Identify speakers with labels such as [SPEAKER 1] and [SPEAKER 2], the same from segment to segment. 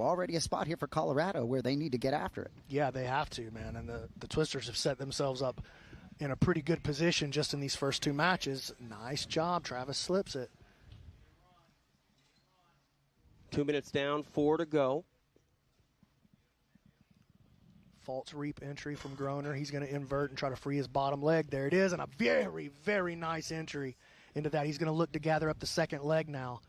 [SPEAKER 1] already a spot here for Colorado where they need to get after it.
[SPEAKER 2] Yeah, they have to, man. And the Twisters have set themselves up in a pretty good position just in these first 2 matches. Nice job. Travis slips it.
[SPEAKER 3] 2 minutes down, 4 to go.
[SPEAKER 2] False reap entry from Groner. He's going to invert and try to free his bottom leg. There it is, and a very, very nice entry into that. He's going to look to gather up the second leg now.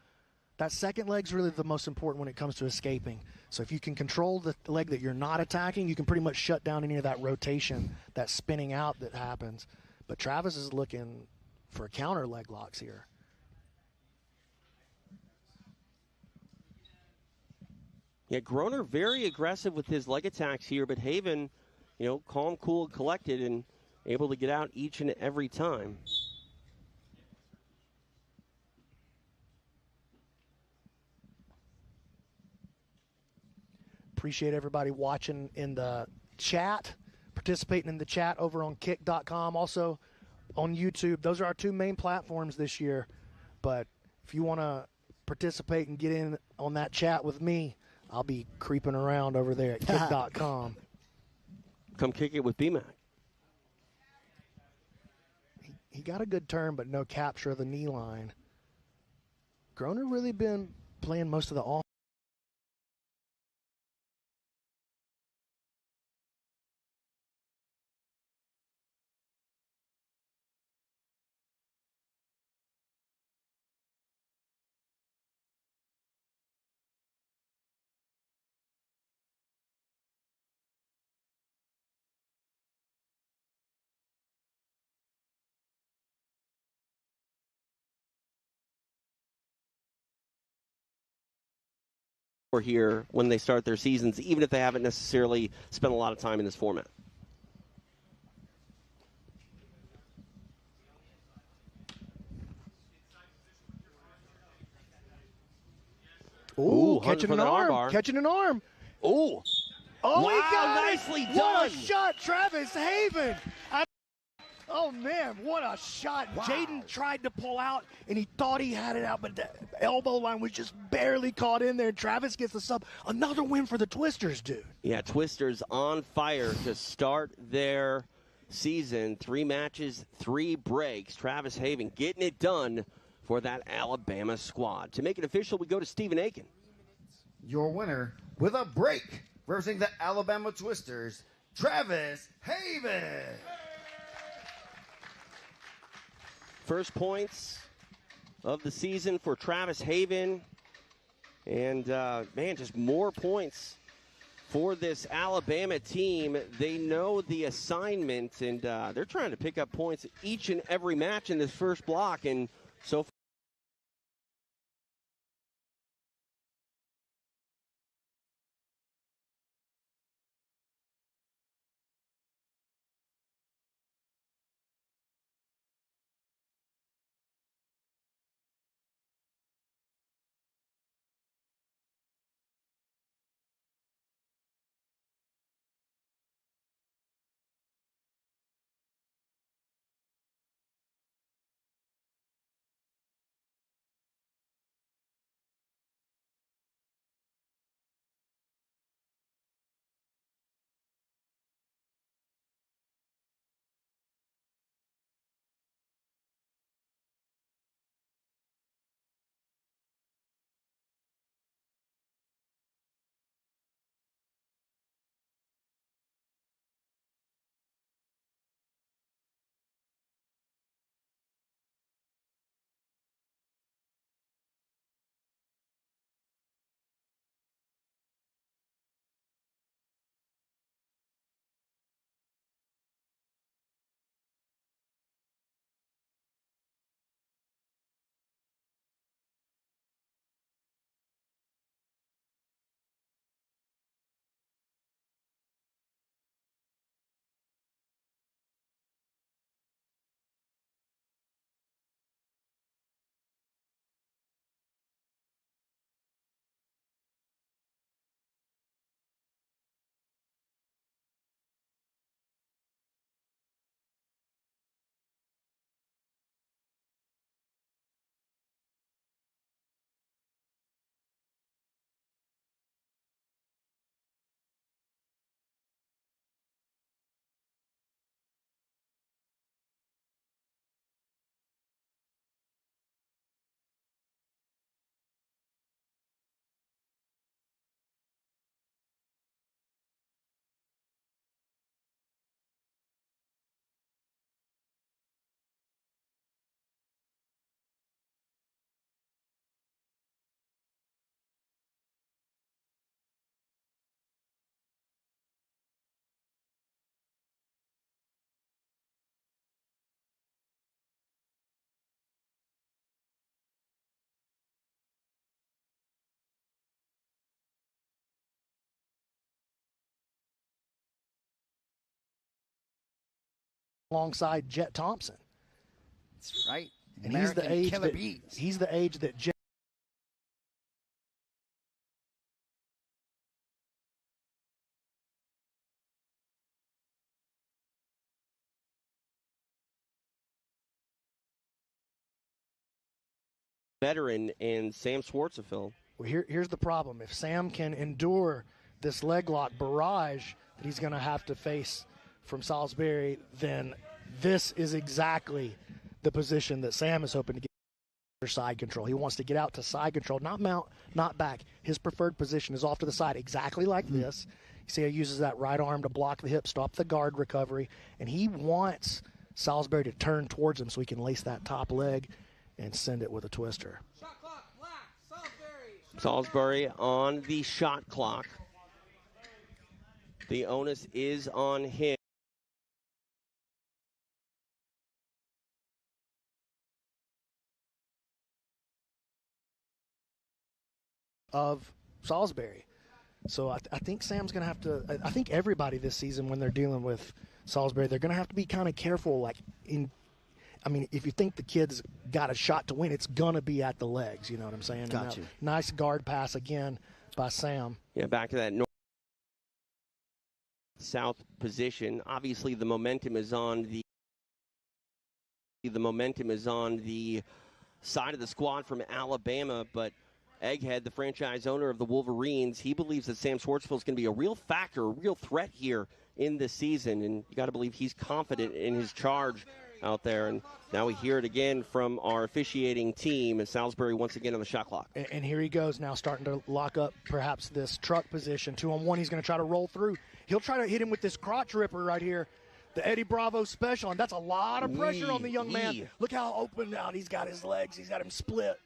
[SPEAKER 2] That second leg's really the most important when it comes to escaping. So if you can control the leg that you're not attacking, you can pretty much shut down any of that rotation, that spinning out that happens. But Travis is looking for counter leg locks here.
[SPEAKER 3] Yeah, Groner very aggressive with his leg attacks here, but Haven, calm, cool, collected, and able to get out each and every time.
[SPEAKER 2] Appreciate everybody watching in the chat, participating in the chat over on kick.com, also on YouTube. Those are our 2 main platforms this year. But if you want to participate and get in on that chat with me, I'll be creeping around over there at kick.com.
[SPEAKER 3] Come kick it with BMAC.
[SPEAKER 2] He got a good turn, but no capture of the knee line. Groner really been playing most of the off.
[SPEAKER 3] Here when they start their seasons, even if they haven't necessarily spent a lot of time in this format.
[SPEAKER 2] Ooh, catching an arm. Catching an arm.
[SPEAKER 3] Ooh.
[SPEAKER 2] Oh,
[SPEAKER 3] wow,
[SPEAKER 2] he got
[SPEAKER 3] nicely
[SPEAKER 2] it.
[SPEAKER 3] done.
[SPEAKER 2] What a shot, Travis Haven. Oh, man, what a shot. Wow. Jaden tried to pull out, and he thought he had it out, but the elbow line was just barely caught in there. Travis gets the sub. Another win for the Twisters, dude.
[SPEAKER 3] Yeah, Twisters on fire to start their season. 3 matches, 3 breaks. Travis Haven getting it done for that Alabama squad. To make it official, we go to Stephen Aiken.
[SPEAKER 4] Your winner with a break versus the Alabama Twisters, Travis Haven.
[SPEAKER 3] First points of the season for Travis Haven. And, man, just more points for this Alabama team. They know the assignment, and they're trying to pick up points each and every match in this first block. And so far,
[SPEAKER 2] alongside Jet Thompson.
[SPEAKER 1] That's right.
[SPEAKER 2] And
[SPEAKER 1] American Killer Bees.
[SPEAKER 2] he's the age that Jet
[SPEAKER 3] veteran and Sam Schwarzenfeld.
[SPEAKER 2] Well, here's the problem. If Sam can endure this leg lock barrage that he's going to have to face from Salisbury, then this is exactly the position that Sam is hoping to get side control. He wants to get out to side control, not mount, not back. His preferred position is off to the side, exactly like this. You see, he uses that right arm to block the hip, stop the guard recovery, and he wants Salisbury to turn towards him so he can lace that top leg and send it with a twister.
[SPEAKER 3] Salisbury on the shot clock. The onus is on him.
[SPEAKER 2] Of Salisbury. So I think Sam's going to have to, I think everybody this season when they're dealing with Salisbury, they're going to have to be kind of careful. If you think the kid's got a shot to win, it's going to be at the legs, you know what I'm saying?
[SPEAKER 1] Got you.
[SPEAKER 2] Nice guard pass again by Sam.
[SPEAKER 3] Yeah, back to that north-south position. Obviously, the momentum is on the side of the squad from Alabama, but Egghead, the franchise owner of the Wolverines, he believes that Sam Schwartzfeld is going to be a real factor, a real threat here in this season, and you got to believe he's confident in his charge out there. And now we hear it again from our officiating team as Salisbury once again on the shot clock.
[SPEAKER 2] And here he goes now, starting to lock up perhaps this truck position. 2-on-1, he's going to try to roll through. He'll try to hit him with this crotch ripper right here, the Eddie Bravo special, and that's a lot of pressure on the young man. Look how open out he's got his legs. He's got him split.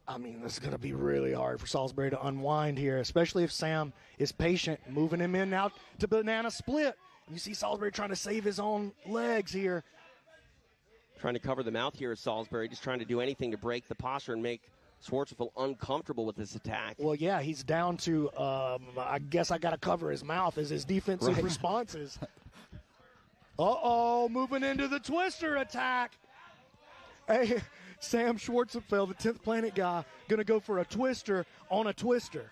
[SPEAKER 2] I mean, this is going to be really hard for Salisbury to unwind here, especially if Sam is patient, moving him in now to banana split. You see Salisbury trying to save his own legs here.
[SPEAKER 3] Trying to cover the mouth here at Salisbury, just trying to do anything to break the posture and make Schwarzenfeld uncomfortable with this attack.
[SPEAKER 2] Well, yeah, he's down to, I guess I got to cover his mouth as his defensive responses. Uh-oh, moving into the twister attack. Hey, Sam Schwarzenfeld, the 10th Planet guy, going to go for a twister on a twister.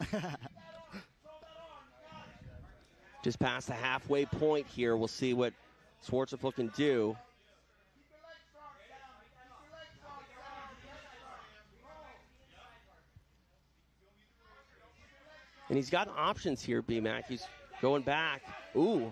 [SPEAKER 3] Just past the halfway point here. We'll see what Schwarzenfeld can do. And he's got options here, B-Mac. He's going back. Ooh.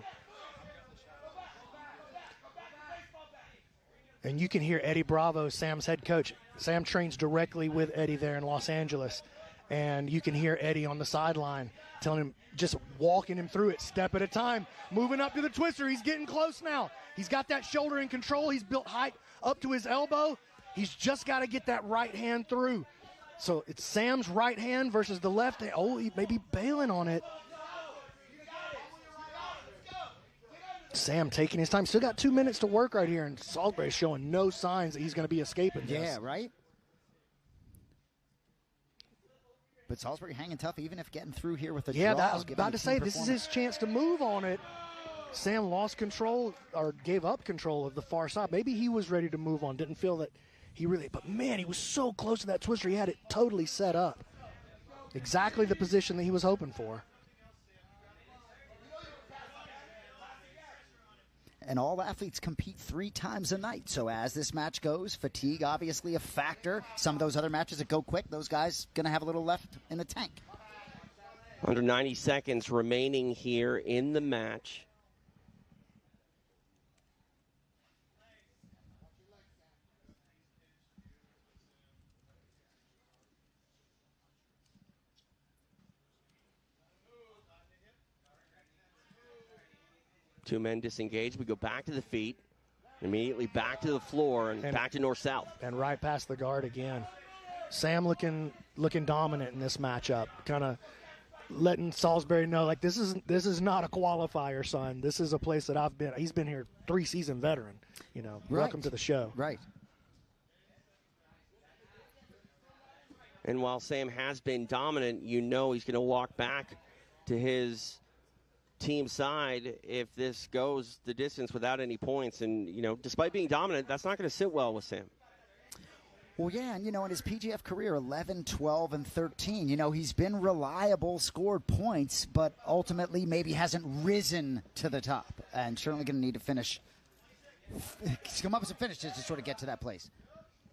[SPEAKER 2] And you can hear Eddie Bravo, Sam's head coach. Sam trains directly with Eddie there in Los Angeles. And you can hear Eddie on the sideline telling him, just walking him through it, step at a time. Moving up to the twister. He's getting close now. He's got that shoulder in control. He's built height up to his elbow. He's just got to get that right hand through. So it's Sam's right hand versus the left hand. Oh, he may be bailing on it. Sam taking his time. Still got 2 minutes to work right here, and Salisbury showing no signs that he's going to be escaping this.
[SPEAKER 1] Yeah, right? But Salisbury hanging tough, even if getting through here with a draw.
[SPEAKER 2] Yeah, I was about to say, this is his chance to move on it. Sam lost control or gave up control of the far side. Maybe he was ready to move on, didn't feel that he really, but man, he was so close to that twister. He had it totally set up. Exactly the position that he was hoping for.
[SPEAKER 1] And all athletes compete 3 times a night. So as this match goes, fatigue obviously a factor. Some of those other matches that go quick, those guys going to have a little left in the tank.
[SPEAKER 3] Under 90 seconds remaining here in the match. Two men disengaged. We go back to the feet, immediately back to the floor, and back to north-south.
[SPEAKER 2] And right past the guard again. Sam looking dominant in this matchup, kind of letting Salisbury know, like, this is not a qualifier, son. This is a place that I've been. He's been here, 3-season veteran. You know,
[SPEAKER 1] right.
[SPEAKER 2] Welcome to the show.
[SPEAKER 1] Right.
[SPEAKER 3] And while Sam has been dominant, you know he's going to walk back to his team side if this goes the distance without any points. And, despite being dominant, that's not going to sit well with Sam.
[SPEAKER 1] Well, yeah, and, in his PGF career, 11, 12, and 13, he's been reliable, scored points, but ultimately maybe hasn't risen to the top. And certainly going to need to finish, come up with some finishes to sort of get to that place.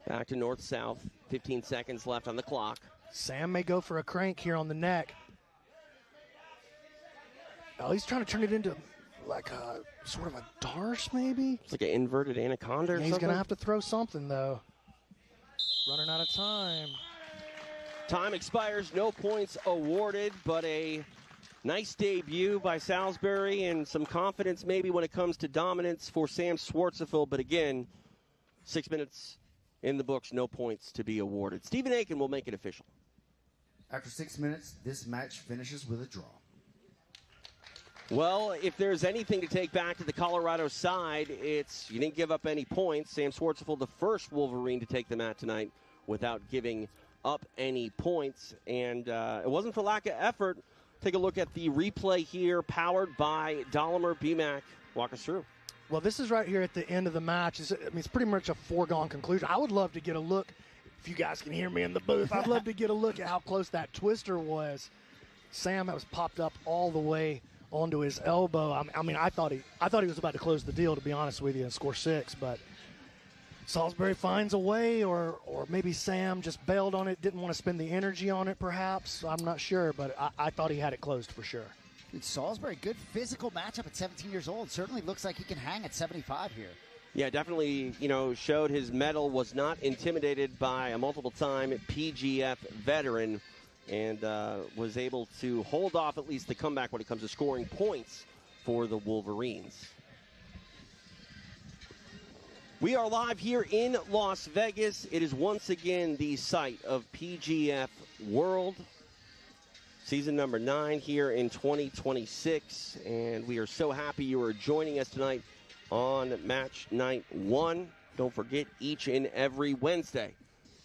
[SPEAKER 3] Back to north-south, 15 seconds left on the clock.
[SPEAKER 2] Sam may go for a crank here on the neck. Oh, he's trying to turn it into like a sort of a darce, maybe?
[SPEAKER 3] It's like an inverted anaconda or something.
[SPEAKER 2] He's going to have to throw something, though. Running out of time.
[SPEAKER 3] Time expires, no points awarded, but a nice debut by Salisbury and some confidence maybe when it comes to dominance for Sam Schwartzefeld. But again, 6 minutes in the books, no points to be awarded. Stephen Aiken will make it official.
[SPEAKER 4] After 6 minutes, this match finishes with a draw.
[SPEAKER 3] Well, if there's anything to take back to the Colorado side, it's you didn't give up any points. Sam Schwartzefeld, the first Wolverine to take the mat tonight without giving up any points. And it wasn't for lack of effort. Take a look at the replay here, powered by Dahlinger BMAC. Walk us through.
[SPEAKER 2] Well, this is right here at the end of the match. It's pretty much a foregone conclusion. I would love to get a look, if you guys can hear me in the booth, I'd love to get a look at how close that twister was. Sam was popped up all the way onto his elbow. I thought he was about to close the deal, to be honest with you, and score 6, but Salisbury finds a way, or maybe Sam just bailed on it, didn't want to spend the energy on it, perhaps. I'm not sure, but I thought he had it closed for sure.
[SPEAKER 1] It's Salisbury, good physical matchup at 17 years old. Certainly looks like he can hang at 75 here.
[SPEAKER 3] Yeah, definitely, showed his mettle, was not intimidated by a multiple-time PGF veteran, and was able to hold off at least the comeback when it comes to scoring points for the Wolverines. We are live here in Las Vegas. It is once again the site of PGF World, season number 9 here in 2026, and we are so happy you are joining us tonight on match night 1. Don't forget, each and every Wednesday,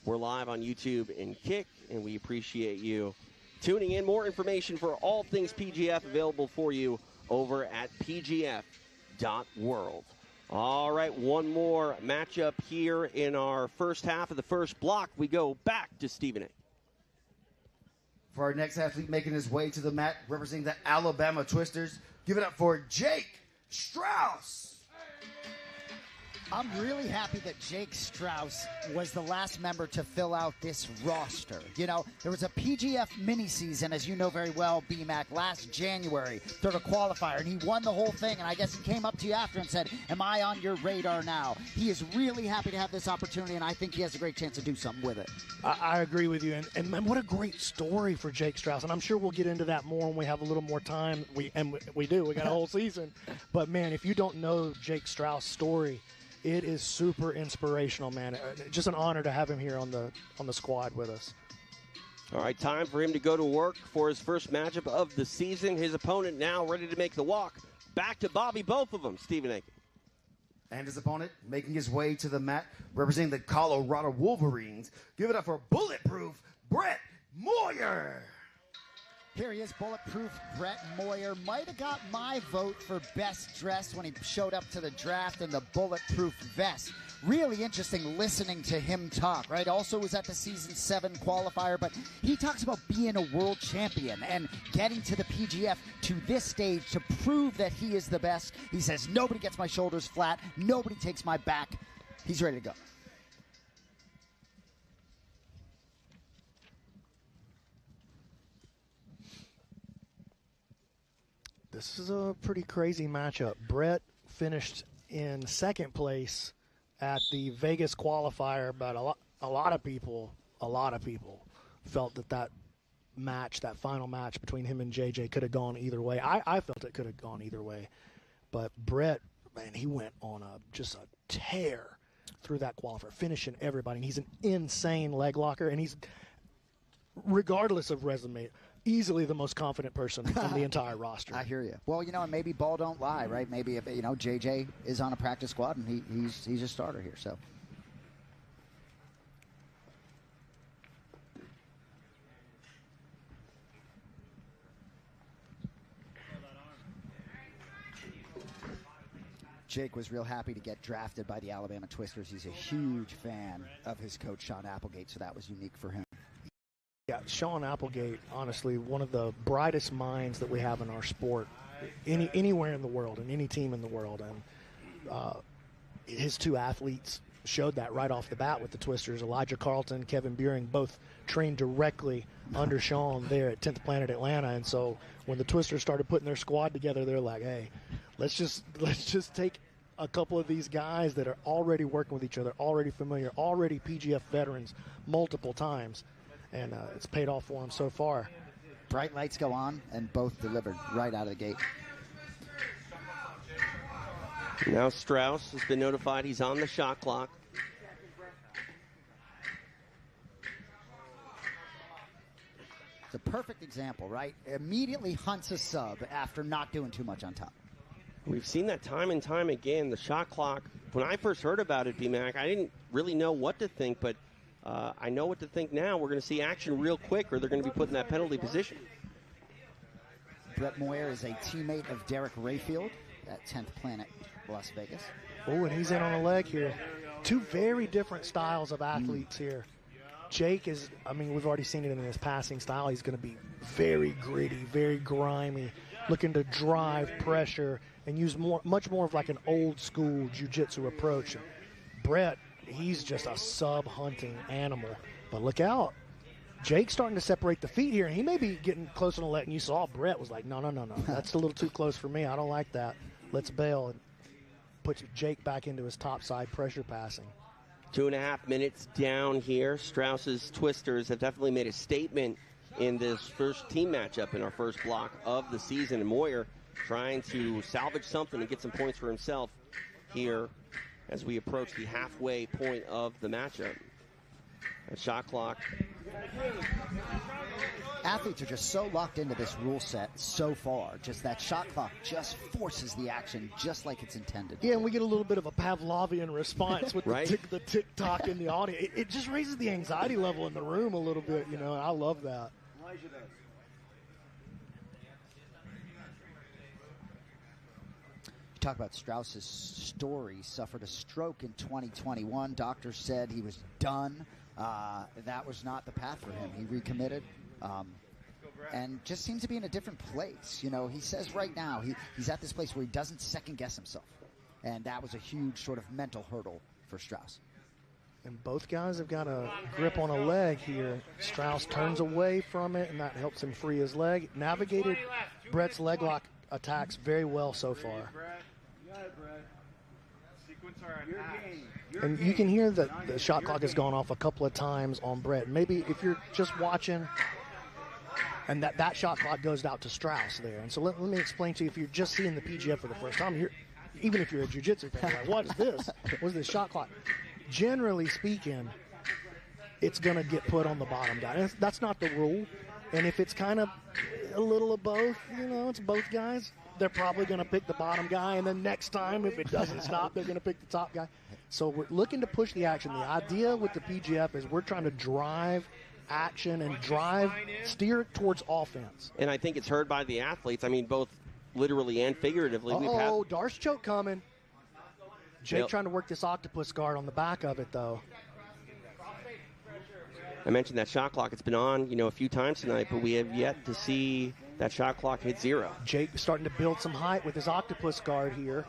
[SPEAKER 3] we're live on YouTube and Kick, and we appreciate you tuning in. More information for all things PGF available for you over at pgf.world. All right, one more matchup here in our first half of the first block. We go back to Stephen A.
[SPEAKER 4] For our next athlete making his way to the mat, representing the Alabama Twisters, give it up for Jake Strauss.
[SPEAKER 1] I'm really happy that Jake Strauss was the last member to fill out this roster. There was a PGF mini-season, as you know very well, BMAC, last January, third a qualifier, and he won the whole thing, and I guess he came up to you after and said, am I on your radar now? He is really happy to have this opportunity, and I think he has a great chance to do something with it.
[SPEAKER 2] I agree with you, and man, what a great story for Jake Strauss, and I'm sure we'll get into that more when we have a little more time. We do. We got a whole season. But, man, if you don't know Jake Strauss' story, it is super inspirational, man. Just an honor to have him here on the squad with us.
[SPEAKER 3] All right, time for him to go to work for his first matchup of the season. His opponent now ready to make the walk. Back to Bobby, both of them, Stephen Aiken.
[SPEAKER 4] And his opponent making his way to the mat, representing the Colorado Wolverines. Give it up for Bulletproof Brett Moyer.
[SPEAKER 1] Here he is, Bulletproof Brett Moyer. Might have got my vote for best dressed when he showed up to the draft in the bulletproof vest. Really interesting listening to him talk, right? Also was at the Season 7 qualifier, but he talks about being a world champion and getting to the PGF to this stage to prove that he is the best. He says, nobody gets my shoulders flat, nobody takes my back. He's ready to go.
[SPEAKER 2] This is a pretty crazy matchup. Brett finished in second place at the Vegas qualifier, but a lot of people felt that match, that final match between him and JJ could have gone either way. I felt it could have gone either way. But Brett, man, he went on just a tear through that qualifier, finishing everybody. And he's an insane leg locker, and he's, regardless of resume, easily the most confident person on the entire roster.
[SPEAKER 1] I hear you. Well, and maybe ball don't lie, right? Maybe if JJ is on a practice squad and he's a starter here. So Jake was real happy to get drafted by the Alabama Twisters. He's a huge fan of his coach, Sean Applegate, so that was unique for him.
[SPEAKER 2] Yeah, Sean Applegate, honestly, one of the brightest minds that we have in our sport, anywhere in the world, and any team in the world. And his two athletes showed that right off the bat with the Twisters. Elijah Carlton, Kevin Buring, both trained directly under Sean there at 10th Planet Atlanta. And so when the Twisters started putting their squad together, they're like, hey, let's just take a couple of these guys that are already working with each other, already familiar, already PGF veterans multiple times, and it's paid off for them so far.
[SPEAKER 1] Bright lights go on, and both delivered right out of the gate.
[SPEAKER 3] Now Strauss has been notified he's on the shot clock.
[SPEAKER 1] It's a perfect example, right? Immediately hunts a sub after not doing too much on top.
[SPEAKER 3] We've seen that time and time again. The shot clock, when I first heard about it, B-Mac, I didn't really know what to think, but I know what to think now. We're going to see action real quick, or they're going to be put in that penalty position.
[SPEAKER 1] Brett Moyer is a teammate of Derek Rayfield at 10th Planet, Las Vegas.
[SPEAKER 2] Oh, and he's in on a leg here. Two very different styles of athletes here. Jake is, I mean, we've already seen it in his passing style. He's going to be very gritty, very grimy, looking to drive pressure and use much more of like an old school jiu-jitsu approach. Brett, he's just a sub-hunting animal. But look out. Jake's starting to separate the feet here, and he may be getting close on the leg. And you saw Brett was like, no. That's a little too close for me. I don't like that. Let's bail. And puts Jake back into his topside pressure passing.
[SPEAKER 3] 2.5 minutes down here. Strauss's Twisters have definitely made a statement in this first team matchup in our first block of the season. And Moyer trying to salvage something and get some points for himself here as we approach the halfway point of the matchup. A shot clock.
[SPEAKER 1] Athletes are just so locked into this rule set so far. Just that shot clock just forces the action just like it's intended.
[SPEAKER 2] Yeah, and we get a little bit of a Pavlovian response with
[SPEAKER 3] right?
[SPEAKER 2] the tick-tock in the audience. It just raises the anxiety level in the room a little bit, and I love that.
[SPEAKER 1] You talk about Strauss's story. Suffered a stroke in 2021. Doctors said he was done. That was not the path for him. He recommitted. And just seems to be in a different place. He says right now he's at this place where he doesn't second-guess himself. And that was a huge sort of mental hurdle for Strauss.
[SPEAKER 2] And both guys have got a grip on a leg here. Strauss turns away from it, and that helps him free his leg. Navigated Brett's leg lock attacks very well so far. And you can hear that the shot clock has gone off a couple of times on Brett. Maybe if you're just watching, and that shot clock goes out to Strauss there. And so let me explain to you, if you're just seeing the PGF for the first time, even if you're a jiu-jitsu fan, like, what is this? What is this shot clock? Generally speaking, it's going to get put on the bottom guy. And that's not the rule. And if it's kind of a little of both, it's both guys, they're probably going to pick the bottom guy. And then next time, if it doesn't stop, they're going to pick the top guy. So we're looking to push the action. The idea with the PGF is we're trying to drive action and steer towards offense.
[SPEAKER 3] And I think it's heard by the athletes. I mean, both literally and figuratively.
[SPEAKER 2] Darce choke coming. Jake trying to work this octopus guard on the back of it, though.
[SPEAKER 3] I mentioned that shot clock. It's been on, a few times tonight, but we have yet to see that shot clock hit zero.
[SPEAKER 2] Jake starting to build some height with his octopus guard here.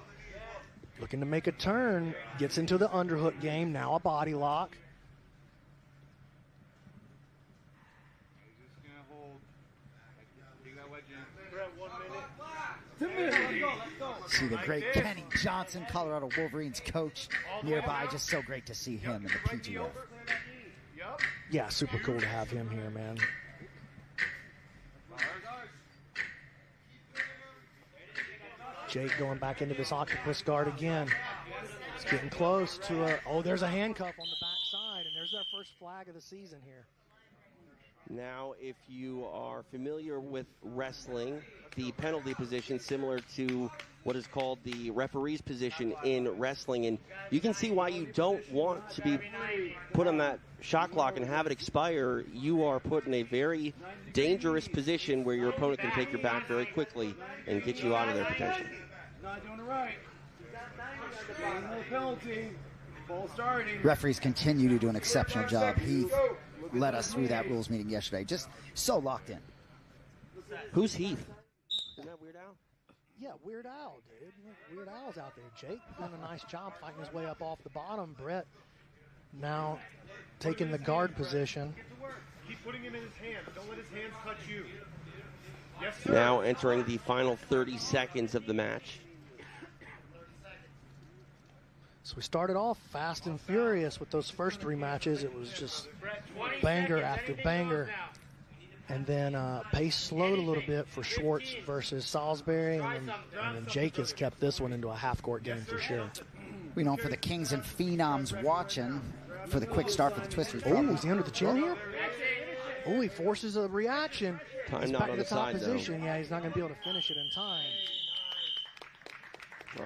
[SPEAKER 2] Looking to make a turn. Gets into the underhook game. Now a body lock.
[SPEAKER 1] See the great Kenny Johnson, Colorado Wolverines coach nearby. Just so great to see him in the PGF.
[SPEAKER 2] Yeah, super cool to have him here, man. Jake going back into this octopus guard again. It's getting close to there's a handcuff on the backside, and there's our first flag of the season here.
[SPEAKER 3] Now, if you are familiar with wrestling, the penalty position similar to what is called the referee's position in wrestling, and you can see why you don't want to be put on that shot clock and have it expire. You are put in a very dangerous position where your opponent can take your back very quickly and get you out of there potentially.
[SPEAKER 5] Penalty. Ball starting.
[SPEAKER 1] Referees continue to do an exceptional job. Heath led us through that rules meeting yesterday. Just so locked in.
[SPEAKER 3] Who's Heath? Isn't that Weird Al?
[SPEAKER 2] Yeah, Weird Al, dude. Weird Al's out there. Jake doing a nice job fighting his way up off the bottom. Brett now taking the guard position.
[SPEAKER 5] Keep putting him in his hands. Don't let his hands touch you. Yes, sir.
[SPEAKER 3] Now entering the final 30 seconds of the match.
[SPEAKER 2] So we started off fast and furious with those first 3 matches. It was just banger after banger. And then pace slowed a little bit for Schwartz versus Salisbury. And then Jake has kept this one into a half-court game for sure.
[SPEAKER 1] We know for the Kings and Phenoms watching for the quick start for the Twisters.
[SPEAKER 2] Oh, is he under the chin here? Oh, he forces a reaction.
[SPEAKER 3] Time
[SPEAKER 2] He's
[SPEAKER 3] not
[SPEAKER 2] back
[SPEAKER 3] on
[SPEAKER 2] to
[SPEAKER 3] the
[SPEAKER 2] the top
[SPEAKER 3] side,
[SPEAKER 2] position. Yeah, he's not going to be able to finish it in time.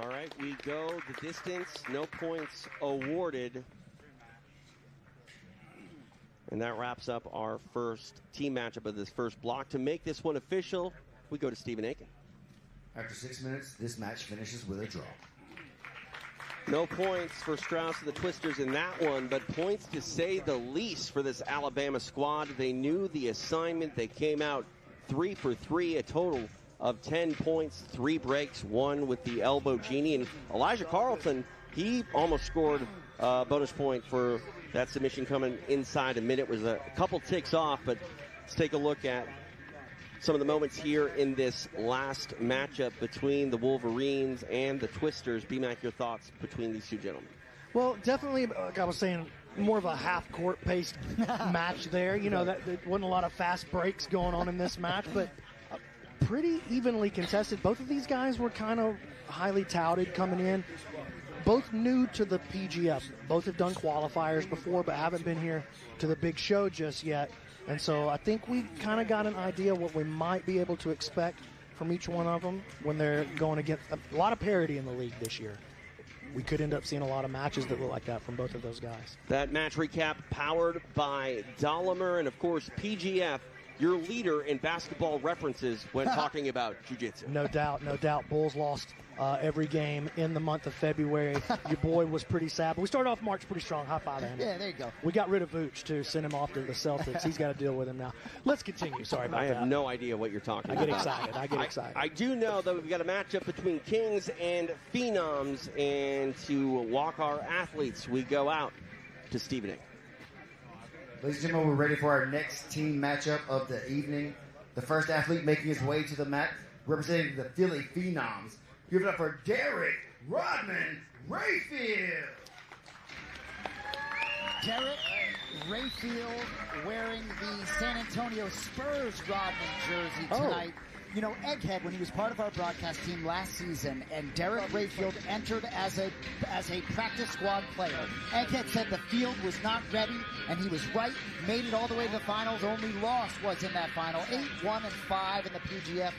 [SPEAKER 3] All right, we go the distance. No points awarded. And that wraps up our first team matchup of this first block. To make this one official, we go to Stephen Aiken.
[SPEAKER 4] After 6 minutes, this match finishes with a draw.
[SPEAKER 3] No points for Strauss and the Twisters in that one, but points to say the least for this Alabama squad. They knew the assignment. They came out 3 for 3, a total of 10 points, 3 breaks, 1 with the elbow genie. And Elijah Carlton, he almost scored a bonus point for that submission coming inside a minute. Was a couple ticks off, but let's take a look at some of the moments here in this last matchup between the Wolverines and the Twisters. B-Mac, your thoughts between these two gentlemen?
[SPEAKER 2] Well, definitely, like I was saying, more of a half-court paced match there. You know, there wasn't a lot of fast breaks going on in this match, but pretty evenly contested. Both of these guys were kind of highly touted coming in. Both new to the PGF. Both have done qualifiers before, but haven't been here to the big show just yet. And so I think we kind of got an idea what we might be able to expect from each one of them when they're going against a lot of parity in the league this year. We could end up seeing a lot of matches that look like that from both of those guys.
[SPEAKER 3] That match recap powered by Dahlimer and, of course, PGF, your leader in basketball references when talking about jiu-jitsu.
[SPEAKER 2] No doubt, no doubt. Bulls lost every game in the month of February. Your boy was pretty sad. But we started off March pretty strong. High five, Andy.
[SPEAKER 1] Yeah, there you go.
[SPEAKER 2] We got rid of Vooch, too. Sent him off to the Celtics. He's got to deal with him now. Let's continue. Sorry about that.
[SPEAKER 3] I have no idea what you're talking
[SPEAKER 2] I
[SPEAKER 3] about.
[SPEAKER 2] get excited.
[SPEAKER 3] I do know that we've got a matchup between Kings and Phenoms, and to walk our athletes, we go out to Stephen A.
[SPEAKER 4] Ladies and gentlemen, we're ready for our next team matchup of the evening. The first athlete making his way to the mat, representing the Philly Phenoms. Give it up for Derek Rodman Rayfield.
[SPEAKER 1] Derek Rayfield wearing the San Antonio Spurs Rodman jersey tonight. You know, Egghead, when he was part of our broadcast team last season, and Derek Rayfield entered as a practice squad player, Egghead said the field was not ready, and he was right, made it all the way to the finals. Only loss was in that final, 8-1-5 in the PGF.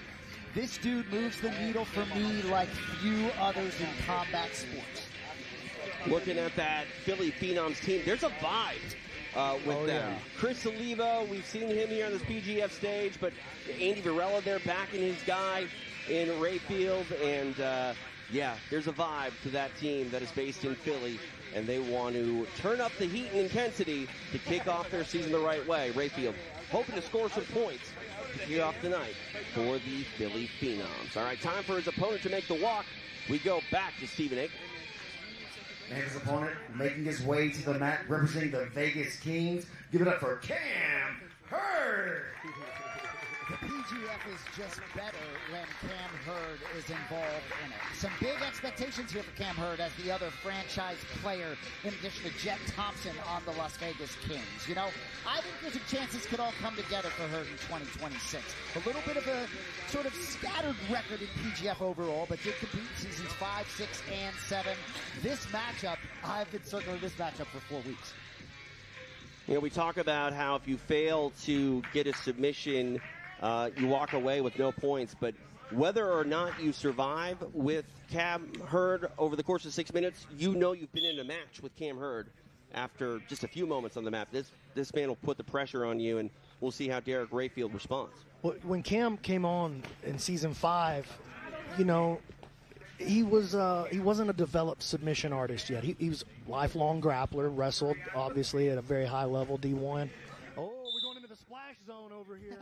[SPEAKER 1] This dude moves the needle for me like few others in combat sports.
[SPEAKER 3] Looking at that Philly Phenoms team, there's a vibe with them. Yeah. Chris Oliva, we've seen him here on this PGF stage, but Andy Varela there backing his guy in Rayfield, and yeah, there's a vibe to that team that is based in Philly, and they want to turn up the heat and intensity to kick off their season the right way. Rayfield hoping to score some points to kick off the night for the Philly Phenoms. All right, time for his opponent to make the walk. We go back to Stephen Aiken.
[SPEAKER 4] And his opponent making his way to the mat, representing the Vegas Kings. Give it up for Cam Hurd.
[SPEAKER 1] The PGF is just better when Cam Hurd is involved in it. Some big expectations here for Cam Hurd as the other franchise player, in addition to Jet Thompson on the Las Vegas Kings. You know, I think there's a chance this could all come together for Hurd in 2026. A little bit of a sort of scattered record in PGF overall, but did compete in seasons 5, 6, and 7. This matchup, I've been circling this matchup for 4 weeks.
[SPEAKER 3] You know, we talk about how if you fail to get a submission, you walk away with no points, but whether or not you survive with Cam Hurd over the course of 6 minutes, you know you've been in a match with Cam Hurd after just a few moments on the map. This man will put the pressure on you, and we'll see how Derek Rayfield responds.
[SPEAKER 2] Well, when Cam came on in season 5, you know, He wasn't a developed submission artist yet. He was a lifelong grappler, wrestled obviously at a very high level, D1. Oh, we're going into the splash zone over here.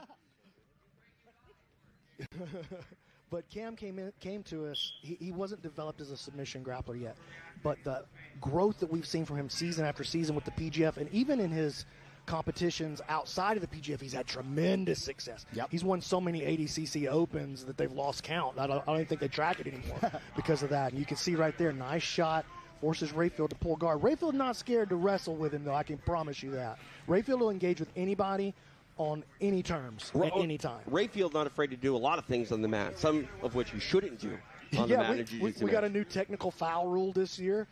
[SPEAKER 2] But Cam came to us. He wasn't developed as a submission grappler yet, but the growth that we've seen from him season after season with the PGF, and even in his competitions outside of the PGF, he's had tremendous success.
[SPEAKER 1] Yep.
[SPEAKER 2] He's won so many ADCC Opens that they've lost count. I don't even think they track it anymore because of that. And you can see right there, nice shot, forces Rayfield to pull guard. Rayfield's not scared to wrestle with him, though, I can promise you that. Rayfield will engage with anybody on any terms at any time.
[SPEAKER 3] Rayfield not afraid to do a lot of things on the mat, some of which you shouldn't do on the mat in jiu-jitsu.
[SPEAKER 2] We got a new technical foul rule this year,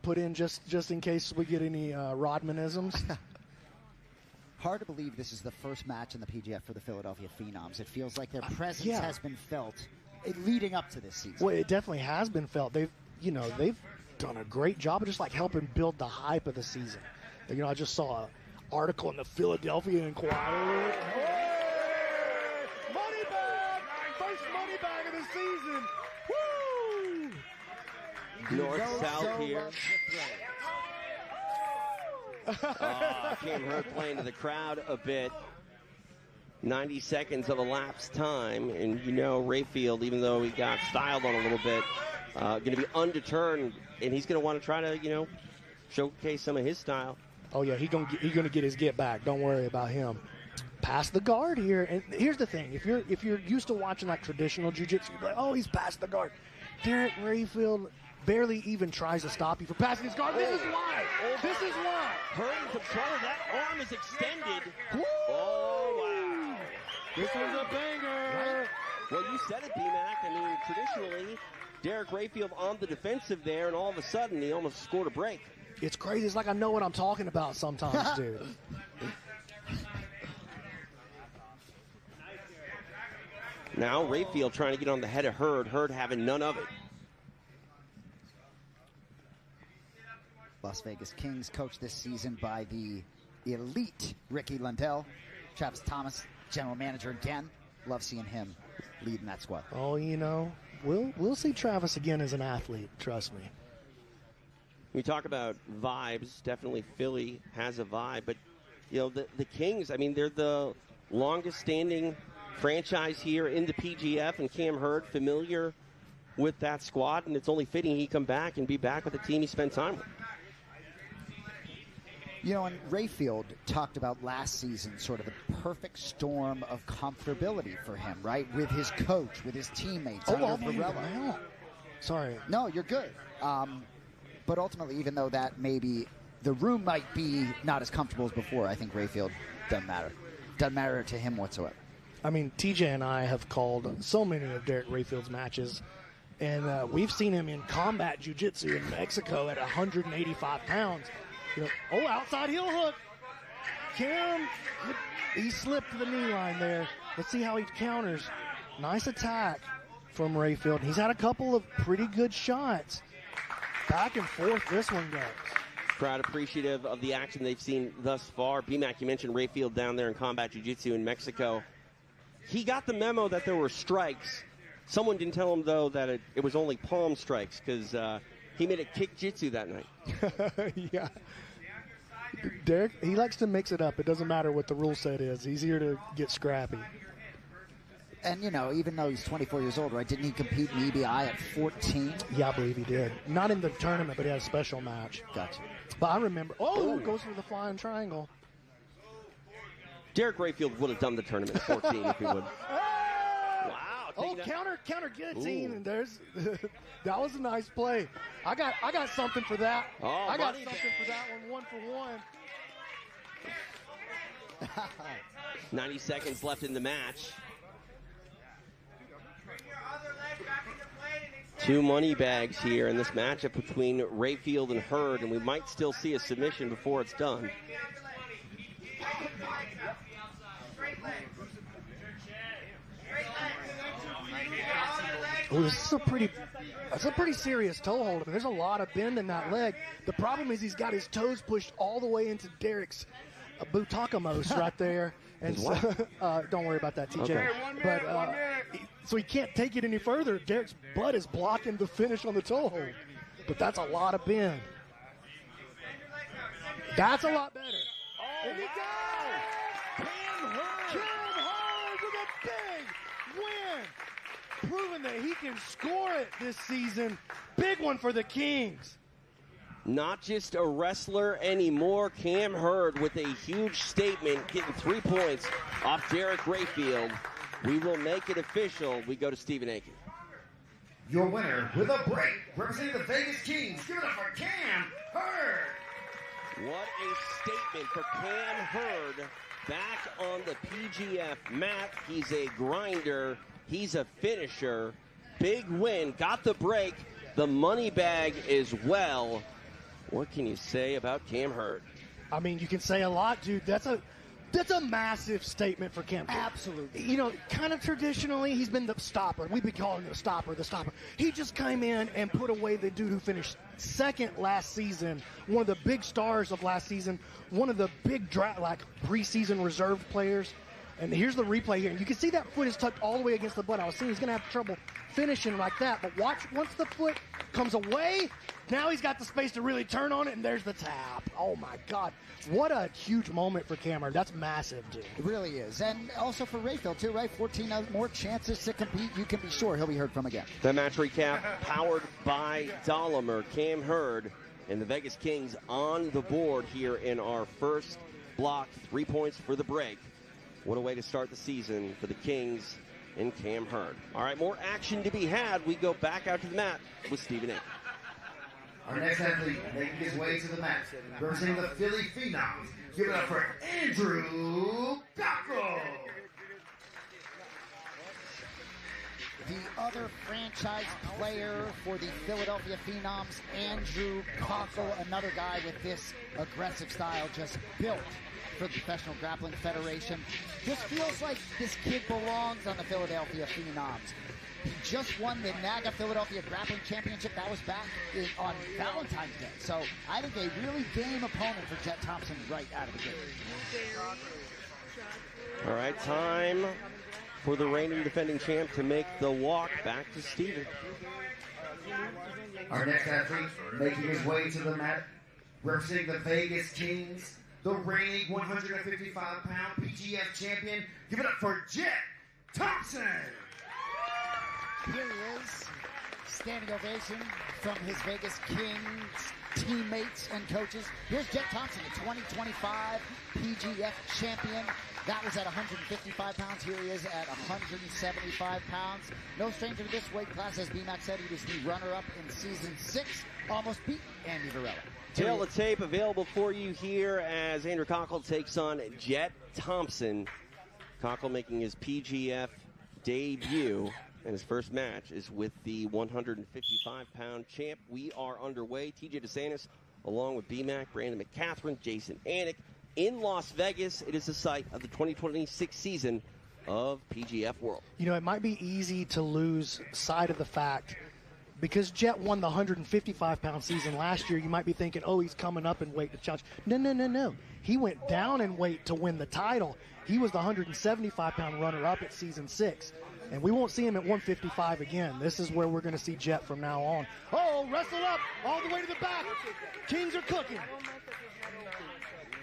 [SPEAKER 2] put in just in case we get any Rodmanisms.
[SPEAKER 1] Hard to believe this is the first match in the PGF for the Philadelphia Phenoms. It feels like their presence has been felt leading up to this season.
[SPEAKER 2] Well, it definitely has been felt. They've done a great job of just like helping build the hype of the season. I just saw an article in the Philadelphia Inquirer. Hey! Money bag! First money bag of the season! Woo!
[SPEAKER 3] North-south here. Cam Hurd playing to the crowd a bit. 90 seconds of elapsed time, and Rayfield, even though he got styled on a little bit, going to be undeterred, and he's going to want to try to, showcase some of his style.
[SPEAKER 2] Oh yeah, he's gonna get his get back. Don't worry about him. Past the guard here, and here's the thing: if you're used to watching like traditional jiu-jitsu, you're like, oh, he's past the guard. Derek Rayfield barely even tries to stop you from passing his guard. This is why. This is why.
[SPEAKER 3] Hurd in control. That arm is extended.
[SPEAKER 2] Woo!
[SPEAKER 3] Oh, wow.
[SPEAKER 2] This was a banger.
[SPEAKER 3] Well, you said it, B-Mac. I mean, traditionally, Derek Rayfield on the defensive there, and all of a sudden, he almost scored a break.
[SPEAKER 2] It's crazy. It's like I know what I'm talking about sometimes, dude.
[SPEAKER 3] Now, Rayfield trying to get on the head of Hurd. Hurd having none of it.
[SPEAKER 1] Las Vegas Kings coached this season by the elite Ricky Lundell. Travis Thomas, general manager again. Love seeing him leading that squad.
[SPEAKER 2] Oh, we'll see Travis again as an athlete. Trust me.
[SPEAKER 3] We talk about vibes. Definitely Philly has a vibe. But, the Kings, I mean, they're the longest-standing franchise here in the PGF. And Cam Hurd familiar with that squad. And it's only fitting he come back and be back with the team he spent time with.
[SPEAKER 1] And Rayfield talked about last season sort of the perfect storm of comfortability for him, right? With his coach, with his teammates.
[SPEAKER 2] Sorry.
[SPEAKER 1] No, you're good. But ultimately, even though that maybe the room might be not as comfortable as before, I think Rayfield doesn't matter. Doesn't matter to him whatsoever.
[SPEAKER 2] I mean, TJ and I have called so many of Derek Rayfield's matches, and we've seen him in combat jiu-jitsu in Mexico at 185 pounds. Outside heel hook. Cam, he slipped the knee line there. Let's see how he counters. Nice attack from Rayfield. He's had a couple of pretty good shots. Back and forth this one goes.
[SPEAKER 3] Crowd appreciative of the action they've seen thus far. B-Mac, you mentioned Rayfield down there in combat jiu-jitsu in Mexico. He got the memo that there were strikes. Someone didn't tell him, though, that it was only palm strikes because he made it kick jitsu that night.
[SPEAKER 2] Yeah. Derek, he likes to mix it up. It doesn't matter what the rule set is. He's here to get scrappy.
[SPEAKER 1] And, even though he's 24 years old, right, didn't he compete in EBI at 14?
[SPEAKER 2] Yeah, I believe he did. Not in the tournament, but he had a special match.
[SPEAKER 1] Gotcha.
[SPEAKER 2] But I remember. Goes for the flying triangle.
[SPEAKER 3] Derek Rayfield would have done the tournament at 14 if he would.
[SPEAKER 2] Wow. Counter guillotine. And there's that was a nice play. I got something for that. I got something for that one for one.
[SPEAKER 3] 90 seconds left in the match. Two money bags here in this matchup between Rayfield and Hurd, and we might still see a submission before it's done.
[SPEAKER 2] Oh, this is that's a pretty serious toe hold. There's a lot of bend in that leg. The problem is he's got his toes pushed all the way into Derek's buttocamos right there. And so, don't worry about that, TJ.
[SPEAKER 5] Okay.
[SPEAKER 2] But so he can't take it any further. Derek's butt is blocking the finish on the toe hold. But that's a lot of bend. That's a lot better.
[SPEAKER 3] Oh,
[SPEAKER 2] And he
[SPEAKER 3] wow.
[SPEAKER 2] Cam Hurd with a big win. Proving that he can score it this season. Big one for the Kings.
[SPEAKER 3] Not just a wrestler anymore. Cam Hurd with a huge statement, getting 3 points off Derek Rayfield. We will make it official. We go to Stephen Aiken.
[SPEAKER 4] Your winner with a break, representing the Vegas Kings. Give it up for Cam Hurd.
[SPEAKER 3] What a statement for Cam Hurd. Back on the PGF mat. He's a grinder. He's a finisher. Big win. Got the break. The money bag as well. What can you say about Cam Hurd?
[SPEAKER 2] I mean, you can say a lot, dude. That's a massive statement for Cam.
[SPEAKER 1] Absolutely.
[SPEAKER 2] You know, kind of traditionally, he's been the stopper. We've been calling him the stopper. He just came in and put away the dude who finished second last season, one of the big stars of last season, one of the big preseason reserve players. And here's the replay here. You can see that foot is tucked all the way against the butt. I was saying he's going to have trouble finishing like that. But watch, once the foot comes away, now he's got the space to really turn on it, and there's the tap. Oh, my God. What a huge moment for Cameron. That's massive, dude.
[SPEAKER 1] It really is. And also for Rayfield, too, right? 14 more chances to compete. You can be sure he'll be heard from again.
[SPEAKER 3] The match recap powered by Dolomer. Cam Hurd and the Vegas Kings on the board here in our first block. 3 points for the break. What a way to start the season for the Kings and Cam Hurd. All right, more action to be had. We go back out to the mat with Stephen Aiken.
[SPEAKER 4] Our next athlete making his way to the mat, representing the Philly Phenoms. Give it up for Andrew Cockrell.
[SPEAKER 1] The other franchise player for the Philadelphia Phenoms, Andrew Cockrell, another guy with this aggressive style, just built for the Professional Grappling Federation. Just feels like this kid belongs on the Philadelphia Phenoms. He just won the NAGA Philadelphia Grappling Championship. That was back on Valentine's Day. So I think a really game opponent for Jet Thompson right out of the gate.
[SPEAKER 3] All right, time for the reigning defending champ to make the walk back to Stephen.
[SPEAKER 4] Our next athlete making his way to the mat, representing the Vegas Kings, the reigning 155-pound PGF champion. Give it up for Jet Thompson.
[SPEAKER 1] Here he is, standing ovation from his Vegas Kings teammates and coaches. Here's Jet Thompson, the 2025 PGF champion. That was at 155 pounds. Here he is at 175 pounds. No stranger to this weight class. As B-Mac said, he was the runner-up in Season 6. Almost beat Andy Varela.
[SPEAKER 3] Tail of tape available for you here as Andrew Cockrell takes on Jet Thompson. Cockrell making his PGF debut, and his first match is with the 155-pound champ. We are underway. TJ DeSantis, along with B-Mac, Brandon McCatherine, Jason Anik, in Las Vegas. It is the site of the 2026 season of PGF World.
[SPEAKER 2] You know, it might be easy to lose sight of the fact, because Jet won the 155-pound season last year, you might be thinking, oh, he's coming up in weight to challenge. No. He went down in weight to win the title. He was the 175-pound runner-up at Season 6. And we won't see him at 155 again. This is where we're going to see Jet from now on. Oh, wrestle up all the way to the back. Kings are cooking.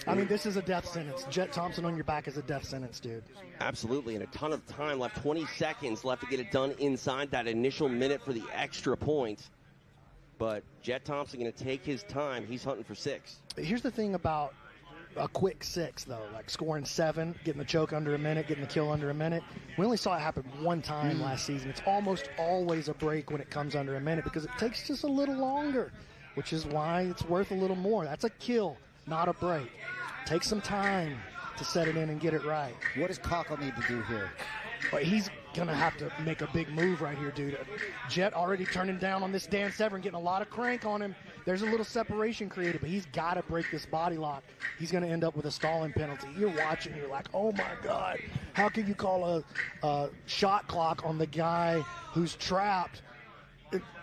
[SPEAKER 2] I mean, this is a death sentence. Jet Thompson on your back is a death sentence, dude.
[SPEAKER 3] Absolutely, and a ton of time left. 20 seconds left to get it done inside that initial minute for the extra point. But Jet Thompson going to take his time. He's hunting for 6.
[SPEAKER 2] Here's the thing about a quick 6, though, like scoring 7, getting the choke under a minute, getting the kill under a minute. We only saw it happen one time last season. It's almost always a break when it comes under a minute because it takes just a little longer, which is why it's worth a little more. That's a kill, not a break. Take some time to set it in and get it right.
[SPEAKER 1] What does Cockle need to do here?
[SPEAKER 2] But he's going to have to make a big move right here, dude. Jet already turning down on this Dan Severn, getting a lot of crank on him. There's a little separation created, but he's got to break this body lock. He's going to end up with a stalling penalty. You're watching, you're like, oh, my God. How can you call a shot clock on the guy who's trapped?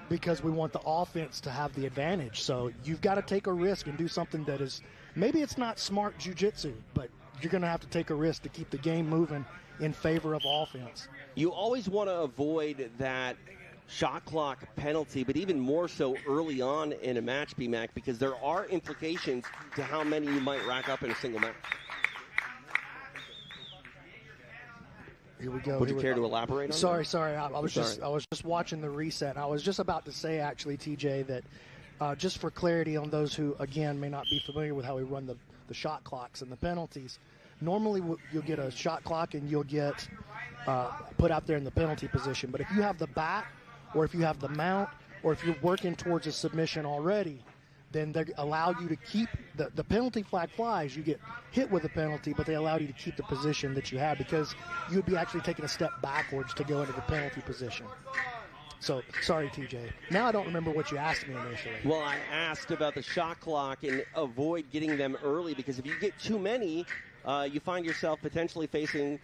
[SPEAKER 2] Because we want the offense to have the advantage. So you've got to take a risk and do something that is, maybe it's not smart jiu-jitsu, but you're going to have to take a risk to keep the game moving in favor of offense.
[SPEAKER 3] You always want to avoid that shot clock penalty, but even more so early on in a match, B-Mac, because there are implications to how many you might rack up in a single match.
[SPEAKER 2] Here we go.
[SPEAKER 3] Would you care to elaborate on that?
[SPEAKER 2] Sorry. I was just watching the reset. I was just about to say, actually, TJ, that just for clarity on those who, again, may not be familiar with how we run the shot clocks and the penalties, normally you'll get a shot clock and you'll get put out there in the penalty position. But if you have the bat, or if you have the mount, or if you're working towards a submission already, then they allow you to keep the penalty flag flies. You get hit with a penalty, but they allow you to keep the position that you have because you would be actually taking a step backwards to go into the penalty position. So, sorry, TJ. Now I don't remember what you asked me initially.
[SPEAKER 3] Well, I asked about the shot clock and avoid getting them early because if you get too many, you find yourself potentially facing,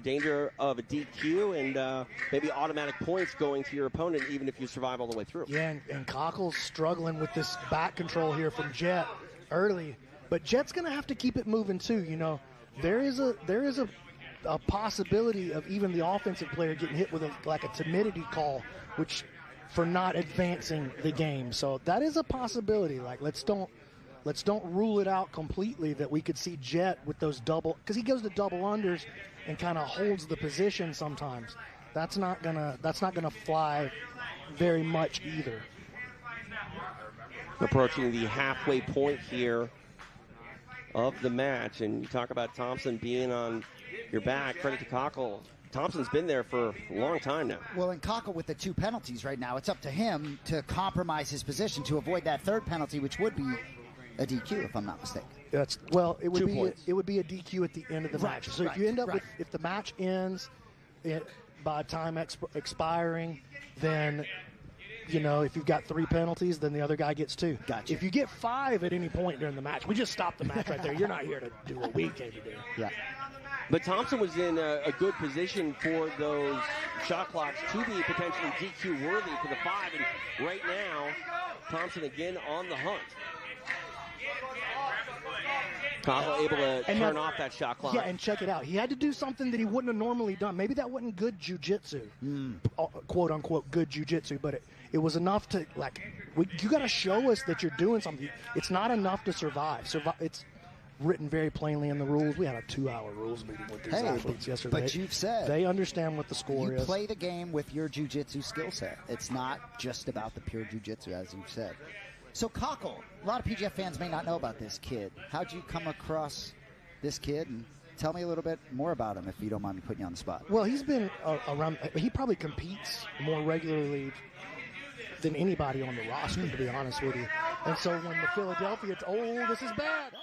[SPEAKER 3] danger of a DQ and maybe automatic points going to your opponent, even if you survive all the way through.
[SPEAKER 2] Yeah, and Cockle's struggling with this back control here from Jet early, but Jet's going to have to keep it moving too. There is a possibility of even the offensive player getting hit with a timidity call, which for not advancing the game. So that is a possibility. Let's don't rule it out completely that we could see Jet with those double, because he goes to double unders and kind of holds the position sometimes. That's not gonna fly very much either.
[SPEAKER 3] Approaching the halfway point here of the match, and you talk about Thompson being on your back. Credit to Cockle. Thompson's been there for a long time now.
[SPEAKER 1] Well, and Cockle with the 2 penalties right now, it's up to him to compromise his position to avoid that 3rd penalty, which would be a DQ, if I'm not mistaken.
[SPEAKER 2] It would be a DQ at the end of the match. So if you end up with, if the match ends by time expiring, then if you've got 3 penalties, then the other guy gets 2.
[SPEAKER 1] Gotcha.
[SPEAKER 2] If you get 5 at any point during the match, we just stop the match right there. You're not here to do what we came to do.
[SPEAKER 1] Yeah.
[SPEAKER 3] But Thompson was in a good position for those shot clocks to be potentially DQ worthy for the 5. And right now, Thompson again on the hunt. Cockle able to turn off that shot clock.
[SPEAKER 2] Yeah, and check it out. He had to do something that he wouldn't have normally done. Maybe that wasn't good jiu-jitsu, quote unquote good jiu-jitsu, but it was enough to you got to show us that you're doing something. It's not enough to survive. It's written very plainly in the rules. We had a 2-hour rules meeting with these athletes yesterday.
[SPEAKER 1] But you've said
[SPEAKER 2] they understand what the score is.
[SPEAKER 1] You play the game with your jiu-jitsu skill set. It's not just about the pure jiu-jitsu, as you've said. So Cockle, a lot of PGF fans may not know about this kid. How'd you come across this kid? And tell me a little bit more about him, if you don't mind me putting you on the spot.
[SPEAKER 2] Well, he's been around. He probably competes more regularly than anybody on the roster, to be honest with you. And so when the Philadelphia, this is bad.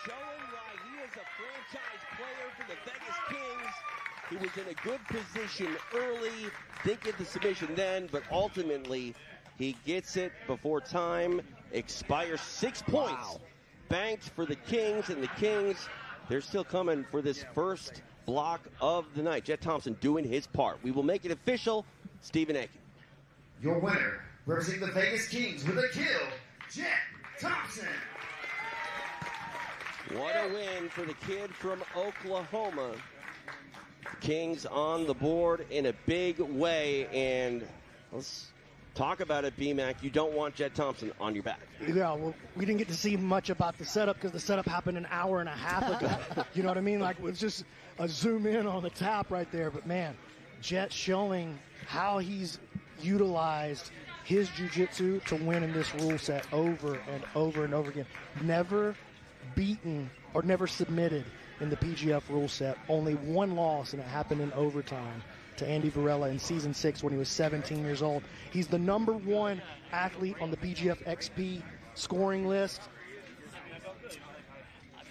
[SPEAKER 3] Showing why he is a franchise player for the Vegas Kings. He was in a good position early, didn't get the submission then, but ultimately he gets it before time expires. 6 points banked for the Kings, and the Kings, they're still coming for this first block of the night. Jet Thompson doing his part. We will make it official. Stephen Aiken.
[SPEAKER 4] Your winner, representing the Vegas Kings with a kill, Jet Thompson.
[SPEAKER 3] What a win for the kid from Oklahoma. Kings on the board in a big way, and let's talk about it, B-Mac. You don't want Jet Thompson on your back.
[SPEAKER 2] Yeah, well, we didn't get to see much about the setup because the setup happened an hour and a half ago. You know what I mean? It was just a zoom in on the tap right there. But, man, Jet showing how he's utilized his jiu-jitsu to win in this rule set over and over and over again. Never beaten or never submitted in the PGF rule set. Only 1 loss, and it happened in overtime to Andy Varela in Season 6 when he was 17 years old. He's the #1 athlete on the PGF XP scoring list.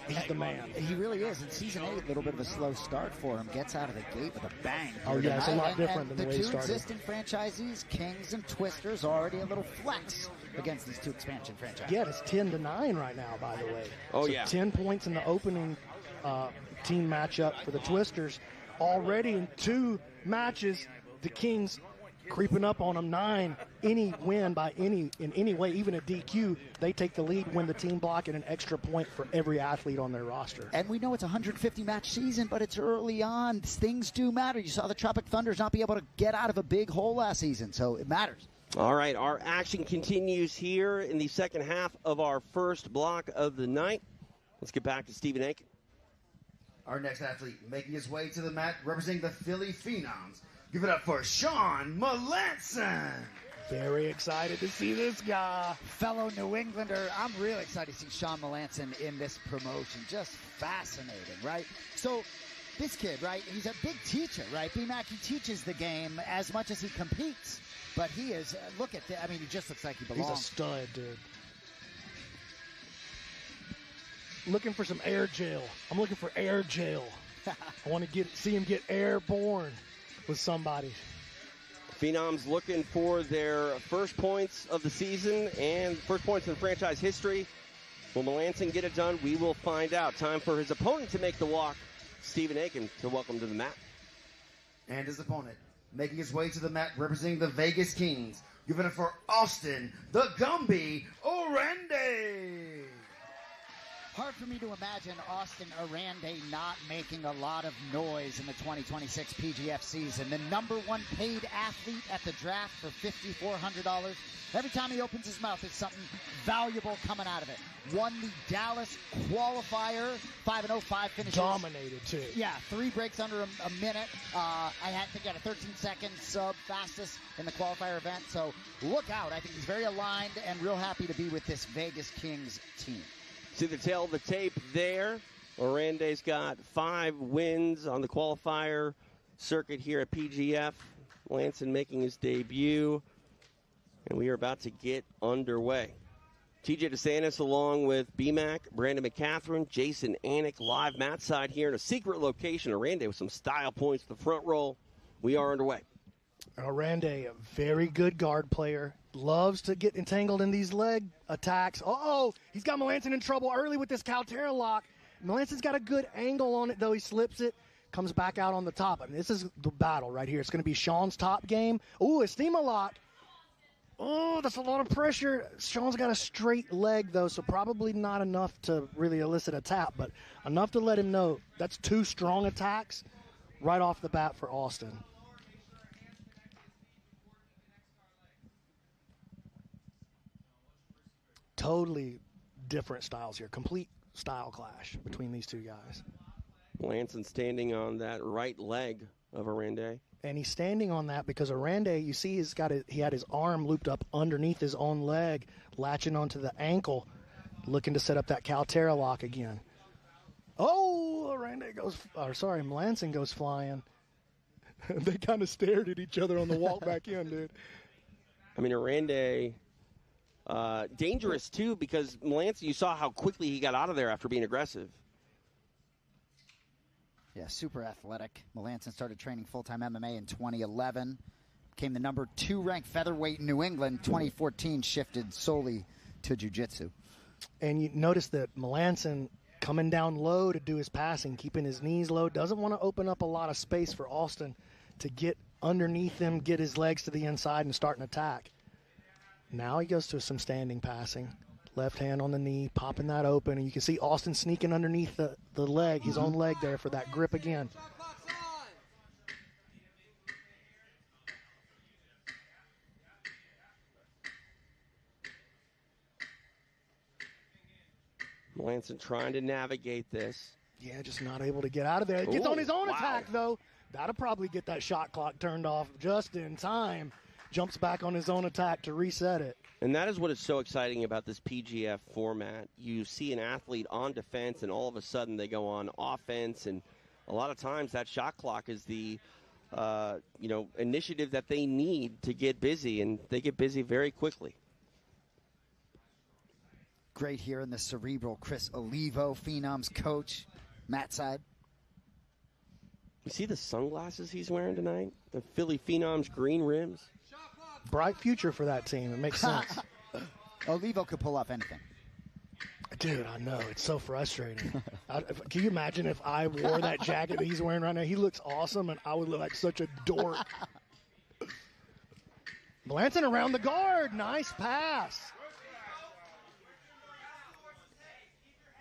[SPEAKER 2] He's the man.
[SPEAKER 1] He really is. In Season 8, a little bit of a slow start for him. Gets out of the gate with a bang.
[SPEAKER 2] Oh, yeah, it's a lot different than the way he
[SPEAKER 1] started. The 2 existing franchisees, Kings and Twisters, already a little flex against these 2 expansion franchises.
[SPEAKER 2] Yeah, it's 10-9 right now, by the way.
[SPEAKER 3] Oh,
[SPEAKER 2] so
[SPEAKER 3] yeah.
[SPEAKER 2] 10 points in the opening team matchup for the Twisters. Already in 2 matches, the Kings creeping up on them. 9, any win by in any way, even a DQ, they take the lead, win the team block, and an extra point for every athlete on their roster.
[SPEAKER 1] And we know it's a 150-match season, but it's early on. Things do matter. You saw the Tropic Thunders not be able to get out of a big hole last season, so it matters.
[SPEAKER 3] All right, our action continues here in the second half of our first block of the night. Let's get back to Stephen Aiken.
[SPEAKER 4] Our next athlete making his way to the mat, representing the Philly Phenoms. Give it up for Sean Melanson.
[SPEAKER 2] Very excited to see this guy.
[SPEAKER 1] Fellow New Englander, I'm really excited to see Sean Melanson in this promotion. Just fascinating, right? So this kid, right, he's a big teacher, right? B-Mac, he teaches the game as much as he competes. But he is, look at that. I mean, he just looks like he belongs.
[SPEAKER 2] He's a stud, dude. Looking for some air gel. I'm looking for air gel. I want to see him get airborne with somebody.
[SPEAKER 3] Phenoms looking for their first points of the season and first points in franchise history. Will Melanson get it done? We will find out. Time for his opponent to make the walk. Stephen Aiken to welcome to the mat.
[SPEAKER 4] And his opponent making his way to the mat, representing the Vegas Kings. Give it up for Austin, the Gumby Orende.
[SPEAKER 1] Hard for me to imagine Austin Orende not making a lot of noise in the 2026 PGF season. The #1 paid athlete at the draft for $5,400. Every time he opens his mouth, there's something valuable coming out of it. Won the Dallas qualifier, 5-0-5 finishes.
[SPEAKER 2] Dominated, too.
[SPEAKER 1] Yeah, 3 breaks under a minute. I think he had a 13-second sub fastest in the qualifier event. So look out. I think he's very aligned and real happy to be with this Vegas Kings team.
[SPEAKER 3] See the tail of the tape there. Orende's got 5 wins on the qualifier circuit here at PGF. Melanson making his debut. And we are about to get underway. TJ DeSantis along with BMAC, Brandon McCatherine, Jason Anik, live mat side here in a secret location. Orende with some style points to the front roll. We are underway.
[SPEAKER 2] Orende, a very good guard player. Loves to get entangled in these leg attacks. Uh-oh, he's got Melanson in trouble early with this Caltera lock. Melanson's got a good angle on it, though. He slips it, comes back out on the top. I mean, this is the battle right here. It's going to be Sean's top game. Ooh, Estima lock. Oh, that's a lot of pressure. Sean's got a straight leg, though, so probably not enough to really elicit a tap, but enough to let him know that's 2 strong attacks right off the bat for Austin. Totally different styles here. Complete style clash between these two guys.
[SPEAKER 3] Melanson standing on that right leg of Orende.
[SPEAKER 2] And he's standing on that because Orende, you see, he had his arm looped up underneath his own leg, latching onto the ankle, looking to set up that Caltera lock again. Oh, Melanson goes flying. They kind of stared at each other on the walk back in, dude.
[SPEAKER 3] I mean, Orende, dangerous too, because Melanson, you saw how quickly he got out of there after being aggressive.
[SPEAKER 1] Yeah, super athletic. Melanson started training full-time MMA in 2011. Became the #2 ranked featherweight in New England. 2014 shifted solely to jiu-jitsu.
[SPEAKER 2] And you notice that Melanson coming down low to do his passing, keeping his knees low, doesn't want to open up a lot of space for Austin to get underneath him, get his legs to the inside, and start an attack. Now he goes to some standing passing. Left hand on the knee, popping that open, and you can see Austin sneaking underneath the leg, his own leg there for that grip again.
[SPEAKER 3] Melanson trying to navigate this.
[SPEAKER 2] Yeah, just not able to get out of there. He gets on his own attack, though. That'll probably get that shot clock turned off just in time. Jumps back on his own attack to reset it.
[SPEAKER 3] And that is what is so exciting about this PGF format. You see an athlete on defense, and all of a sudden they go on offense. And a lot of times that shot clock is the initiative that they need to get busy, and they get busy very quickly.
[SPEAKER 1] Great here in the cerebral Chris Olivo, Phenoms coach, mat side.
[SPEAKER 3] You see the sunglasses he's wearing tonight? The Philly Phenoms green rims?
[SPEAKER 2] Bright future for that team. It makes sense.
[SPEAKER 1] Olivo could pull off anything.
[SPEAKER 2] Dude, I know. It's so frustrating. Can you imagine if I wore that jacket that he's wearing right now? He looks awesome, and I would look like such a dork. Melanson around the guard. Nice pass.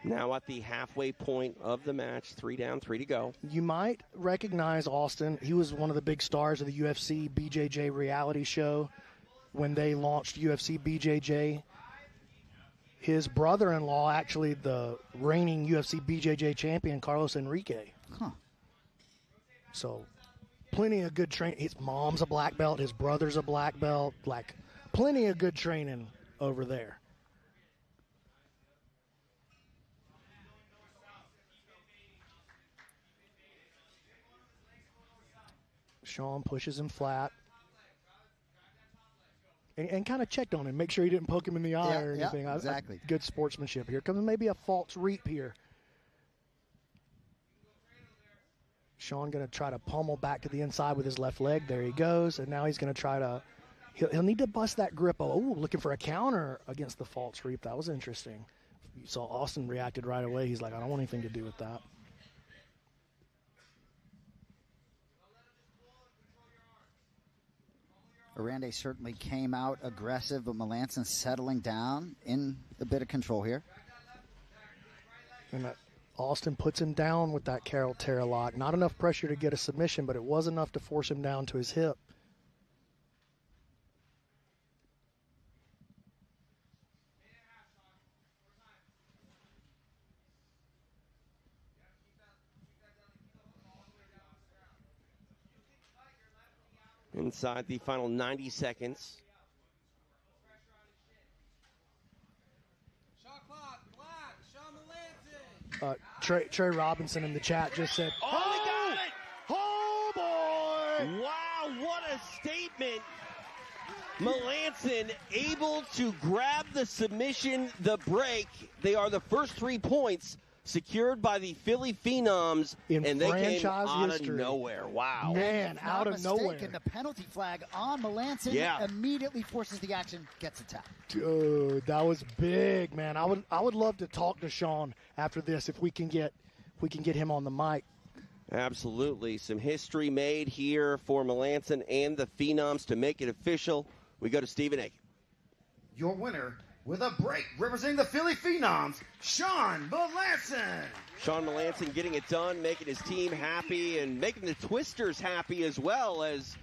[SPEAKER 3] Now at the halfway point of the match, 3 down, 3 to go.
[SPEAKER 2] You might recognize Austin. He was one of the big stars of the UFC BJJ reality show when they launched UFC BJJ. His brother-in-law, actually the reigning UFC BJJ champion, Carlos Enrique.
[SPEAKER 1] Huh.
[SPEAKER 2] So plenty of good training. His mom's a black belt. His brother's a black belt. Like, plenty of good training over there. Sean pushes him flat. And kind of checked on him. Make sure he didn't poke him in the eye or anything.
[SPEAKER 1] Yeah, exactly.
[SPEAKER 2] Good sportsmanship. Here comes maybe a false reap here. Sean going to try to pummel back to the inside with his left leg. There he goes. And now he's going to try to – he'll need to bust that grip. Oh, looking for a counter against the false reap. That was interesting. You saw Austin reacted right away. He's like, I don't want anything to do with that.
[SPEAKER 1] Arande certainly came out aggressive, but Melanson settling down in a bit of control here.
[SPEAKER 2] And Austin puts him down with that Carol Terra lock. Not enough pressure to get a submission, but it was enough to force him down to his hip.
[SPEAKER 3] Inside the final 90 seconds.
[SPEAKER 2] Trey Robinson in the chat just said,
[SPEAKER 3] Oh, he got it!
[SPEAKER 2] Oh, boy!
[SPEAKER 3] Wow, what a statement. Melanson able to grab the submission, the break. They are the first 3 points secured by the Philly Phenoms,
[SPEAKER 2] In
[SPEAKER 3] and they came
[SPEAKER 2] franchise
[SPEAKER 3] out
[SPEAKER 2] history.
[SPEAKER 3] of nowhere. Wow.
[SPEAKER 2] Man, out of nowhere.
[SPEAKER 1] And the penalty flag on Melanson immediately forces the action, gets a tap.
[SPEAKER 2] Dude, that was big, man. I would love to talk to Sean after this if we can get him on the mic.
[SPEAKER 3] Absolutely. Some history made here for Melanson and the Phenoms to make it official. We go to Stephen A.
[SPEAKER 4] Your winner with a break representing the Philly Phenoms, Sean Melanson.
[SPEAKER 3] Sean Melanson getting it done, making his team happy and making the Twisters happy as well, as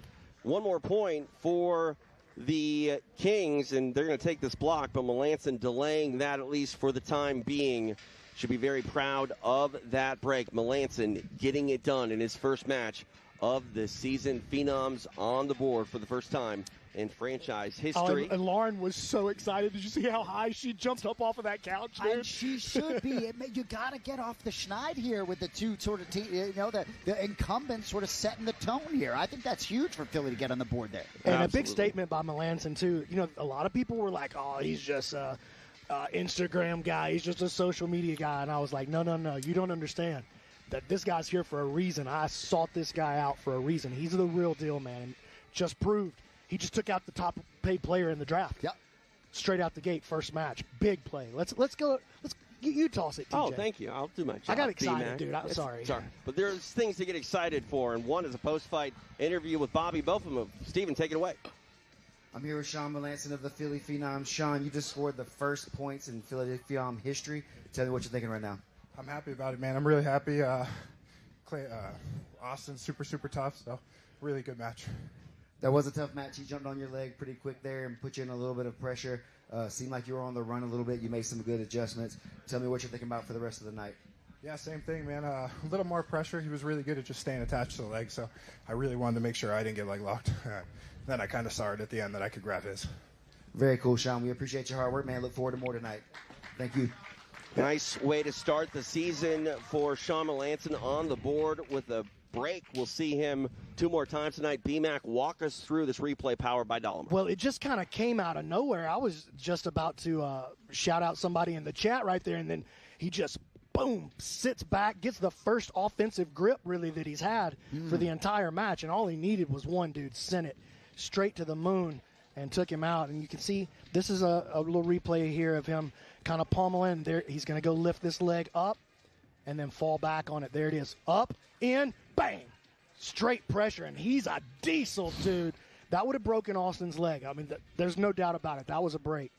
[SPEAKER 3] one more point for the Kings, and they're going to take this block, but Melanson delaying that at least for the time being. Should be very proud of that break. Melanson getting it done in his first match of the season. Phenoms on the board for the first time in franchise history.
[SPEAKER 2] And Lauren was so excited. Did you see how high she jumped up off of that couch, dude?
[SPEAKER 1] And she should be. You got to get off the schneid here with the two sort of the incumbent sort of setting the tone here. I think that's huge for Philly to get on the board there.
[SPEAKER 2] And
[SPEAKER 3] Absolutely.
[SPEAKER 2] a big statement by Melanson, too. You know, a lot of people were like, oh, he's just a Instagram guy. He's just a social media guy. And I was like, no. You don't understand that this guy's here for a reason. I sought this guy out for a reason. He's the real deal, man. Just proved. He just took out the top paid player in the draft.
[SPEAKER 1] Yep.
[SPEAKER 2] Straight out the gate, first match. Big play. Let's go. You toss it, TJ.
[SPEAKER 3] Oh, thank you. I'll do my job.
[SPEAKER 2] I got excited,
[SPEAKER 3] B-Mac.
[SPEAKER 2] dude. I'm sorry.
[SPEAKER 3] But there's things to get excited for, and one is a post-fight interview with Bobby. Both of them. Steven, take it away.
[SPEAKER 4] I'm here with Sean Melanson of the Philly Phenoms. Sean, you just scored the first points in Philadelphia Phenom history. Tell me what you're thinking right now.
[SPEAKER 6] I'm happy about it, man. I'm really happy. Austin's super tough, so really good match.
[SPEAKER 4] That was a tough match. He jumped on your leg pretty quick there and put you in a little bit of pressure. Seemed like you were on the run a little bit. You made some good adjustments. Tell me what you're thinking about for the rest of the night.
[SPEAKER 6] Yeah, same thing, man. A little more pressure. He was really good at just staying attached to the leg, so I really wanted to make sure I didn't get leg locked. Then I kind of saw it at the end that I could grab his.
[SPEAKER 4] Very cool, Sean. We appreciate your hard work, man. Look forward to more tonight. Thank you.
[SPEAKER 3] Nice way to start the season for Sean Melanson on the board with a break. We'll see him 2 more times tonight. B-Mac, walk us through this replay powered by Dollar.
[SPEAKER 2] Well, it just kind of came out of nowhere. I was just about to shout out somebody in the chat right there, and then he just, boom, sits back, gets the first offensive grip, really, that he's had for the entire match, and all he needed was one dude sent it straight to the moon and took him out. And you can see this is a little replay here of him kind of pummeling. There, he's going to go lift this leg up and then fall back on it. There it is. Up, in, bang. Straight pressure, and he's a diesel, dude. That would have broken Austin's leg. I mean, there's no doubt about it. That was a break.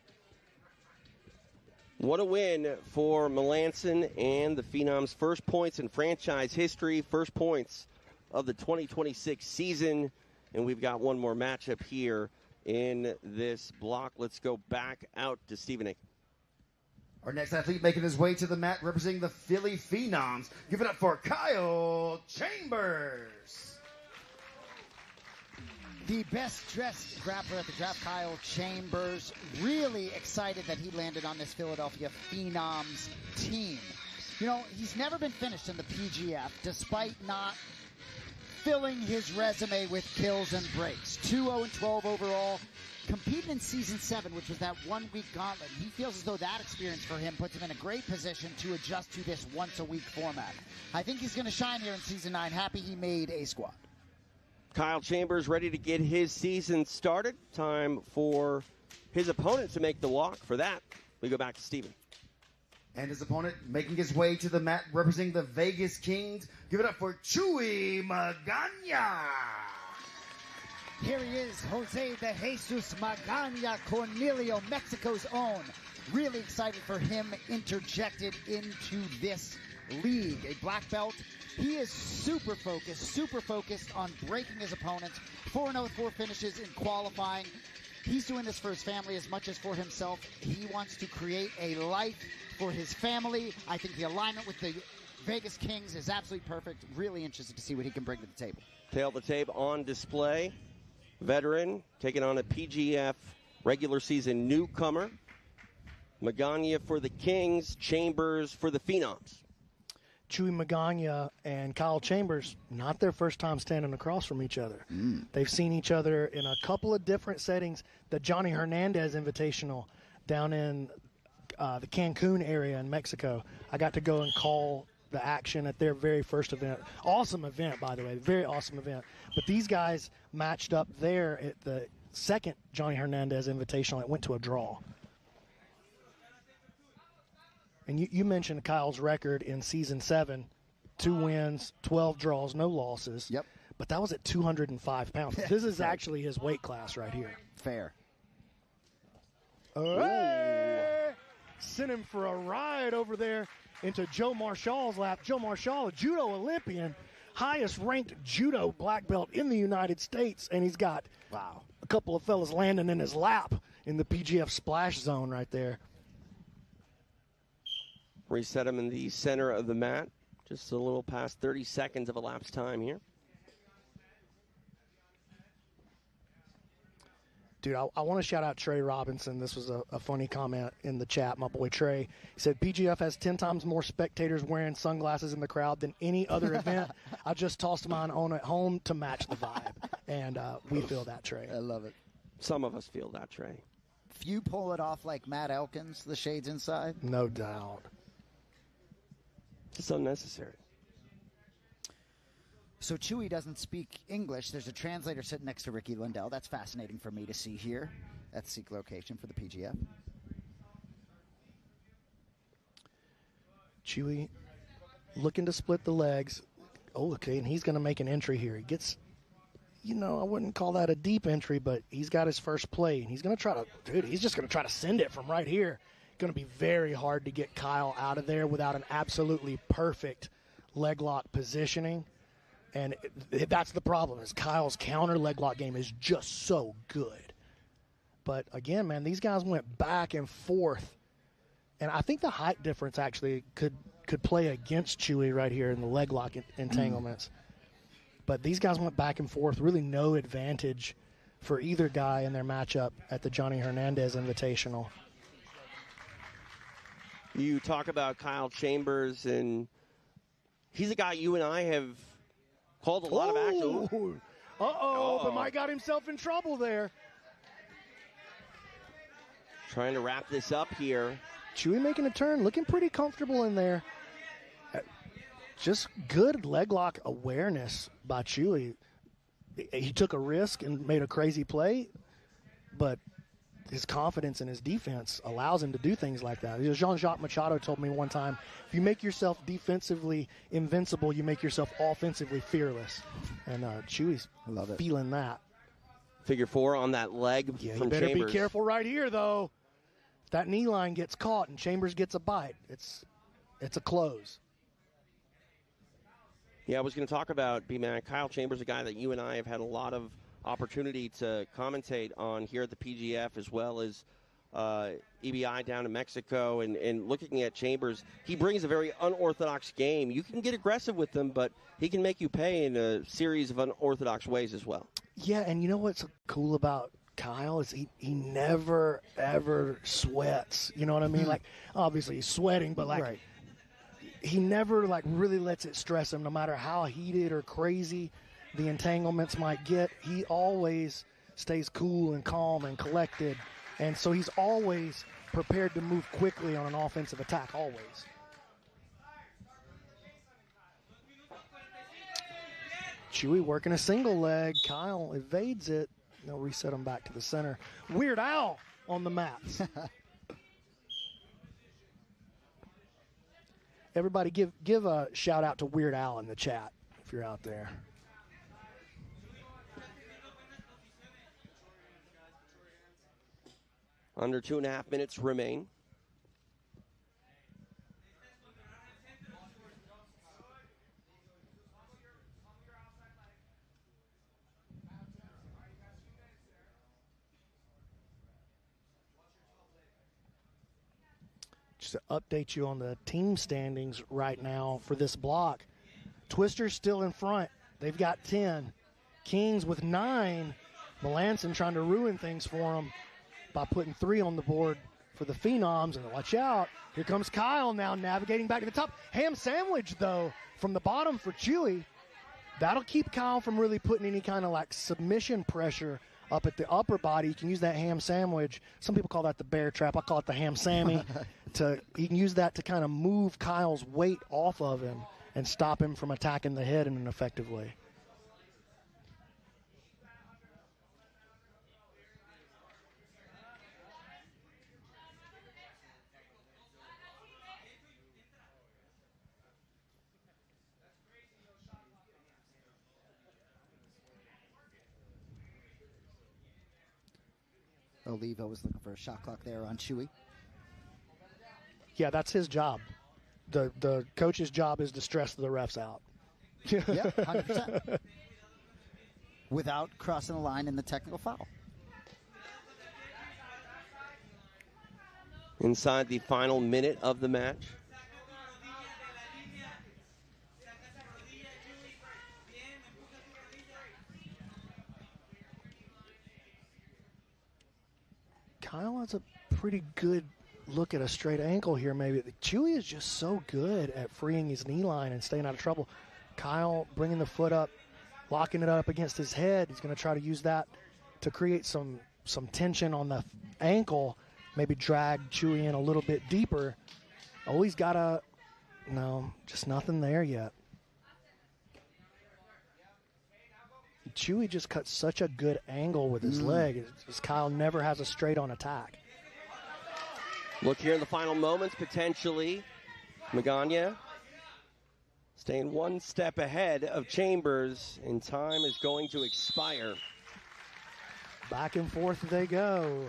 [SPEAKER 3] What a win for Melanson and the Phenoms. First points in franchise history, first points of the 2026 season. And we've got one more matchup here in this block. Let's go back out to Stephen A.
[SPEAKER 4] Our next athlete making his way to the mat representing the Philly Phenoms. Give it up for Kyle Chambers.
[SPEAKER 1] The best-dressed grappler at the draft, Kyle Chambers. Really excited that he landed on this Philadelphia Phenoms team. You know, he's never been finished in the PGF, despite not filling his resume with kills and breaks. 2-0-12 overall. Competed in Season 7, which was that one-week gauntlet. He feels as though that experience for him puts him in a great position to adjust to this once-a-week format. I think he's going to shine here in Season 9. Happy he made a squad.
[SPEAKER 3] Kyle Chambers ready to get his season started. Time for his opponent to make the walk. For that, we go back to Steven.
[SPEAKER 4] And his opponent making his way to the mat representing the Vegas Kings. Give it up for Chuy Magana.
[SPEAKER 1] Here he is, Jose de Jesus Magana Cornelio, Mexico's own. Really excited for him interjected into this league. A black belt. He is super focused on breaking his opponents. 4-0 with 4 finishes in qualifying. He's doing this for his family as much as for himself. He wants to create a life for his family. I think the alignment with the Vegas Kings is absolutely perfect. Really interested to see what he can bring to the table.
[SPEAKER 3] Tail of the tape on display. Veteran taking on a PGF regular season newcomer. Magana for the Kings, Chambers for the Phenoms.
[SPEAKER 2] Chuy Magana and Kyle Chambers, not their first time standing across from each other. They've seen each other in a couple of different settings. The Johnny Hernandez Invitational down in the Cancun area in Mexico. I got to go and call the action at their very first event. Awesome event, by the way, very awesome event. But these guys matched up there at the second Johnny Hernandez Invitational. It went to a draw. And you mentioned Kyle's record in Season 7, 2 wins, 12 draws, no losses.
[SPEAKER 1] Yep.
[SPEAKER 2] But that was at 205 pounds. This is actually his weight class right here.
[SPEAKER 1] Fair.
[SPEAKER 2] Hey! Sent him for a ride over there into Joe Marshall's lap. Joe Marshall, a judo Olympian, highest ranked judo black belt in the United States. And he's got a couple of fellas landing in his lap in the PGF splash zone right there.
[SPEAKER 3] Reset him in the center of the mat. Just a little past 30 seconds of elapsed time here.
[SPEAKER 2] Dude, I want to shout out Trey Robinson. This was a funny comment in the chat, my boy Trey. He said, PGF has 10 times more spectators wearing sunglasses in the crowd than any other event. I just tossed mine on at home to match the vibe. And we feel that, Trey.
[SPEAKER 1] I love it.
[SPEAKER 3] Some of us feel that, Trey.
[SPEAKER 1] Few pull it off like Matt Elkins, the shades inside.
[SPEAKER 2] No doubt.
[SPEAKER 3] It's unnecessary.
[SPEAKER 1] So Chuy doesn't speak English. There's a translator sitting next to Ricky Lindell. That's fascinating for me to see here at the Seek location for the PGF.
[SPEAKER 2] Chuy looking to split the legs. Oh, okay, and he's going to make an entry here. He gets, I wouldn't call that a deep entry, but he's got his first play. And he's going to try to, he's just going to try to send it from right here. Going to be very hard to get Kyle out of there without an absolutely perfect leg lock positioning. And that's the problem, is Kyle's counter leg lock game is just so good. But again, man, these guys went back and forth. And I think the height difference actually could play against Chuy right here in the leg lock entanglements. But these guys went back and forth, really no advantage for either guy in their matchup at the Johnny Hernandez Invitational.
[SPEAKER 3] You talk about Kyle Chambers, and he's a guy you and I have called a lot of action.
[SPEAKER 2] But Mike got himself in trouble there.
[SPEAKER 3] Trying to wrap this up here.
[SPEAKER 2] Chuy making a turn, looking pretty comfortable in there. Just good leg lock awareness by Chuy. He took a risk and made a crazy play, but his confidence in his defense allows him to do things like that. Jean-Jacques Machado told me one time, if you make yourself defensively invincible, you make yourself offensively fearless. And Chuy's feeling that.
[SPEAKER 3] Figure 4 on that leg
[SPEAKER 2] Yeah,
[SPEAKER 3] from
[SPEAKER 2] you better
[SPEAKER 3] Chambers.
[SPEAKER 2] be careful right here, though. If that knee line gets caught and Chambers gets a bite, it's a close.
[SPEAKER 3] Yeah, I was going to talk about B-Man. Kyle Chambers, a guy that you and I have had a lot of opportunity to commentate on here at the PGF, as well as EBI down in Mexico. And looking at Chambers, he brings a very unorthodox game. You can get aggressive with him, but he can make you pay in a series of unorthodox ways as well.
[SPEAKER 2] Yeah, and you know what's cool about Kyle is he never, ever sweats. You know what I mean? Like, obviously he's sweating, but, like, he never, like, really lets it stress him, no matter how heated or crazy the entanglements might get. He always stays cool and calm and collected, and so he's always prepared to move quickly on an offensive attack, always. Chewy working a single leg. Kyle evades it. They'll reset him back to the center. Weird Al on the mats. Everybody give a shout out to Weird Al in the chat if you're out there.
[SPEAKER 3] Under 2.5 minutes remain.
[SPEAKER 2] Just to update you on the team standings right now for this block. Twister's still in front. They've got 10. Kings with 9. Melanson trying to ruin things for them by putting 3 on the board for the Phenoms. And watch out. Here comes Kyle now navigating back to the top. Ham sandwich, though, from the bottom for Chewy. That'll keep Kyle from really putting any kind of, like, submission pressure up at the upper body. You can use that ham sandwich. Some people call that the bear trap. I call it the ham sammy. He can use that to kind of move Kyle's weight off of him and stop him from attacking the head in an effective way.
[SPEAKER 1] Oliva was looking for a shot clock there on Chewy.
[SPEAKER 2] Yeah, that's his job. The coach's job is to stress the refs out.
[SPEAKER 1] Yeah, 100%. Without crossing the line in the technical foul.
[SPEAKER 3] Inside the final minute of the match.
[SPEAKER 2] Kyle has a pretty good look at a straight ankle here, maybe. Chewy is just so good at freeing his knee line and staying out of trouble. Kyle bringing the foot up, locking it up against his head. He's going to try to use that to create some tension on the ankle, maybe drag Chewy in a little bit deeper. Oh, he's got no, just nothing there yet. Chewy just cut such a good angle with his leg. Kyle never has a straight-on attack.
[SPEAKER 3] Look here in the final moments, potentially. Magana staying one step ahead of Chambers, and time is going to expire.
[SPEAKER 2] Back and forth they go.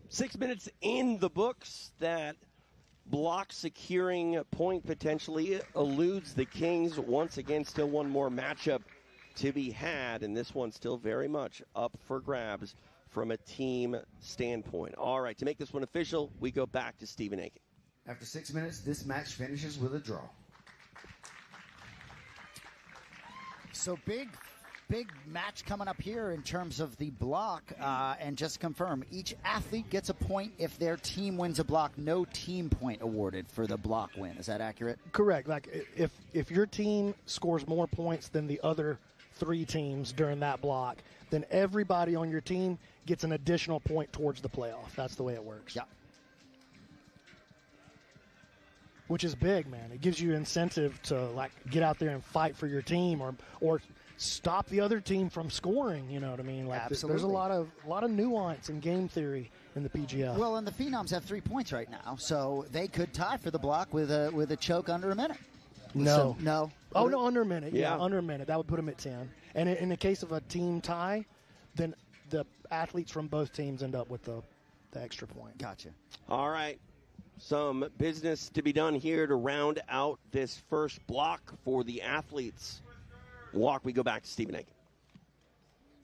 [SPEAKER 3] 6 minutes in the books. That block securing point potentially eludes the Kings. Once again, still one more matchup to be had, and this one still very much up for grabs from a team standpoint. All right, to make this one official, we go back to Stephen Aiken.
[SPEAKER 4] After 6 minutes, this match finishes with a draw.
[SPEAKER 1] So big match coming up here in terms of the block. And just to confirm, each athlete gets a point if their team wins a block. No team point awarded for the block win. Is that accurate?
[SPEAKER 2] Correct. Like if your team scores more points than the other 3 teams during that block, then everybody on your team gets an additional point towards the playoff. That's the way it works.
[SPEAKER 1] Yeah.
[SPEAKER 2] Which is big, man. It gives you incentive to, like, get out there and fight for your team or stop the other team from scoring. You know what I mean? Like,
[SPEAKER 1] Absolutely.
[SPEAKER 2] There's a lot of nuance in game theory in the PGF.
[SPEAKER 1] Well, and the Phenoms have 3 points right now, so they could tie for the block with a choke under a minute.
[SPEAKER 2] No.
[SPEAKER 1] No.
[SPEAKER 2] Oh, no, under a minute.
[SPEAKER 3] Yeah.
[SPEAKER 2] Under a minute. That would put him at 10. And in the case of a team tie, then the athletes from both teams end up with the extra point.
[SPEAKER 1] Gotcha.
[SPEAKER 3] All right. Some business to be done here to round out this first block for the athletes. Walk, we go back to Stephen Aiken.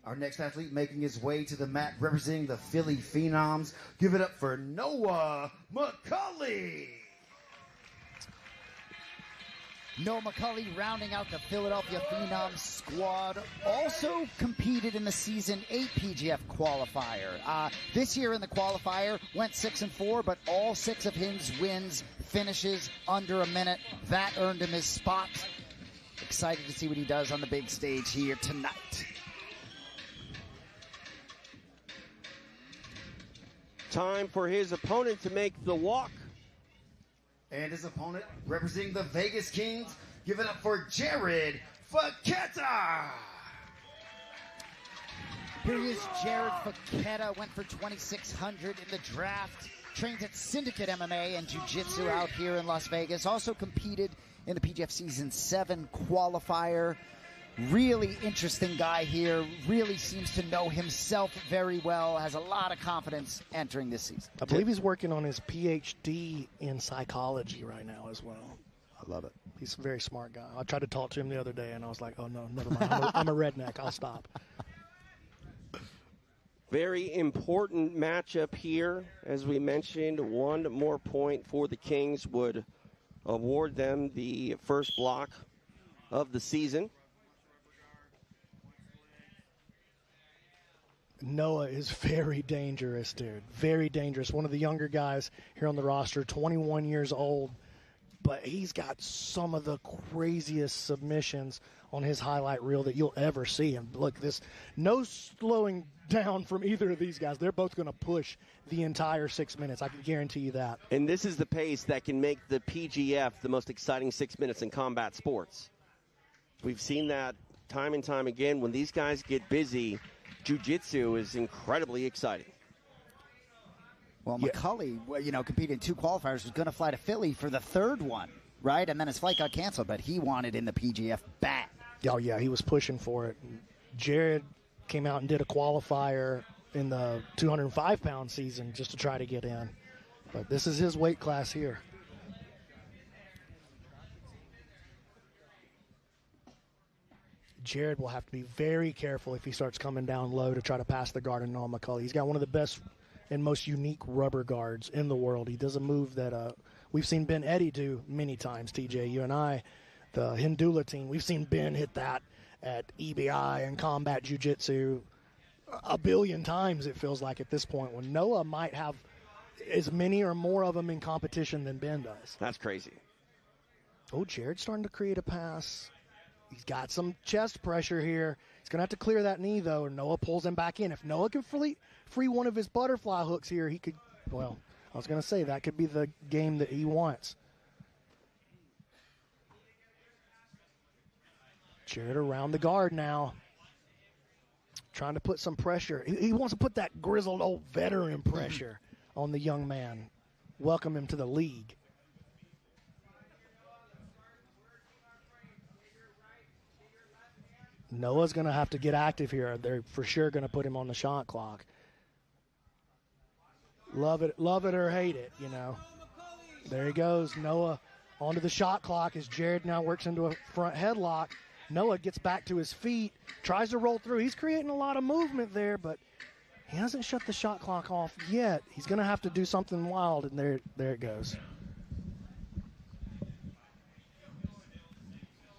[SPEAKER 4] Our next athlete making his way to the mat representing the Philly Phenoms. Give it up for Noah McCulley.
[SPEAKER 1] Noah McCulley rounding out the Philadelphia Phenoms squad. Also competed in the Season 8 PGF qualifier. This year in the qualifier went 6-4, but all 6 of his wins finishes under a minute. That earned him his spot. Excited to see what he does on the big stage here tonight.
[SPEAKER 3] Time for his opponent to make the walk.
[SPEAKER 4] And his opponent representing the Vegas Kings. Give it up for Jared Faketa.
[SPEAKER 1] Here he is, Jared Faketa, went for 2,600 in the draft. Trains at Syndicate MMA and Jiu-Jitsu out here in Las Vegas. Also competed in the PGF Season 7 qualifier. Really interesting guy here. Really seems to know himself very well. Has a lot of confidence entering this season.
[SPEAKER 2] I believe he's working on his PhD in psychology right now as well.
[SPEAKER 1] I love it.
[SPEAKER 2] He's a very smart guy. I tried to talk to him the other day, and I was like, oh, no, never mind. I'm a redneck. I'll stop.
[SPEAKER 3] Very important matchup here. As we mentioned, 1 more point for the Kings would award them the first block of the season.
[SPEAKER 2] Noah is very dangerous, dude. Very dangerous. One of the younger guys here on the roster, 21 years old. But he's got some of the craziest submissions on his highlight reel that you'll ever see. And look, no slowing down from either of these guys. They're both going to push the entire 6 minutes. I can guarantee you that.
[SPEAKER 3] And this is the pace that can make the PGF the most exciting 6 minutes in combat sports. We've seen that time and time again. When these guys get busy, jiu-jitsu is incredibly exciting.
[SPEAKER 1] Well, McCulley, competed in 2 qualifiers, was going to fly to Philly for the 3rd one, right? And then his flight got canceled, but he wanted in the PGF bad.
[SPEAKER 2] Oh, yeah, he was pushing for it. Jared came out and did a qualifier in the 205-pound season just to try to get in. But this is his weight class here. Jared will have to be very careful if he starts coming down low to try to pass the guard on Noah McCulley. He's got one of the best and most unique rubber guards in the world. He does a move that we've seen Ben Eddy do many times, TJ. You and I, the Hindula team, we've seen Ben hit that at EBI and combat jiu-jitsu a billion times, it feels like, at this point, when Noah might have as many or more of them in competition than Ben does.
[SPEAKER 3] That's crazy.
[SPEAKER 2] Oh, Jared's starting to create a pass. He's got some chest pressure here. He's going to have to clear that knee, though, and Noah pulls him back in. If Noah can free one of his butterfly hooks here, he could, well, I was going to say that could be the game that he wants. Jared around the guard now. Trying to put some pressure. He wants to put that grizzled old veteran pressure on the young man. Welcome him to the league. Noah's going to have to get active here. They're for sure going to put him on the shot clock. Love it or hate it, There he goes. Noah onto the shot clock as Jared now works into a front headlock. Noah gets back to his feet, tries to roll through. He's creating a lot of movement there, but he hasn't shut the shot clock off yet. He's going to have to do something wild, and there it goes.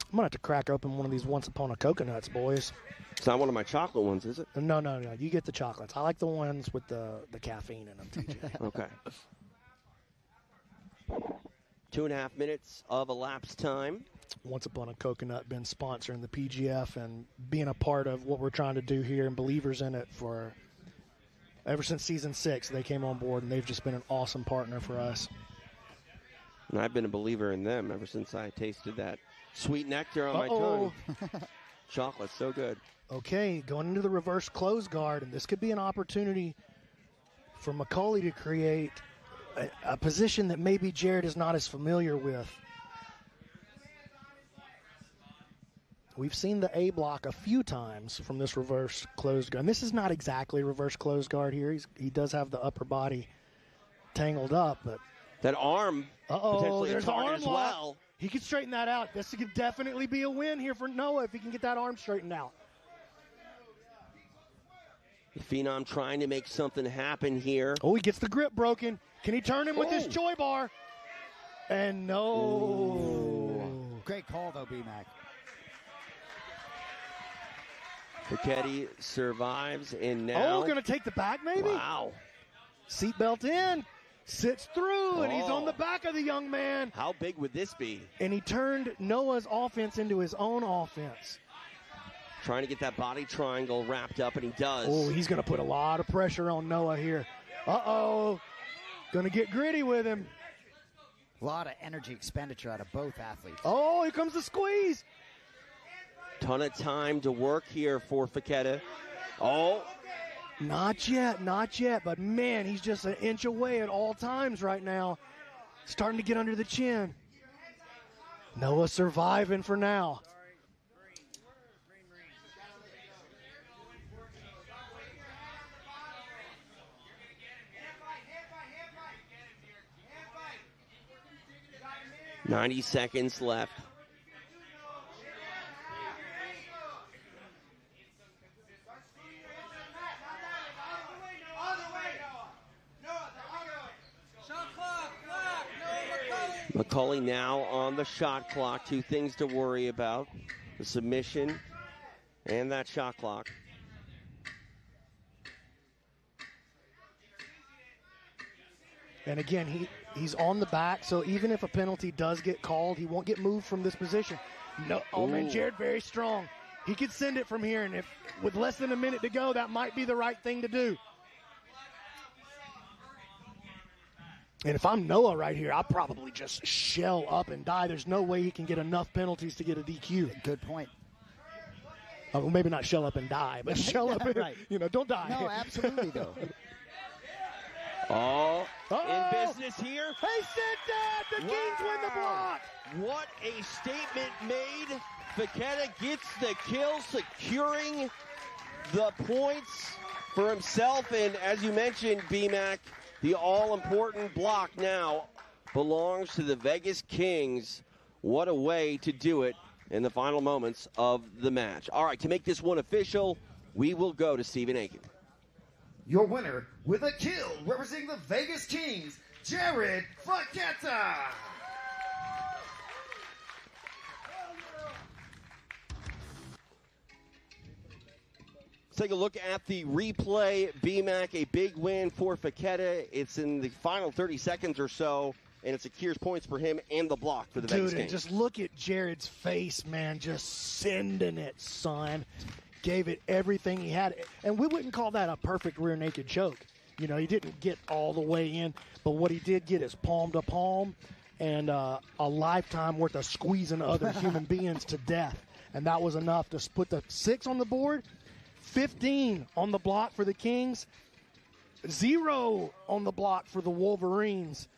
[SPEAKER 2] I'm going to have to crack open one of these Once Upon a Coconuts, boys.
[SPEAKER 3] It's not one of my chocolate ones, is it?
[SPEAKER 2] No. You get the chocolates. I like the ones with the caffeine in them, TJ.
[SPEAKER 3] Okay. 2.5 minutes of elapsed time.
[SPEAKER 2] Once Upon a Coconut been sponsoring the PGF and being a part of what we're trying to do here and believers in it for ever since season 6. They came on board, and they've just been an awesome partner for us.
[SPEAKER 3] And I've been a believer in them ever since I tasted that sweet nectar on my tongue. Chocolate, so good.
[SPEAKER 2] Okay, going into the reverse close guard, and this could be an opportunity for McCulley to create a position that maybe Jared is not as familiar with. We've seen the A block a few times from this reverse closed guard. And this is not exactly reverse closed guard here. He does have the upper body tangled up, but
[SPEAKER 3] that arm potentially
[SPEAKER 2] there's
[SPEAKER 3] a target
[SPEAKER 2] arm
[SPEAKER 3] as
[SPEAKER 2] lock.
[SPEAKER 3] well.
[SPEAKER 2] He could straighten that out. This could definitely be a win here for Noah if he can get that arm straightened out.
[SPEAKER 3] The Phenom trying to make something happen here.
[SPEAKER 2] Oh, he gets the grip broken. Can he turn him with this joy bar? And no.
[SPEAKER 1] Ooh. Great call, though, B-Mac.
[SPEAKER 3] Fichetti survives, and now...
[SPEAKER 2] Oh, going to take the back, maybe?
[SPEAKER 3] Wow.
[SPEAKER 2] Seatbelt in. Sits through, and he's on the back of the young man.
[SPEAKER 3] How big would this be?
[SPEAKER 2] And he turned Noah's offense into his own offense.
[SPEAKER 3] Trying to get that body triangle wrapped up, and he does.
[SPEAKER 2] Oh, he's going to put a lot of pressure on Noah here. Uh-oh. Going to get gritty with him.
[SPEAKER 1] A lot of energy expenditure out of both athletes.
[SPEAKER 2] Oh, here comes the squeeze.
[SPEAKER 3] Ton of time to work here for Fichetti. Oh.
[SPEAKER 2] Not yet, but man, he's just an inch away at all times right now. Starting to get under the chin. Noah surviving for now.
[SPEAKER 3] "90 seconds left. McCulley now on the shot clock. Two things to worry about: the submission and that shot clock.
[SPEAKER 2] And again, he's on the back, so even if a penalty does get called, he won't get moved from this position. No, oh man, Jared very strong. He could send it from here, and if with less than a minute to go, that might be the right thing to do. And if I'm Noah right here, I'll probably just shell up and die. There's no way he can get enough penalties to get a DQ.
[SPEAKER 1] Good point.
[SPEAKER 2] Well, maybe not shell up and die, but shell up and,
[SPEAKER 1] right.
[SPEAKER 2] Don't die.
[SPEAKER 1] No, absolutely, though.
[SPEAKER 3] In business here.
[SPEAKER 2] Hey, sit down. The Kings win the block.
[SPEAKER 3] What a statement made. Fichetti gets the kill, securing the points for himself. And as you mentioned, B-Mac, the all-important block now belongs to the Vegas Kings. What a way to do it in the final moments of the match. All right, to make this one official, we will go to Stephen Aiken.
[SPEAKER 4] Your winner with a kill, representing the Vegas Kings, Jared Fichetti.
[SPEAKER 3] Let's take a look at the replay. B-Mac, a big win for Fichetti. It's in the final 30 seconds or so, and it secures points for him and the block for the Vegas Kings.
[SPEAKER 2] Just look at Jared's face, man. Just sending it, son. Gave it everything he had. And we wouldn't call that a perfect rear naked choke. He didn't get all the way in, but what he did get is palm to palm and a lifetime worth of squeezing other human beings to death. And that was enough to put the 6 on the board, 15 on the block for the Kings, 0 on the block for the Wolverines,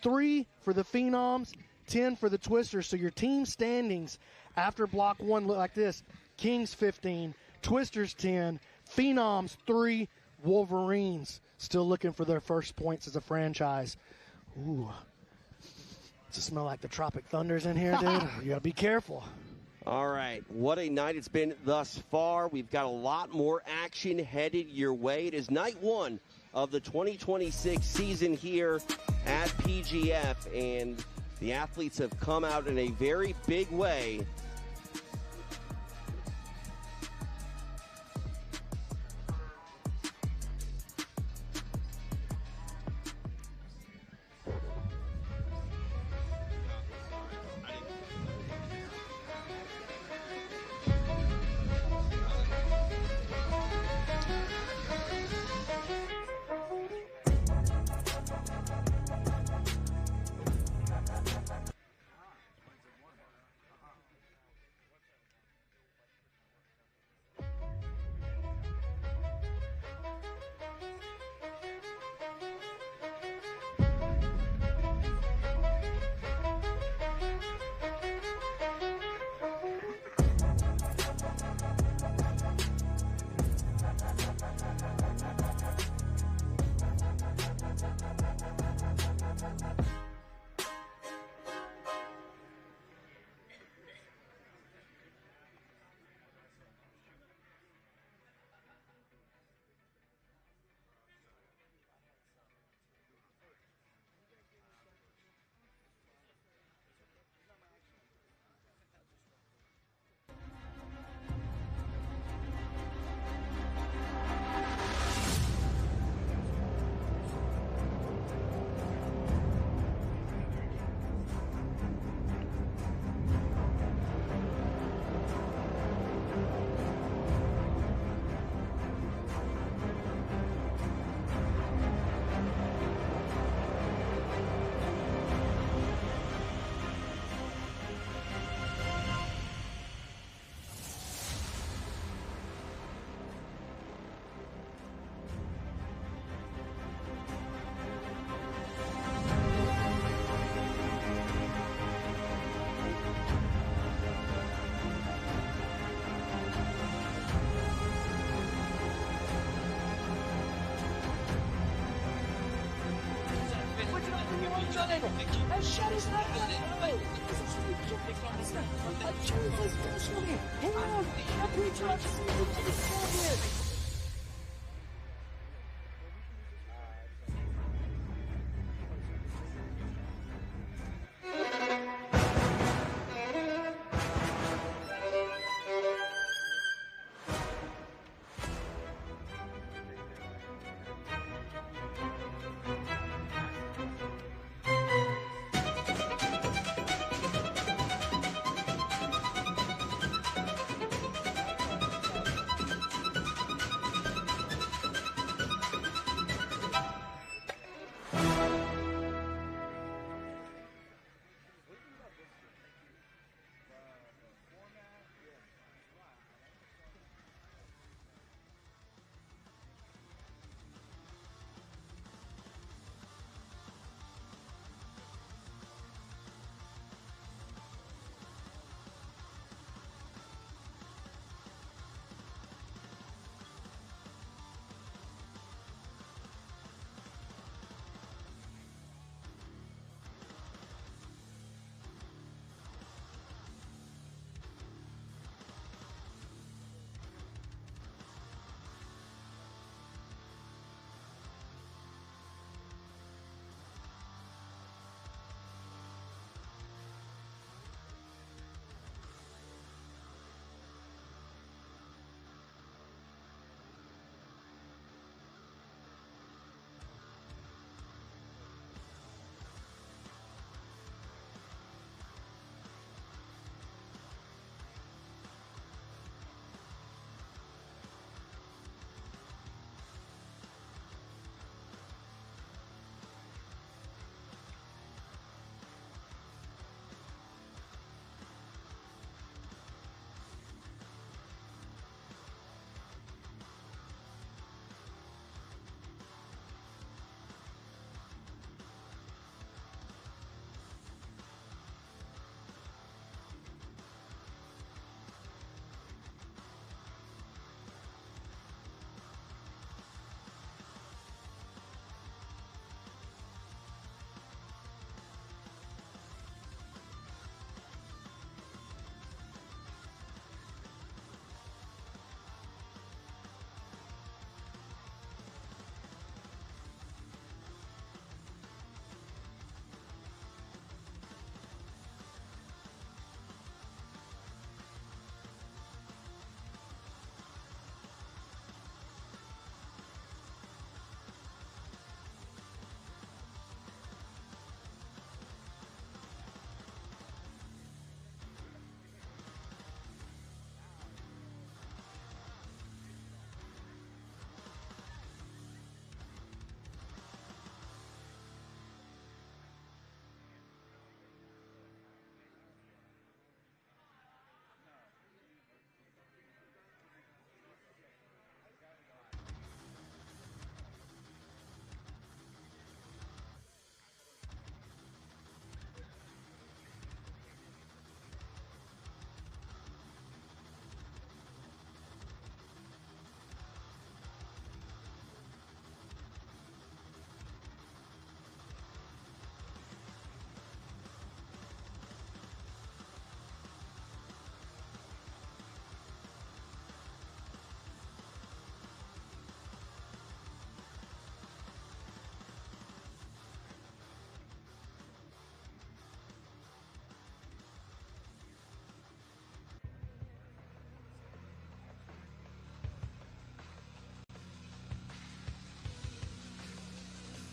[SPEAKER 2] 3 for the Phenoms, 10 for the Twisters. So your team standings after block 1 look like this: Kings 15, Twisters 10, Phenoms 3, Wolverines still looking for their first points as a franchise. Ooh. Does it smell like the Tropic Thunders in here, dude? You got to be careful.
[SPEAKER 3] All right, what a night it's been thus far. We've got a lot more action headed your way. It is night 1 of the 2026 season here at PGF, and the athletes have come out in a very big way.
[SPEAKER 7] Shady's not going to play. Jesus, personally, hang on. I'm pretty sure I've seen him to the champion.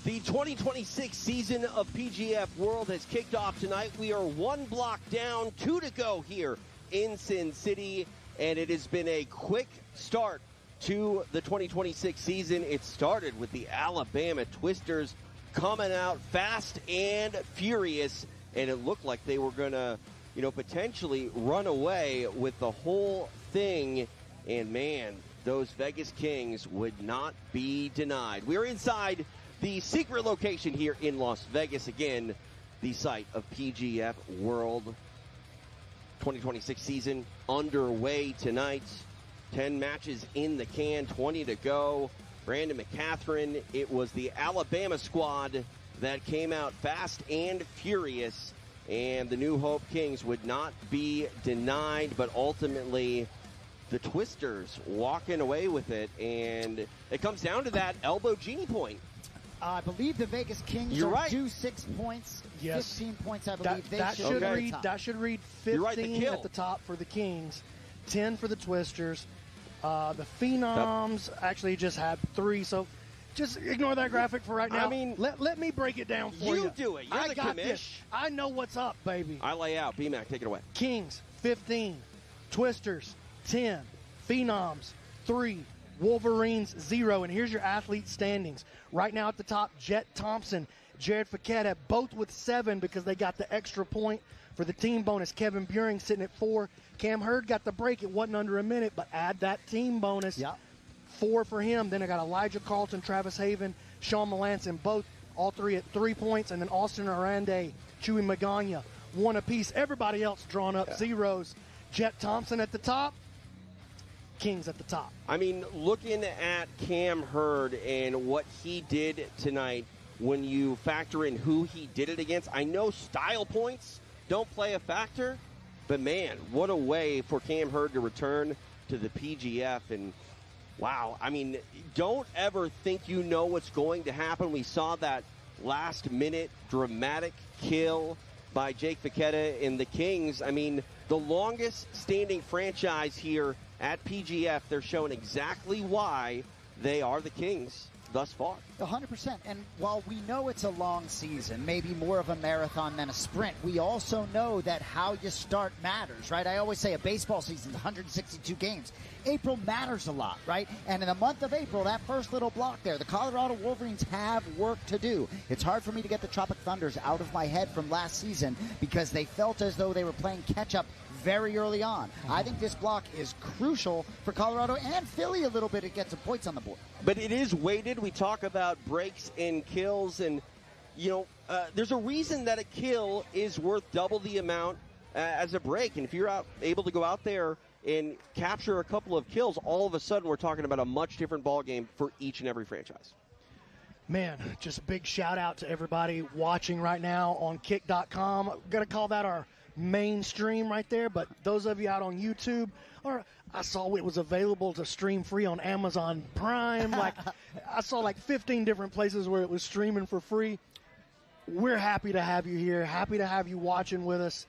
[SPEAKER 3] The 2026 season of PGF World has kicked off tonight. We are one block down, 2 to go here in Sin City, and it has been a quick start to the 2026 season. It started with the Alabama Twisters coming out fast and furious, and it looked like they were going to, potentially run away with the whole thing. And man, those Vegas Kings would not be denied. We're inside the secret location here in Las Vegas, again, the site of PGF World 2026 season underway tonight. 10 matches in the can, 20 to go. Brandon McCatherine, it was the Alabama squad that came out fast and furious, and the New Hope Kings would not be denied, but ultimately the Twisters walking away with it, and it comes down to that elbow genie point.
[SPEAKER 1] I believe the Vegas Kings
[SPEAKER 3] You're
[SPEAKER 1] are
[SPEAKER 3] right.
[SPEAKER 1] due 6 points.
[SPEAKER 2] Yes.
[SPEAKER 1] 15 points, I believe.
[SPEAKER 2] That should read 15
[SPEAKER 3] You're right, the kill.
[SPEAKER 2] at the top for the Kings, 10 for the Twisters. The Phenoms actually just had 3, so just ignore that graphic for right now.
[SPEAKER 3] I mean,
[SPEAKER 2] let me break it down for you.
[SPEAKER 3] You do it. You're
[SPEAKER 2] I
[SPEAKER 3] the
[SPEAKER 2] got
[SPEAKER 3] commish.
[SPEAKER 2] this. I know what's up, baby.
[SPEAKER 3] I lay out. BMAC, take it away.
[SPEAKER 2] Kings, 15. Twisters, 10. Phenoms, 3. Wolverines, 0. And here's your athlete standings. Right now at the top, Jet Thompson, Jared Fiquette, both with 7 because they got the extra point for the team bonus. Kevin Buring sitting at 4. Cam Hurd got the break. It wasn't under a minute, but add that team bonus.
[SPEAKER 1] Yeah.
[SPEAKER 2] 4 for him. Then I got Elijah Carlton, Travis Haven, Sean Melanson, all 3 at 3 points. And then Austin Arande, Chewy Magana, 1 apiece. Everybody else drawn up zeros. Jet Thompson at the top. Kings at the top.
[SPEAKER 3] I mean, looking at Cam Hurd and what he did tonight, when you factor in who he did it against, I know style points don't play a factor, but man, what a way for Cam Hurd to return to the PGF. And wow, I mean, don't ever think you know what's going to happen. We saw that last-minute dramatic kill by Jake Fiquette in the Kings. I mean, the longest-standing franchise here at PGF, they're showing exactly why they are the Kings thus far.
[SPEAKER 1] 100%. And while we know it's a long season, maybe more of a marathon than a sprint, we also know that how you start matters, right? I always say a baseball season is 162 games. April matters a lot, right? And in the month of April, that first little block there, the Colorado Wolverines have work to do. It's hard for me to get the Tropic Thunders out of my head from last season because they felt as though they were playing catch-up very early on. I think this block is crucial for Colorado and Philly a little bit to get some points on the board.
[SPEAKER 3] But it is weighted. We talk about breaks and kills, and, you know, there's a reason that a kill is worth double the amount as a break. And if you're able to go out there and capture a couple of kills, all of a sudden we're talking about a much different ball game for each and every franchise.
[SPEAKER 2] Man, just a big shout out to everybody watching right now on kick.com. I'm going to call that our mainstream right there, but those of you out on YouTube, or I saw it was available to stream free on Amazon Prime. Like I saw like 15 different places where it was streaming for free. We're happy to have you here, happy to have you watching with us,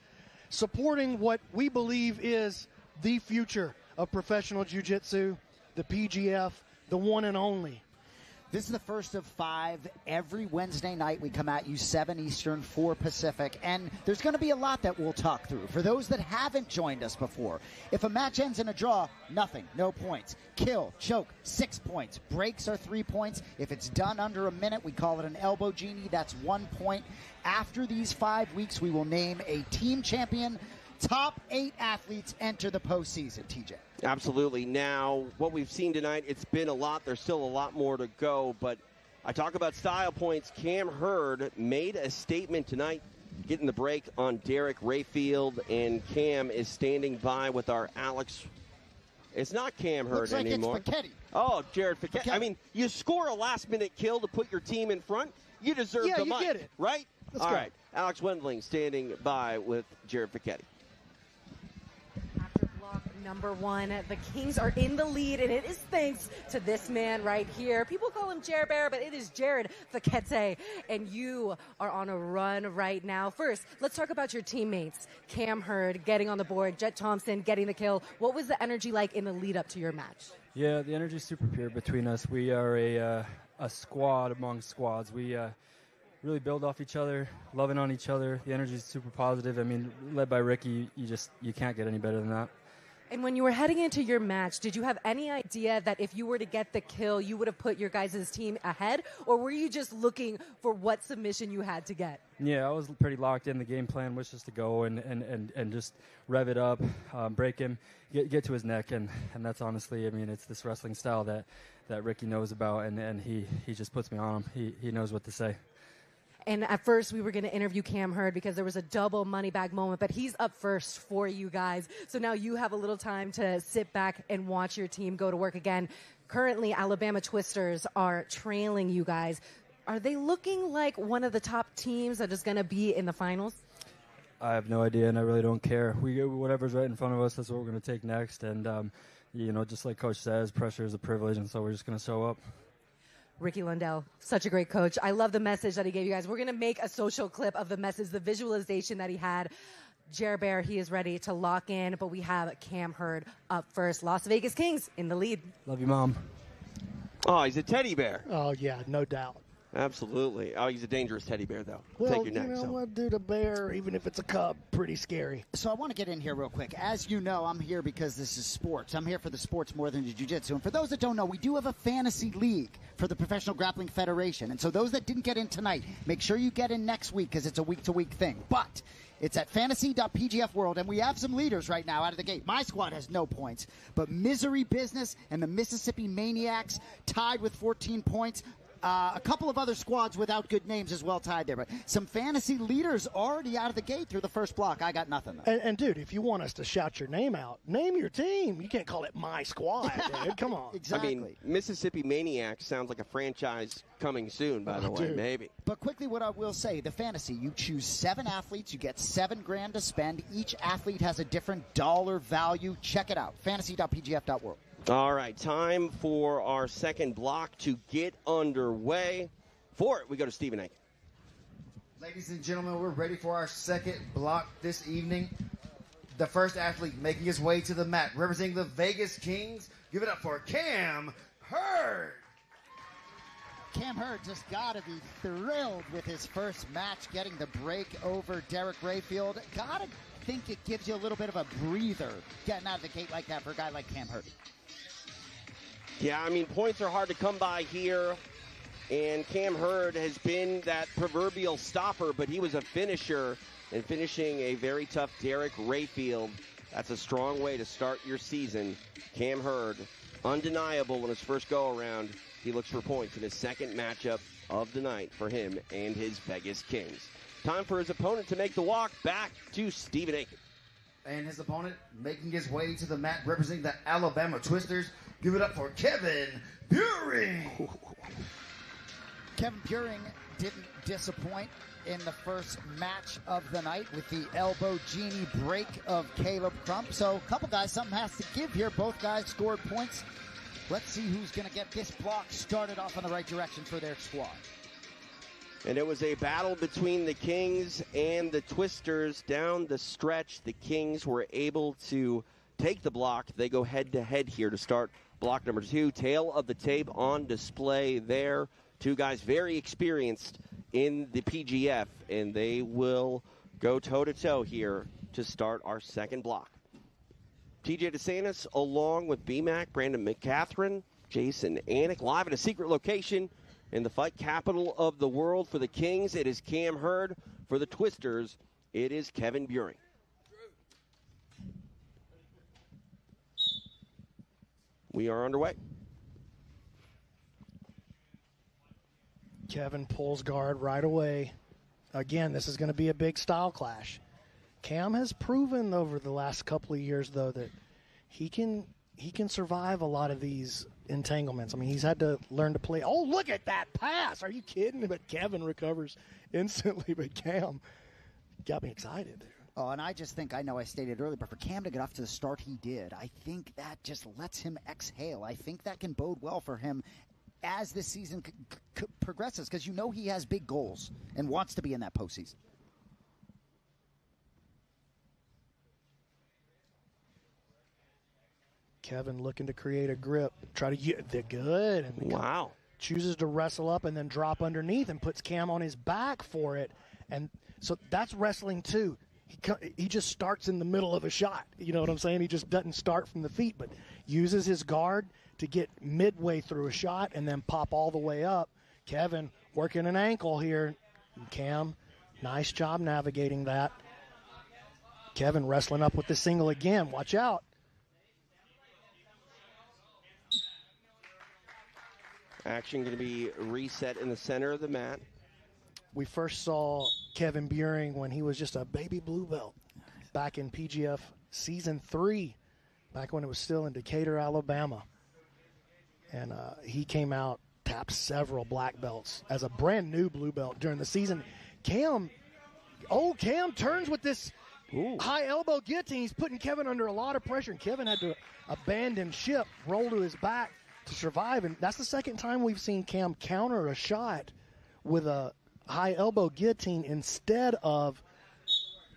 [SPEAKER 2] supporting what we believe is the future of professional jiu-jitsu, the PGF, the one and only.
[SPEAKER 1] This is the first of 5. Every Wednesday night we come at you 7 Eastern, 4 Pacific, and there's going to be a lot that we'll talk through. For those that haven't joined us before, if a match ends in a draw, nothing, no points. Kill, choke, 6 points. Breaks are 3 points. If it's done under a minute, we call it an elbow genie. That's 1 point. After these 5 weeks, we will name a team champion. Top 8 athletes enter the postseason, TJ.
[SPEAKER 3] Absolutely. Now, what we've seen tonight, it's been a lot. There's still a lot more to go, but I talk about style points. Cam Hurd made a statement tonight, getting the break on Derek Rayfield, and Cam is standing by with our Alex. It's not Cam Hurd
[SPEAKER 1] Looks like
[SPEAKER 3] anymore.
[SPEAKER 1] It's Fiquette.
[SPEAKER 3] Oh, Jared Fiquette. I mean, you score a last-minute kill to put your team in front, you deserve the mic,
[SPEAKER 2] get it.
[SPEAKER 3] right?
[SPEAKER 2] Let's
[SPEAKER 3] All
[SPEAKER 2] go.
[SPEAKER 3] right. Alex Wendling standing by with Jared Fiquette.
[SPEAKER 8] Number 1, the Kings are in the lead, and it is thanks to this man right here. People call him Jared Bear, but it is Jared Fiquette, and you are on a run right now. First, let's talk about your teammates. Cam Hurd getting on the board, Jet Thompson getting the kill. What was the energy like in the lead up to your match?
[SPEAKER 9] Yeah, the energy is super pure between us. We are a squad among squads. We really build off each other, loving on each other. The energy is super positive. I mean, led by Ricky, you can't get any better than that.
[SPEAKER 8] And when you were heading into your match, did you have any idea that if you were to get the kill, you would have put your guys' team ahead? Or were you just looking for what submission you had to get?
[SPEAKER 9] Yeah, I was pretty locked in. The game plan was just to go and just rev it up, break him, get to his neck. And that's honestly, I mean, it's this wrestling style that Ricky knows about, and he just puts me on him. He knows what to say.
[SPEAKER 8] And at first, we were going to interview Cam Hurd because there was a double money bag moment, but he's up first for you guys. So now you have a little time to sit back and watch your team go to work again. Currently, Alabama Twisters are trailing you guys. Are they looking like one of the top teams that is going to be in the finals?
[SPEAKER 9] I have no idea, and I really don't care. Whatever's right in front of us, that's what we're going to take next. And, just like Coach says, pressure is a privilege, and so we're just going to show up.
[SPEAKER 8] Ricky Lundell, such a great coach. I love the message that he gave you guys. We're going to make a social clip of the message, the visualization that he had. Jer Bear, he is ready to lock in, but we have Cam Hurd up first. Las Vegas Kings in the lead.
[SPEAKER 9] Love you, Mom.
[SPEAKER 3] Oh, he's a teddy bear.
[SPEAKER 2] Oh, yeah, no doubt.
[SPEAKER 3] Absolutely. Oh, he's a dangerous teddy bear, though.
[SPEAKER 2] Well,
[SPEAKER 3] Take your neck.
[SPEAKER 2] you know what, dude, a bear, even if it's a cub, pretty scary.
[SPEAKER 1] So I want to get in here real quick. As you know, I'm here because this is sports. I'm here for the sports more than the jiu-jitsu. And for those that don't know, we do have a fantasy league for the Professional Grappling Federation. And so those that didn't get in tonight, make sure you get in next week because it's a week-to-week thing. But it's at fantasy.pgf world, and we have some leaders right now out of the gate. My squad has no points, but Misery Business and the Mississippi Maniacs tied with 14 points. A couple of other squads without good names as well tied there. But some fantasy leaders already out of the gate through the first block. I got nothing, though.
[SPEAKER 2] And dude, if you want us to shout your name out, name your team. You can't call it my squad, dude. Come on.
[SPEAKER 1] Exactly.
[SPEAKER 3] I mean, Mississippi Maniacs sounds like a franchise coming soon, by the way.
[SPEAKER 2] Dude.
[SPEAKER 3] Maybe.
[SPEAKER 1] But quickly, what I will say, the fantasy, you choose 7 athletes. You get $7,000 to spend. Each athlete has a different dollar value. Check it out. Fantasy.pgf.world.
[SPEAKER 3] All right, time for our second block to get underway. For it, we go to Stephen Aiken.
[SPEAKER 4] Ladies and gentlemen, we're ready for our second block this evening. The first athlete making his way to the mat, representing the Vegas Kings. Give it up for Cam Hurd.
[SPEAKER 1] Cam Hurd just got to be thrilled with his first match, getting the break over Derek Rayfield. Got to think it gives you a little bit of a breather getting out of the gate like that for a guy like Cam Hurd.
[SPEAKER 3] Yeah, I mean, points are hard to come by here, and Cam Hurd has been that proverbial stopper, but he was a finisher, and finishing a very tough Derek Rayfield. That's a strong way to start your season. Cam Hurd, undeniable when his first go-around. He looks for points in his second matchup of the night for him and his Vegas Kings. Time for his opponent to make the walk back to Stephen Aiken.
[SPEAKER 4] And his opponent making his way to the mat, representing the Alabama Twisters. Give it up for Kevin Buring.
[SPEAKER 1] Kevin Buring didn't disappoint in the first match of the night with the elbow genie break of Caleb Crump. So a couple guys, something has to give here. Both guys scored points. Let's see who's going to get this block started off in the right direction for their squad.
[SPEAKER 3] And it was a battle between the Kings and the Twisters down the stretch. The Kings were able to take the block. They go head-to-head here to start block number 2. Tail of the tape on display there. Two guys very experienced in the PGF, and they will go toe-to-toe here to start our second block. TJ DeSantis along with BMAC, Brandon McCatherine, Jason Anik, live in a secret location in the fight capital of the world. For the Kings, it is Cam Hurd. For the Twisters, it is Kevin Buring. We are underway.
[SPEAKER 2] Kevin pulls guard right away. Again, this is going to be a big style clash. Cam has proven over the last couple of years, though, that he can survive a lot of these entanglements. I mean, he's had to learn to play. Oh, look at that pass. Are you kidding? But Kevin recovers instantly. But Cam got me excited.
[SPEAKER 1] Oh, and I just think, I know I stated earlier, but for Cam to get off to the start he did, I think that just lets him exhale. I think that can bode well for him as this season progresses, because you know he has big goals and wants to be in that postseason.
[SPEAKER 2] Kevin looking to create a grip. Try to get the good. And
[SPEAKER 3] wow.
[SPEAKER 2] Chooses to wrestle up and then drop underneath and puts Cam on his back for it. And so that's wrestling too. He just starts in the middle of a shot. You know what I'm saying? He just doesn't start from the feet, but uses his guard to get midway through a shot and then pop all the way up. Kevin working an ankle here. Cam, nice job navigating that. Kevin wrestling up with the single again. Watch out.
[SPEAKER 3] Action going to be reset in the center of the mat.
[SPEAKER 2] We first saw Kevin Buring when he was just a baby blue belt back in PGF Season 3, back when it was still in Decatur, Alabama. And he came out tapped several black belts as a brand new blue belt during the season. Cam turns with this high elbow guillotine. He's putting Kevin under a lot of pressure, and Kevin had to abandon ship, roll to his back to survive. And that's the second time we've seen Cam counter a shot with a high elbow guillotine instead of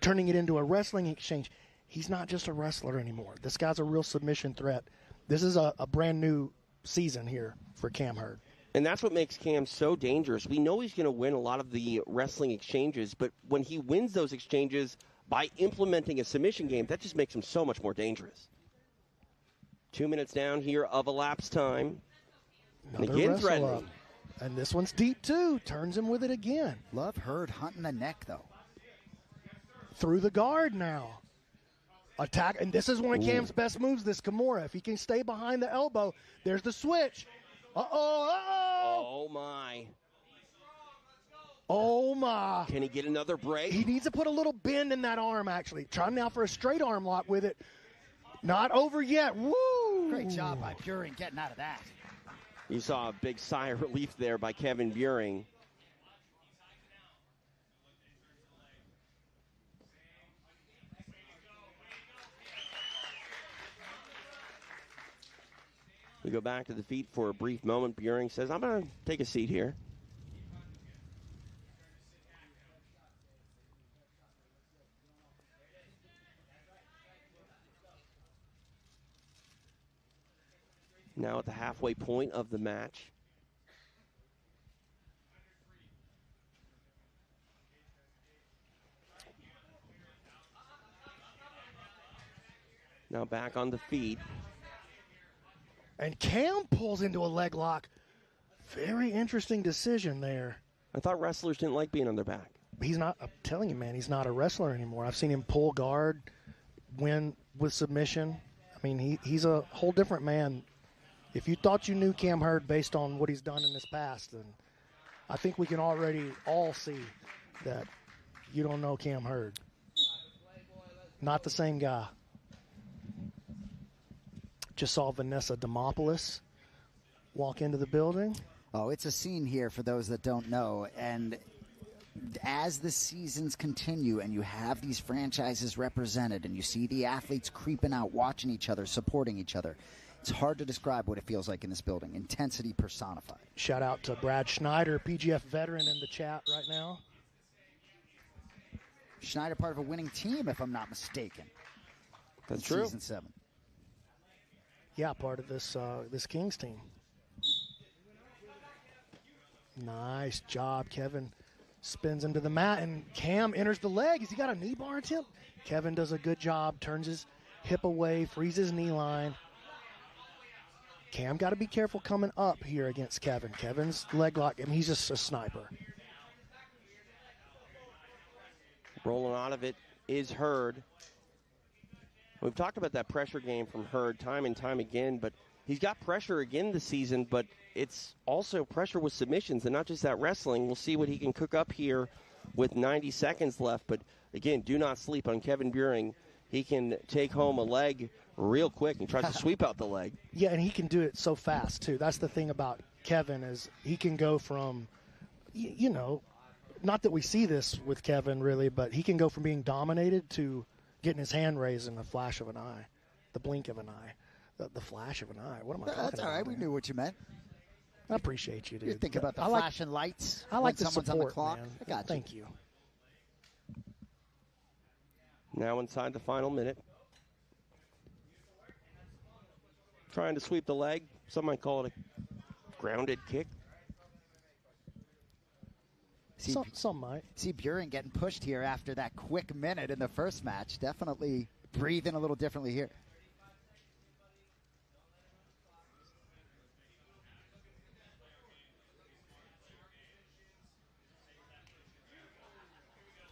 [SPEAKER 2] turning it into a wrestling exchange. He's not just a wrestler anymore. This guy's a real submission threat. This is a brand new season here for Cam Hurd.
[SPEAKER 3] And that's what makes Cam so dangerous. We know he's going to win a lot of the wrestling exchanges, but when he wins those exchanges by implementing a submission game, that just makes him so much more dangerous. 2 minutes down here of elapsed time.
[SPEAKER 2] Another
[SPEAKER 3] and again
[SPEAKER 2] wrestle
[SPEAKER 3] threatening.
[SPEAKER 2] up. And this one's deep, too. Turns him with it again.
[SPEAKER 1] Love Hurd hunting the neck, though.
[SPEAKER 2] Through the guard now. Attack, and this is one of Cam's best moves, this Kimura. If he can stay behind the elbow, there's the switch.
[SPEAKER 3] Oh, my.
[SPEAKER 2] Oh, my.
[SPEAKER 3] Can he get another break?
[SPEAKER 2] He needs to put a little bend in that arm, actually. Try now for a straight arm lock with it. Not over yet. Woo!
[SPEAKER 1] Great job by Buring getting out of that.
[SPEAKER 3] You saw a big sigh of relief there by Kevin Buring. We go back to the feet for a brief moment. Buring says, I'm going to take a seat here. Now at the halfway point of the match. Now back on the feet.
[SPEAKER 2] And Cam pulls into a leg lock. Very interesting decision there.
[SPEAKER 3] I thought wrestlers didn't like being on their back.
[SPEAKER 2] He's not, I'm telling you, man, he's not a wrestler anymore. I've seen him pull guard, win with submission. I mean, he's a whole different man. If you thought you knew Cam Hurd based on what he's done in his past, then I think we can already all see that you don't know Cam Hurd. Not the same guy. Just saw Vanessa Demopoulos walk into the building.
[SPEAKER 1] Oh, it's a scene here for those that don't know. And as the seasons continue and you have these franchises represented and you see the athletes creeping out, watching each other, supporting each other, it's hard to describe what it feels like in this building. Intensity personified.
[SPEAKER 2] Shout out to Brad Schneider, PGF veteran in the chat right now.
[SPEAKER 1] Schneider part of a winning team, if I'm not mistaken.
[SPEAKER 3] That's true.
[SPEAKER 1] Season 7.
[SPEAKER 2] Yeah, part of this this Kings team. Nice job, Kevin. Spins into the mat, and Cam enters the leg. Has he got a knee bar attempt? Kevin does a good job, turns his hip away, frees his knee line. Cam got to be careful coming up here against Kevin. Kevin's leg lock, I mean, he's just a sniper.
[SPEAKER 3] Rolling out of it is Hurd. We've talked about that pressure game from Hurd time and time again, but he's got pressure again this season, but it's also pressure with submissions and not just that wrestling. We'll see what he can cook up here with 90 seconds left, but again, do not sleep on Kevin Buring. He can take home a leg real quick and try to sweep out the leg.
[SPEAKER 2] Yeah, and he can do it so fast, too. That's the thing about Kevin is he can go from, you know, not that we see this with Kevin really, but he can go from being dominated to getting his hand raised in the flash of an eye, the blink of an eye, the flash of an eye. What am I talking about?
[SPEAKER 1] That's all right. We knew what you meant.
[SPEAKER 2] I appreciate you, dude.
[SPEAKER 1] You think about the flashing lights.
[SPEAKER 2] I like the
[SPEAKER 1] someone's
[SPEAKER 2] support,
[SPEAKER 1] on the clock.
[SPEAKER 2] man.
[SPEAKER 1] I got you.
[SPEAKER 2] Thank you.
[SPEAKER 3] Now inside the final minute. Trying to sweep the leg. Some might call it a grounded kick.
[SPEAKER 2] Some might.
[SPEAKER 1] See Buring getting pushed here after that quick minute in the first match. Definitely breathing a little differently here.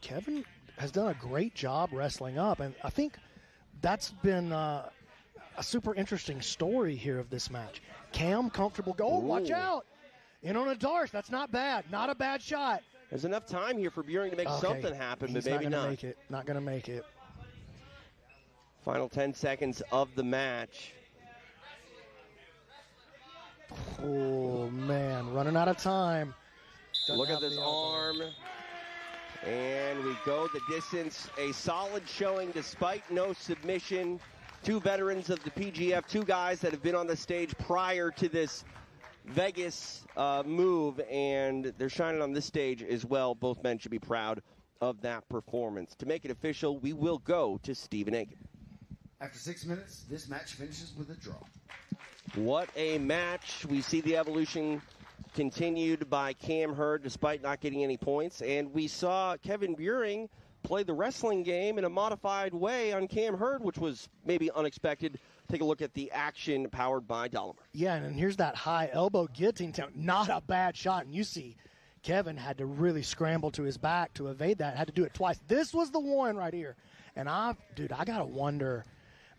[SPEAKER 2] Kevin has done a great job wrestling up, and I think that's been a super interesting story here of this match. Cam comfortable goal. Watch out. In on a dart. That's not bad. Not a bad shot.
[SPEAKER 3] There's enough time here for Buring to make something happen, but maybe not.
[SPEAKER 2] Make it. Not going to make it.
[SPEAKER 3] Final 10 seconds of the match.
[SPEAKER 2] Oh, man, running out of time.
[SPEAKER 3] Look at this arm. And we go the distance. A solid showing despite no submission. Two veterans of the PGF, two guys that have been on the stage prior to this Vegas move, and they're shining on this stage as well. Both men should be proud of that performance. To make it official, we will go to Stephen Aiken.
[SPEAKER 4] After 6 minutes, this match finishes with a draw.
[SPEAKER 3] What a match. We see the evolution continued by Cam Hurd despite not getting any points, and we saw Kevin Buehring play the wrestling game in a modified way on Cam Hurd, which was maybe unexpected. Take a look at the action powered by Dollimer.
[SPEAKER 2] Yeah, and here's that high elbow guillotine. Not a bad shot, and you see Kevin had to really scramble to his back to evade that. Had to do it twice. This was the one right here, and I got to wonder,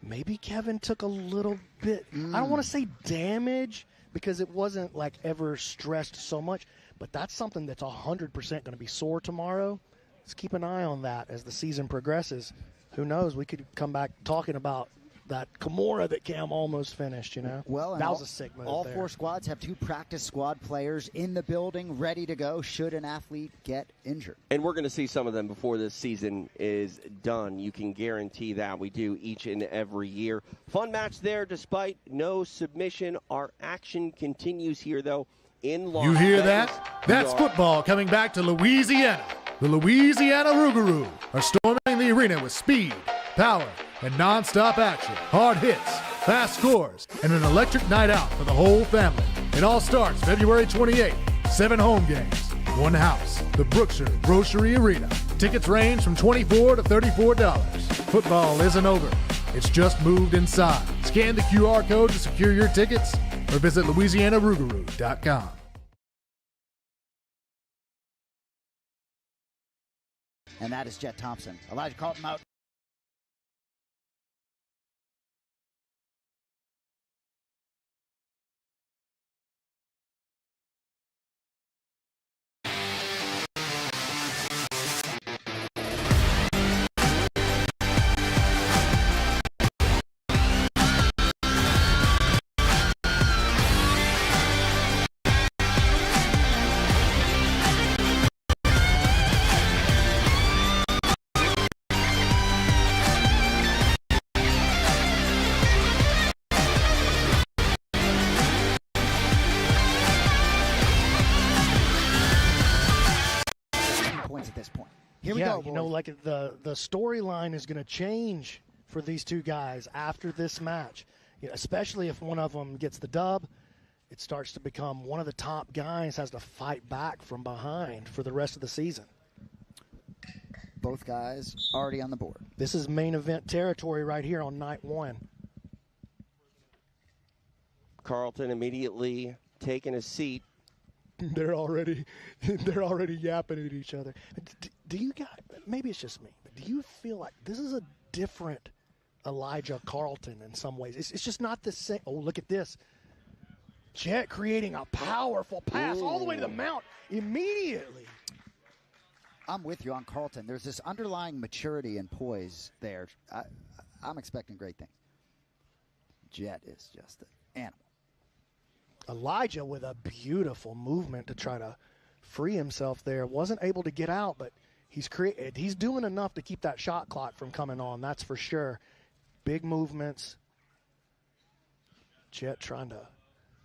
[SPEAKER 2] maybe Kevin took a little bit, I don't want to say damage, because it wasn't like ever stressed so much, but that's something that's 100% going to be sore tomorrow. Let's keep an eye on that as the season progresses. Who knows? We could come back talking about that Kimura that Cam almost finished, you know?
[SPEAKER 1] Well,
[SPEAKER 2] that was a sick move.
[SPEAKER 1] All
[SPEAKER 2] there.
[SPEAKER 1] 4 squads have 2 practice squad players in the building, ready to go should an athlete get injured.
[SPEAKER 3] And we're going to see some of them before this season is done. You can guarantee that. We do each and every year. Fun match there despite no submission. Our action continues here, though, in Las
[SPEAKER 10] You hear
[SPEAKER 3] Vegas.
[SPEAKER 10] that? That's football coming back to Louisiana. The Louisiana Rougarou are storming the arena with speed, power, and non-stop action, hard hits, fast scores, and an electric night out for the whole family. It all starts February 28th. 7 home games, 1 house, the Brookshire Grocery Arena. Tickets range from $24 to $34. Football isn't over. It's just moved inside. Scan the QR code to secure your tickets or visit LouisianaRougarou.com.
[SPEAKER 1] And that is Jet Thompson. Elijah called him out. At this point. Here we go, boys.
[SPEAKER 2] You know, like the storyline is going to change for these two guys after this match. You know, especially if one of them gets the dub, it starts to become one of the top guys has to fight back from behind for the rest of the season.
[SPEAKER 1] Both guys already on the board.
[SPEAKER 2] This is main event territory right here on night 1.
[SPEAKER 3] Carlton immediately taking a seat.
[SPEAKER 2] They're already yapping at each other. Do you guys, maybe it's just me, but do you feel like this is a different Elijah Carlton in some ways? It's just not the same. Oh, look at this. Jet creating a powerful pass all the way to the mount immediately.
[SPEAKER 1] I'm with you on Carlton. There's this underlying maturity and poise there. I'm expecting great things. Jet is just an animal.
[SPEAKER 2] Elijah with a beautiful movement to try to free himself there. Wasn't able to get out, but he's doing enough to keep that shot clock from coming on, that's for sure. Big movements. Jet trying to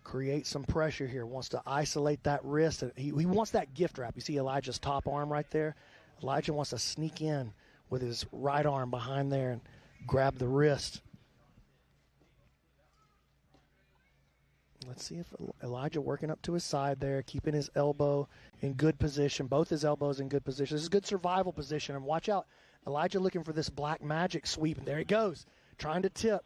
[SPEAKER 2] create some pressure here. Wants to isolate that wrist. He wants that gift wrap. You see Elijah's top arm right there? Elijah wants to sneak in with his right arm behind there and grab the wrist. Let's see if Elijah working up to his side there, keeping his elbow in good position, both his elbows in good position. This is a good survival position. And watch out, Elijah looking for this black magic sweep. And there he goes, trying to tip.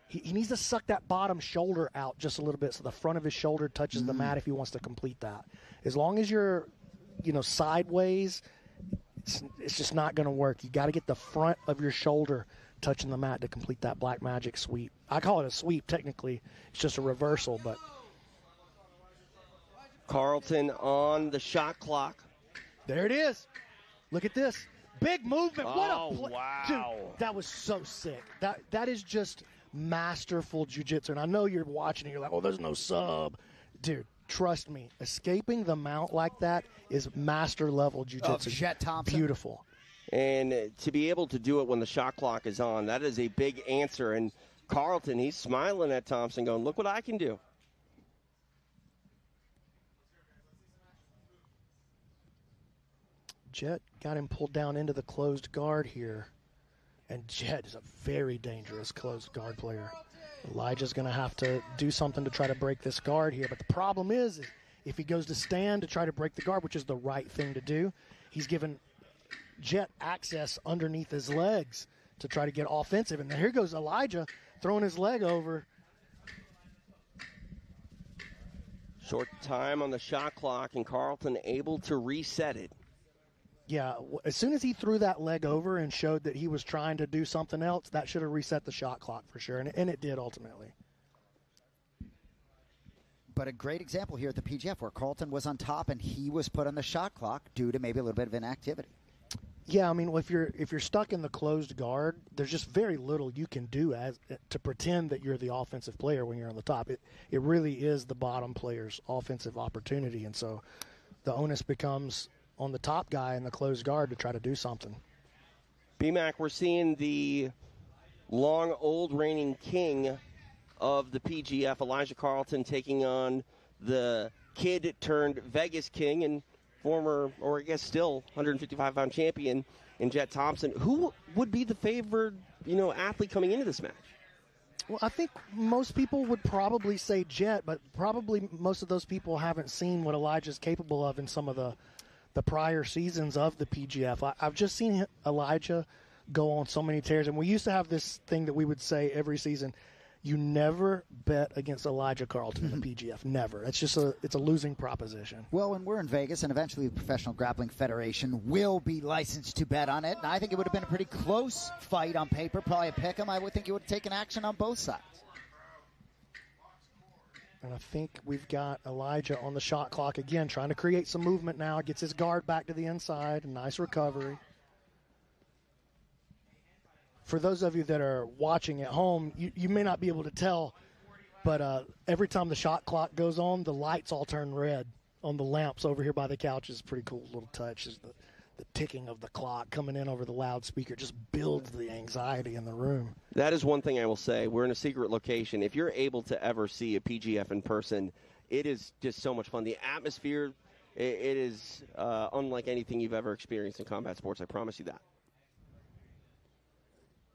[SPEAKER 2] He needs to suck that bottom shoulder out just a little bit so the front of his shoulder touches the mat if he wants to complete that. As long as you're, sideways, it's just not going to work. You got to get the front of your shoulder touching the mat to complete that black magic sweep. I call it a sweep. Technically, it's just a reversal, but
[SPEAKER 3] Carlton on the shot clock.
[SPEAKER 2] There it is. Look at this. Big movement. What a play.
[SPEAKER 3] Wow.
[SPEAKER 2] Dude, that was so sick. That is just masterful jiu-jitsu. And I know you're watching and you're like, oh, there's no sub. Dude, trust me, escaping the mount like that is master level jiu-jitsu.
[SPEAKER 1] Jet Thompson.
[SPEAKER 2] Beautiful.
[SPEAKER 3] And to be able to do it when the shot clock is on, that is a big answer. And Carlton, he's smiling at Thompson going, look what I can do.
[SPEAKER 2] Jet got him pulled down into the closed guard here. And Jet is a very dangerous closed guard player. Elijah's going to have to do something to try to break this guard here. But the problem is if he goes to stand to try to break the guard, which is the right thing to do, he's given Jet access underneath his legs to try to get offensive. And here goes Elijah throwing his leg over.
[SPEAKER 3] Short time on the shot clock, and Carlton able to reset it.
[SPEAKER 2] Yeah, as soon as he threw that leg over and showed that he was trying to do something else, that should have reset the shot clock for sure, and it did ultimately.
[SPEAKER 1] But a great example here at the PGF where Carlton was on top and he was put on the shot clock due to maybe a little bit of inactivity.
[SPEAKER 2] Yeah, I mean, if you're stuck in the closed guard, there's just very little you can do to pretend that you're the offensive player when you're on the top. It really is the bottom player's offensive opportunity, and so the onus becomes on the top guy in the closed guard to try to do something.
[SPEAKER 3] BMAC, we're seeing the long old reigning king of the PGF, Elijah Carlton, taking on the kid turned Vegas king and former, or I guess still 155-pound champion in Jet Thompson. Who would be the favored, athlete coming into this match?
[SPEAKER 2] Well, I think most people would probably say Jet, but probably most of those people haven't seen what Elijah's capable of in some of the prior seasons of the PGF. I've just seen Elijah go on so many tears, and we used to have this thing that we would say every season: you never bet against Elijah Carlton in the PGF. Never. It's a losing proposition.
[SPEAKER 1] Well, when we're in Vegas, and eventually the Professional Grappling Federation will be licensed to bet on it, and I think it would have been a pretty close fight on paper, probably a pick 'em. I would think you would have taken action on both sides.
[SPEAKER 2] And I think we've got Elijah on the shot clock again, trying to create some movement now. Gets his guard back to the inside. A nice recovery. For those of you that are watching at home, you may not be able to tell, but every time the shot clock goes on, the lights all turn red on the lamps over here by the couch. Is a pretty cool little touch. Is the ticking of the clock coming in over the loudspeaker just builds the anxiety in the room.
[SPEAKER 3] That is one thing I will say. We're in a secret location. If you're able to ever see a PGF in person, it is just so much fun. The atmosphere, it is unlike anything you've ever experienced in combat sports. I promise you that.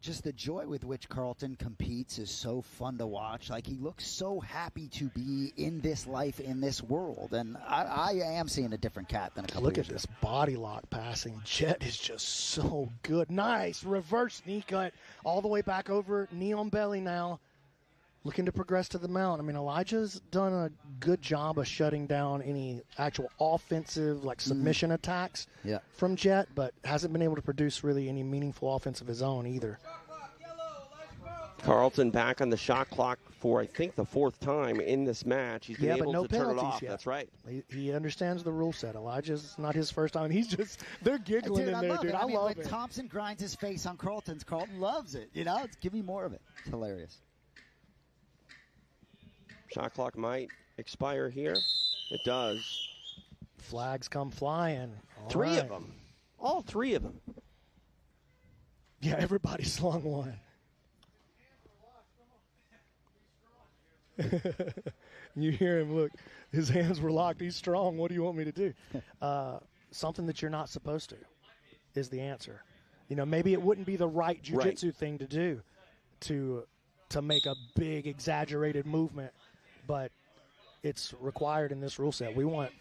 [SPEAKER 1] Just the joy with which Carlton competes is so fun to watch. Like, he looks so happy to be in this life, in this world. And I am seeing a different cat than a couple
[SPEAKER 2] Look
[SPEAKER 1] years
[SPEAKER 2] at this body lock passing. Jet is just so good. Nice reverse knee cut all the way back over, knee on belly now. Looking to progress to the mount. I mean, Elijah's done a good job of shutting down any actual offensive, submission attacks from Jet, but hasn't been able to produce really any meaningful offense of his own either.
[SPEAKER 3] Carlton back on the shot clock for, I think, the fourth time in this match. He's been able to turn it off.
[SPEAKER 2] Yet.
[SPEAKER 3] That's right.
[SPEAKER 2] He understands the rule set. Elijah's not his first time. They're giggling in there, dude. I love it.
[SPEAKER 1] When Thompson grinds his face on Carlton loves it. Give me more of it. It's hilarious.
[SPEAKER 3] Shot clock might expire here. It does.
[SPEAKER 2] Flags come flying.
[SPEAKER 3] Three of them. All three of them.
[SPEAKER 2] Yeah, everybody slung one. You hear him, look, his hands were locked. He's strong. What do you want me to do? Something that you're not supposed to is the answer. Maybe it wouldn't be the right jiu-jitsu thing to do to make a big, exaggerated movement, but it's required in this rule set. We want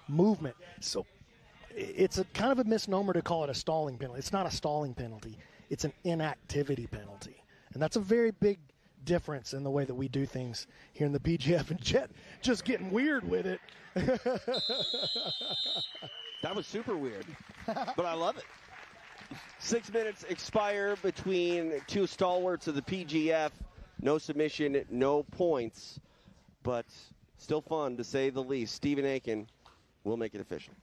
[SPEAKER 2] movement. So it's a kind of a misnomer to call it a stalling penalty. It's not a stalling penalty. It's an inactivity penalty. And that's a very big difference in the way that we do things here in the PGF, and Jet just getting weird with it.
[SPEAKER 3] That was super weird, but I love it. 6 minutes expire between two stalwarts of the PGF. No submission, no points, but still fun to say the least. Stephen Aiken will make it official.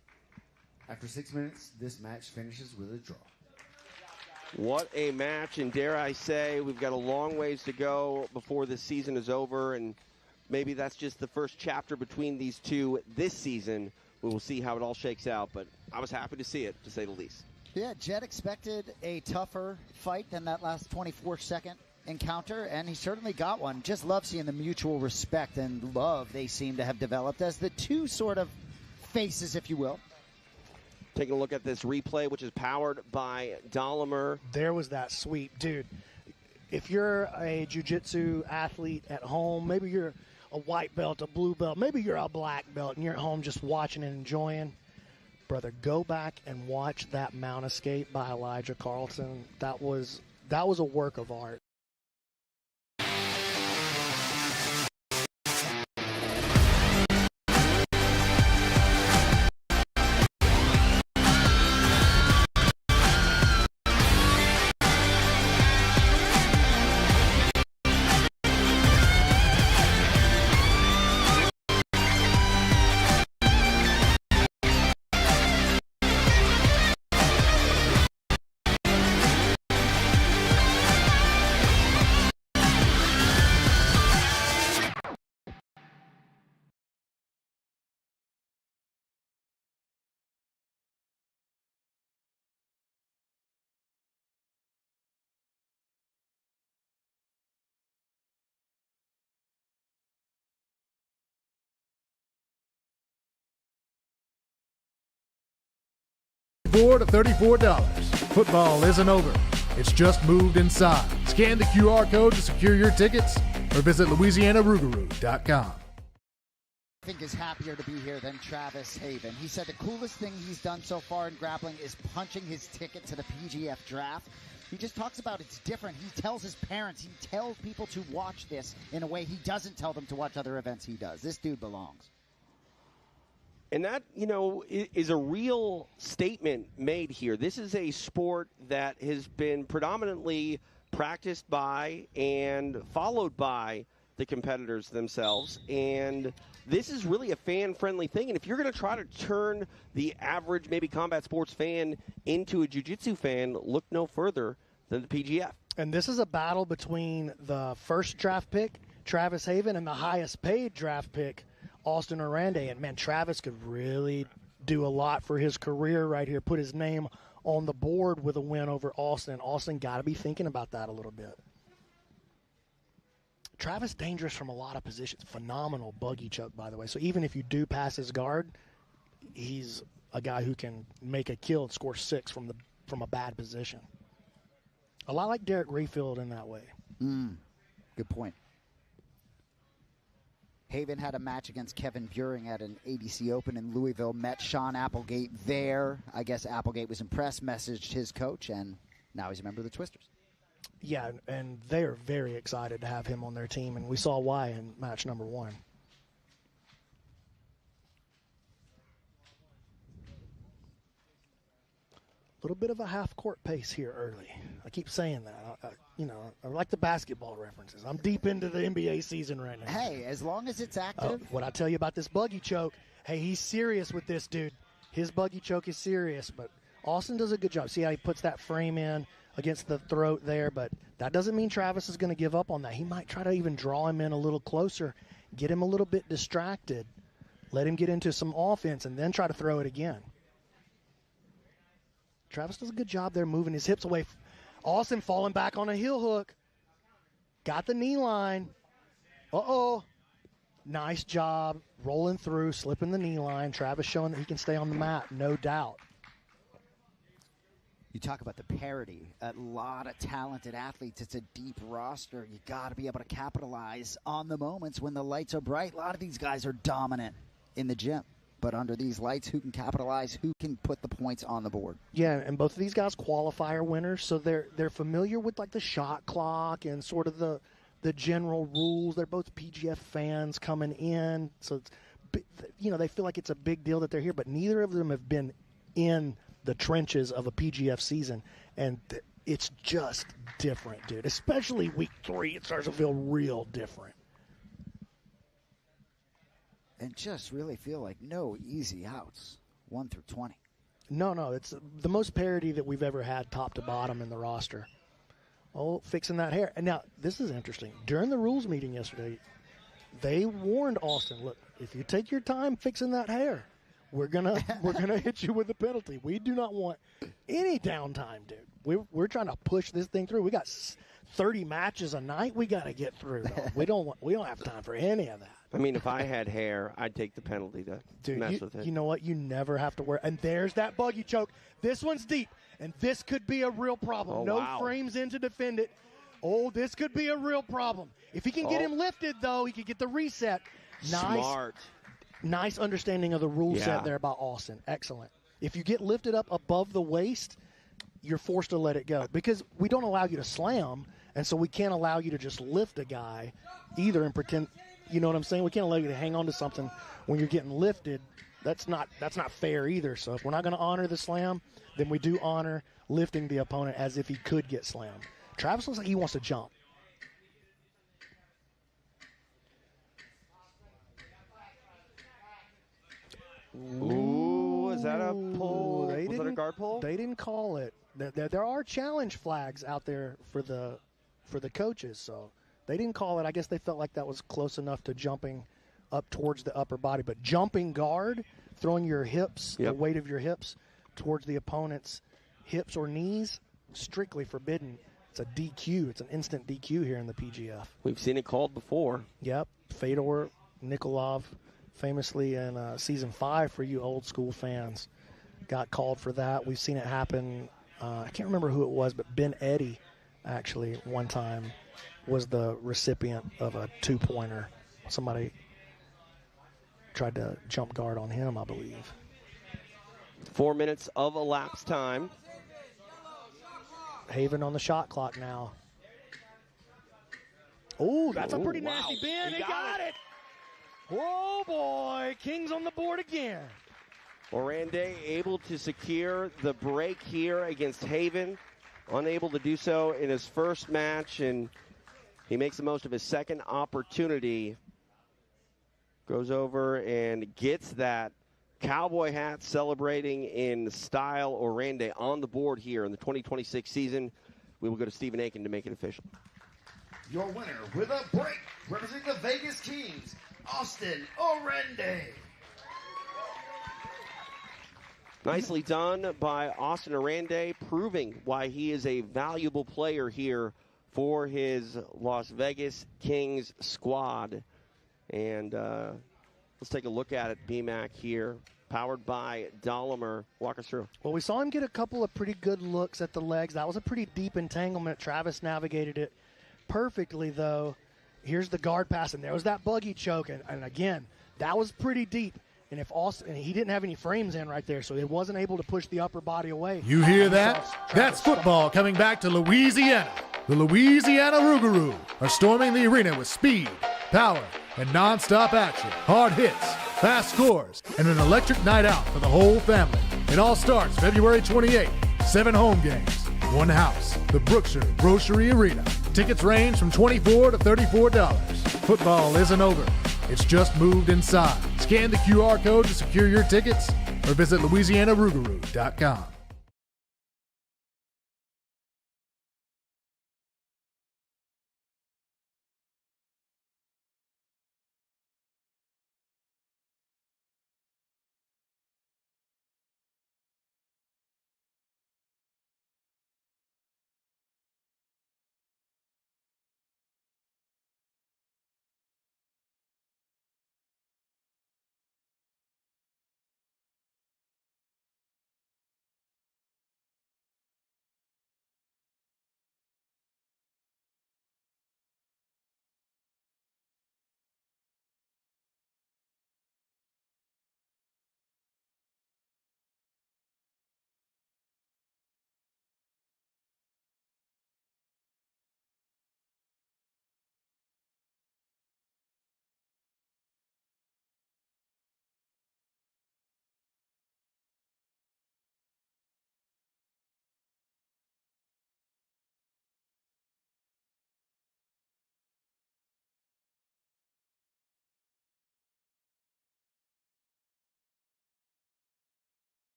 [SPEAKER 4] After 6 minutes, this match finishes with a draw.
[SPEAKER 3] What a match, and dare I say, we've got a long ways to go before this season is over, and maybe that's just the first chapter between these two this season. We will see how it all shakes out, but I was happy to see it, to say the least.
[SPEAKER 1] Yeah, Jet expected a tougher fight than that last 24-second encounter, and he certainly got one. Just love seeing the mutual respect and love they seem to have developed as the two sort of faces, if you will.
[SPEAKER 3] Taking a look at this replay, which is powered by Dahlimer.
[SPEAKER 2] There was that sweep. Dude, if you're a jiu-jitsu athlete at home, maybe you're a white belt, a blue belt, maybe you're a black belt, and you're at home just watching and enjoying, brother, go back and watch that mount escape by Elijah Carlson. That was a work of art.
[SPEAKER 10] $34 to $34. Football isn't over. It's just moved inside. Scan the QR code to secure your tickets or visit LouisianaRougarou.com.
[SPEAKER 1] I think is happier to be here than Travis Haven. He said the coolest thing he's done so far in grappling is punching his ticket to the PGF draft. He just talks about it's different. He tells his parents, he tells people to watch this in a way he doesn't tell them to watch other events he does. This dude belongs.
[SPEAKER 3] And that, is a real statement made here. This is a sport that has been predominantly practiced by and followed by the competitors themselves. And this is really a fan-friendly thing. And if you're going to try to turn the average, maybe combat sports fan into a jiu-jitsu fan, look no further than the PGF.
[SPEAKER 2] And this is a battle between the first draft pick, Travis Haven, and the highest paid draft pick, Austin Arande. And, man, Travis could really do a lot for his career right here, put his name on the board with a win over Austin. Austin got to be thinking about that a little bit. Travis dangerous from a lot of positions. Phenomenal buggy choke, by the way. So even if you do pass his guard, he's a guy who can make a kill and score 6 from a bad position. A lot like Derek Rayfield in that way.
[SPEAKER 1] Good point. Haven had a match against Kevin Buring at an ADC Open in Louisville, met Sean Applegate there. I guess Applegate was impressed, messaged his coach, and now he's a member of the Twisters.
[SPEAKER 2] Yeah, and they are very excited to have him on their team, and we saw why in match number 1. A little bit of a half-court pace here early. I keep saying that. I like the basketball references. I'm deep into the NBA season right now.
[SPEAKER 1] Hey, as long as it's active.
[SPEAKER 2] What I tell you about this buggy choke, hey, he's serious with this, dude. His buggy choke is serious, but Austin does a good job. See how he puts that frame in against the throat there, but that doesn't mean Travis is going to give up on that. He might try to even draw him in a little closer, get him a little bit distracted, let him get into some offense, and then try to throw it again. Travis does a good job there moving his hips away. Austin falling back on a heel hook. Got the knee line. Uh-oh. Nice job rolling through, slipping the knee line. Travis showing that he can stay on the mat, no doubt.
[SPEAKER 1] You talk about the parity. A lot of talented athletes. It's a deep roster. You got to be able to capitalize on the moments when the lights are bright. A lot of these guys are dominant in the gym. But under these lights, who can capitalize? Who can put the points on the board?
[SPEAKER 2] Yeah, and both of these guys qualifier winners, so they're familiar with like the shot clock and sort of the general rules. They're both PGF fans coming in, so it's, they feel like it's a big deal that they're here. But neither of them have been in the trenches of a PGF season, and it's just different, dude. Especially week 3, it starts to feel real different.
[SPEAKER 1] And just really feel like no easy outs, 1 through 20.
[SPEAKER 2] No, it's the most parity that we've ever had top to bottom in the roster. Oh, fixing that hair. And now, this is interesting. During the rules meeting yesterday, they warned Austin, look, if you take your time fixing that hair, we're gonna hit you with a penalty. We do not want any downtime, dude. We're trying to push this thing through. We got 30 matches a night we got to get through. We don't have time for any of that.
[SPEAKER 3] I mean, if I had hair, I'd take the penalty to mess with it.
[SPEAKER 2] You know what? You never have to wear. And there's that buggy choke. This one's deep, and this could be a real problem. No frames in to defend it. Oh, this could be a real problem. If he can get him lifted, though, he could get the reset.
[SPEAKER 3] Smart.
[SPEAKER 2] Nice understanding of the rule set there by Austin. Excellent. If you get lifted up above the waist, you're forced to let it go because we don't allow you to slam, and so we can't allow you to just lift a guy either and pretend. You know what I'm saying? We can't allow you to hang on to something when you're getting lifted. That's not fair either. So if we're not going to honor the slam, then we do honor lifting the opponent as if he could get slammed. Travis looks like he wants to jump.
[SPEAKER 3] Ooh, is that a pull? Was that a guard pull?
[SPEAKER 2] They didn't call it. There are challenge flags out there for the coaches, so they didn't call it. I guess they felt like that was close enough to jumping up towards the upper body. But jumping guard, throwing your hips, the weight of your hips towards the opponent's hips or knees, strictly forbidden. It's a DQ. It's an instant DQ here in the PGF.
[SPEAKER 3] We've seen it called before.
[SPEAKER 2] Yep. Fedor Nikolov, famously in Season 5 for you old school fans, got called for that. We've seen it happen. I can't remember who it was, but Ben Eddy actually one time was the recipient of a two-pointer. Somebody tried to jump guard on him, I believe.
[SPEAKER 3] 4 minutes of elapsed time.
[SPEAKER 2] Haven on the shot clock now. Oh, that's a pretty nasty bend. He got it. Oh, boy. Kings on the board again.
[SPEAKER 3] Orande able to secure the break here against Haven. Unable to do so in his first match, and he makes the most of his second opportunity. Goes over and gets that cowboy hat, celebrating in style. Orande on the board here in the 2026 season. We will go to Stephen Aiken to make it official.
[SPEAKER 4] Your winner with a break, representing the Vegas Kings, Austin Orande.
[SPEAKER 3] Nicely done by Austin Orande, proving why he is a valuable player here for his Las Vegas Kings squad. And let's take a look at it, BMAC here, powered by Dolomer. Walk us through.
[SPEAKER 2] Well, we saw him get a couple of pretty good looks at the legs. That was a pretty deep entanglement. Travis navigated it perfectly, though. Here's the guard pass, and there was that buggy choke. And again, that was pretty deep. And if Austin, he didn't have any frames in right there, so he wasn't able to push the upper body away.
[SPEAKER 10] You hear that? That's football coming back to Louisiana. The Louisiana Rougarou are storming the arena with speed, power, and nonstop action, hard hits, fast scores, and an electric night out for the whole family. It all starts February 28th. 7 home games, 1 house, the Brookshire Grocery Arena. Tickets range from $24 to $34. Football isn't over. It's just moved inside. Scan the QR code to secure your tickets or visit LouisianaRougarou.com.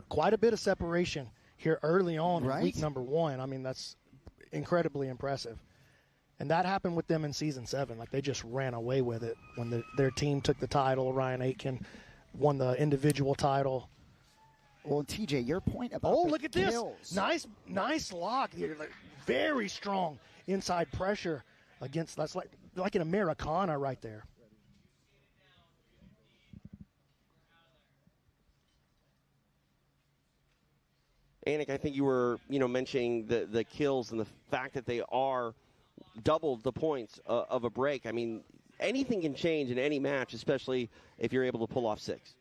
[SPEAKER 2] quite a bit of separation here early on
[SPEAKER 1] Right.
[SPEAKER 2] in week number 1. I mean, that's incredibly impressive. And that happened with them in season 7. Like, they just ran away with it when their team took the title. Ryan Aitken won the individual title.
[SPEAKER 1] Well, TJ, your point about
[SPEAKER 2] look at
[SPEAKER 1] kills.
[SPEAKER 2] this. Nice lock here. Like, very strong inside pressure against, that's like an Americana right there.
[SPEAKER 3] Anik, I think you were, mentioning the kills and the fact that they are double the points of a break. I mean, anything can change in any match, especially if you're able to pull off 6.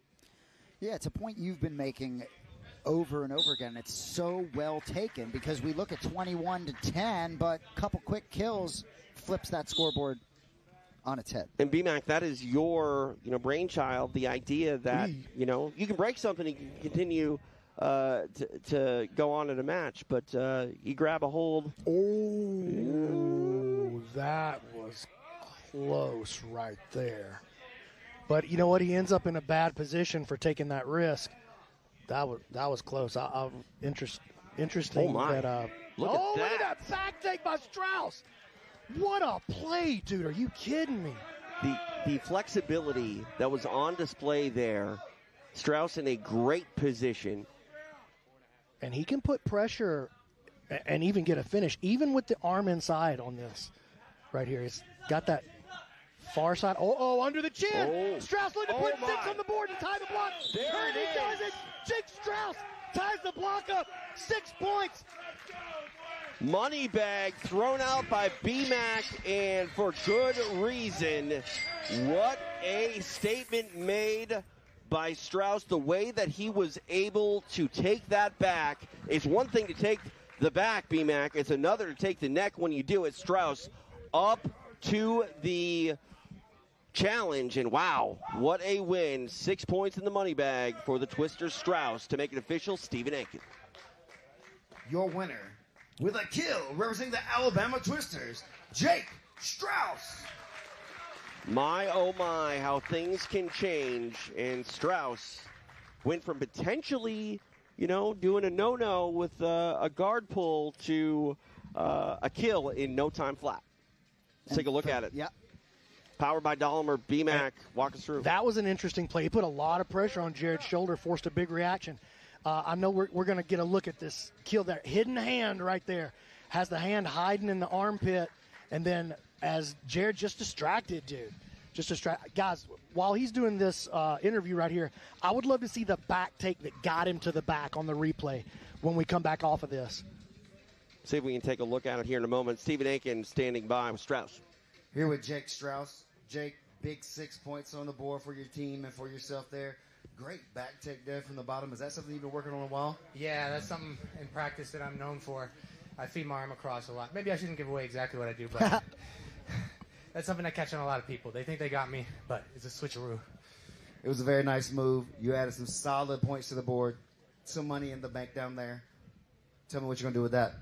[SPEAKER 1] Yeah, it's a point you've been making over and over again. It's so well taken because we look at 21-10, but a couple quick kills flips that scoreboard on its head.
[SPEAKER 3] And BMAC, that is your, brainchild. The idea that you can break something, you can continue to go on in a match, but you grab a hold.
[SPEAKER 2] Oh, that was close right there. But you know what? He ends up in a bad position for taking that risk. That was close. Interesting.
[SPEAKER 3] Oh my! Look at
[SPEAKER 2] that back take by Strauss. What a play, dude! Are you kidding me?
[SPEAKER 3] The flexibility that was on display there. Strauss in a great position.
[SPEAKER 2] And he can put pressure and even get a finish, even with the arm inside on this right here. He's got that far side. Oh, under the chin.
[SPEAKER 3] Oh.
[SPEAKER 2] Strauss looking to put 6 on the board to tie the block.
[SPEAKER 3] There
[SPEAKER 2] and
[SPEAKER 3] it
[SPEAKER 2] he does it. Jake Strauss ties the block up. 6 points.
[SPEAKER 3] Money bag thrown out by BMAC, and for good reason. What a statement made by Strauss. The way that he was able to take that back. It's one thing to take the back, BMAC. It's another to take the neck when you do it. Strauss up to the challenge, and wow, what a win. 6 points in the money bag for the Twister Strauss to make it official. Stephen Aiken.
[SPEAKER 4] Your winner with a kill representing the Alabama Twisters, Jake Strauss.
[SPEAKER 3] My, oh my, how things can change. And Strauss went from potentially, doing a no-no with a guard pull to a kill in no time flat. Let's take a look at it.
[SPEAKER 1] Yep.
[SPEAKER 3] Powered by Dahlinger. BMAC, walk us through.
[SPEAKER 2] That was an interesting play. He put a lot of pressure on Jared's shoulder, forced a big reaction. I know we're going to get a look at this kill there. Hidden hand right there. Has the hand hiding in the armpit. And then as Jared just distracted, dude. Guys, while he's doing this interview right here, I would love to see the back take that got him to the back on the replay when we come back off of this.
[SPEAKER 3] See if we can take a look at it here in a moment. Stephen Aiken standing by with Strauss.
[SPEAKER 4] Here with Jake Strauss. Jake, big 6 points on the board for your team and for yourself there. Great back take there from the bottom. Is that something you've been working on a while?
[SPEAKER 11] Yeah, that's something in practice that I'm known for. I feed my arm across a lot. Maybe I shouldn't give away exactly what I do, but that's something I catch on a lot of people. They think they got me, but it's a switcheroo.
[SPEAKER 4] It was a very nice move. You added some solid points to the board. Some money in the bank down there. Tell me what you're going to do with that.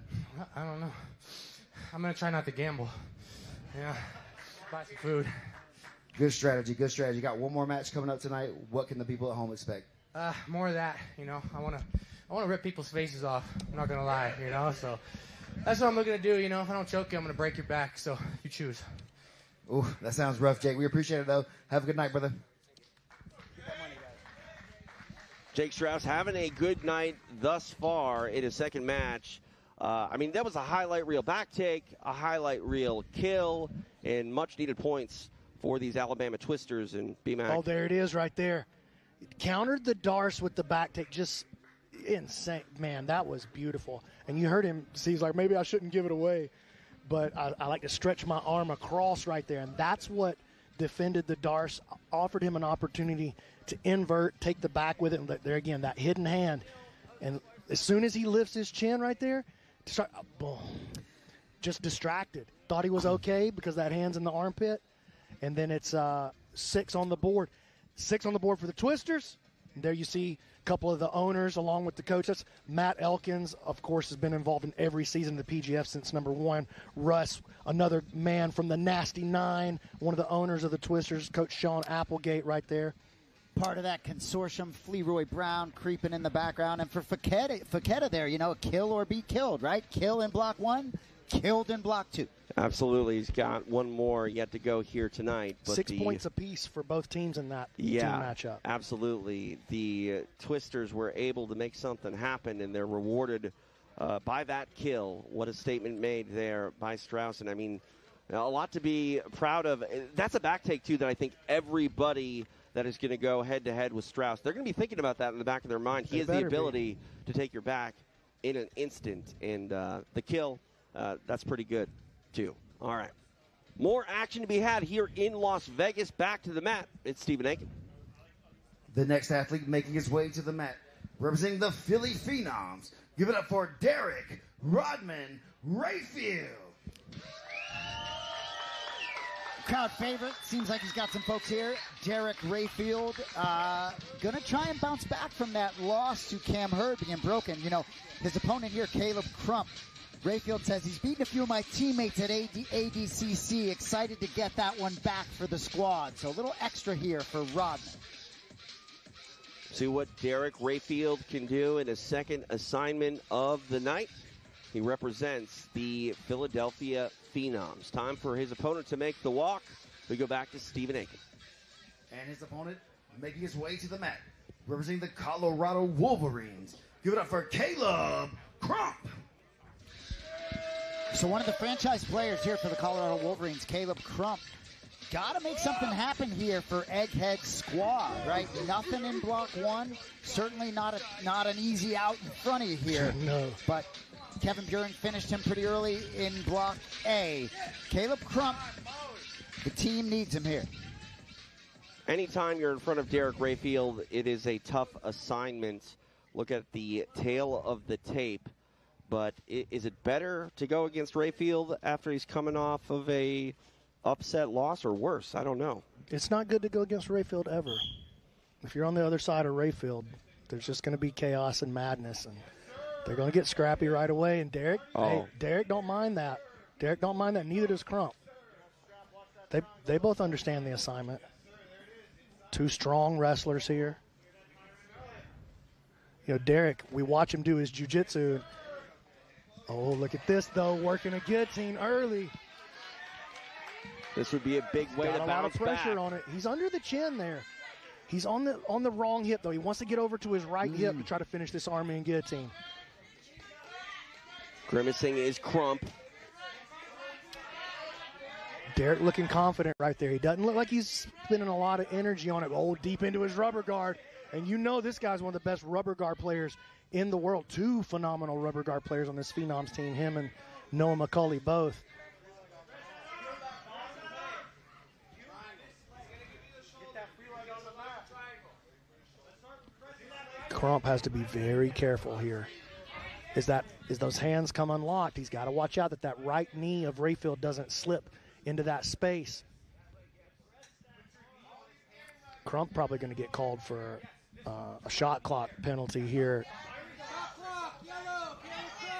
[SPEAKER 11] I don't know. I'm going to try not to gamble. Yeah, buy some food.
[SPEAKER 4] Good strategy, good strategy. Got one more match coming up tonight. What can the people at home expect?
[SPEAKER 11] More of that, I want to rip people's faces off. I'm not going to lie, so that's what I'm looking to do, If I don't choke you, I'm going to break your back, so you choose.
[SPEAKER 4] Ooh, that sounds rough, Jake. We appreciate it, though. Have a good night, brother.
[SPEAKER 3] Jake Strauss having a good night thus far in his second match. That was a highlight reel back take, a highlight reel kill, and much-needed points for these Alabama Twisters and BMAC.
[SPEAKER 2] Oh, there it is right there. Countered the Darce with the back take. Just insane. Man, that was beautiful. And you heard him. See, he's like, maybe I shouldn't give it away. But I like to stretch my arm across right there. And that's what defended the Darce, offered him an opportunity to invert, take the back with it. And there again, that hidden hand. And as soon as he lifts his chin right there, boom. Just distracted. Thought he was okay because that hand's in the armpit. And then it's 6 on the board. 6 on the board for the Twisters. And there you see a couple of the owners along with the coach. That's Matt Elkins, of course, has been involved in every season of the PGF since number 1. Russ, another man from the Nasty Nine, one of the owners of the Twisters, Coach Sean Applegate right there.
[SPEAKER 1] part of that consortium. Fleroy Brown creeping in the background. And for Faketa there, you know, kill or be killed, right? Kill in block 1, killed in block 2.
[SPEAKER 3] Absolutely. He's got one more yet to go here tonight. But
[SPEAKER 2] 6 points apiece for both teams in that team matchup.
[SPEAKER 3] Absolutely. The Twisters were able to make something happen, and they're rewarded by that kill. What a statement made there by Strauss. And I mean, a lot to be proud of. That's a back take, too, that I think everybody that is going to go head-to-head with Strauss, they're going to be thinking about that in the back of their mind. He has the ability to take your back in an instant. And the kill, that's pretty good, too. All right. More action to be had here in Las Vegas. Back to the mat. It's Stephen Aiken.
[SPEAKER 4] The next athlete making his way to the mat, representing the Philly Phenoms. Give it up for Derek Rodman Rayfield.
[SPEAKER 1] Crowd favorite. Seems like he's got some folks here. Derek Rayfield going to try and bounce back from that loss to Cam Hurd being broken. You know, his opponent here, Caleb Crump. Rayfield says he's beaten a few of my teammates at ADCC. Excited to get that one back for the squad. So a little extra here for Rodman.
[SPEAKER 3] See what Derek Rayfield can do in his second assignment of the night. He represents the Philadelphia Phenoms. Time for his opponent to make the walk. We go back to Stephen Aiken.
[SPEAKER 4] And his opponent making his way to the mat, representing the Colorado Wolverines. Give it up for Caleb Crump.
[SPEAKER 1] So one of the franchise players here for the Colorado Wolverines, Caleb Crump, got to make something happen here for Egghead's squad, right? Nothing in block 1. Certainly not an easy out in front of you here.
[SPEAKER 2] No.
[SPEAKER 1] But Kevin Buren finished him pretty early in block A. Caleb Crump, the team needs him here.
[SPEAKER 3] Anytime you're in front of Derek Rayfield, it is a tough assignment. Look at the tail of the tape. But is it better to go against Rayfield after he's coming off of a upset loss, or worse? I don't know.
[SPEAKER 2] It's not good to go against Rayfield ever. If you're on the other side of Rayfield, there's just going to be chaos and madness, and they're going to get scrappy right away. And Derek, Derek don't mind that. Derek don't mind that. Neither does Crump. They both understand the assignment. Two strong wrestlers here. You know, Derek, we watch him do his jiu-jitsu. Oh, look at this, though, working a guillotine early.
[SPEAKER 3] This would be a big way to bounce back. Got a lot of pressure
[SPEAKER 2] on it. He's under the chin there. He's on the wrong hip, though. He wants to get over to his right hip to try to finish this Army and guillotine.
[SPEAKER 3] Grimacing is Crump.
[SPEAKER 2] Derek looking confident right there. He doesn't look like he's spending a lot of energy on it. Oh, deep into his rubber guard. And you know this guy's one of the best rubber guard players in the world. Two phenomenal rubber guard players on this Phenoms team, him and Noah McCulley both. Crump has to be very careful here. As those hands come unlocked, he's got to watch out that right knee of Rayfield doesn't slip into that space. Crump probably going to get called for a shot clock penalty here.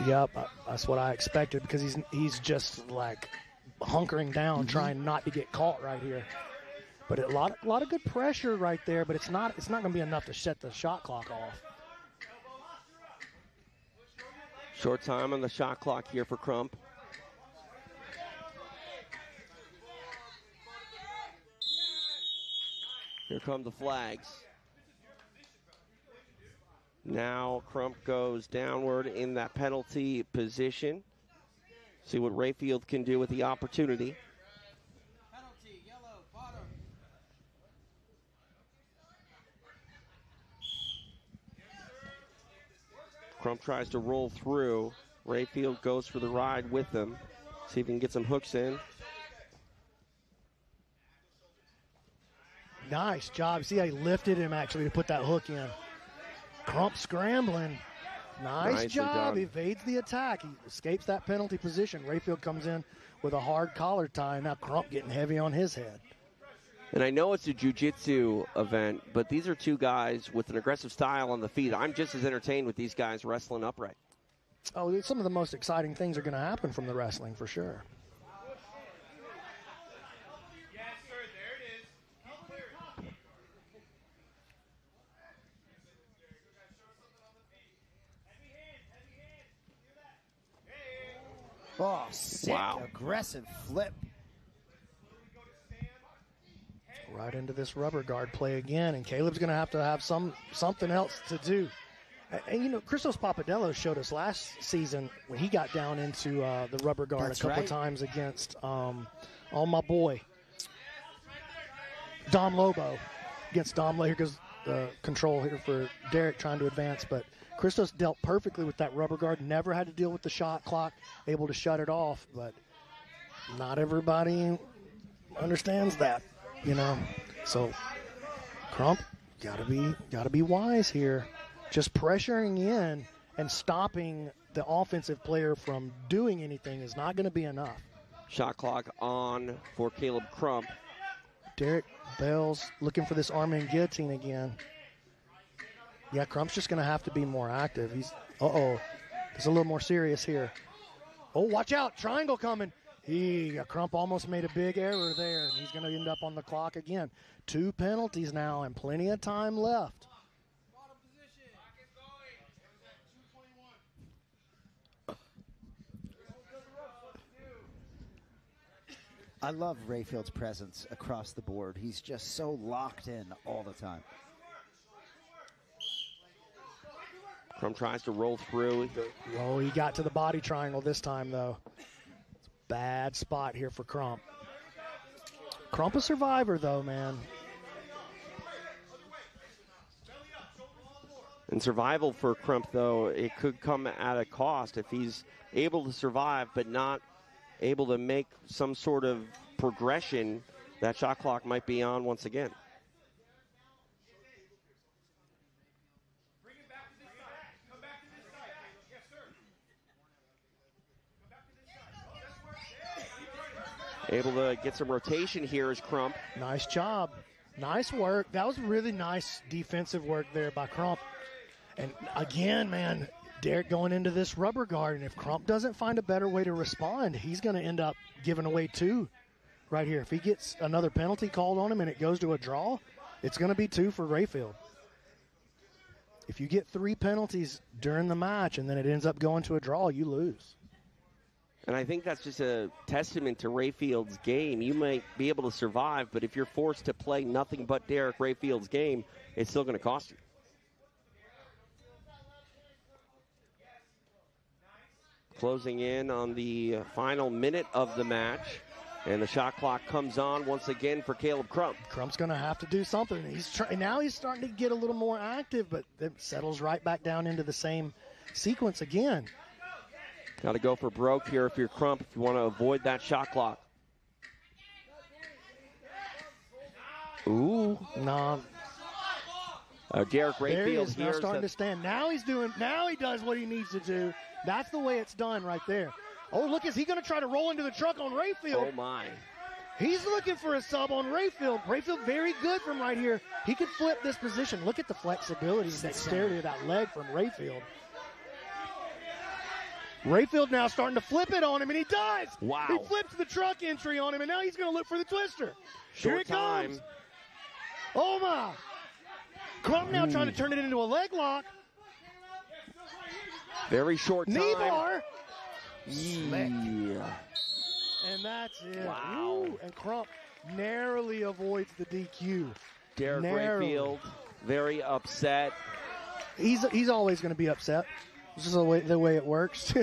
[SPEAKER 2] Yep, that's what I expected, because he's just like hunkering down, trying not to get caught right here. But a lot of good pressure right there, but it's not going to be enough to set the shot clock off.
[SPEAKER 3] Short time on the shot clock here for Crump. Here come the flags. Now Crump goes downward in that penalty position. See what Rayfield can do with the opportunity.
[SPEAKER 7] Penalty, yellow, bottom.
[SPEAKER 3] Crump tries to roll through. Rayfield goes for the ride with them. See if he can get some hooks in.
[SPEAKER 2] Nice job. See how he lifted him actually to put that hook in. Crump scrambling. Nice job. He evades the attack. He escapes that penalty position. Rayfield comes in with a hard collar tie. Now Crump getting heavy on his head.
[SPEAKER 3] And I know it's a jiu-jitsu event, but these are two guys with an aggressive style on the feet. I'm just as entertained with these guys wrestling upright.
[SPEAKER 2] Oh, some of the most exciting things are going to happen from the wrestling for sure.
[SPEAKER 1] Oh, sick, aggressive flip.
[SPEAKER 2] Right into this rubber guard play again, and Caleb's going to have something else to do. And you know, Christos Papadello showed us last season when he got down into the rubber guard a couple times against, my boy, Dom Lobo. Against Dom Lobo. Here goes the control here for Derek trying to advance, but Christos dealt perfectly with that rubber guard, never had to deal with the shot clock, able to shut it off, but not everybody understands that, you know. So Crump gotta be wise here. Just pressuring in and stopping the offensive player from doing anything is not going to be enough.
[SPEAKER 3] Shot clock on for Caleb Crump.
[SPEAKER 2] Derek Bell's looking for this arm-in guillotine again. Yeah, Crump's just going to have to be more active. It's a little more serious here. Oh, watch out, triangle coming. Crump almost made a big error there, and he's going to end up on the clock again. 2 penalties now and plenty of time left.
[SPEAKER 1] I love Rayfield's presence across the board. He's just so locked in all the time.
[SPEAKER 3] Crump tries to roll through.
[SPEAKER 2] Oh, he got to the body triangle this time, though. It's a bad spot here for Crump. Crump a survivor, though, man.
[SPEAKER 3] And survival for Crump, though, it could come at a cost if he's able to survive but not able to make some sort of progression. That shot clock might be on once again. Able to get some rotation here is Crump.
[SPEAKER 2] Nice job. Nice work. That was really nice defensive work there by Crump. And again, man, Derek going into this rubber guard, and if Crump doesn't find a better way to respond, he's going to end up giving away 2 right here. If he gets another penalty called on him and it goes to a draw, it's going to be 2 for Rayfield. If you get 3 penalties during the match and then it ends up going to a draw, you lose.
[SPEAKER 3] And I think that's just a testament to Rayfield's game. You might be able to survive, but if you're forced to play nothing but Derek Rayfield's game, it's still going to cost you. Closing in on the final minute of the match, and the shot clock comes on once again for Caleb Crump.
[SPEAKER 2] Crump's going to have to do something. Now he's starting to get a little more active, but it settles right back down into the same sequence again.
[SPEAKER 3] Got to go for broke here if you're Crump, if you want to avoid that shot clock. Ooh.
[SPEAKER 2] No.
[SPEAKER 3] Derek Rayfield
[SPEAKER 2] there he is, now
[SPEAKER 3] here
[SPEAKER 2] starting to stand. Now he does what he needs to do. That's the way it's done right there. Oh, look, is he going to try to roll into the truck on Rayfield?
[SPEAKER 3] Oh, my.
[SPEAKER 2] He's looking for a sub on Rayfield. Rayfield very good from right here. He could flip this position. Look at the flexibility, dexterity of that leg from Rayfield. Rayfield now starting to flip it on him, and he does.
[SPEAKER 3] Wow.
[SPEAKER 2] He flips the truck entry on him, and now he's going to look for the twister. Here it comes. Oh, my. Crump now trying to turn it into a leg lock.
[SPEAKER 3] Very short time.
[SPEAKER 2] Knee bar.
[SPEAKER 3] Yeah.
[SPEAKER 2] And that's it.
[SPEAKER 3] Wow.
[SPEAKER 2] Ooh, and Crump narrowly avoids the DQ.
[SPEAKER 3] Derek Rayfield very upset.
[SPEAKER 2] He's always going to be upset. This is the way it works.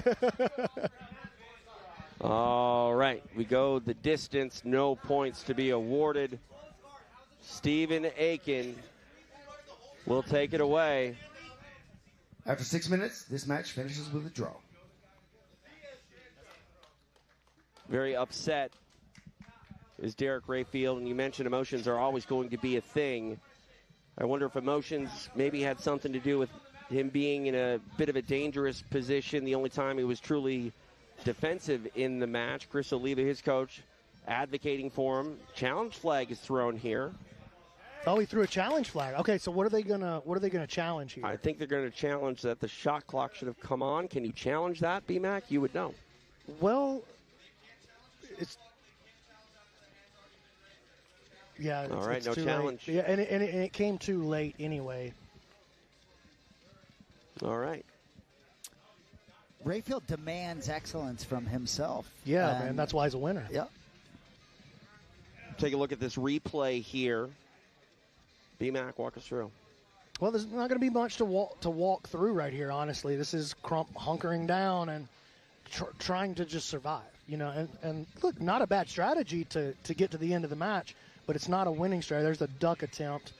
[SPEAKER 3] All right, we go the distance. No points to be awarded. Stephen Aiken will take it away.
[SPEAKER 4] After 6 minutes, this match finishes with a draw.
[SPEAKER 3] Very upset is Derek Rayfield, and you mentioned emotions are always going to be a thing. I wonder if emotions maybe had something to do with him being in a bit of a dangerous position. The only time he was truly defensive in the match. Chris Oliva, his coach, advocating for him. Challenge flag is thrown here.
[SPEAKER 2] Oh, he threw a challenge flag. Okay, so what are they gonna challenge here?
[SPEAKER 3] I think they're going to challenge that the shot clock should have come on. Can you challenge that, BMAC? You would know.
[SPEAKER 2] Well, it's
[SPEAKER 3] all right.
[SPEAKER 2] it's
[SPEAKER 3] No
[SPEAKER 2] too
[SPEAKER 3] challenge.
[SPEAKER 2] late. Yeah, and it came too late anyway.
[SPEAKER 3] All right.
[SPEAKER 1] Rayfield demands excellence from himself.
[SPEAKER 2] Yeah, man, that's why he's a winner.
[SPEAKER 1] Yeah.
[SPEAKER 3] Take a look at this replay here. B-Mac, walk us through.
[SPEAKER 2] Well, there's not going to be much to walk through right here, honestly. This is Crump hunkering down and trying to just survive. You know, and look, not a bad strategy to get to the end of the match, but it's not a winning strategy. There's a duck attempt.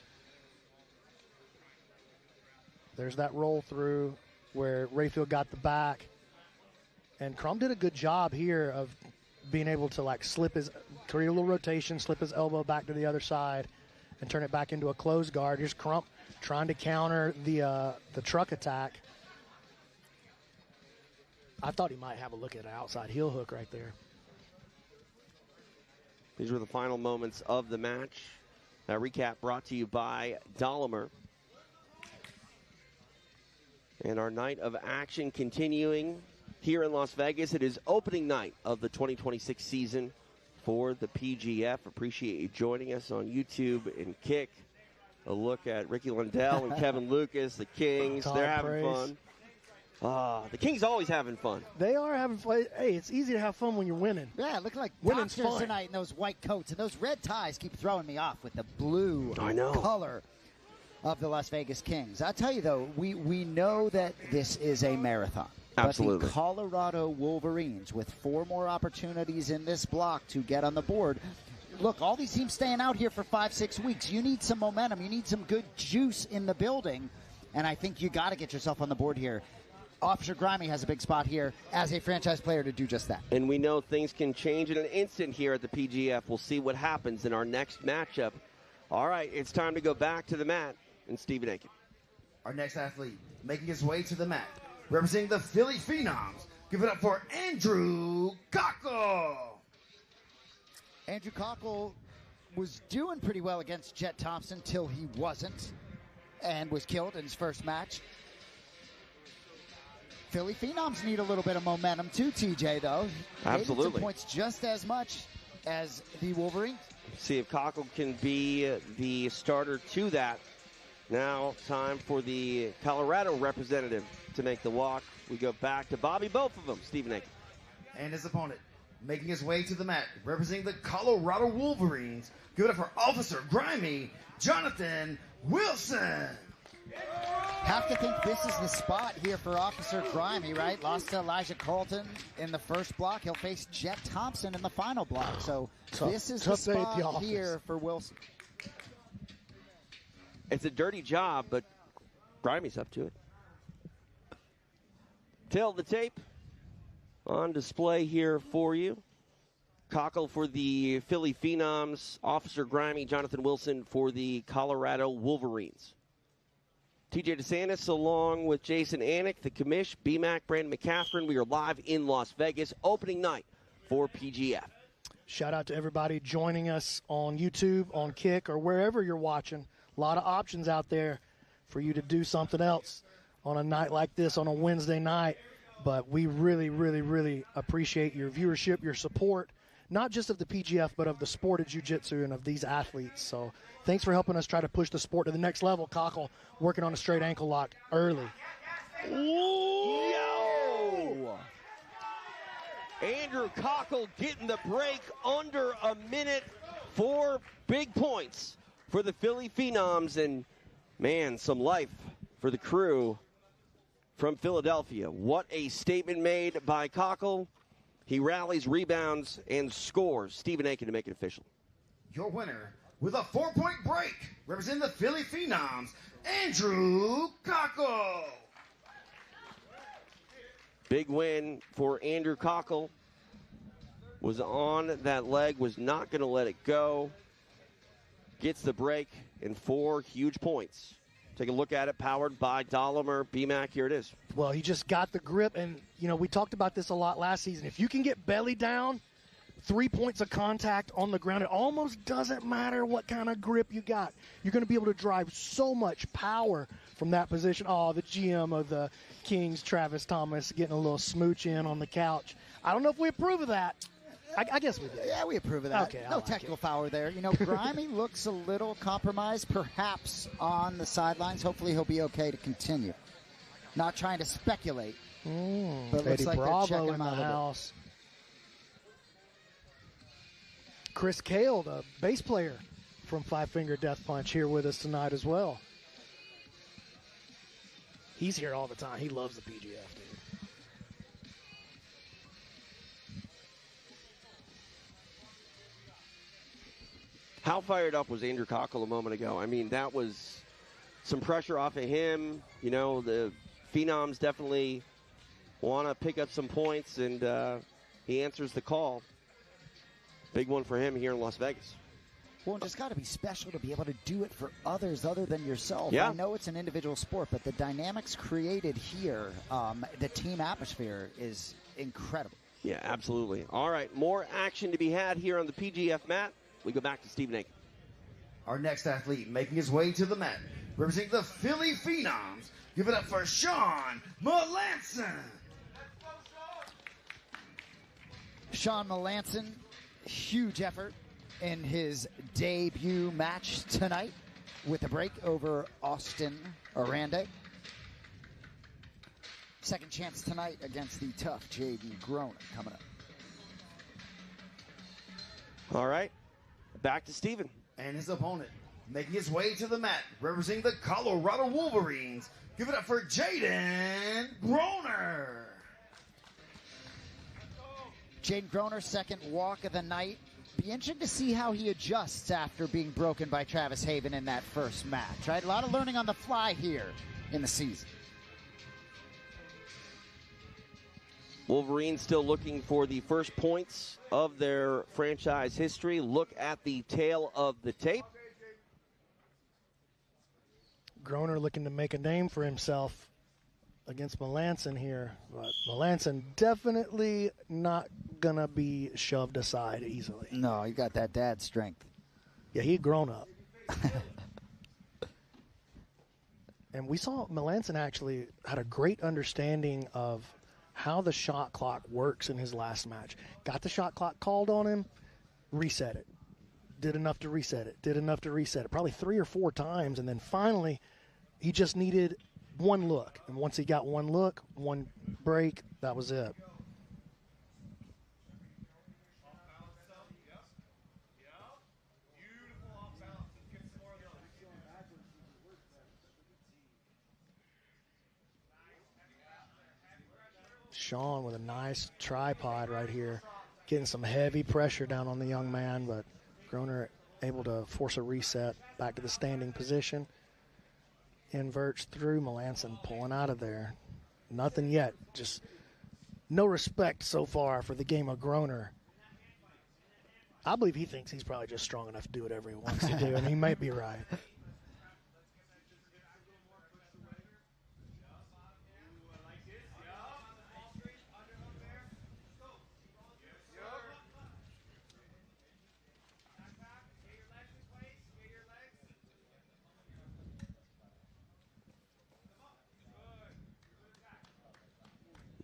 [SPEAKER 2] There's that roll through where Rayfield got the back. And Crump did a good job here of being able to, like, create a little rotation, slip his elbow back to the other side, and turn it back into a closed guard. Here's Crump trying to counter the truck attack. I thought he might have a look at an outside heel hook right there.
[SPEAKER 3] These were the final moments of the match. That recap brought to you by Dolomer. And our night of action continuing here in Las Vegas. It is opening night of the 2026 season for the PGF. Appreciate you joining us on YouTube and Kick. A look at Ricky Lundell and Kevin Lucas, the Kings. They're having fun. The Kings always having fun.
[SPEAKER 2] They are having fun. Hey, it's easy to have fun when you're winning.
[SPEAKER 1] Yeah, looking like
[SPEAKER 2] Winning's
[SPEAKER 1] doctors
[SPEAKER 2] fun
[SPEAKER 1] tonight in those white coats. And those red ties keep throwing me off with the blue color of the Las Vegas Kings. I'll tell you, though, we know that this is a marathon.
[SPEAKER 3] Absolutely.
[SPEAKER 1] But the Colorado Wolverines, with 4 more opportunities in this block to get on the board, look, all these teams staying out here for 5-6 weeks. You need some momentum. You need some good juice in the building. And I think you got to get yourself on the board here. Officer Grimy has a big spot here as a franchise player to do just that.
[SPEAKER 3] And we know things can change in an instant here at the PGF. We'll see what happens in our next matchup. All right, it's time to go back to the mat and Stephen Aiken.
[SPEAKER 4] Our next athlete making his way to the mat, representing the Philly Phenoms. Give it up for Andrew Cockle.
[SPEAKER 1] Andrew Cockle was doing pretty well against Jet Thompson till he wasn't and was killed in his first match. Philly Phenoms need a little bit of momentum too, TJ, though.
[SPEAKER 3] Absolutely.
[SPEAKER 1] They need some points just as much as the Wolverines.
[SPEAKER 3] See if Cockle can be the starter to that. Now, time for the Colorado representative to make the walk. We go back to Bobby, both of them, Stephen Aiken.
[SPEAKER 4] And his opponent, making his way to the mat, representing the Colorado Wolverines. Give it up for Officer Grimy, Jonathan Wilson.
[SPEAKER 1] Have to think this is the spot here for Officer Grimy, right? Lost to Elijah Carlton in the first block. He'll face Jet Thompson in the final block. So this is the spot here for Wilson.
[SPEAKER 3] It's a dirty job, but Grimy's up to it. Tail the tape on display here for you. Cockle for the Philly Phenoms, Officer Grimy, Jonathan Wilson for the Colorado Wolverines. TJ DeSantis along with Jason Anik, the commish, B-Mac, Brandon McCaffrin. We are live in Las Vegas, opening night for PGF.
[SPEAKER 2] Shout out to everybody joining us on YouTube, on Kick, or wherever you're watching. A lot of options out there for you to do something else on a night like this, on a Wednesday night. But we really, really, really appreciate your viewership, your support, not just of the PGF, but of the sport of jiu-jitsu and of these athletes. So thanks for helping us try to push the sport to the next level. Cockle working on a straight ankle lock early.
[SPEAKER 3] Yo! Andrew Cockle getting the break under a minute. 4 big points for the Philly Phenoms. And, man, some life for the crew from Philadelphia. What a statement made by Cockle. He rallies, rebounds, and scores. Stephen Aiken to make it official.
[SPEAKER 4] Your winner with a 4-point break, representing the Philly Phenoms, Andrew Cockle.
[SPEAKER 3] Big win for Andrew Cockle. Was on that leg, was not going to let it go. Gets the break and 4 huge points. Take a look at it, powered by Dolomer. B-Mac, here it is.
[SPEAKER 2] Well, he just got the grip, and, you know, we talked about this a lot last season. If you can get belly down, 3 points of contact on the ground, it almost doesn't matter what kind of grip you got. You're going to be able to drive so much power from that position. Oh, the GM of the Kings, Travis Thomas, getting a little smooch in on the couch. I don't know if we approve of that. I guess we did.
[SPEAKER 1] Yeah, we approve of that.
[SPEAKER 2] Okay,
[SPEAKER 1] no technical foul there. You know, Grimy looks a little compromised, perhaps on the sidelines. Hopefully he'll be okay to continue. Not trying to speculate, But it looks
[SPEAKER 2] Eddie
[SPEAKER 1] like they're
[SPEAKER 2] Bravo
[SPEAKER 1] checking
[SPEAKER 2] in
[SPEAKER 1] him
[SPEAKER 2] the
[SPEAKER 1] out a little bit.
[SPEAKER 2] house. Chris Cale, the bass player from Five Finger Death Punch, here with us tonight as well. He's here all the time. He loves the PGF, dude.
[SPEAKER 3] How fired up was Andrew Cockle a moment ago? I mean, that was some pressure off of him. You know, the Phenoms definitely want to pick up some points, and he answers the call. Big one for him here in Las Vegas.
[SPEAKER 1] Well, it's got to be special to be able to do it for others other than yourself.
[SPEAKER 3] Yeah.
[SPEAKER 1] I know it's an individual sport, but the dynamics created here, the team atmosphere is incredible.
[SPEAKER 3] Yeah, absolutely. All right, more action to be had here on the PGF mat. We go back to Stephen Aiken.
[SPEAKER 4] Our next athlete making his way to the mat, representing the Philly Phenoms. Give it up for Sean Melanson.
[SPEAKER 1] Sean Melanson, huge effort in his debut match tonight with a break over Austin Arande. Second chance tonight against the tough Jaden Groner coming up.
[SPEAKER 3] All right, back to Stephen.
[SPEAKER 4] And his opponent making his way to the mat, representing the Colorado Wolverines. Give it up for Jaden Groner.
[SPEAKER 1] Jaden Groner, second walk of the night. Be interesting to see how he adjusts after being broken by Travis Haven in that first match. Right? A lot of learning on the fly here in the season.
[SPEAKER 3] Wolverines still looking for the first points of their franchise history. Look at the tail of the tape.
[SPEAKER 2] Groner looking to make a name for himself against Melanson here. But Melanson definitely not going to be shoved aside easily.
[SPEAKER 1] No, he got that dad strength.
[SPEAKER 2] Yeah, he'd grown up. And we saw Melanson actually had a great understanding of how the shot clock works in his last match. Got the shot clock called on him, reset it. Did enough to reset it, did enough to reset it. Probably 3 or 4 times, and then finally he just needed one look. And once he got one look, one break, that was it. Sean with a nice tripod right here, getting some heavy pressure down on the young man, but Groner able to force a reset back to the standing position. Inverts through, Melanson pulling out of there. Nothing yet, just no respect so far for the game of Groner. I believe he thinks he's probably just strong enough to do whatever he wants to do, and he might be right.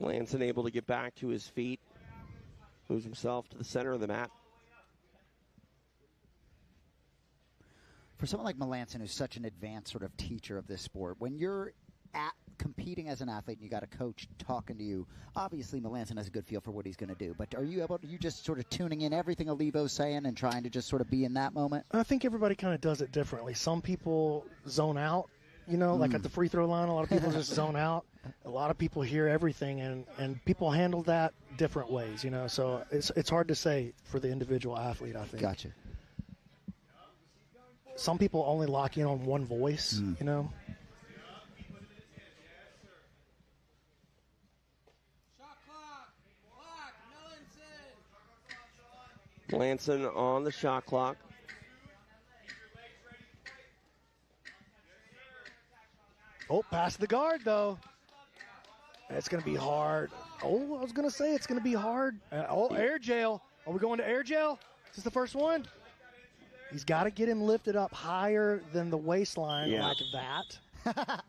[SPEAKER 3] Melanson able to get back to his feet, moves himself to the center of the mat.
[SPEAKER 1] For someone like Melanson, who's such an advanced sort of teacher of this sport, when you're competing as an athlete and you got a coach talking to you, obviously Melanson has a good feel for what he's going to do. But are you just sort of tuning in everything Olivo's saying and trying to just sort of be in that moment?
[SPEAKER 2] I think everybody kind of does it differently. Some people zone out, like at the free throw line, a lot of people just zone out. A lot of people hear everything, and people handle that different ways, So it's hard to say for the individual athlete, I think.
[SPEAKER 1] Gotcha.
[SPEAKER 2] Some people only lock in on one voice,
[SPEAKER 3] Melanson on the shot clock.
[SPEAKER 2] Oh, past the guard, though. It's going to be hard. Oh, I was going to say it's going to be hard. Air jail. Are we going to air jail? Is this the first one? He's got to get him lifted up higher than the waistline like that.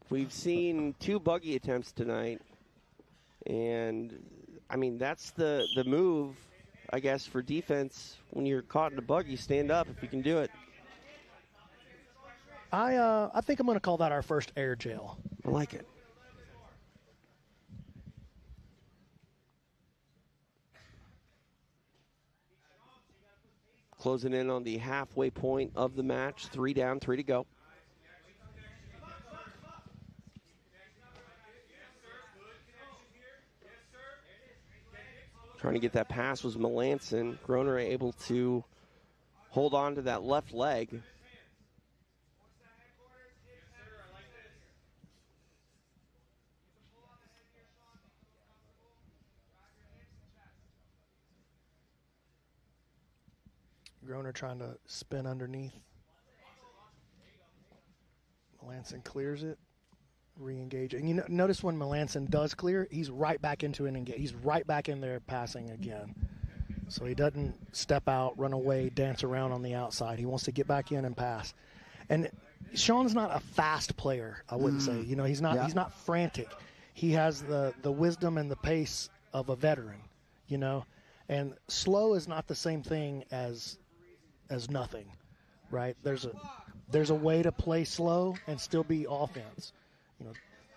[SPEAKER 3] We've seen 2 buggy attempts tonight. And, I mean, that's the move, I guess, for defense. When you're caught in a buggy, stand up if you can do it.
[SPEAKER 2] I think I'm going to call that our first air jail.
[SPEAKER 3] I like it. closing in on the halfway point of the match. 3 down, 3 to go. Trying to get that pass was Melanson. Groner able to hold on to that left leg.
[SPEAKER 2] Groner trying to spin underneath. Melanson clears it, re-engage. And you notice when Melanson does clear, he's right back into an engage. He's right back in there passing again. So he doesn't step out, run away, dance around on the outside. He wants to get back in and pass. And Sean's not a fast player, I wouldn't say. You know, he's not frantic. He has the wisdom and the pace of a veteran, you know. And slow is not the same thing as nothing, right? There's a way to play slow and still be offense. You know,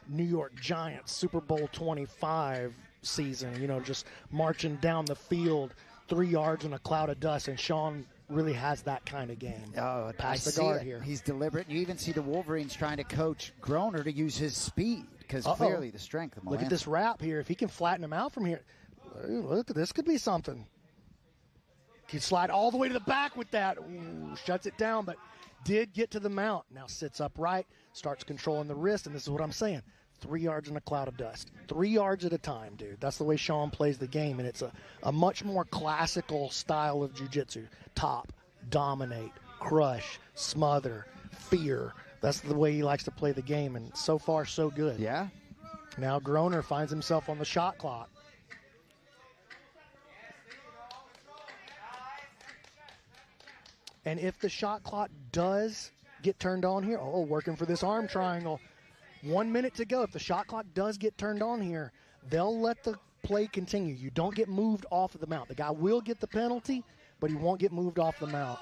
[SPEAKER 2] New York Giants, Super Bowl 25 season, you know, just marching down the field 3 yards in a cloud of dust, and Sean really has that kind of game.
[SPEAKER 1] Oh,
[SPEAKER 2] Pass the guard here.
[SPEAKER 1] He's deliberate. You even see the Wolverines trying to coach Groner to use his speed, because clearly the strength of Melanson.
[SPEAKER 2] Look at this wrap here. If he can flatten him out from here, look, this could be something. He slide all the way to the back with that. Ooh, shuts it down, but did get to the mount. Now sits upright, starts controlling the wrist, and this is what I'm saying. 3 yards in a cloud of dust. 3 yards at a time, dude. That's the way Sean plays the game, and it's a much more classical style of jiu-jitsu. Top, dominate, crush, smother, fear. That's the way he likes to play the game, and so far, so good.
[SPEAKER 1] Yeah.
[SPEAKER 2] Now Groner finds himself on the shot clock. And if the shot clock does get turned on here, working for this arm triangle, 1 minute to go. If the shot clock does get turned on here, they'll let the play continue. You don't get moved off of the mount. The guy will get the penalty, but he won't get moved off the mount.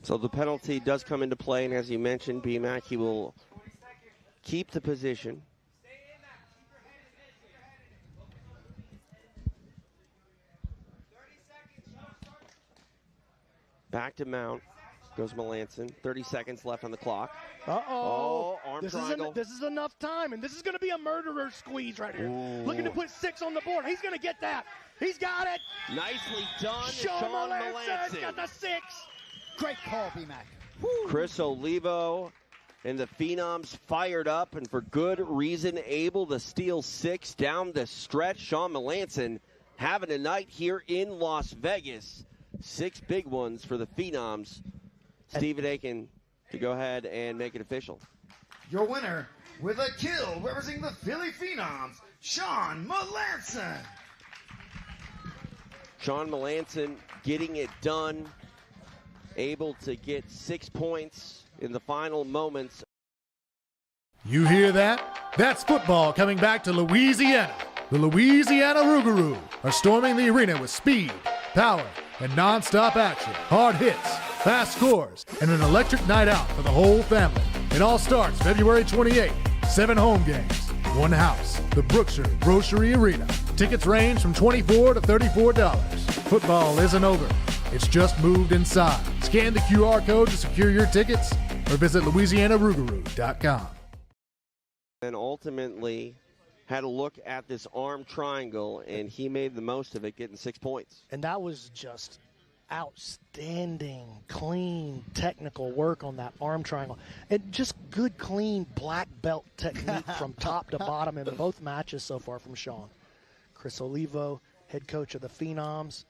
[SPEAKER 3] So the penalty does come into play, and as you mentioned, BMAC, he will keep the position. Back to mount goes Melanson. 30 seconds left on the clock. Arm triangle.
[SPEAKER 2] This is enough time, and this is going to be a murderer squeeze right here.
[SPEAKER 3] Ooh.
[SPEAKER 2] Looking to put 6 on the board. He's going to get that. He's got it.
[SPEAKER 3] Nicely done,
[SPEAKER 2] Sean Melanson got the 6.
[SPEAKER 1] Great call, B-Mac.
[SPEAKER 3] Chris Olivo and the Phenoms fired up, and for good reason, able to steal 6 down the stretch. Sean Melanson having a night here in Las Vegas. 6 big ones for the Phenoms. Stephen Aiken to go ahead and make it official.
[SPEAKER 4] Your winner with a kill representing the Philly Phenoms, Sean Melanson.
[SPEAKER 3] Sean Melanson getting it done, able to get 6 points in the final moments.
[SPEAKER 10] You hear that? That's football coming back to Louisiana. The Louisiana Rougarou are storming the arena with speed, power, and non-stop action, hard hits, fast scores, and an electric night out for the whole family. It all starts February 28th. 7 home games, 1 house, the Brookshire Grocery Arena. Tickets range from $24 to $34. Football isn't over. It's just moved inside. Scan the QR code to secure your tickets or visit LouisianaRougarou.com.
[SPEAKER 3] And ultimately had a look at this arm triangle, and he made the most of it, getting 6 points.
[SPEAKER 2] And that was just outstanding, clean, technical work on that arm triangle. And just good, clean, black belt technique from top to bottom in both matches so far from Sean. Chris Olivo, head coach of the Phenoms.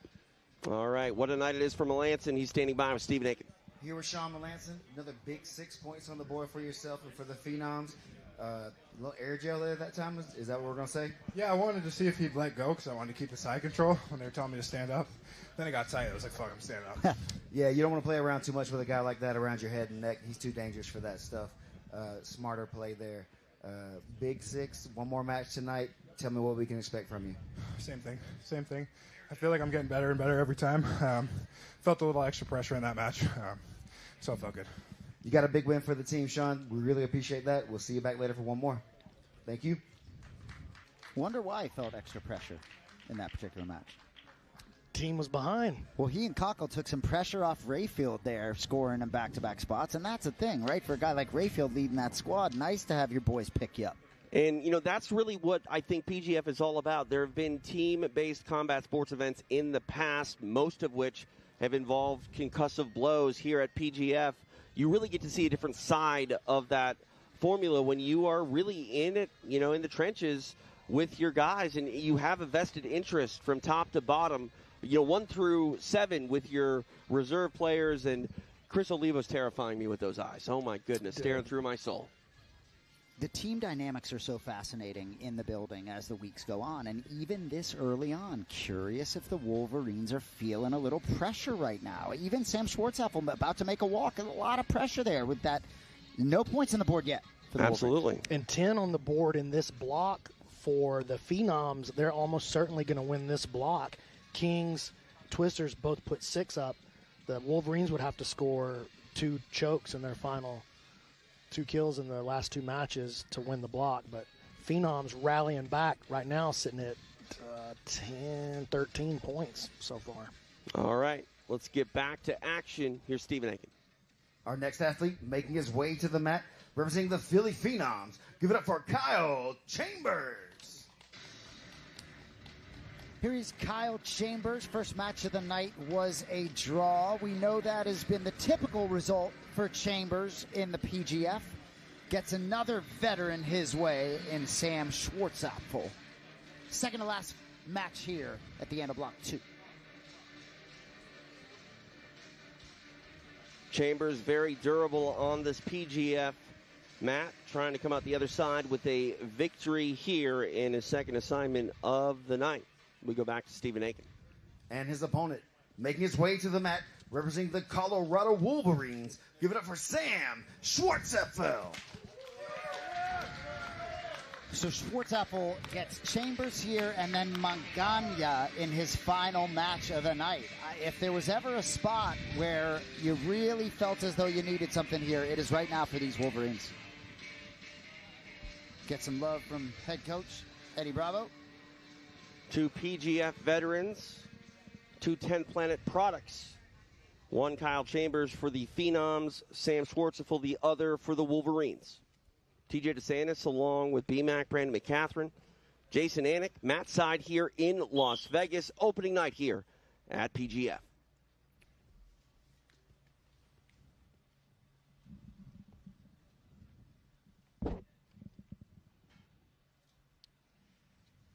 [SPEAKER 3] All right, what a night it is for Melanson. He's standing by with Stephen Aiken.
[SPEAKER 4] Here with Sean Melanson, another big 6 points on the board for yourself and for the Phenoms. A little air gel there that time, is that what we're going to say?
[SPEAKER 6] Yeah, I wanted to see if he'd let go because I wanted to keep the side control when they were telling me to stand up. Then it got tight. I was like, fuck, I'm standing up.
[SPEAKER 4] Yeah, you don't want to play around too much with a guy like that around your head and neck. He's too dangerous for that stuff. Smarter play there. Big 6, one more match tonight. Tell me what we can expect from you.
[SPEAKER 6] Same thing. I feel like I'm getting better and better every time. Felt a little extra pressure in that match, so it felt good.
[SPEAKER 4] You got a big win for the team, Sean. We really appreciate that. We'll see you back later for one more. Thank you.
[SPEAKER 1] Wonder why he felt extra pressure in that particular match.
[SPEAKER 2] team was behind.
[SPEAKER 1] Well, he and Cockle took some pressure off Rayfield there, scoring in back-to-back spots, and that's a thing, right? For a guy like Rayfield leading that squad, nice to have your boys pick you up.
[SPEAKER 3] And, that's really what I think PGF is all about. There have been team-based combat sports events in the past, most of which have involved concussive blows. Here at PGF, you really get to see a different side of that formula when you are really in it, in the trenches with your guys, and you have a vested interest from top to bottom, 1 through 7 with your reserve players. And Chris Olivo's terrifying me with those eyes. Oh, my goodness, staring through my soul.
[SPEAKER 1] The team dynamics are so fascinating in the building as the weeks go on, and even this early on, curious if the Wolverines are feeling a little pressure right now. Even Sam Schwartzapfel about to make a walk, a lot of pressure there with that. No points on the board yet for the
[SPEAKER 3] Absolutely.
[SPEAKER 1] Wolverines.
[SPEAKER 2] And 10 on the board in this block for the Phenoms. They're almost certainly going to win this block. Kings, Twisters both put 6 up. The Wolverines would have to score 2 chokes in their final 2 kills in the last 2 matches to win the block. But Phenoms rallying back right now, sitting at 10, 13 points so far.
[SPEAKER 3] All right, let's get back to action. Here's Stephen Aiken.
[SPEAKER 4] Our next athlete making his way to the mat, representing the Philly Phenoms. Give it up for Kyle Chambers.
[SPEAKER 1] Here is Kyle Chambers. First match of the night was a draw. We know that has been the typical result for Chambers in the PGF. Gets another veteran his way in Sam Schwartzapfel. Second to last match here at the end of Block 2.
[SPEAKER 3] Chambers very durable on this PGF mat, trying to come out the other side with a victory here in his second assignment of the night. We go back to Stephen Aiken.
[SPEAKER 4] And his opponent, making his way to the mat, representing the Colorado Wolverines. Give it up for Sam Schwartzapfel.
[SPEAKER 1] So Schwartzapfel gets Chambers here and then Mangania in his final match of the night. If there was ever a spot where you really felt as though you needed something here, it is right now for these Wolverines. Get some love from head coach Eddie Bravo.
[SPEAKER 3] 2 PGF veterans, 2 10 Planet products. 1 Kyle Chambers for the Phenoms, Sam Schwartzapfel the other for the Wolverines. TJ DeSantis along with BMAC, Brandon McCatherine, Jason Anik, Matt Side here in Las Vegas. Opening night here at PGF.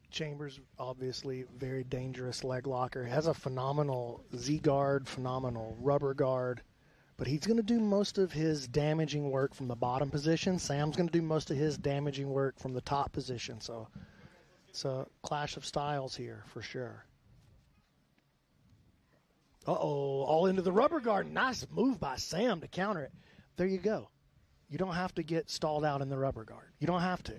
[SPEAKER 2] Chambers, obviously, very dangerous leg locker. Has a phenomenal Z-guard, phenomenal rubber guard. But he's going to do most of his damaging work from the bottom position. Sam's going to do most of his damaging work from the top position. So it's a clash of styles here for sure. Uh-oh, all into the rubber guard. Nice move by Sam to counter it. There you go. You don't have to get stalled out in the rubber guard. You don't have to.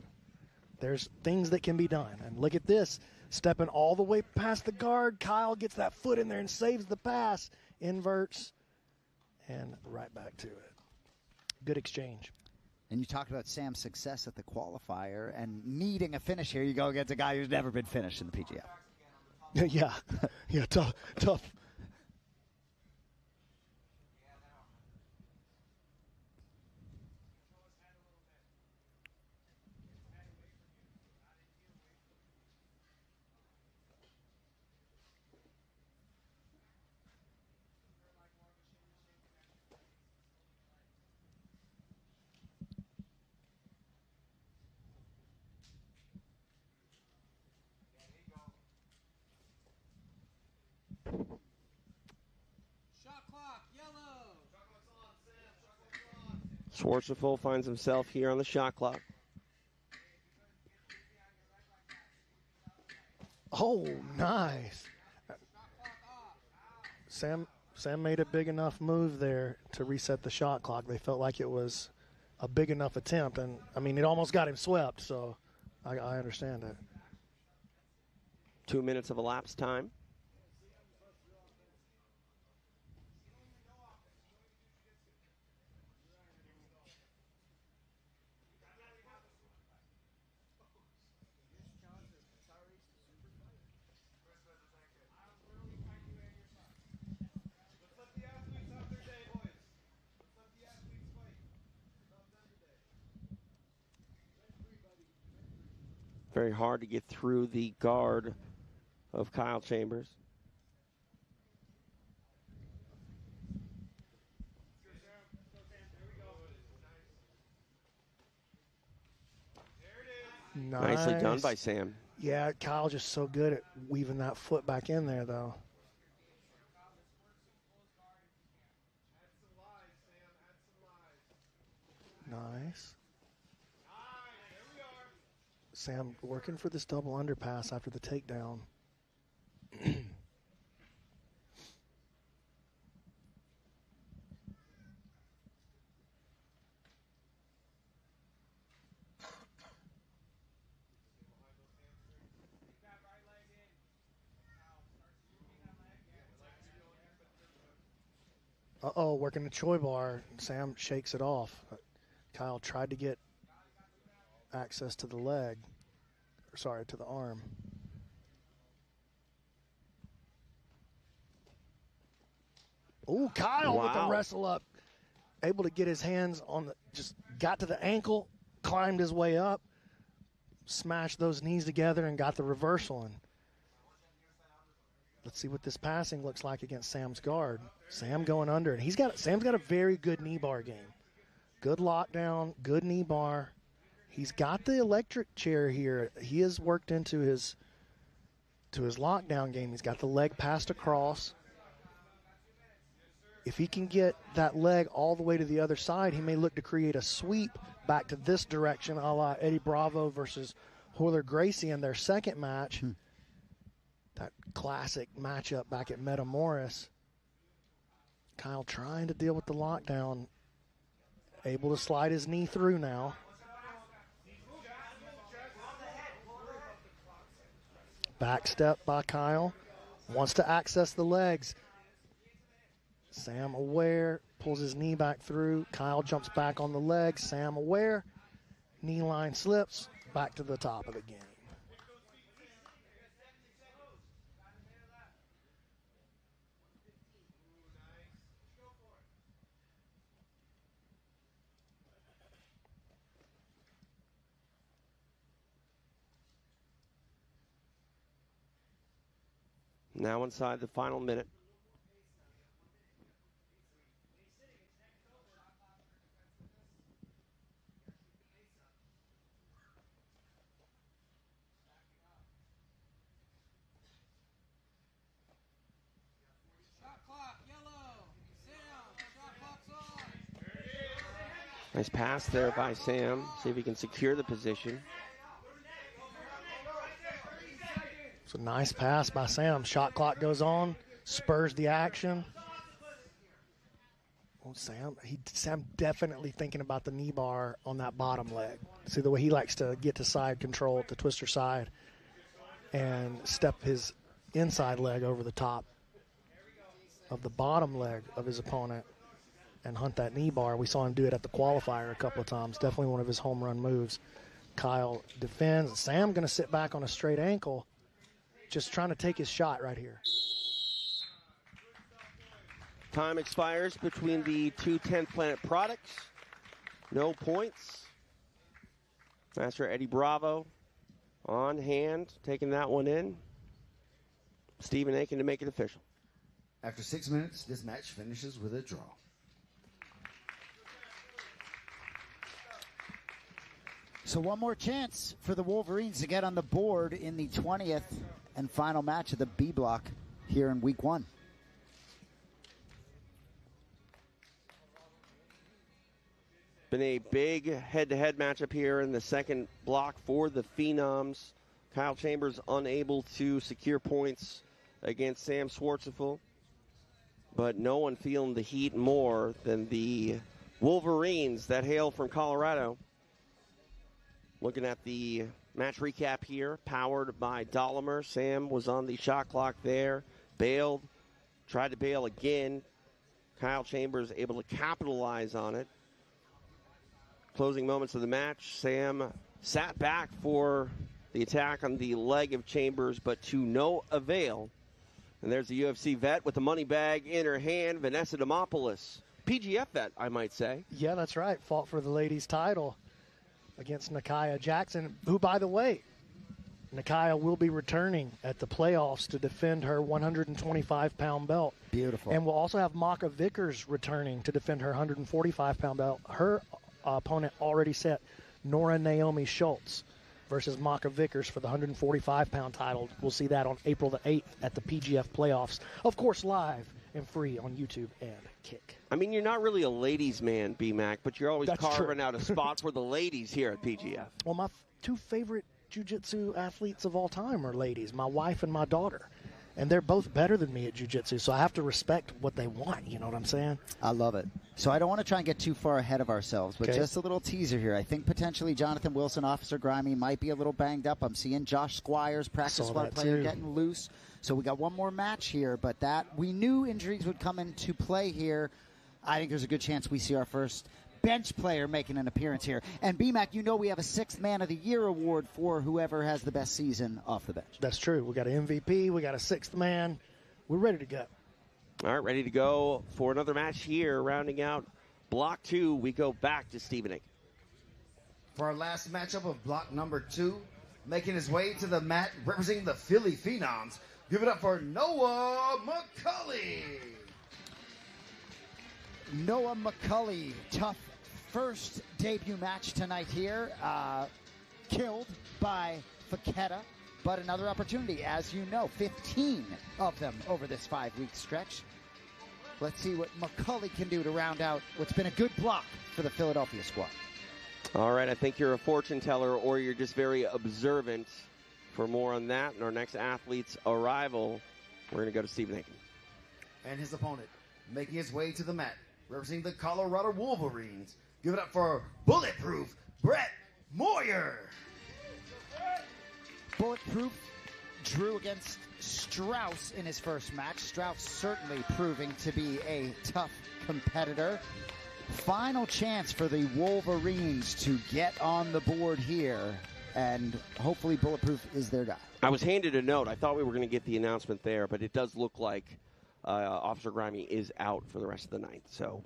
[SPEAKER 2] There's things that can be done. And look at this. Stepping all the way past the guard. Kyle gets that foot in there and saves the pass. Inverts. And right back to it. Good exchange.
[SPEAKER 1] And you talked about Sam's success at the qualifier and needing a finish here. You go against a guy who's never been finished in the PGF.
[SPEAKER 2] Yeah, tough.
[SPEAKER 3] Schwartzapfel finds himself here on the shot clock.
[SPEAKER 2] Oh, nice. Sam made a big enough move there to reset the shot clock. They felt like it was a big enough attempt. And, I mean, it almost got him swept, so I understand that.
[SPEAKER 3] 2 minutes of elapsed time. Very hard to get through the guard of Kyle Chambers. Nicely done by Sam.
[SPEAKER 2] Yeah, Kyle just so good at weaving that foot back in there, though. Nice. Sam working for this double underpass after the takedown. Uh-oh, working the Choi bar. Sam shakes it off. Kyle tried to get access to the leg. Sorry, to the arm. Oh, Kyle with the wrestle up. Able to get his hands on the, just got to the ankle, climbed his way up, smashed those knees together and got the reversal in. Let's see what this passing looks like against Sam's guard. Sam going under, and Sam's got a very good knee bar game. Good lockdown, good knee bar. He's got the electric chair here. He has worked into his lockdown game. He's got the leg passed across. If he can get that leg all the way to the other side, he may look to create a sweep back to this direction, a la Eddie Bravo versus Royler Gracie in their second match. That classic matchup back at Metamoris. Kyle trying to deal with the lockdown. Able to slide his knee through now. Back step by Kyle. Wants to access the legs. Sam aware. Pulls his knee back through. Kyle jumps back on the legs. Sam aware. Knee line slips. Back to the top of the game.
[SPEAKER 3] Now inside the final minute. Nice pass there by Sam. See if he can secure the position.
[SPEAKER 2] It's a nice pass by Sam. Shot clock goes on, spurs the action. Oh, Sam definitely thinking about the knee bar on that bottom leg. See the way he likes to get to side control, to twister side, and step his inside leg over the top of the bottom leg of his opponent and hunt that knee bar. We saw him do it at the qualifier a couple of times. Definitely one of his home run moves. Kyle defends. Sam going to sit back on a straight ankle, just trying to take his shot right here.
[SPEAKER 3] Time expires between the two 10th Planet products. No points. Master Eddie Bravo on hand, taking that one in. Stephen Aiken to make it official.
[SPEAKER 4] After 6 minutes, this match finishes with a draw.
[SPEAKER 1] So one more chance for the Wolverines to get on the board in the 20th and final match of the B block here in week 1.
[SPEAKER 3] Been a big head-to-head matchup here in the second block for the Phenoms. Kyle Chambers unable to secure points against Sam Schwarzenfeld, but no one feeling the heat more than the Wolverines that hail from Colorado. Looking at the match recap here, powered by Dolomer. Sam was on the shot clock there, bailed, tried to bail again. Kyle Chambers able to capitalize on it. Closing moments of the match, Sam sat back for the attack on the leg of Chambers, but to no avail. And there's the UFC vet with the money bag in her hand, Vanessa Demopoulos. PGF vet, I might say.
[SPEAKER 2] Yeah, that's right. Fought for the ladies' title against Nakia Jackson, who, by the way, Nakia will be returning at the playoffs to defend her 125-pound belt.
[SPEAKER 1] Beautiful.
[SPEAKER 2] And we'll also have Maka Vickers returning to defend her 145-pound belt. Her opponent already set, Nora Naomi Schultz versus Maka Vickers for the 145-pound title. We'll see that on April the 8th at the PGF playoffs. Of course, live and free on YouTube and Kick.
[SPEAKER 3] I mean, you're not really a ladies' man, B-Mac, but you're always
[SPEAKER 2] That's
[SPEAKER 3] carving
[SPEAKER 2] true.
[SPEAKER 3] out a spot for the ladies here at PGF.
[SPEAKER 2] Well, my two favorite jiu-jitsu athletes of all time are ladies, my wife and my daughter. And they're both better than me at jiu-jitsu, so I have to respect what they want, you know what I'm saying?
[SPEAKER 1] I love it. So I don't want to try and get too far ahead of ourselves, but
[SPEAKER 2] Okay.
[SPEAKER 1] just a little teaser here. I think potentially Jonathan Wilson, Officer Grimy, might be a little banged up. I'm seeing Josh Squires, practice
[SPEAKER 2] Saw
[SPEAKER 1] squad
[SPEAKER 2] that
[SPEAKER 1] player,
[SPEAKER 2] too.
[SPEAKER 1] getting loose. So we got one more match here, but that we knew injuries would come into play here. I think there's a good chance we see our first bench player making an appearance here. And BMAC, you know we have a 6th Man of the Year award for whoever has the best season off the bench.
[SPEAKER 2] That's true. We got an MVP. We got a 6th man. We're ready to go.
[SPEAKER 3] All right, ready to go for another match here. Rounding out Block 2, we go back to Stephen Aiken.
[SPEAKER 4] For our last matchup of block number 2, making his way to the mat, representing the Philly Phenoms, give it up for Noah McCulley.
[SPEAKER 1] Noah McCulley, tough first debut match tonight here. Killed by Faketa, but another opportunity, as you know, 15 of them over this 5-week stretch. Let's see what McCulley can do to round out what's been a good block for the Philadelphia squad.
[SPEAKER 3] All right, I think you're a fortune teller or you're just very observant. For more on that and our next athlete's arrival, we're going to go to Stephen Aiken.
[SPEAKER 4] And his opponent, making his way to the mat, representing the Colorado Wolverines, give it up for Bulletproof Brett Moyer.
[SPEAKER 1] Bulletproof drew against Strauss in his first match. Strauss certainly proving to be a tough competitor. Final chance for the Wolverines to get on the board here, and hopefully Bulletproof is their guy.
[SPEAKER 3] I was handed a note. I thought we were going to get the announcement there, but it does look like Officer Grimy is out for the rest of the night. So,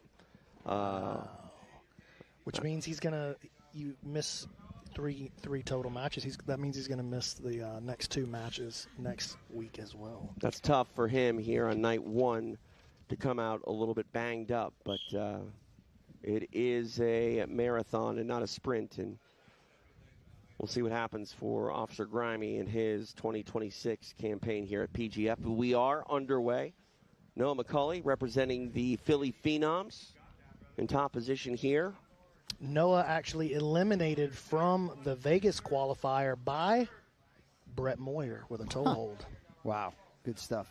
[SPEAKER 2] Which means he's going to miss three total matches. That means he's going to miss the next 2 matches next week as well.
[SPEAKER 3] that's tough for him here on night 1 to come out a little bit banged up, but it is a marathon and not a sprint, and we'll see what happens for Officer Grimy in his 2026 campaign here at PGF. We are underway. Noah McCulley representing the Philly Phenoms in top position here.
[SPEAKER 2] Noah actually eliminated from the Vegas qualifier by Brett Moyer with a toe hold.
[SPEAKER 1] Wow, good stuff.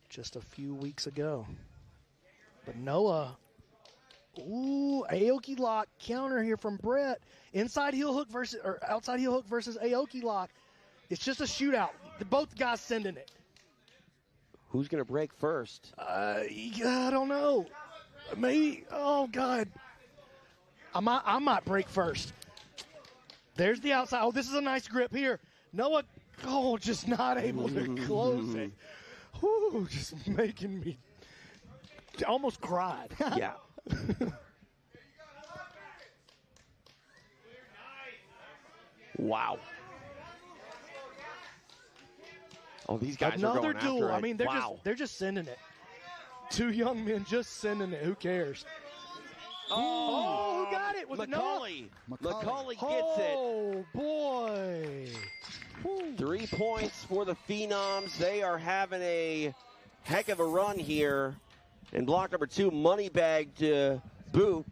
[SPEAKER 2] Just a few weeks ago. But Noah, Aoki lock counter here from Brett. Inside heel hook versus, or outside heel hook versus Aoki lock. It's just a shootout. Both guys sending it.
[SPEAKER 3] Who's going to break first?
[SPEAKER 2] I don't know. Maybe. Oh God. I might break first. There's the outside. Oh, this is a nice grip here. Noah, just not able to close it. Whew, just making me almost cried.
[SPEAKER 3] Yeah. Wow. Oh, these guys are
[SPEAKER 2] Another
[SPEAKER 3] going
[SPEAKER 2] duel.
[SPEAKER 3] after it.
[SPEAKER 2] I mean, they're just sending it. 2 young men just sending it. Who cares? Oh, who got it? Was it Noah?
[SPEAKER 3] McCulley gets it.
[SPEAKER 2] Oh, boy.
[SPEAKER 3] 3 points for the Phenoms. They are having a heck of a run here. In block number 2, money bag to boot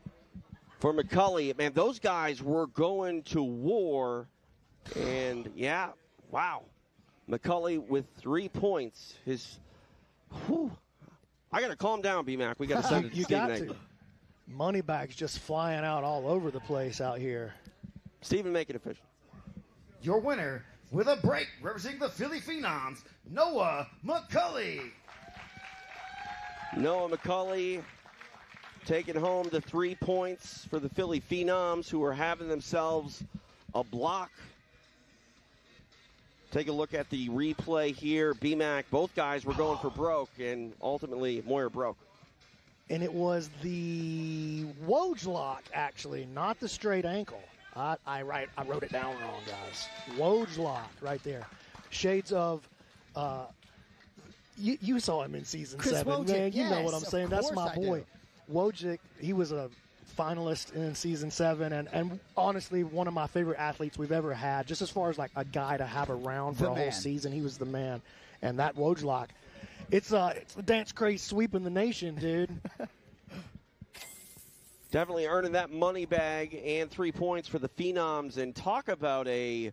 [SPEAKER 3] for McCulley. Man, those guys were going to war. And, yeah, wow. McCulley with 3 points. I got to calm down, B-Mac. We got to send it to
[SPEAKER 2] You
[SPEAKER 3] Stephen
[SPEAKER 2] got
[SPEAKER 3] Aiken.
[SPEAKER 2] to. Money bags just flying out all over the place out here.
[SPEAKER 3] Stephen, make it official.
[SPEAKER 4] Your winner, with a break, representing the Philly Phenoms, Noah McCulley.
[SPEAKER 3] Noah McCulley taking home the 3 points for the Philly Phenoms, who are having themselves a block. Take a look at the replay here. BMAC, both guys were going for broke, and ultimately Moyer broke.
[SPEAKER 2] And it was the Woj lock, actually, not the straight ankle. I wrote it down wrong, guys. Woj lock right there. shades of. You saw him in season
[SPEAKER 1] Chris
[SPEAKER 2] 7,
[SPEAKER 1] Wojcik,
[SPEAKER 2] man. You know
[SPEAKER 1] yes,
[SPEAKER 2] what I'm
[SPEAKER 1] of
[SPEAKER 2] saying. That's my
[SPEAKER 1] course I
[SPEAKER 2] boy. Wojcik, he was a finalist in season 7, and honestly, one of my favorite athletes we've ever had. Just as far as like a guy to have around for a whole season, he was the man. And that Wojlock, it's the dance craze sweeping the nation, dude.
[SPEAKER 3] Definitely earning that money bag and 3 points for the Phenoms. And talk about a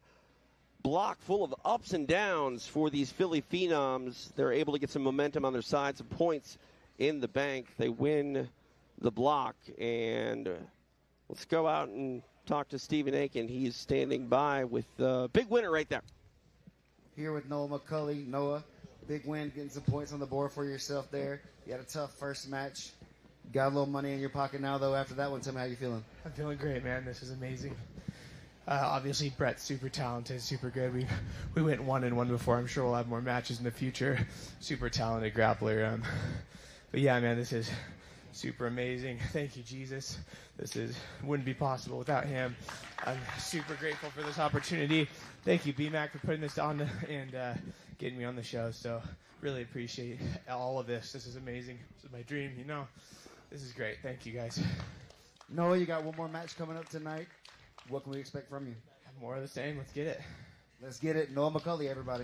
[SPEAKER 3] block full of ups and downs for these Philly Phenoms. They're able to get some momentum on their side, some points in the bank. They win the block. And let's go out and talk to Stephen Aiken. He's standing by with the big winner right there.
[SPEAKER 4] Here with Noah McCulley. Noah, big win, getting some points on the board for yourself there. You had a tough first match. Got a little money in your pocket now, though, after that one. Tell me how you feeling.
[SPEAKER 11] I'm feeling great, man. This is amazing. Obviously, Brett's super talented, super good. We went 1-1 before. I'm sure we'll have more matches in the future. Super talented grappler. But yeah, man, this is super amazing. Thank you, Jesus. Wouldn't be possible without him. I'm super grateful for this opportunity. Thank you, BMAC, for putting this on and getting me on the show. So really appreciate all of this. This is amazing. This is my dream, you know. This is great. Thank you, guys.
[SPEAKER 4] Noah, you got one more match coming up tonight. What can we expect from you?
[SPEAKER 11] More of the same. Let's get it.
[SPEAKER 4] Let's get it. Noah McCulley, everybody.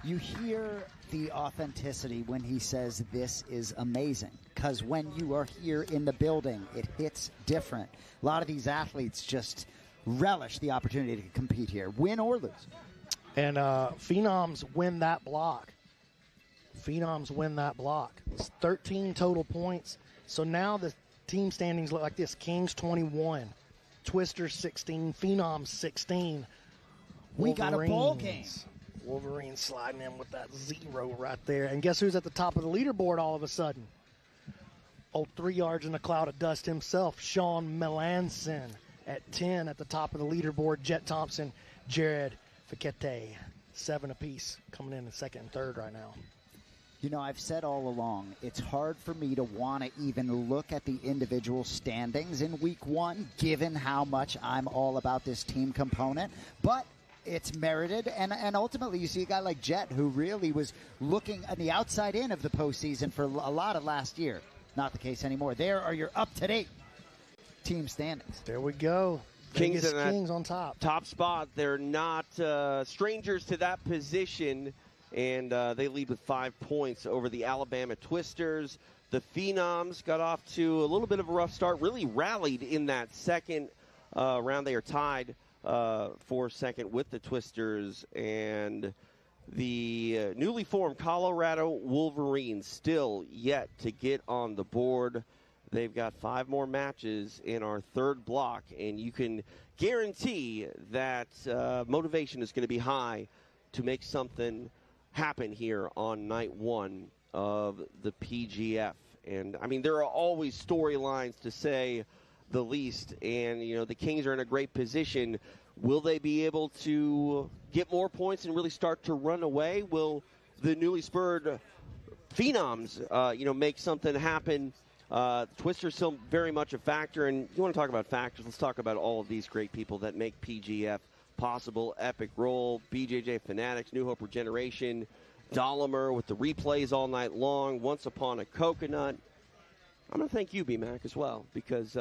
[SPEAKER 1] You hear the authenticity when he says this is amazing, because when you are here in the building, it hits different. A lot of these athletes just relish the opportunity to compete here, win or lose.
[SPEAKER 2] And Phenoms win that block. It's 13 total points. So now the team standings look like this. Kings 21, Twisters 16, Phenoms 16.
[SPEAKER 1] We got a bowl game.
[SPEAKER 2] Wolverines sliding in with that 0 right there. And guess who's at the top of the leaderboard all of a sudden? Old 3 yards in a cloud of dust himself, Sean Melanson at 10 at the top of the leaderboard. Jet Thompson, Jared Fiquete, 7 apiece, coming in second and third right now.
[SPEAKER 1] You know, I've said all along, it's hard for me to want to even look at the individual standings in week 1, given how much I'm all about this team component. But it's merited, and ultimately you see a guy like Jet, who really was looking at the outside in of the postseason for a lot of last year. Not the case anymore. There are your up-to-date team standings.
[SPEAKER 2] There we go.
[SPEAKER 3] Kings
[SPEAKER 2] on top.
[SPEAKER 3] Top spot. They're not strangers to that position, and they lead with 5 points over the Alabama Twisters. The Phenoms got off to a little bit of a rough start, really rallied in that second round. They are tied for second with the Twisters, and the newly formed Colorado Wolverines still yet to get on the board. They've got 5 more matches in our third block, and you can guarantee that motivation is going to be high to make something happen here on night 1 of the PGF. And, I mean, there are always storylines, to say the least, and, you know, the Kings are in a great position. Will they be able to get more points and really start to run away? Will the newly spurred Phenoms, make something happen? Twister's still very much a factor, and you want to talk about factors, let's talk about all of these great people that make PGF possible. Epic Roll, BJJ Fanatics, New Hope Regeneration, Dolomer with the replays all night long, Once Upon a Coconut. I'm going to thank you, BMAC, as well, because,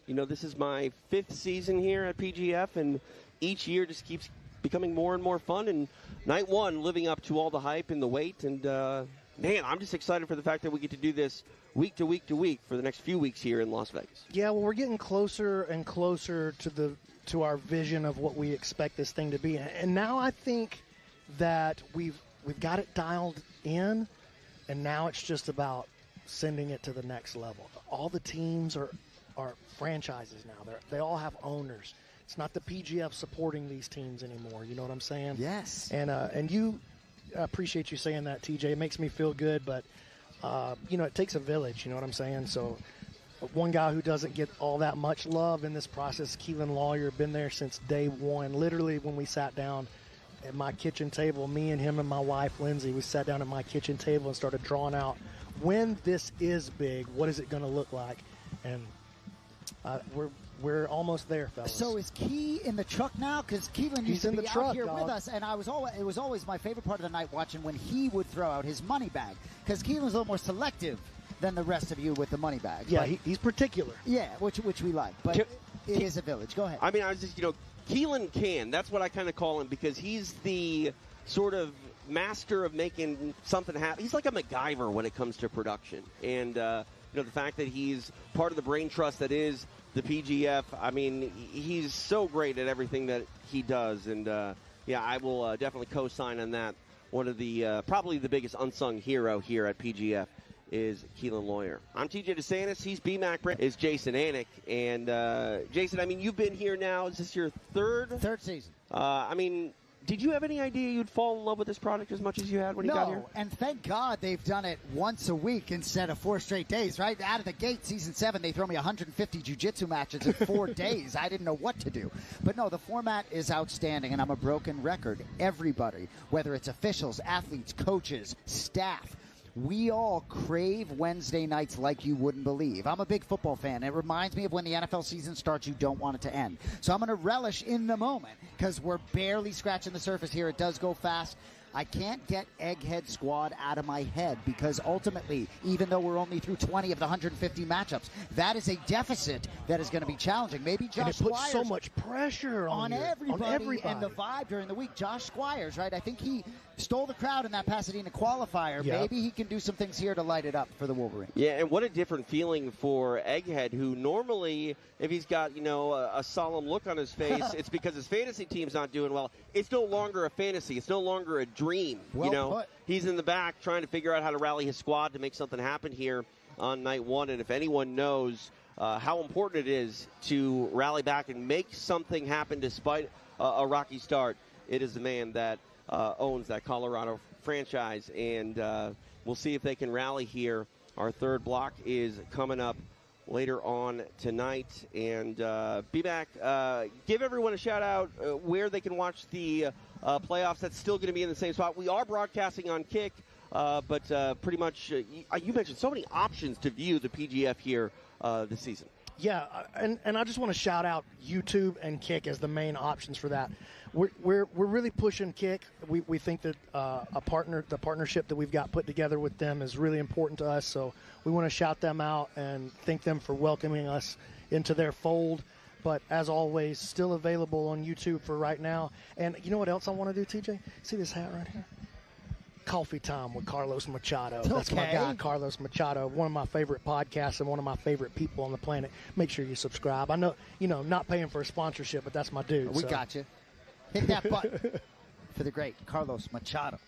[SPEAKER 3] this is my 5th season here at PGF, and each year just keeps becoming more and more fun, and night 1 living up to all the hype and the wait, and, man, I'm just excited for the fact that we get to do this week to week to week for the next few weeks here in Las Vegas.
[SPEAKER 2] Yeah, well, we're getting closer and closer to our vision of what we expect this thing to be, and now I think that we've got it dialed in, and now it's just about sending it to the next level. All the teams are franchises now. They all have owners. It's not the PGF supporting these teams anymore. You know what I'm saying?
[SPEAKER 1] Yes.
[SPEAKER 2] And you, I appreciate you saying that, TJ. It makes me feel good, but it takes a village. You know what I'm saying? So one guy who doesn't get all that much love in this process, Keelan Lawyer, been there since day 1. Literally, when we sat down at my kitchen table, me and him and my wife, Lindsay, we sat down at my kitchen table and started drawing out, when this is big, what is it going to look like? And we're almost there, fellas.
[SPEAKER 1] So is Key in the truck now? Because Keelan used to be out here with us, and it was always my favorite part of the night watching when he would throw out his money bag. Because Keelan's a little more selective than the rest of you with the money bag.
[SPEAKER 2] Yeah, he's particular.
[SPEAKER 1] Yeah, which we like. But it is a village. Go ahead.
[SPEAKER 3] I mean, I was just, Keelan can. That's what I kind of call him because he's the sort of master of making something happen. He's like a MacGyver when it comes to production. And, the fact that he's part of the brain trust that is the PGF, I mean, he's so great at everything that he does. And, I will definitely co-sign on that. One of the, probably the biggest unsung hero here at PGF is Keelan Lawyer. I'm TJ DeSantis. He's BMAC. Is Jason Anik. And, Jason, I mean, you've been here now. Is this your third
[SPEAKER 1] season?
[SPEAKER 3] I mean, did you have any idea you'd fall in love with this product as much as you had when you got here?
[SPEAKER 1] No, and thank God they've done it once a week instead of 4 straight days, right? Out of the gate, Season 7, they throw me 150 jiu-jitsu matches in 4 days. I didn't know what to do. But no, the format is outstanding, and I'm a broken record. Everybody, whether it's officials, athletes, coaches, staff, we all crave Wednesday nights like you wouldn't believe. I'm a big football fan. It reminds me of when the NFL season starts, you don't want it to end. So I'm going to relish in the moment because we're barely scratching the surface here. It does go fast. I can't get Egghead Squad out of my head because ultimately, even though we're only through 20 of the 150 matchups, that is a deficit that is going to be challenging. Maybe Josh
[SPEAKER 2] Squires.
[SPEAKER 1] It puts
[SPEAKER 2] so much pressure on everybody
[SPEAKER 1] and the vibe during the week. Josh Squires, right? I think he stole the crowd in that Pasadena qualifier.
[SPEAKER 2] Yep.
[SPEAKER 1] Maybe he can do some things here to light it up for the Wolverines.
[SPEAKER 3] Yeah, and what a different feeling for Egghead, who normally, if he's got, a solemn look on his face, it's because his fantasy team's not doing well. It's no longer a fantasy. It's no longer a dream.
[SPEAKER 1] Well put.
[SPEAKER 3] He's in the back trying to figure out how to rally his squad to make something happen here on night one. And if anyone knows how important it is to rally back and make something happen despite a rocky start, it is the man that owns that Colorado franchise. And we'll see if they can rally here. Our third block is coming up later on tonight. And be back. Give everyone a shout out where they can watch the playoffs. That's still going to be in the same spot. We are broadcasting on Kick, but pretty much you mentioned so many options to view the PGF here this season.
[SPEAKER 2] Yeah, and I just want to shout out YouTube and Kick as the main options for that. We're really pushing Kick. We think that the partnership that we've got put together with them is really important to us. So we want to shout them out and thank them for welcoming us into their fold. But as always, still available on YouTube for right now. And you know what else I want to do, TJ? See this hat right here? Coffee Time with Carlos Machado.
[SPEAKER 1] Okay.
[SPEAKER 2] That's my guy, Carlos Machado, one of my favorite podcasts and one of my favorite people on the planet. Make sure you subscribe. I know, not paying for a sponsorship, but that's my dude.
[SPEAKER 1] We got you. Hit that button for the great Carlos Machado.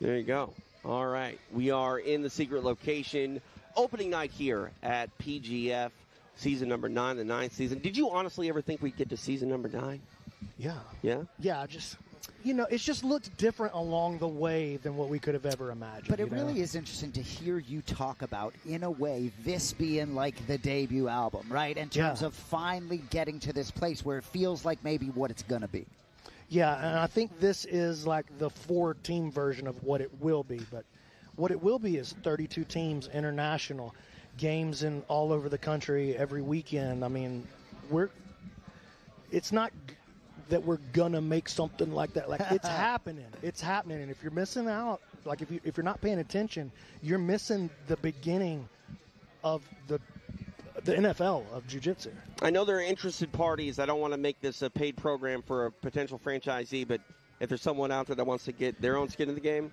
[SPEAKER 3] There you go. All right. We are in the secret location. Opening night here at PGF, season number 9, the 9th season. Did you honestly ever think we'd get to season number 9?
[SPEAKER 2] Yeah.
[SPEAKER 3] Yeah?
[SPEAKER 2] Yeah, it's just looked different along the way than what we could have ever imagined.
[SPEAKER 1] But it really is interesting to hear you talk about, in a way, this being like the debut album, right? In terms of finally getting to this place where it feels like maybe what it's going to be.
[SPEAKER 2] Yeah, and I think this is like the 4-team version of what it will be. But what it will be is 32 teams, international, games in all over the country every weekend. I mean, it's not that we're gonna make something like that. Like, it's happening. It's happening. And if you're missing out, like if you're not paying attention, you're missing the beginning of the NFL of jiu-jitsu.
[SPEAKER 3] I know there are interested parties. I don't want to make this a paid program for a potential franchisee, but if there's someone out there that wants to get their own skin in the game,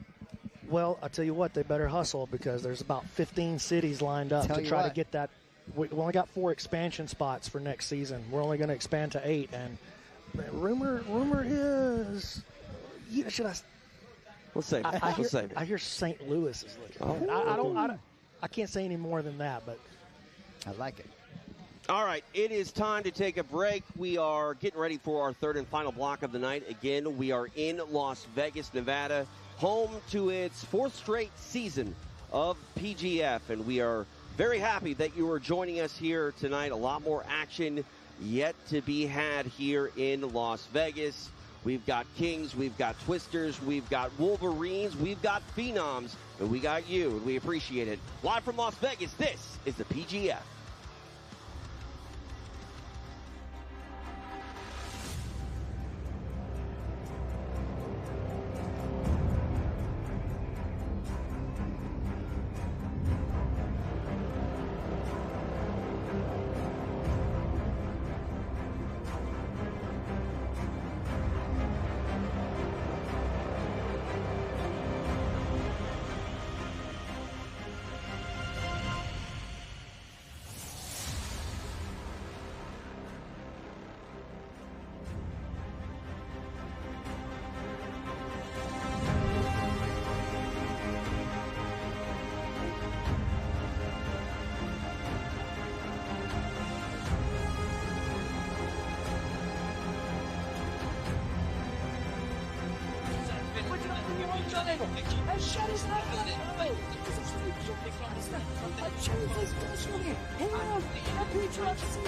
[SPEAKER 2] well, I tell you what, they better hustle because there's about 15 cities lined up to try to get that. We only got 4 expansion spots for next season. We're only going to expand to 8, and rumor is, should I?
[SPEAKER 3] We'll save it.
[SPEAKER 2] I hear St. Louis is looking. I can't say any more than that, but
[SPEAKER 1] I like it.
[SPEAKER 3] All right, it is time to take a break. We are getting ready for our third and final block of the night. Again, we are in Las Vegas, Nevada, home to its 4th straight season of PGF, and we are very happy that you are joining us here tonight. A lot more action yet to be had here in Las Vegas. We've got Kings, we've got Twisters, we've got Wolverines, we've got Phenoms, and we got you, and we appreciate it. Live from Las Vegas, this is the PGF.
[SPEAKER 7] wykończonego. A Shady Snap dalej. A Shady to jest dosłownie. Hang na pięciu lat w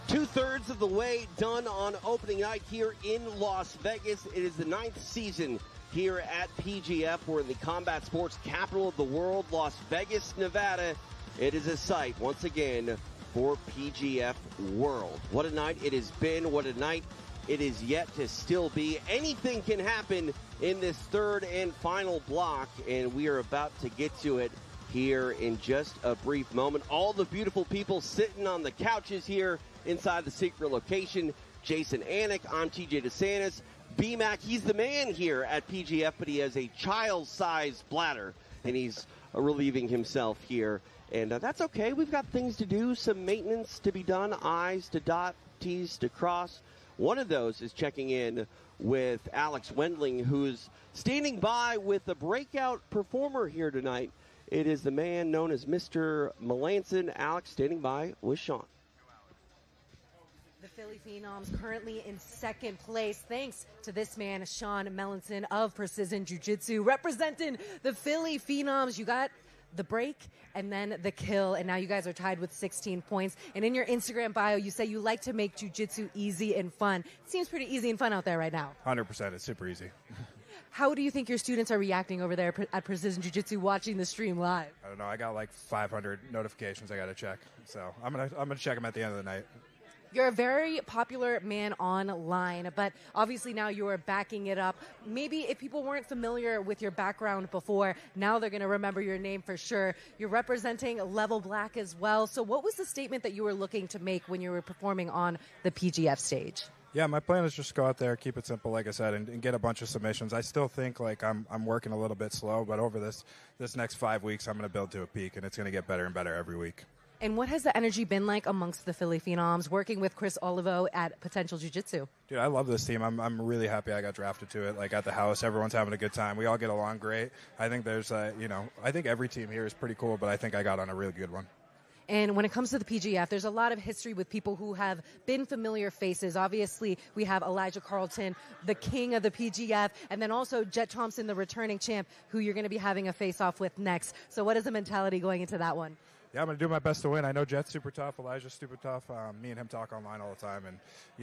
[SPEAKER 3] Two-thirds of the way done on opening night here in Las Vegas. It is the 9th season here at PGF. We're in the combat sports capital of the world, Las Vegas, Nevada. It is a sight, once again, for PGF World. What a night it has been. What a night it is yet to still be. Anything can happen in this third and final block, and we are about to get to it here in just a brief moment. All the beautiful people sitting on the couches here inside the secret location. Jason Anik, I'm TJ DeSantis. B-Mac, he's the man here at PGF, but he has a child-sized bladder, and he's relieving himself here. And that's okay. We've got things to do, some maintenance to be done, I's to dot, T's to cross. One of those is checking in with Alex Wendling, who's standing by with the breakout performer here tonight. It is the man known as Mr. Melanson. Alex standing by with Sean.
[SPEAKER 8] The Philly Phenoms currently in second place thanks to this man, Sean Melanson of Precision Jiu-Jitsu, representing the Philly Phenoms. You got the break and then the kill, and now you guys are tied with 16 points. And in your Instagram bio, you say you like to make jiu-jitsu easy and fun. It seems pretty easy and fun out there right now.
[SPEAKER 6] 100%. It's super easy.
[SPEAKER 8] How do you think your students are reacting over there at Precision Jiu-Jitsu watching the stream live?
[SPEAKER 6] I don't know. I got like 500 notifications I got to check. So I'm gonna check them at the end of the night.
[SPEAKER 8] You're a very popular man online, but obviously now you are backing it up. Maybe if people weren't familiar with your background before, now they're going to remember your name for sure. You're representing Level Black as well. So what was the statement that you were looking to make when you were performing on the PGF stage?
[SPEAKER 6] Yeah, my plan is just go out there, keep it simple, like I said, and get a bunch of submissions. I still think like I'm working a little bit slow, but over this next 5 weeks, I'm going to build to a peak, and it's going to get better and better every week.
[SPEAKER 8] And what has the energy been like amongst the Philly Phenoms working with Chris Olivo at Potential Jiu-Jitsu?
[SPEAKER 6] Dude, I love this team. I'm really happy I got drafted to it. Like at the house, everyone's having a good time. We all get along great. I think there's, I think every team here is pretty cool, but I think I got on a really good one.
[SPEAKER 8] And when it comes to the PGF, there's a lot of history with people who have been familiar faces. Obviously, we have Elijah Carlton, the king of the PGF, and then also Jet Thompson, the returning champ, who you're going to be having a face-off with next. So what is the mentality going into that one?
[SPEAKER 6] Yeah, I'm going to do my best to win. I know Jet's super tough. Elijah's super tough. Me and him talk online all the time. And,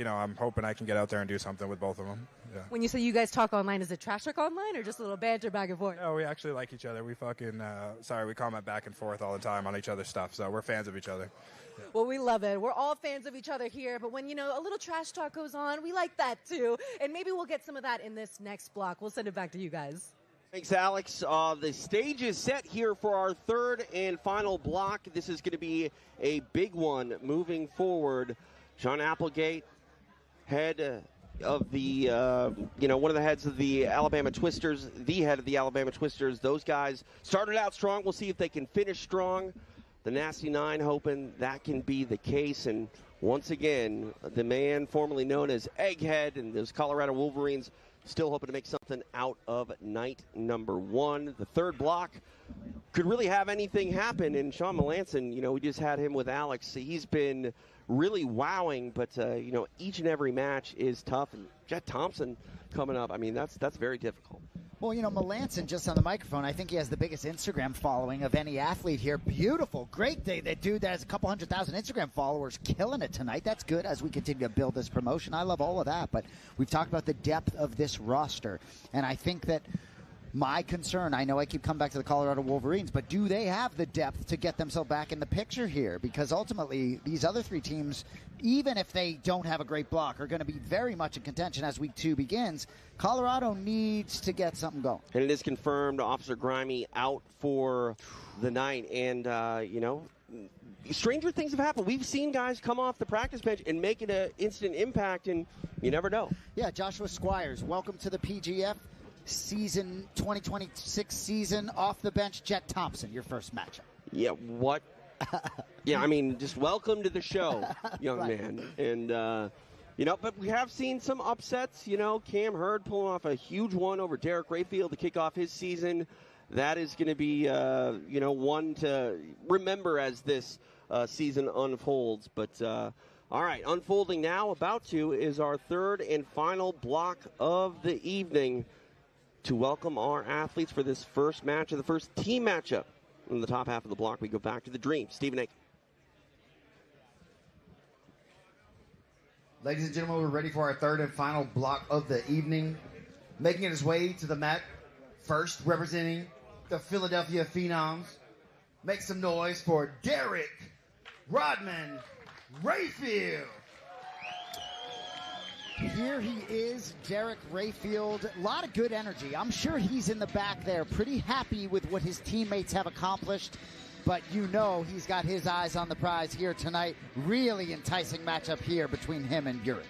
[SPEAKER 6] I'm hoping I can get out there and do something with both of them. Yeah.
[SPEAKER 8] When you say you guys talk online, is it trash talk online or just a little banter back and forth?
[SPEAKER 6] No, we actually like each other. We we comment back and forth all the time on each other's stuff. So we're fans of each other. Yeah.
[SPEAKER 8] Well, we love it. We're all fans of each other here. But when, a little trash talk goes on, we like that too. And maybe we'll get some of that in this next block. We'll send it back to you guys.
[SPEAKER 3] Thanks, Alex. The stage is set here for our third and final block. This is going to be a big one moving forward. John Applegate, head of the, one of the heads of the Alabama Twisters, the head of the Alabama Twisters. Those guys started out strong. We'll see if they can finish strong. The Nasty Nine hoping that can be the case. And once again, the man formerly known as Egghead and those Colorado Wolverines still hoping to make something out of night number 1. The third block could really have anything happen, and Sean Melanson, we just had him with Alex. He's been really wowing, but, each and every match is tough. And Jet Thompson coming up, that's very difficult.
[SPEAKER 1] Well, Melanson, just on the microphone, I think he has the biggest Instagram following of any athlete here. Beautiful. Great day. That dude that has a couple 100,000 Instagram followers killing it tonight. That's good as we continue to build this promotion. I love all of that. But we've talked about the depth of this roster. And I think that my concern, I know I keep coming back to the Colorado Wolverines, but do they have the depth to get themselves back in the picture here? Because ultimately, these other 3 teams, even if they don't have a great block, are going to be very much in contention as week 2 begins. Colorado needs to get something going.
[SPEAKER 3] And it is confirmed Officer Grimey out for the night. And, stranger things have happened. We've seen guys come off the practice bench and make it an instant impact, and you never know.
[SPEAKER 1] Yeah, Joshua Squires, welcome to the PGF. Season 2026 season off the bench. Jet Thompson, your first matchup.
[SPEAKER 3] Yeah, what? Yeah, just welcome to the show, young man. And, but we have seen some upsets. Cam Hurd pulling off a huge one over Derek Rayfield to kick off his season. That is going to be, one to remember as this season unfolds. But, all right, unfolding now, about to, is our third and final block of the evening. To welcome our athletes for this first match of the first team matchup. In the top half of the block, we go back to the Dream. Stephen Aiken.
[SPEAKER 4] Ladies and gentlemen, we're ready for our third and final block of the evening. Making his way to the mat, first representing the Philadelphia Phenoms. Make some noise for Derek Rodman Rayfield.
[SPEAKER 1] Here he is, Derek Rayfield. A lot of good energy. I'm sure he's in the back there, pretty happy with what his teammates have accomplished. But he's got his eyes on the prize here tonight. Really enticing matchup here between him and Buren.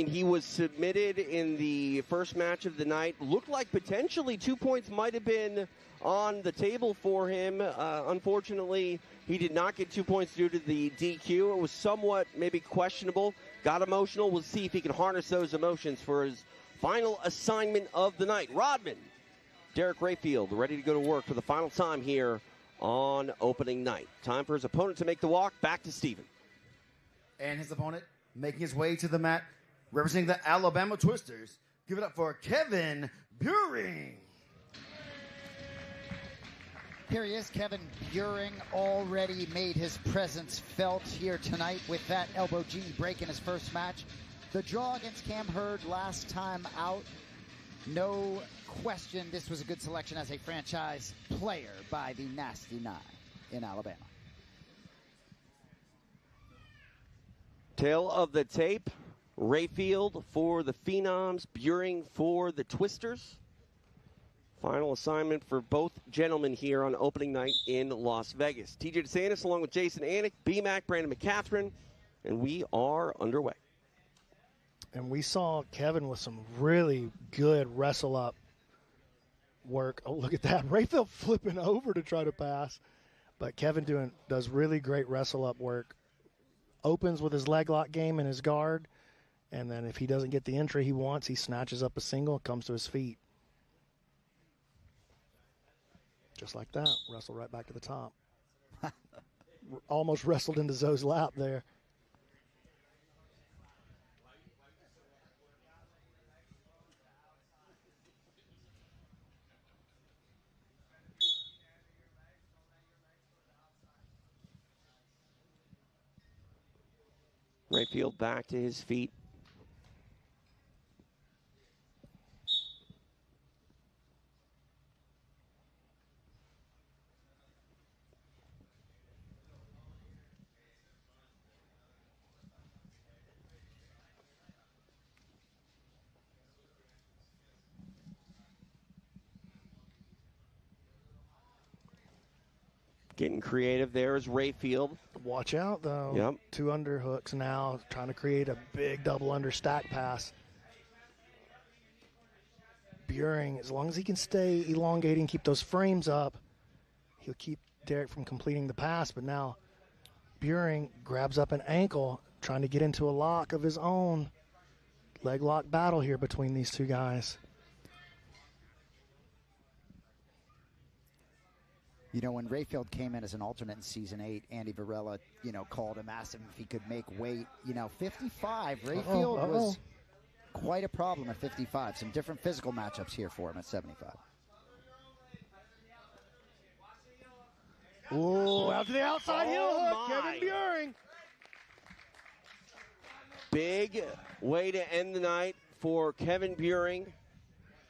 [SPEAKER 3] He was submitted in the first match of the night. Looked like potentially 2 points might have been on the table for him. Unfortunately, he did not get 2 points due to the DQ. It was somewhat maybe questionable. Got emotional. We'll see if he can harness those emotions for his final assignment of the night. Rodman, Derek Rayfield, ready to go to work for the final time here on opening night. Time for his opponent to make the walk. Back to Steven.
[SPEAKER 4] And his opponent making his way to the mat, representing the Alabama Twisters. Give it up for Kevin Buring.
[SPEAKER 1] Here he is, Kevin Buring, already made his presence felt here tonight with that elbow genie break in his first match. The draw against Cam Hurd last time out. No question this was a good selection as a franchise player by the Nasty Nine in Alabama.
[SPEAKER 3] Tail of the tape, Rayfield for the Phenoms, Buring for the Twisters. Final assignment for both gentlemen here on opening night in Las Vegas. TJ DeSantis along with Jason Anik, B-Mac, Brandon McCatherine, and we are underway.
[SPEAKER 2] And we saw Kevin with some really good wrestle-up work. Oh, look at that. Rayfield flipping over to try to pass. But Kevin does really great wrestle-up work. Opens with his leg lock game and his guard. And then if he doesn't get the entry he wants, he snatches up a single, comes to his feet. Just like that. Wrestle right back to the top. Almost wrestled into Zoe's lap there.
[SPEAKER 3] Rayfield back to his feet. Getting creative there is Rayfield.
[SPEAKER 2] Watch out, though.
[SPEAKER 3] Yep.
[SPEAKER 2] 2 underhooks now, trying to create a big double under stack pass. Buring, as long as he can stay elongating, keep those frames up, he'll keep Derek from completing the pass. But now Buring grabs up an ankle, trying to get into a lock of his own. Leg lock battle here between these two guys.
[SPEAKER 1] You know, when Rayfield came in as an alternate in Season 8, Andy Varela, called him, asked him if he could make weight. 55, Rayfield was quite a problem at 55. Some different physical matchups here for him at 75.
[SPEAKER 2] Oh, out to the outside heel hook, Kevin Buring.
[SPEAKER 3] Big way to end the night for Kevin Buring,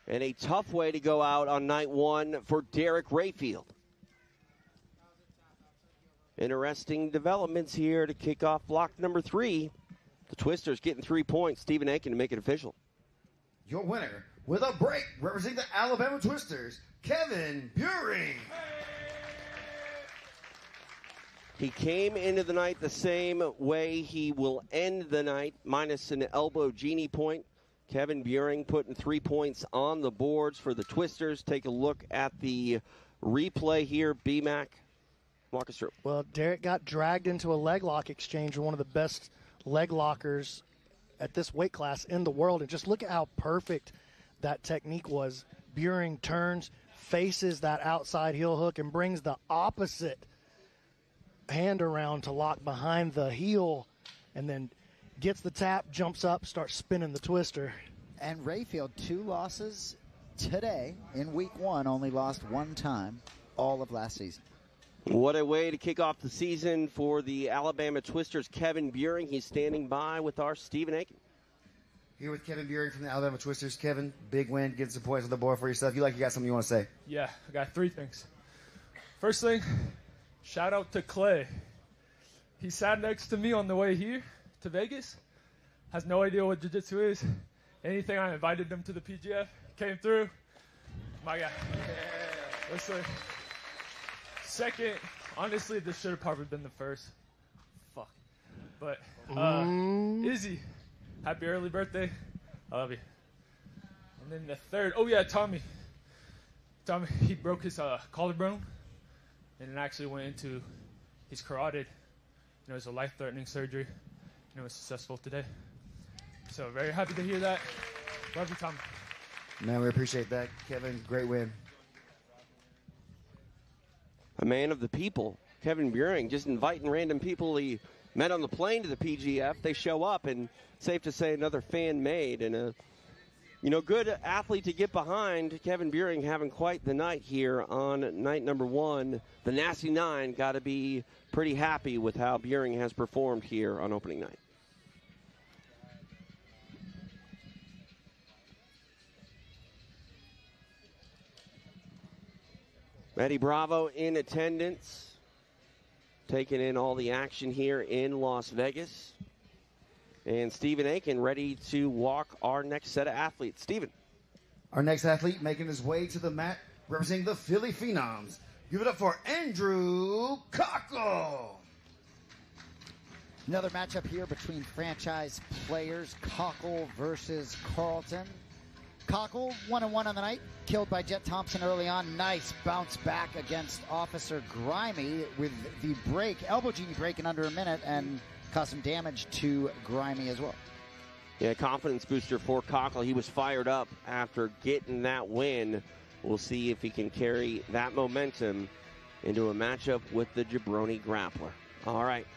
[SPEAKER 3] and a tough way to go out on night one for Derek Rayfield. Interesting developments here to kick off block number 3. The Twisters getting 3 points. Stephen Aiken to make it official.
[SPEAKER 4] Your winner with a break, representing the Alabama Twisters, Kevin Buring.
[SPEAKER 3] He came into the night the same way he will end the night, minus an elbow genie point. Kevin Buring putting 3 points on the boards for the Twisters. Take a look at the replay here. B-Mac, walk us through.
[SPEAKER 2] Well, Derek got dragged into a leg lock exchange with one of the best leg lockers at this weight class in the world. And just look at how perfect that technique was. Buring turns, faces that outside heel hook, and brings the opposite hand around to lock behind the heel, and then gets the tap, jumps up, starts spinning the twister.
[SPEAKER 1] And Rayfield, 2 losses today in week 1, only lost 1 time all of last season.
[SPEAKER 3] What a way to kick off the season for the Alabama Twisters. Kevin Buring, he's standing by with our Stephen Aiken.
[SPEAKER 4] Here with Kevin Buring from the Alabama Twisters. Kevin, big win, getting some points on the board for yourself. You got something you want to say?
[SPEAKER 12] Yeah, I got 3 things. First thing, shout out to Clay. He sat next to me on the way here to Vegas. Has no idea what jiu-jitsu is. Anything I invited him to the PGF. Came through. My guy. Listen. Second, honestly, this should have probably been the first. Fuck. But, Izzy, happy early birthday. I love you. And then the third, Tommy. Tommy, he broke his collarbone. And it actually went into his carotid. It was a life-threatening surgery. And it was successful today. So very happy to hear that. Love you, Tom.
[SPEAKER 4] Man, we appreciate that. Kevin, great win.
[SPEAKER 3] A man of the people, Kevin Buring, just inviting random people he met on the plane to the PGF. They show up, and safe to say another fan-made and a good athlete to get behind. Kevin Buring having quite the night here on night number 1. The Nasty Nine got to be pretty happy with how Buring has performed here on opening night. Eddie Bravo in attendance, taking in all the action here in Las Vegas. And Stephen Aiken ready to walk our next set of athletes. Stephen.
[SPEAKER 4] Our next athlete making his way to the mat, representing the Philly Phenoms. Give it up for Andrew Cockle.
[SPEAKER 1] Another matchup here between franchise players, Cockle versus Carlton. Cockle, 1-1 on the night, killed by Jet Thompson early on. Nice bounce back against Officer Grimy with the break, elbow genie break in under a minute, and caused some damage to Grimy as well.
[SPEAKER 3] Yeah, confidence booster for Cockle. He was fired up after getting that win. We'll see if he can carry that momentum into a matchup with the Jabroni Grappler. All right,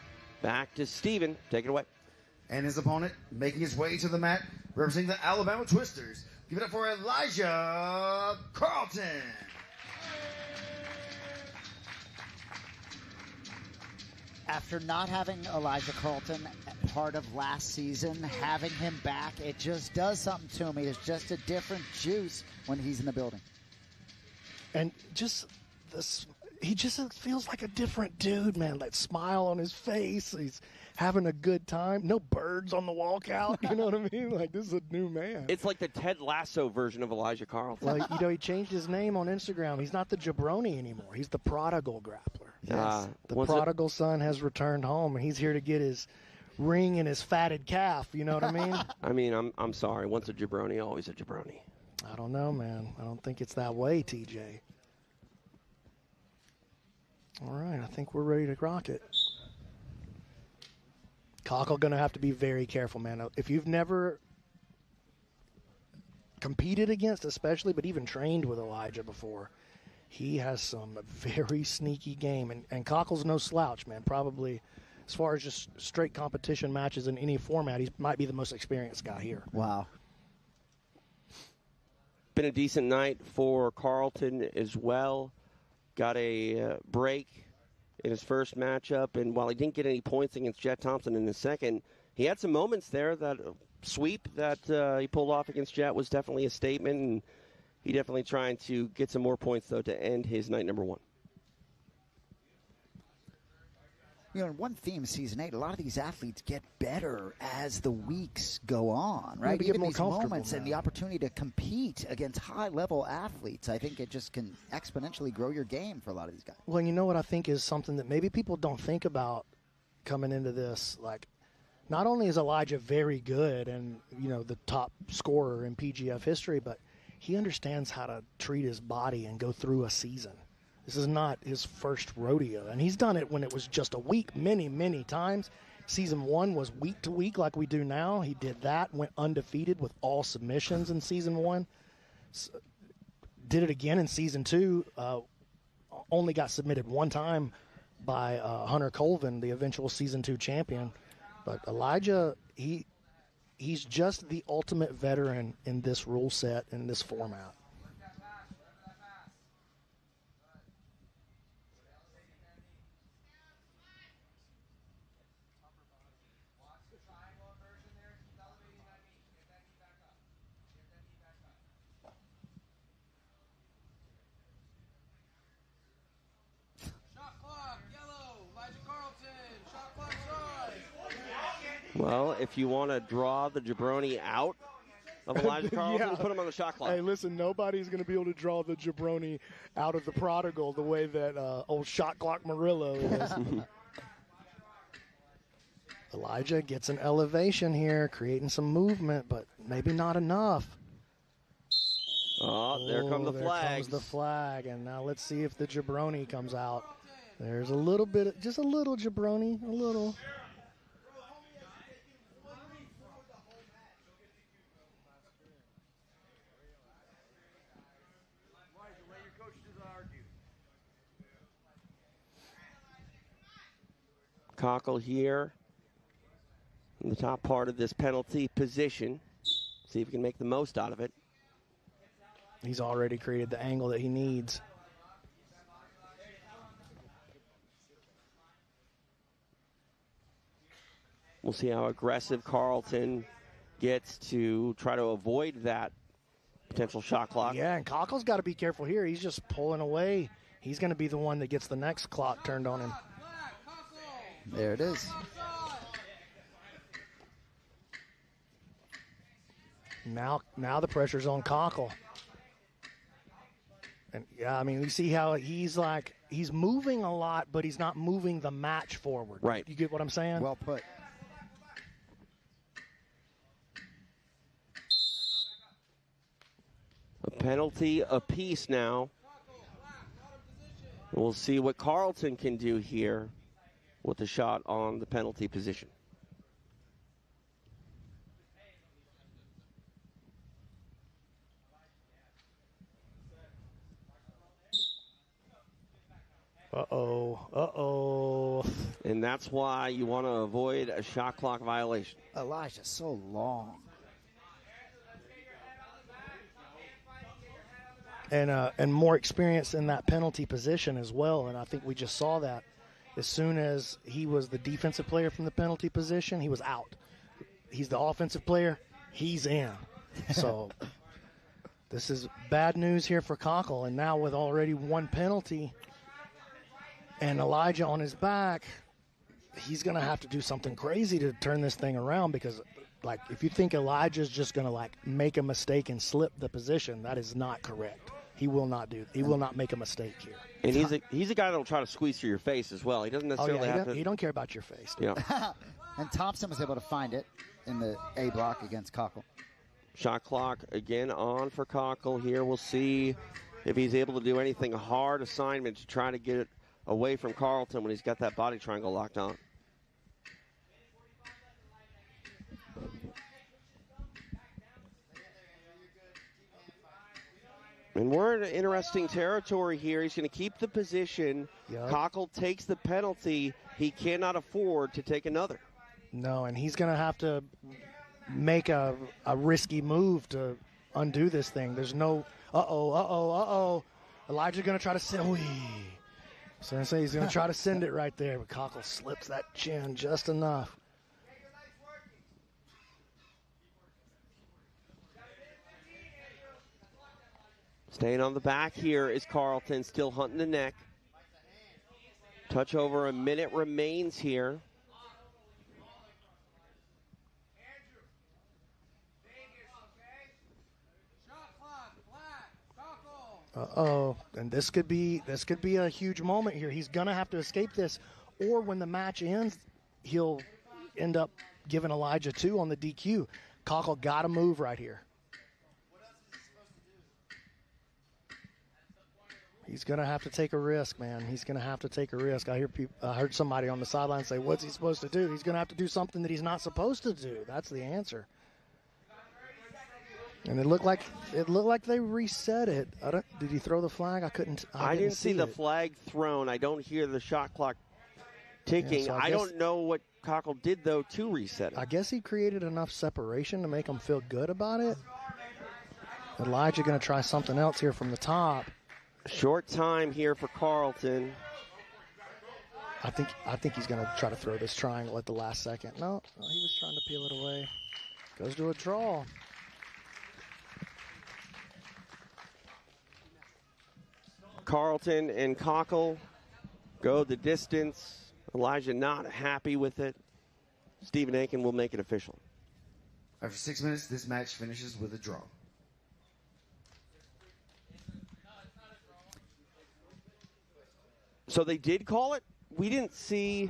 [SPEAKER 3] back to Steven. Take it away.
[SPEAKER 4] And his opponent making his way to the mat, representing the Alabama Twisters. Give it up for Elijah Carlton.
[SPEAKER 1] After not having Elijah Carlton part of last season, having him back, it just does something to me. There's just a different juice when he's in the building.
[SPEAKER 2] And just this, he just feels like a different dude, man. That smile on his face. He's having a good time. No birds on the walkout. You know what I mean? Like, this is a new man.
[SPEAKER 3] It's like the Ted Lasso version of Elijah Carlton.
[SPEAKER 2] Like, he changed his name on Instagram. He's not the Jabroni anymore. He's the prodigal grappler. Yes. The prodigal son has returned home, and he's here to get his ring and his fatted calf. You know what I mean?
[SPEAKER 3] I mean, I'm sorry. Once a Jabroni, always a Jabroni.
[SPEAKER 2] I don't know, man. I don't think it's that way, TJ. All right, I think we're ready to rock it. Cockle going to have to be very careful, man. If you've never competed against, especially, but even trained with Elijah before, he has some very sneaky game. And Cockle's no slouch, man. Probably, as far as just straight competition matches in any format, he might be the most experienced guy here.
[SPEAKER 1] Wow.
[SPEAKER 3] Been a decent night for Carlton as well. Got a break in his first matchup, and while he didn't get any points against Jet Thompson in the second, he had some moments there. That sweep that he pulled off against Jet was definitely a statement, and he definitely trying to get some more points, though, to end his night number 1.
[SPEAKER 1] You know, one theme Season 8, a lot of these athletes get better as the weeks go on, right?
[SPEAKER 2] Get
[SPEAKER 1] Even
[SPEAKER 2] more
[SPEAKER 1] these
[SPEAKER 2] comfortable
[SPEAKER 1] moments
[SPEAKER 2] now.
[SPEAKER 1] and the opportunity to compete against high-level athletes, I think it just can exponentially grow your game for a lot of these guys.
[SPEAKER 2] Well, you know what I think is something that maybe people don't think about coming into this? Like, not only is Elijah very good and, you know, the top scorer in PGF history, but he understands how to treat his body and go through a season. This is not his first rodeo, and he's done it when it was just a week many, many times. Season 1 was week to week like we do now. He did that, went undefeated with all submissions in Season 1. Did it again in Season 2. Only got submitted one time by Hunter Colvin, the eventual Season 2 champion. But Elijah, he's just the ultimate veteran in this rule set, in this format.
[SPEAKER 3] Well, if you want to draw the jabroni out of Elijah Carlton, put him on the shot clock.
[SPEAKER 2] Hey, listen, nobody's going to be able to draw the jabroni out of the prodigal the way that old shot clock Murillo is. Elijah gets an elevation here, creating some movement, but maybe not enough.
[SPEAKER 3] Oh, there come the
[SPEAKER 2] there
[SPEAKER 3] flags.
[SPEAKER 2] comes the flag, and now let's see if the jabroni comes out. There's a little bit, just a little jabroni, a little.
[SPEAKER 3] Cockle here in the top part of this penalty position. See if he can make the most out of it.
[SPEAKER 2] He's already created the angle that he needs.
[SPEAKER 3] We'll see how aggressive Carlton gets to try to avoid that potential shot clock.
[SPEAKER 2] Yeah, and Cockle's got to be careful here. He's just pulling away. He's going to be the one that gets the next clock turned on him.
[SPEAKER 1] There it is.
[SPEAKER 2] Now the pressure's on Cockle. And yeah, I mean, you see how he's moving a lot, but he's not moving the match forward.
[SPEAKER 3] Right.
[SPEAKER 2] You get what I'm saying?
[SPEAKER 1] Well put.
[SPEAKER 3] A penalty apiece now. We'll see what Carlton can do here with the shot on the penalty position.
[SPEAKER 2] Uh-oh.
[SPEAKER 3] And that's why you want to avoid a shot clock violation.
[SPEAKER 1] Elijah's so long.
[SPEAKER 2] And more experience in that penalty position as well, and I think we just saw that. As soon as he was the defensive player from the penalty position, he was out. He's the offensive player, he's in. So this is bad news here for Cockle, and now with already one penalty and Elijah on his back, he's going to have to do something crazy to turn this thing around, because like if you think Elijah's just going to like make a mistake and slip the position, that is not correct. He will not make a mistake here.
[SPEAKER 3] And he's a guy that'll try to squeeze through your face as well. He doesn't necessarily have to.
[SPEAKER 2] He don't care about your face.
[SPEAKER 3] Yeah.
[SPEAKER 1] And Thompson was able to find it in the A block against Cockle.
[SPEAKER 3] Shot clock again on for Cockle here. We'll see if he's able to do anything hard assignment to try to get it away from Carlton when he's got that body triangle locked on. And we're in interesting territory here. He's going to keep the position.
[SPEAKER 2] Yep.
[SPEAKER 3] Cockle takes the penalty. He cannot afford to take another.
[SPEAKER 2] No, and he's going to have to make a risky move to undo this thing. There's no, Elijah's going to try to send, so he's going to try to send it right there, but Cockle slips that chin just enough.
[SPEAKER 3] Staying on the back here is Carlton, still hunting the neck. Touch over a minute remains here.
[SPEAKER 2] And this could be a huge moment here. He's gonna have to escape this, or when the match ends, he'll end up giving Elijah 2 on the DQ. Cockle got to move right here. He's gonna have to take a risk, man. He's gonna have to take a risk. I heard somebody on the sideline say, "What's he supposed to do?" He's gonna have to do something that he's not supposed to do. That's the answer. And it looked like they reset it. Did he throw the flag? I
[SPEAKER 3] didn't see the flag thrown. I don't hear the shot clock ticking.
[SPEAKER 2] Yeah, so
[SPEAKER 3] I don't know what Cockle did, though, to reset it.
[SPEAKER 2] I guess he created enough separation to make him feel good about it. Elijah going to try something else here from the top.
[SPEAKER 3] Short time here for Carlton.
[SPEAKER 2] I think he's going to try to throw this triangle at the last second. No, he was trying to peel it away. Goes to a draw.
[SPEAKER 3] Carlton and Cockle go the distance. Elijah not happy with it. Stephen Aiken will make it official.
[SPEAKER 4] After 6 minutes, this match finishes with a draw.
[SPEAKER 3] So they did call it? We didn't see.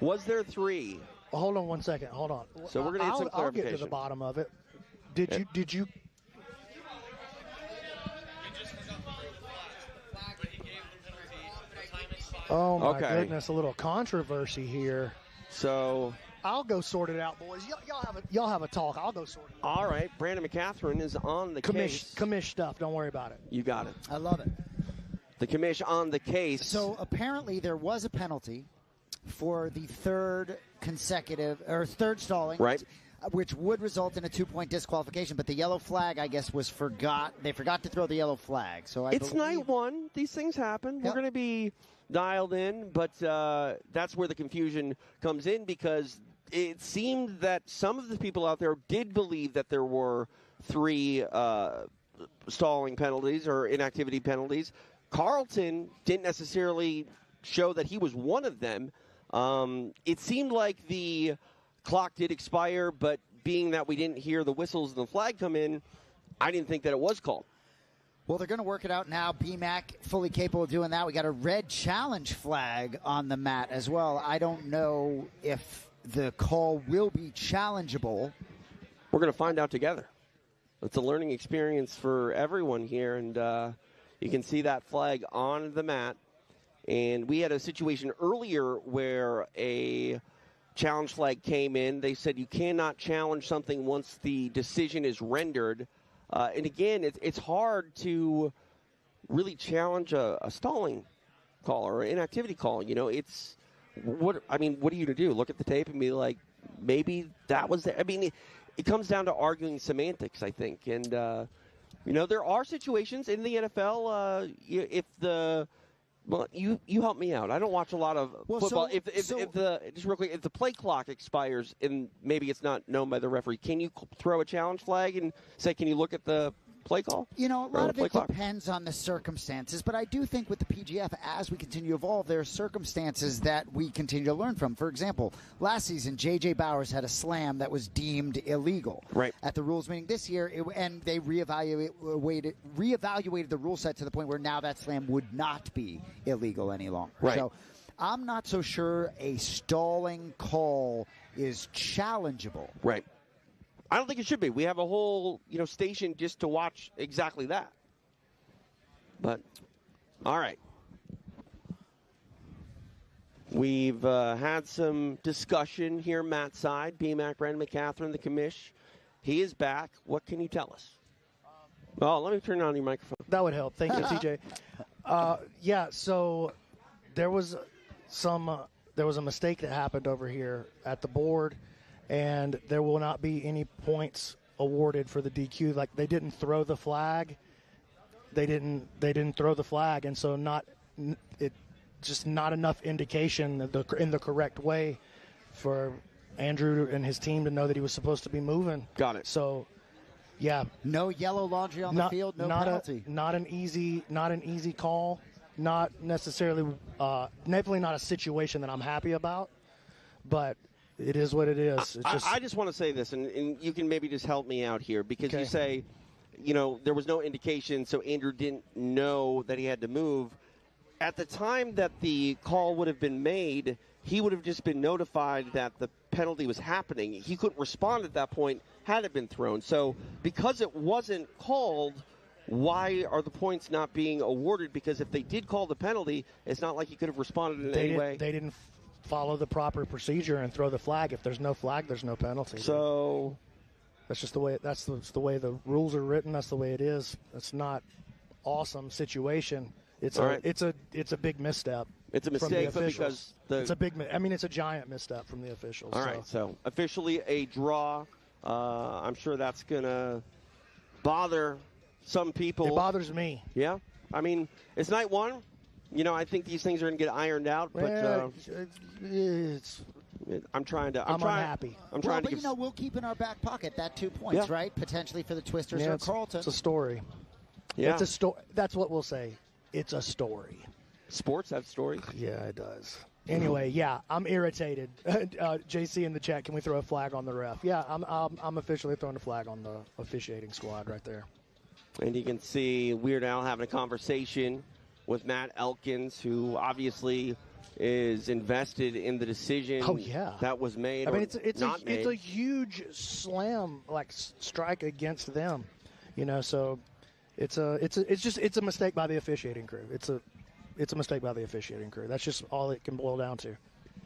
[SPEAKER 3] Was there 3?
[SPEAKER 2] Well, hold on one second. Hold on.
[SPEAKER 3] So we're going to get some clarification.
[SPEAKER 2] I'll get to the bottom of it. Did you? Oh my goodness! A little controversy here.
[SPEAKER 3] So
[SPEAKER 2] I'll go sort it out, boys. Y'all have a talk. I'll go sort it out.
[SPEAKER 3] All right, Brandon McCatherine is on the case.
[SPEAKER 2] Commish stuff. Don't worry about it.
[SPEAKER 3] You got it.
[SPEAKER 1] I love it.
[SPEAKER 3] The commish on the case.
[SPEAKER 1] So apparently there was a penalty for the third stalling,
[SPEAKER 3] right?
[SPEAKER 1] Which would result in a 2-point disqualification, but the yellow flag, I guess, was forgot. They forgot to throw the yellow flag. So
[SPEAKER 3] it's night one. These things happen. Yep. We're going to be dialed in, but that's where the confusion comes in, because it seemed that some of the people out there did believe that there were 3 stalling penalties or inactivity penalties. Carlton didn't necessarily show that he was one of them. It seemed like the clock did expire, but being that we didn't hear the whistles and the flag come in, I didn't think that it was called.
[SPEAKER 1] Well, they're going to work it out now. BMAC fully capable of doing that. We got a red challenge flag on the mat as well. I don't know if the call will be challengeable.
[SPEAKER 3] We're going to find out together. It's a learning experience for everyone here, and you can see that flag on the mat. And we had a situation earlier where a challenge flag came in. They said you cannot challenge something once the decision is rendered. And again, it's hard to really challenge a stalling call or an inactivity call. You know, what are you going to do? Look at the tape and be like, maybe that was there. I mean, it comes down to arguing semantics, I think. And, there are situations in the NFL, you help me out. I don't watch a lot of football. If the play clock expires and maybe it's not known by the referee, can you throw a challenge flag and say, can you look at the play call?
[SPEAKER 1] A lot of it depends on the circumstances, but I do think with the PGF, as we continue to evolve, there are circumstances that we continue to learn from. For example, last season, J.J. Bowers had a slam that was deemed illegal at the rules meeting this year, and they reevaluated the rule set to the point where now that slam would not be illegal any longer.
[SPEAKER 3] Right.
[SPEAKER 1] So I'm not so sure a stalling call is challengeable.
[SPEAKER 3] Right. I don't think it should be. We have a whole, station just to watch exactly that. But, all right. We've had some discussion here, Matt's side. BMAC, Brandon McCatherine, the commish. He is back. What can you tell us? Oh, let me turn on your microphone.
[SPEAKER 2] That would help. Thank you, TJ. Yeah, so there was a mistake that happened over here at the board, and there will not be any points awarded for the DQ. Like, they didn't throw the flag. They didn't throw the flag, and so just not enough indication in the correct way for Andrew and his team to know that he was supposed to be moving.
[SPEAKER 3] Got it.
[SPEAKER 2] So, yeah.
[SPEAKER 1] No yellow laundry on the field, no penalty.
[SPEAKER 2] Not an easy call. Not necessarily, definitely not a situation that I'm happy about, but it is what it is.
[SPEAKER 3] I just want to say this, and you can maybe just help me out here, because you say, there was no indication, so Andrew didn't know that he had to move. At the time that the call would have been made, he would have just been notified that the penalty was happening. He couldn't respond at that point had it been thrown. So because it wasn't called, why are the points not being awarded? Because if they did call the penalty, it's not like he could have responded in any way.
[SPEAKER 2] They didn't follow the proper procedure and throw the flag. If there's no flag, there's no penalty.
[SPEAKER 3] So
[SPEAKER 2] that's just the way the way the rules are written. That's the way it is. It's not awesome situation. It's a big misstep.
[SPEAKER 3] It's a mistake because
[SPEAKER 2] it's a giant misstep from the officials.
[SPEAKER 3] All right, so officially a draw. I'm sure that's gonna bother some people.
[SPEAKER 2] It bothers me.
[SPEAKER 3] Yeah, I mean, it's night one. I think these things are going to get ironed out. But I'm unhappy.
[SPEAKER 1] We'll keep in our back pocket that 2 points, right? Potentially for the Twisters or Carlton.
[SPEAKER 2] It's a story.
[SPEAKER 3] Yeah,
[SPEAKER 2] it's a story. That's what we'll say. It's a story.
[SPEAKER 3] Sports have stories.
[SPEAKER 2] Yeah, it does. Anyway, yeah, I'm irritated. JC in the chat, can we throw a flag on the ref? Yeah, I'm officially throwing a flag on the officiating squad right there.
[SPEAKER 3] And you can see Weird Al having a conversation with Matt Elkins, who obviously is invested in the decision that was made.
[SPEAKER 2] I mean, it's a huge slam, like strike against them, So it's a mistake by the officiating crew. It's a mistake by the officiating crew. That's just all it can boil down to.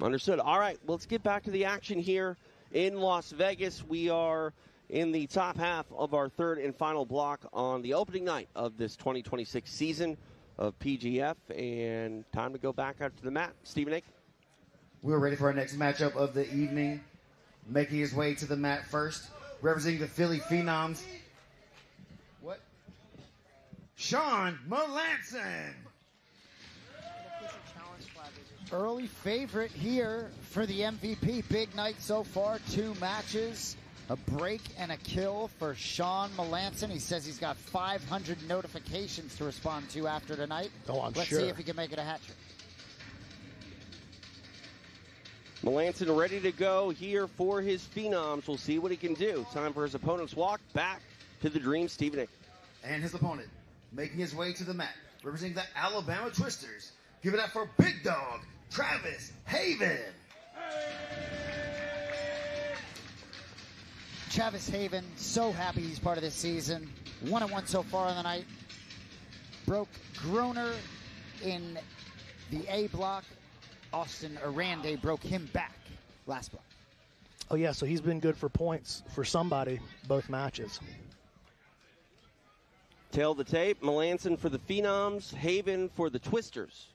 [SPEAKER 3] Understood. All right, let's get back to the action here in Las Vegas. We are in the top half of our third and final block on the opening night of this 2026 season of PGF, and time to go back out to the mat. Stephen Ake.
[SPEAKER 4] We're ready for our next matchup of the evening. Making his way to the mat first, representing the Philly Phenoms, Sean Melanson.
[SPEAKER 1] Early favorite here for the MVP. Big night so far, 2 matches. A break and a kill for Sean Melanson. He says he's got 500 notifications to respond to after tonight. Let's see if he can make it a hat trick.
[SPEAKER 3] Melanson ready to go here for his Phenoms. We'll see what he can do. Time for his opponent's walk back to the Dream, Stephen Ake.
[SPEAKER 4] And his opponent making his way to the mat, representing the Alabama Twisters. Give it up for Big Dog, Travis Haven.
[SPEAKER 1] Travis Haven, so happy he's part of this season. 1-1 so far on the night. Broke Groner in the A block. Austin Arande broke him back last block.
[SPEAKER 2] Oh, yeah, so he's been good for points for somebody both matches.
[SPEAKER 3] Tail the tape. Melanson for the Phenoms. Haven for the Twisters.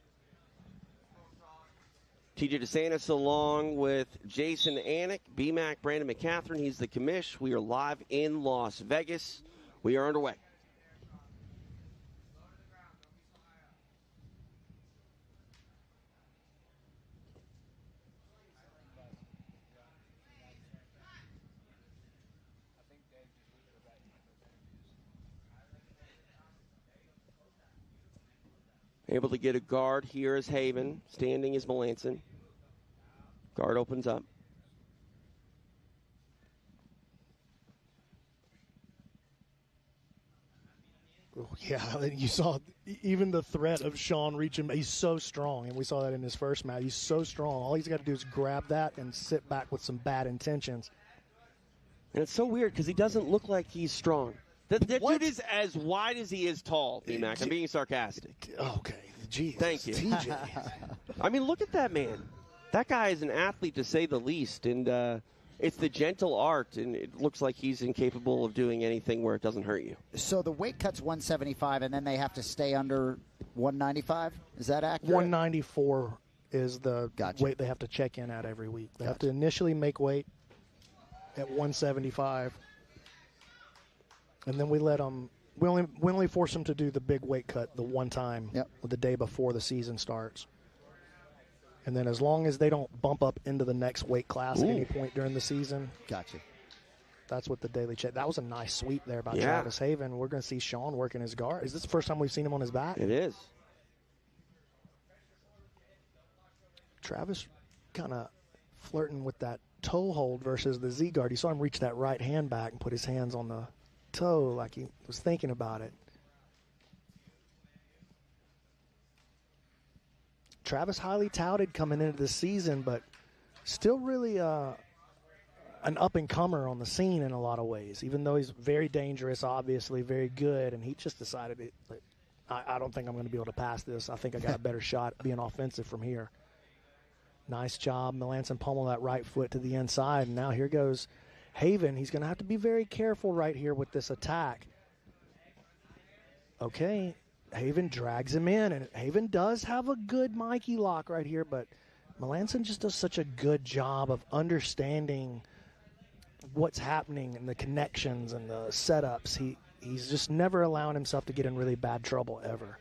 [SPEAKER 3] TJ DeSantis along with Jason Anik, BMAC, Brandon McCatherine. He's the commish. We are live in Las Vegas. We are underway. Able to get a guard here is Haven. Standing is Melanson. Guard opens up.
[SPEAKER 2] Oh, yeah, you saw even the threat of Sean reaching. He's so strong, and we saw that in his first match. He's so strong. All he's got to do is grab that and sit back with some bad intentions.
[SPEAKER 3] And it's so weird because he doesn't look like he's strong. That dude is as wide as he is tall, D-Mac. I'm being sarcastic.
[SPEAKER 2] Okay, geez.
[SPEAKER 3] Thank you.
[SPEAKER 2] TJ.
[SPEAKER 3] I mean, look at that man. That guy is an athlete, to say the least. And it's the gentle art, and it looks like he's incapable of doing anything where it doesn't hurt you.
[SPEAKER 1] So the weight cut's 175, and then they have to stay under 195? Is that accurate?
[SPEAKER 2] 194 is the weight they have to check in at every week. They have to initially make weight at 175, and then we let them. We only force them to do the big weight cut the one time, the day before the season starts. And then as long as they don't bump up into the next weight class at any point during the season.
[SPEAKER 1] Gotcha.
[SPEAKER 2] That's what the daily check. That was a nice sweep there by Travis Haven. We're going to see Sean working his guard. Is this the first time we've seen him on his back?
[SPEAKER 3] It is.
[SPEAKER 2] Travis kind of flirting with that toe hold versus the Z guard. You saw him reach that right hand back and put his hands on the toe like he was thinking about it. Travis highly touted coming into the season, but still really an up-and-comer on the scene in a lot of ways, even though he's very dangerous, obviously very good, and he just decided, I don't think I'm going to be able to pass this. I think I got a better shot at being offensive from here. Nice job. Melanson pummel that right foot to the inside, and now here goes Haven. He's going to have to be very careful right here with this attack. Okay, Haven drags him in, and Haven does have a good Mikey lock right here, but Melanson just does such a good job of understanding what's happening and the connections and the setups. He's just never allowing himself to get in really bad trouble ever.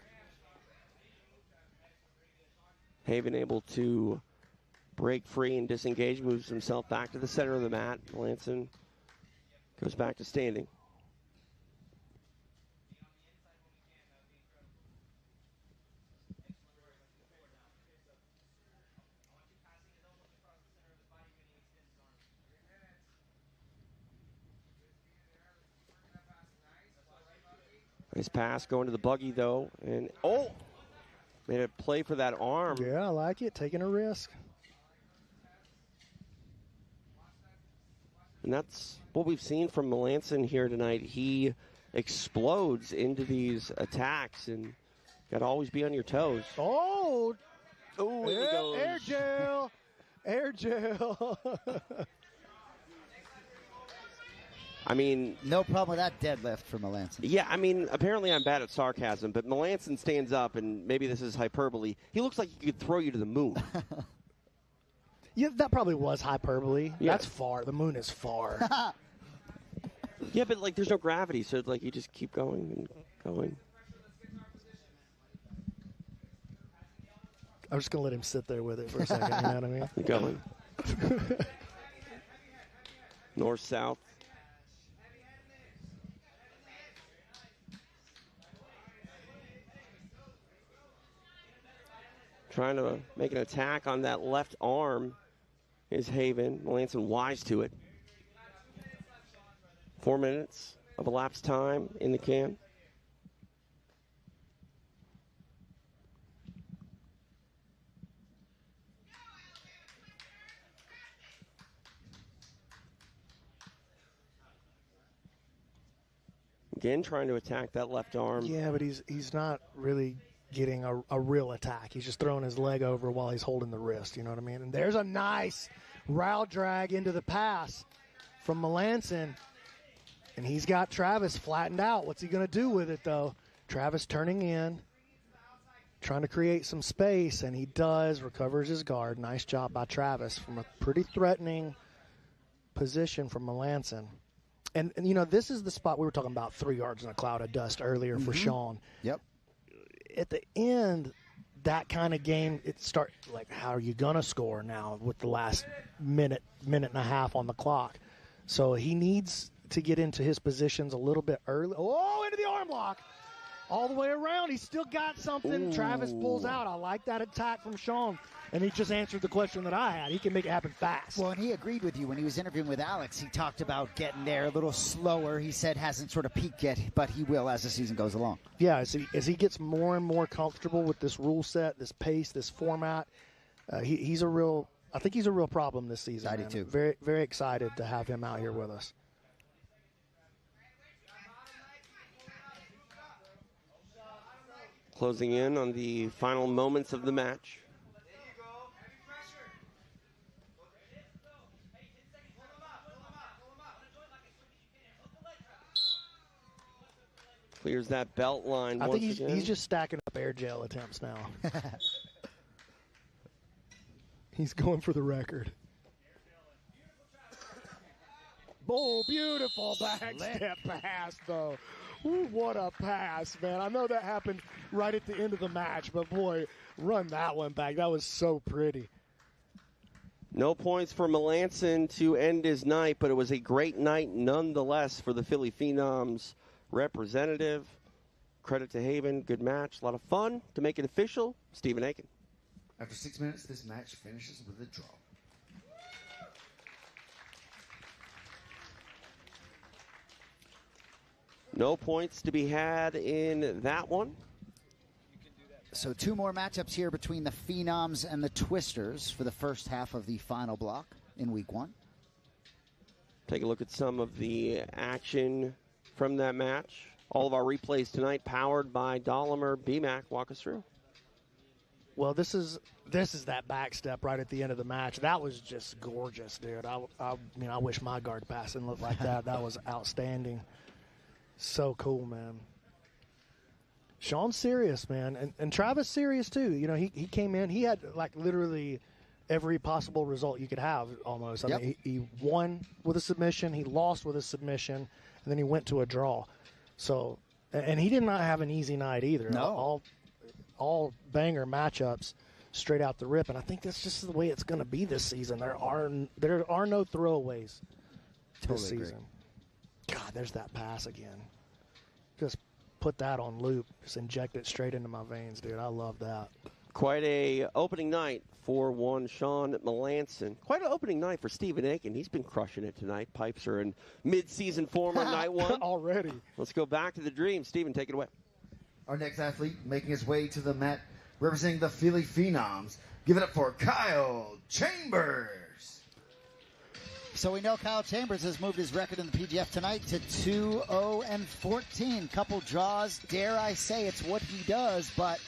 [SPEAKER 3] Haven able to break free and disengage, moves himself back to the center of the mat. Melanson goes back to standing. Nice pass going to the buggy, though. And, made a play for that arm.
[SPEAKER 2] Yeah, I like it. Taking a risk.
[SPEAKER 3] And that's what we've seen from Melanson here tonight. He explodes into these attacks, and got to always be on your toes.
[SPEAKER 2] Oh,
[SPEAKER 3] there he goes.
[SPEAKER 2] Air gel. Air gel.
[SPEAKER 3] I mean,
[SPEAKER 1] no problem with that deadlift for Melanson.
[SPEAKER 3] Yeah, I mean, apparently I'm bad at sarcasm, but Melanson stands up, and maybe this is hyperbole. He looks like he could throw you to the moon.
[SPEAKER 2] Yeah, that probably was hyperbole.
[SPEAKER 3] Yeah.
[SPEAKER 2] That's far. The moon is far.
[SPEAKER 3] Yeah, but like there's no gravity, so like you just keep going and going.
[SPEAKER 2] I'm just going to let him sit there with it for a second, you know what I mean?
[SPEAKER 3] Keep going. North, south. Trying to make an attack on that left arm is Haven. Melanson wise to it. 4 minutes of elapsed time in the can. Again, trying to attack that left arm.
[SPEAKER 2] Yeah, but he's not really getting a real attack. He's just throwing his leg over while he's holding the wrist, you know what I mean? And there's a nice route drag into the pass from Melanson. And he's got Travis flattened out. What's he going to do with it, though? Travis turning in, trying to create some space, and he does, recovers his guard. Nice job by Travis from a pretty threatening position from Melanson. And you know, this is the spot we were talking about, 3 yards in a cloud of dust earlier for Sean.
[SPEAKER 1] Yep.
[SPEAKER 2] At the end, that kind of game, it starts like, how are you going to score now with the last minute and a half on the clock? So he needs to get into his positions a little bit early. Oh, into the arm lock. All the way around. He's still got something. Ooh. Travis pulls out. I like that attack from Sean. And he just answered the question that I had. He can make it happen fast.
[SPEAKER 1] Well, and he agreed with you when he was interviewing with Alex. He talked about getting there a little slower. He said hasn't sort of peaked yet, but he will as the season goes along.
[SPEAKER 2] Yeah, as he gets more and more comfortable with this rule set, this pace, this format, I think he's a real problem this season.
[SPEAKER 1] I do too.
[SPEAKER 2] Very, very excited to have him out here with us.
[SPEAKER 3] Closing in on the final moments of the match. Clears that belt line
[SPEAKER 2] I
[SPEAKER 3] once
[SPEAKER 2] think
[SPEAKER 3] again.
[SPEAKER 2] he's just stacking up air gel attempts now. He's going for the record. Oh, beautiful back step pass, though. Ooh, what a pass, man. I know that happened right at the end of the match, but boy, run that one back. That was so pretty.
[SPEAKER 3] No points for Melanson to end his night, but it was a great night nonetheless for the Philly Phenoms representative. Credit to Haven. Good match. A lot of fun. To make it official, Stephen Aiken.
[SPEAKER 4] After 6 minutes, this match finishes with a draw.
[SPEAKER 3] No points to be had in that one.
[SPEAKER 1] So 2 more matchups here between the Phenoms and the Twisters for the first half of the final block in week 1.
[SPEAKER 3] Take a look at some of the action from that match. All of our replays tonight powered by Dolomer BMAC. Walk us through.
[SPEAKER 2] Well, this is that back step right at the end of the match. That was just gorgeous, dude. I mean, I wish my guard passing looked like that. That was outstanding. So cool, man. Sean's serious, man. And Travis serious, too. You know, he came in. He had, like, literally every possible result you could have, almost. I mean, he won with a submission. He lost with a submission. And then he went to a draw. So, and he did not have an easy night either.
[SPEAKER 1] No.
[SPEAKER 2] All banger matchups straight out the rip. And I think that's just the way it's going to be this season. There are no throwaways this season. God, there's that pass again. Just put that on loop. Just inject it straight into my veins, dude. I love that.
[SPEAKER 3] Quite a opening night for one Sean Melanson. Quite an opening night for Stephen Aiken. He's been crushing it tonight. Pipes are in mid-season form on night 1.
[SPEAKER 2] Already.
[SPEAKER 3] Let's go back to the dream. Stephen, take it away.
[SPEAKER 4] Our next athlete making his way to the mat, representing the Philly Phenoms. Give it up for Kyle Chambers.
[SPEAKER 1] So we know Kyle Chambers has moved his record in the PGF tonight to 2-0-14. Couple draws, dare I say it's what he does, but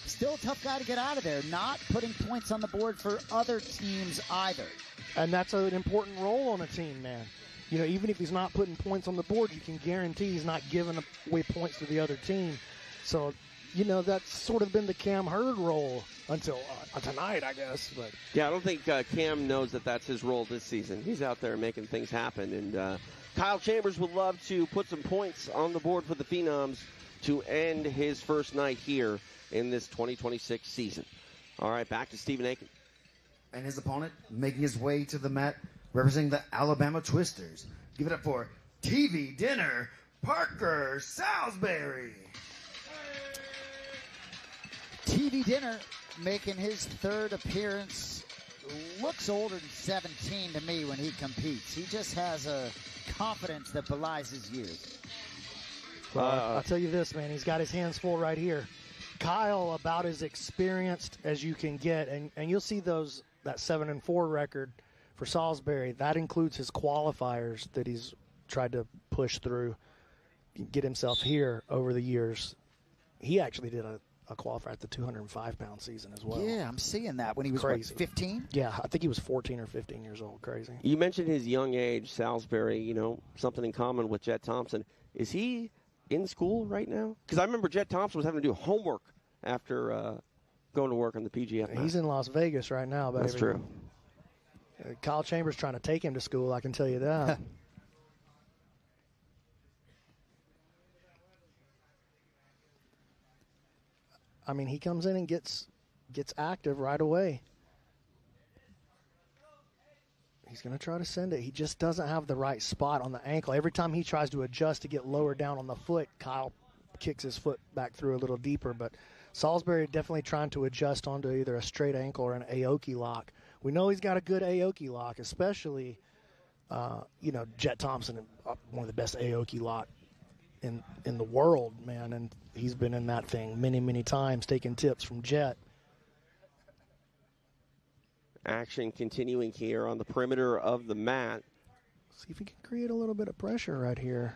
[SPEAKER 1] still a tough guy to get out of there. Not putting points on the board for other teams either.
[SPEAKER 2] And that's an important role on a team, man. You know, even if he's not putting points on the board, you can guarantee he's not giving away points to the other team. So, you know, that's sort of been the Cam Hurd role until tonight, I guess. But
[SPEAKER 3] yeah, I don't think Cam knows that that's his role this season. He's out there making things happen. And Kyle Chambers would love to put some points on the board for the Phenoms to end his first night here in this 2026 season. All right, back to Stephen Aiken.
[SPEAKER 4] And his opponent making his way to the mat, representing the Alabama Twisters. Give it up for TV Dinner, Parker Salisbury.
[SPEAKER 1] TV Dinner making his 3rd appearance. Looks older than 17 to me when he competes. He just has a confidence that belies his years.
[SPEAKER 2] Well, I'll tell you this, man. He's got his hands full right here. Kyle about as experienced as you can get, and you'll see that 7-4 record for Salisbury. That includes his qualifiers that he's tried to push through, get himself here over the years. He actually did a qualifier at the 205-pound season as well.
[SPEAKER 1] Yeah, I'm seeing that when he was, what, 15?
[SPEAKER 2] Yeah, I think he was 14 or 15 years old. Crazy.
[SPEAKER 3] You mentioned his young age, Salisbury, you know, something in common with Jet Thompson. Is he in school right now? Because I remember Jet Thompson was having to do homework after going to work on the PGF.
[SPEAKER 2] He's in Las Vegas right now, baby.
[SPEAKER 3] That's true.
[SPEAKER 2] Kyle Chambers trying to take him to school, I can tell you that. I mean, he comes in and gets active right away. He's going to try to send it. He just doesn't have the right spot on the ankle. Every time he tries to adjust to get lower down on the foot, Kyle kicks his foot back through a little deeper. But Salisbury definitely trying to adjust onto either a straight ankle or an Aoki lock. We know he's got a good Aoki lock, especially, Jet Thompson, one of the best Aoki lock in the world, man. And he's been in that thing many, many times, taking tips from Jet.
[SPEAKER 3] Action continuing here on the perimeter of the mat.
[SPEAKER 2] See if he can create a little bit of pressure right here.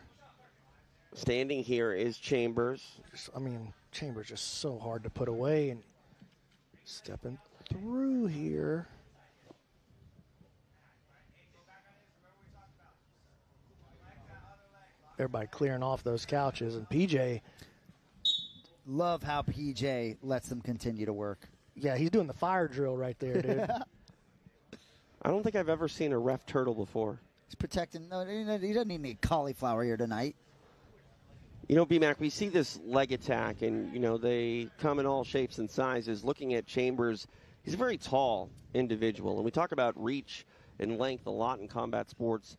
[SPEAKER 3] Standing here is Chambers.
[SPEAKER 2] Chambers just so hard to put away, and stepping through here. everybody clearing off those couches. And PJ.
[SPEAKER 1] Love how PJ lets them continue to work.
[SPEAKER 2] Yeah, he's doing the fire drill right there, dude.
[SPEAKER 3] I don't think I've ever seen a ref turtle before.
[SPEAKER 1] He's protecting. No, he doesn't need any cauliflower here tonight.
[SPEAKER 3] You know, B-Mac, we see this leg attack, and, you know, they come in all shapes and sizes. Looking at Chambers, he's a very tall individual, and we talk about reach and length a lot in combat sports.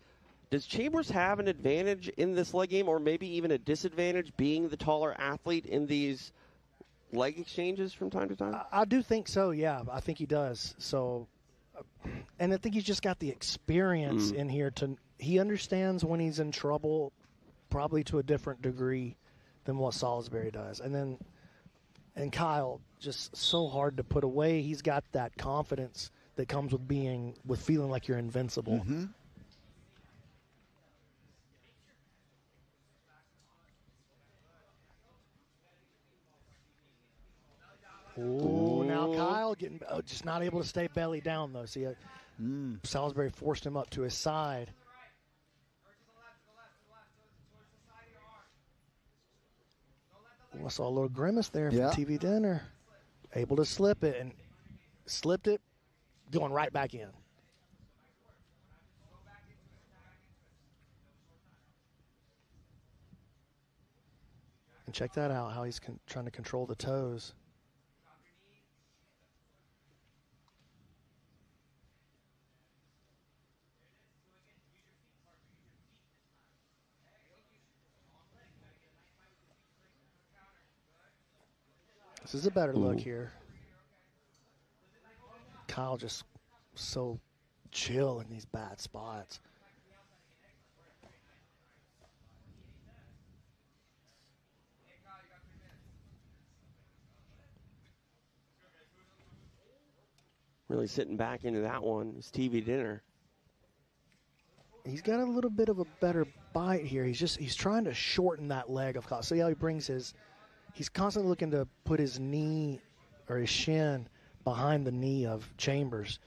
[SPEAKER 3] Does Chambers have an advantage in this leg game, or maybe even a disadvantage being the taller athlete in these leg exchanges from time to time?
[SPEAKER 2] I do think so, yeah. I think he does. So, and I think he's just got the experience in here. He understands when he's in trouble, probably to a different degree than what Salisbury does. And Kyle, just so hard to put away. He's got that confidence that comes with feeling like you're invincible.
[SPEAKER 1] Mm-hmm.
[SPEAKER 2] Ooh, now Kyle just not able to stay belly down, though. See, Salisbury forced him up to his side. I saw a little grimace there from TV Dinner. Able to slip it, and slipped it, going right back in. And check that out, how he's trying to control the toes. This is a better look here. Kyle just so chill in these bad spots.
[SPEAKER 3] Really sitting back into that one. It's TV Dinner.
[SPEAKER 2] He's got a little bit of a better bite here. He's trying to shorten that leg of Kyle. See how he brings he's constantly looking to put his knee or his shin behind the knee of Chambers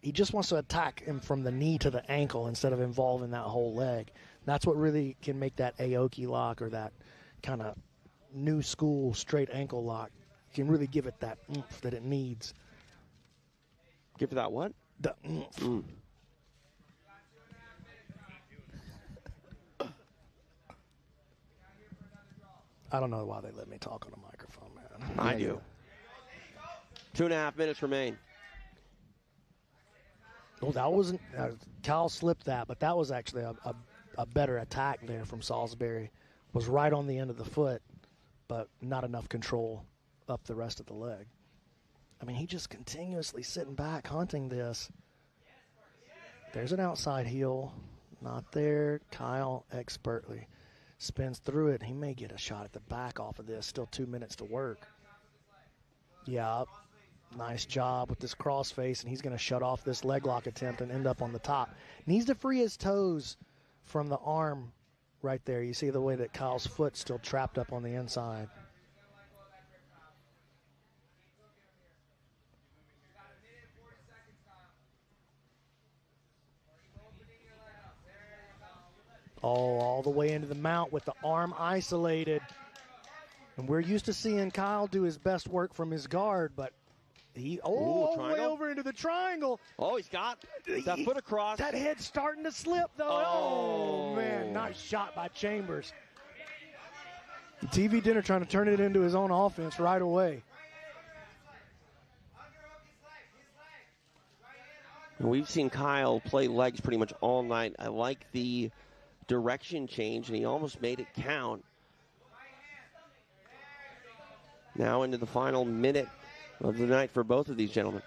[SPEAKER 2] he just wants to attack him from the knee to the ankle instead of involving that whole leg. That's what really can make that Aoki lock or that kind of new school straight ankle lock. You can really give it that oomph that it needs.
[SPEAKER 3] Give it that what?
[SPEAKER 2] The oomph. I don't know why they let me talk on a microphone, man.
[SPEAKER 3] I do. 2.5 minutes remain.
[SPEAKER 2] Well, that wasn't Kyle slipped that, but that was actually a better attack there from Salisbury. Was right on the end of the foot, but not enough control up the rest of the leg. I mean, he just continuously sitting back, hunting this. There's an outside heel. Not there. Kyle expertly spins through it. He may get a shot at the back off of this. Still 2 minutes to work. Yeah, nice job with this crossface, and he's going to shut off this leg lock attempt and end up on the top. Needs to free his toes from the arm right there. You see the way that Kyle's foot's still trapped up on the inside. Oh, all the way into the mount with the arm isolated. And we're used to seeing Kyle do his best work from his guard, but all the way over into the triangle.
[SPEAKER 3] Oh, he's got that foot across.
[SPEAKER 2] That head's starting to slip, though. Oh, man, nice shot by Chambers. TV Dinner trying to turn it into his own offense right away.
[SPEAKER 3] We've seen Kyle play legs pretty much all night. I like the direction change, and he almost made it count. Now into the final minute of the night for both of these gentlemen.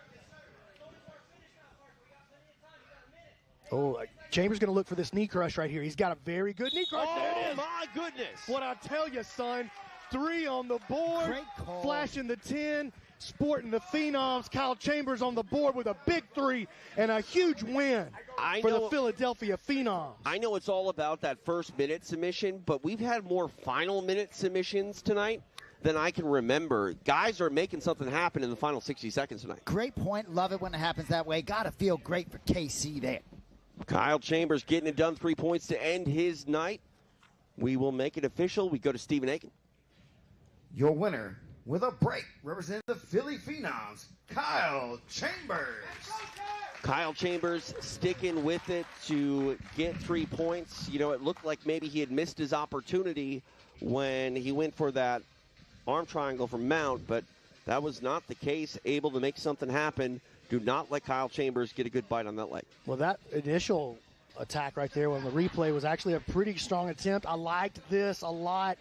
[SPEAKER 2] Oh, Chambers going to look for this knee crush right here. He's got a very good knee crush. There it is.
[SPEAKER 3] My goodness.
[SPEAKER 2] What I tell you, son. 3 on the board.
[SPEAKER 1] Great call.
[SPEAKER 2] Flashing the 10. Sporting the Phenoms. Kyle Chambers on the board with a big 3 and a huge win for the Philadelphia Phenoms.
[SPEAKER 3] I know it's all about that first minute submission, but we've had more final minute submissions tonight than I can remember. Guys are making something happen in the final 60 seconds tonight.
[SPEAKER 1] Great point. Love it when it happens that way. Got to feel great for KC there.
[SPEAKER 3] Kyle Chambers getting it done. 3 points to end his night. we will make it official. We go to Stephen Aiken.
[SPEAKER 4] Your winner with a break, representing the Philly Phenoms, Kyle Chambers.
[SPEAKER 3] Kyle Chambers sticking with it to get 3 points. You know, it looked like maybe he had missed his opportunity when he went for that arm triangle from Mount, but that was not the case. Able to make something happen. Do not let Kyle Chambers get a good bite on that leg.
[SPEAKER 2] Well, that initial attack right there on the replay was actually a pretty strong attempt. I liked this a lot.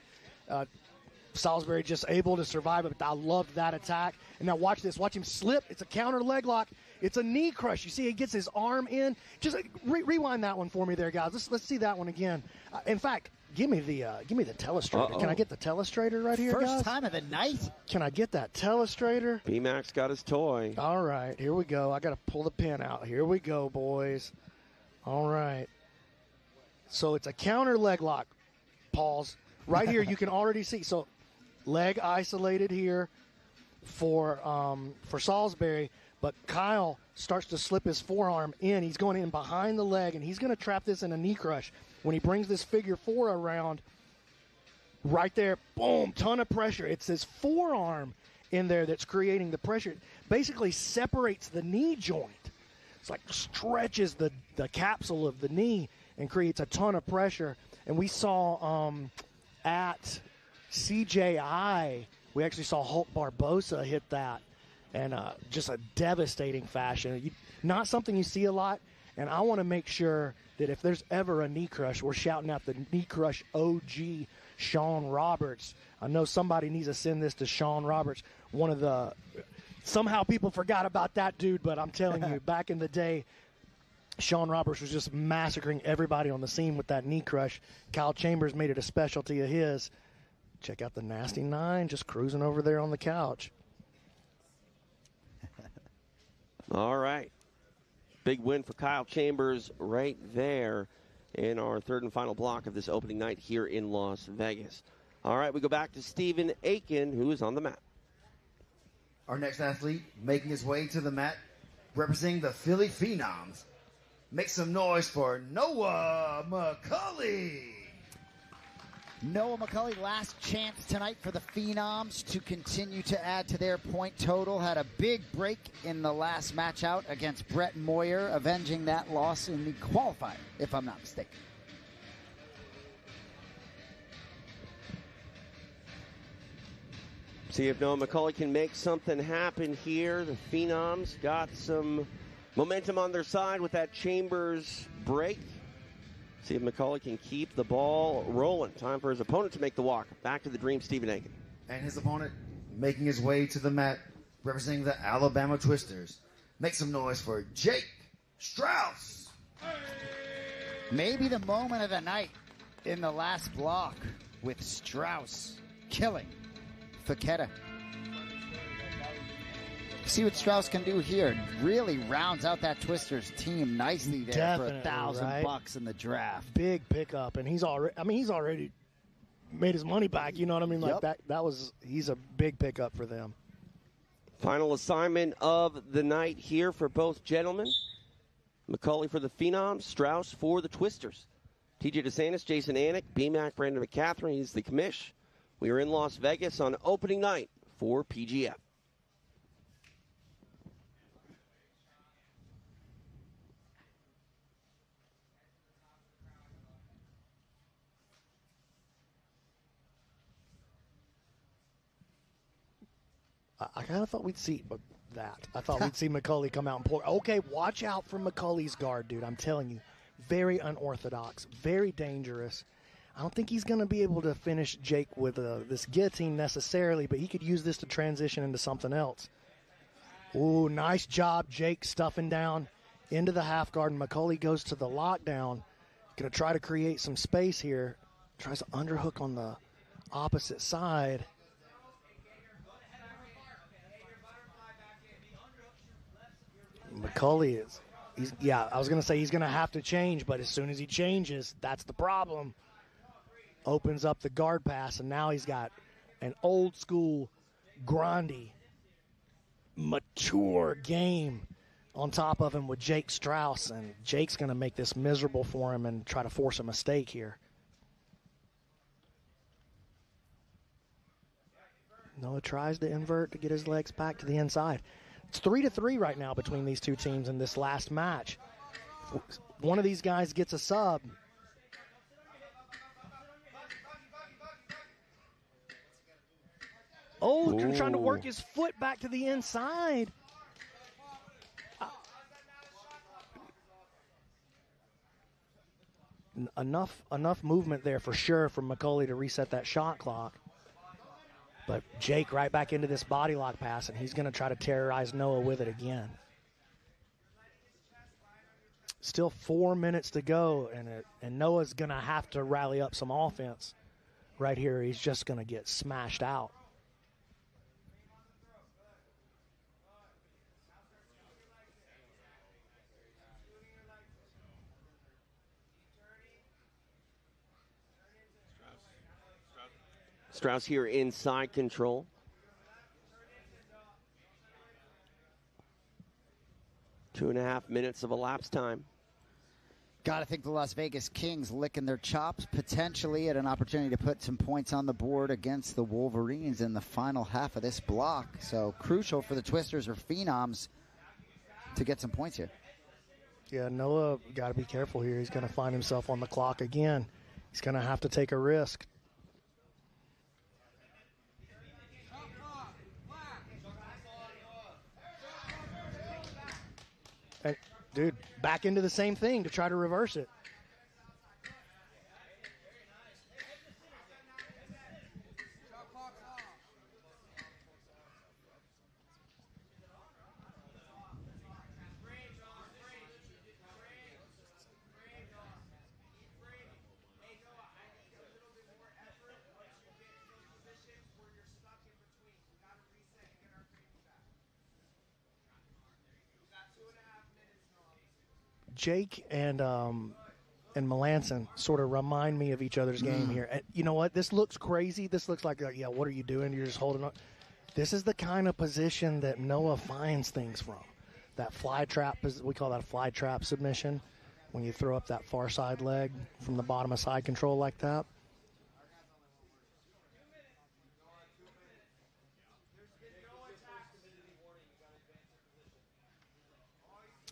[SPEAKER 2] Salisbury just able to survive it, but I loved that attack. And now watch this. Watch him slip. It's a counter leg lock. It's a knee crush. You see he gets his arm in. Just rewind that one for me there, guys. Let's see that one again. In fact, give me the telestrator.
[SPEAKER 3] Uh-oh.
[SPEAKER 2] Can I get the telestrator right here,
[SPEAKER 1] First
[SPEAKER 2] guys?
[SPEAKER 1] time of the night.
[SPEAKER 2] Can I get that telestrator?
[SPEAKER 3] B-Max got his toy.
[SPEAKER 2] All right, here we go. I got to pull the pin out. Here we go, boys. All right. So it's a counter leg lock. Pause. Right here, you can already see. So leg isolated here for Salisbury, but Kyle starts to slip his forearm in. He's going in behind the leg, and he's going to trap this in a knee crush. When he brings this figure 4 around, right there, boom, ton of pressure. It's his forearm in there that's creating the pressure. It basically separates the knee joint. It's like stretches the capsule of the knee and creates a ton of pressure. And we saw at CJI, we actually saw Hulk Barbosa hit that, and just a devastating fashion. Not something you see a lot, and I want to make sure that if there's ever a knee crush, we're shouting out the knee crush OG, Sean Roberts. I know somebody needs to send this to Sean Roberts. Somehow people forgot about that dude, but I'm telling you, back in the day, Sean Roberts was just massacring everybody on the scene with that knee crush. Kyle Chambers made it a specialty of his. Check out the Nasty Nine just cruising over there on the couch.
[SPEAKER 3] All right. Big win for Kyle Chambers right there in our third and final block of this opening night here in Las Vegas. All right, we go back to Stephen Aiken, who is on the mat.
[SPEAKER 4] Our next athlete making his way to the mat, representing the Philly Phenoms. Make some noise for Noah McCulley.
[SPEAKER 1] Noah McCulley, last chance tonight for the Phenoms to continue to add to their point total. Had a big break in the last match out against Brett Moyer, avenging that loss in the qualifier, if I'm not mistaken.
[SPEAKER 3] See if Noah McCulley can make something happen here. The Phenoms got some momentum on their side with that Chambers break. See if McCulley can keep the ball rolling. Time for his opponent to make the walk. Back to the Dream, Stephen Aiken.
[SPEAKER 4] And his opponent making his way to the mat, representing the Alabama Twisters. Make some noise for Jake Strauss.
[SPEAKER 1] Maybe the moment of the night in the last block with Strauss killing Faketa. See what Strauss can do here. Really rounds out that Twisters team nicely there.
[SPEAKER 2] Definitely,
[SPEAKER 1] for $1,000
[SPEAKER 2] right?
[SPEAKER 1] in the draft.
[SPEAKER 2] Big pickup, and he's already made his money back. You know what I mean? Like
[SPEAKER 1] Yep.
[SPEAKER 2] he's a big pickup for them.
[SPEAKER 3] Final assignment of the night here for both gentlemen. McCulley for the Phenoms, Strauss for the Twisters. TJ DeSantis, Jason Anik, BMAC, Brandon McCaffrey. He's the commish. We are in Las Vegas on opening night for PGF.
[SPEAKER 2] I kind of thought we'd see that. I thought we'd see McCulley come out and pour. Okay, watch out for McCulley's guard, dude. I'm telling you. Very unorthodox, very dangerous. I don't think he's going to be able to finish Jake with this guillotine necessarily, but he could use this to transition into something else. Ooh, nice job, Jake stuffing down into the half guard, and McCulley goes to the lockdown. Going to try to create some space here. Tries to underhook on the opposite side. McCulley I was going to say he's going to have to change, but as soon as he changes, that's the problem. Opens up the guard pass, and now he's got an old school, grindy, mature game on top of him with Jake Strauss, and Jake's going to make this miserable for him and try to force a mistake here. Noah tries to invert to get his legs back to the inside. It's 3-3 right now between these two teams in this last match. One of these guys gets a sub. Oh, trying to work his foot back to the inside. Enough movement there for sure from McCauley to reset that shot clock. But Jake right back into this body lock pass, and he's going to try to terrorize Noah with it again. Still 4 minutes to go, and Noah's going to have to rally up some offense right here. He's just going to get smashed out.
[SPEAKER 3] Strauss here inside control. Two and a half minutes of elapsed time.
[SPEAKER 1] Got to think the Las Vegas Kings licking their chops, potentially at an opportunity to put some points on the board against the Wolverines in the final half of this block. So crucial for the Twisters or Phenoms to get some points here.
[SPEAKER 2] Yeah, Noah got to be careful here. He's going to find himself on the clock again. He's going to have to take a risk. And, dude, back into the same thing to try to reverse it. Jake and Melanson sort of remind me of each other's game here. And you know what? This looks crazy. This looks like, yeah, what are you doing? You're just holding on. This is the kind of position that Noah finds things from. That fly trap, we call that a fly trap submission, when you throw up that far side leg from the bottom of side control like that.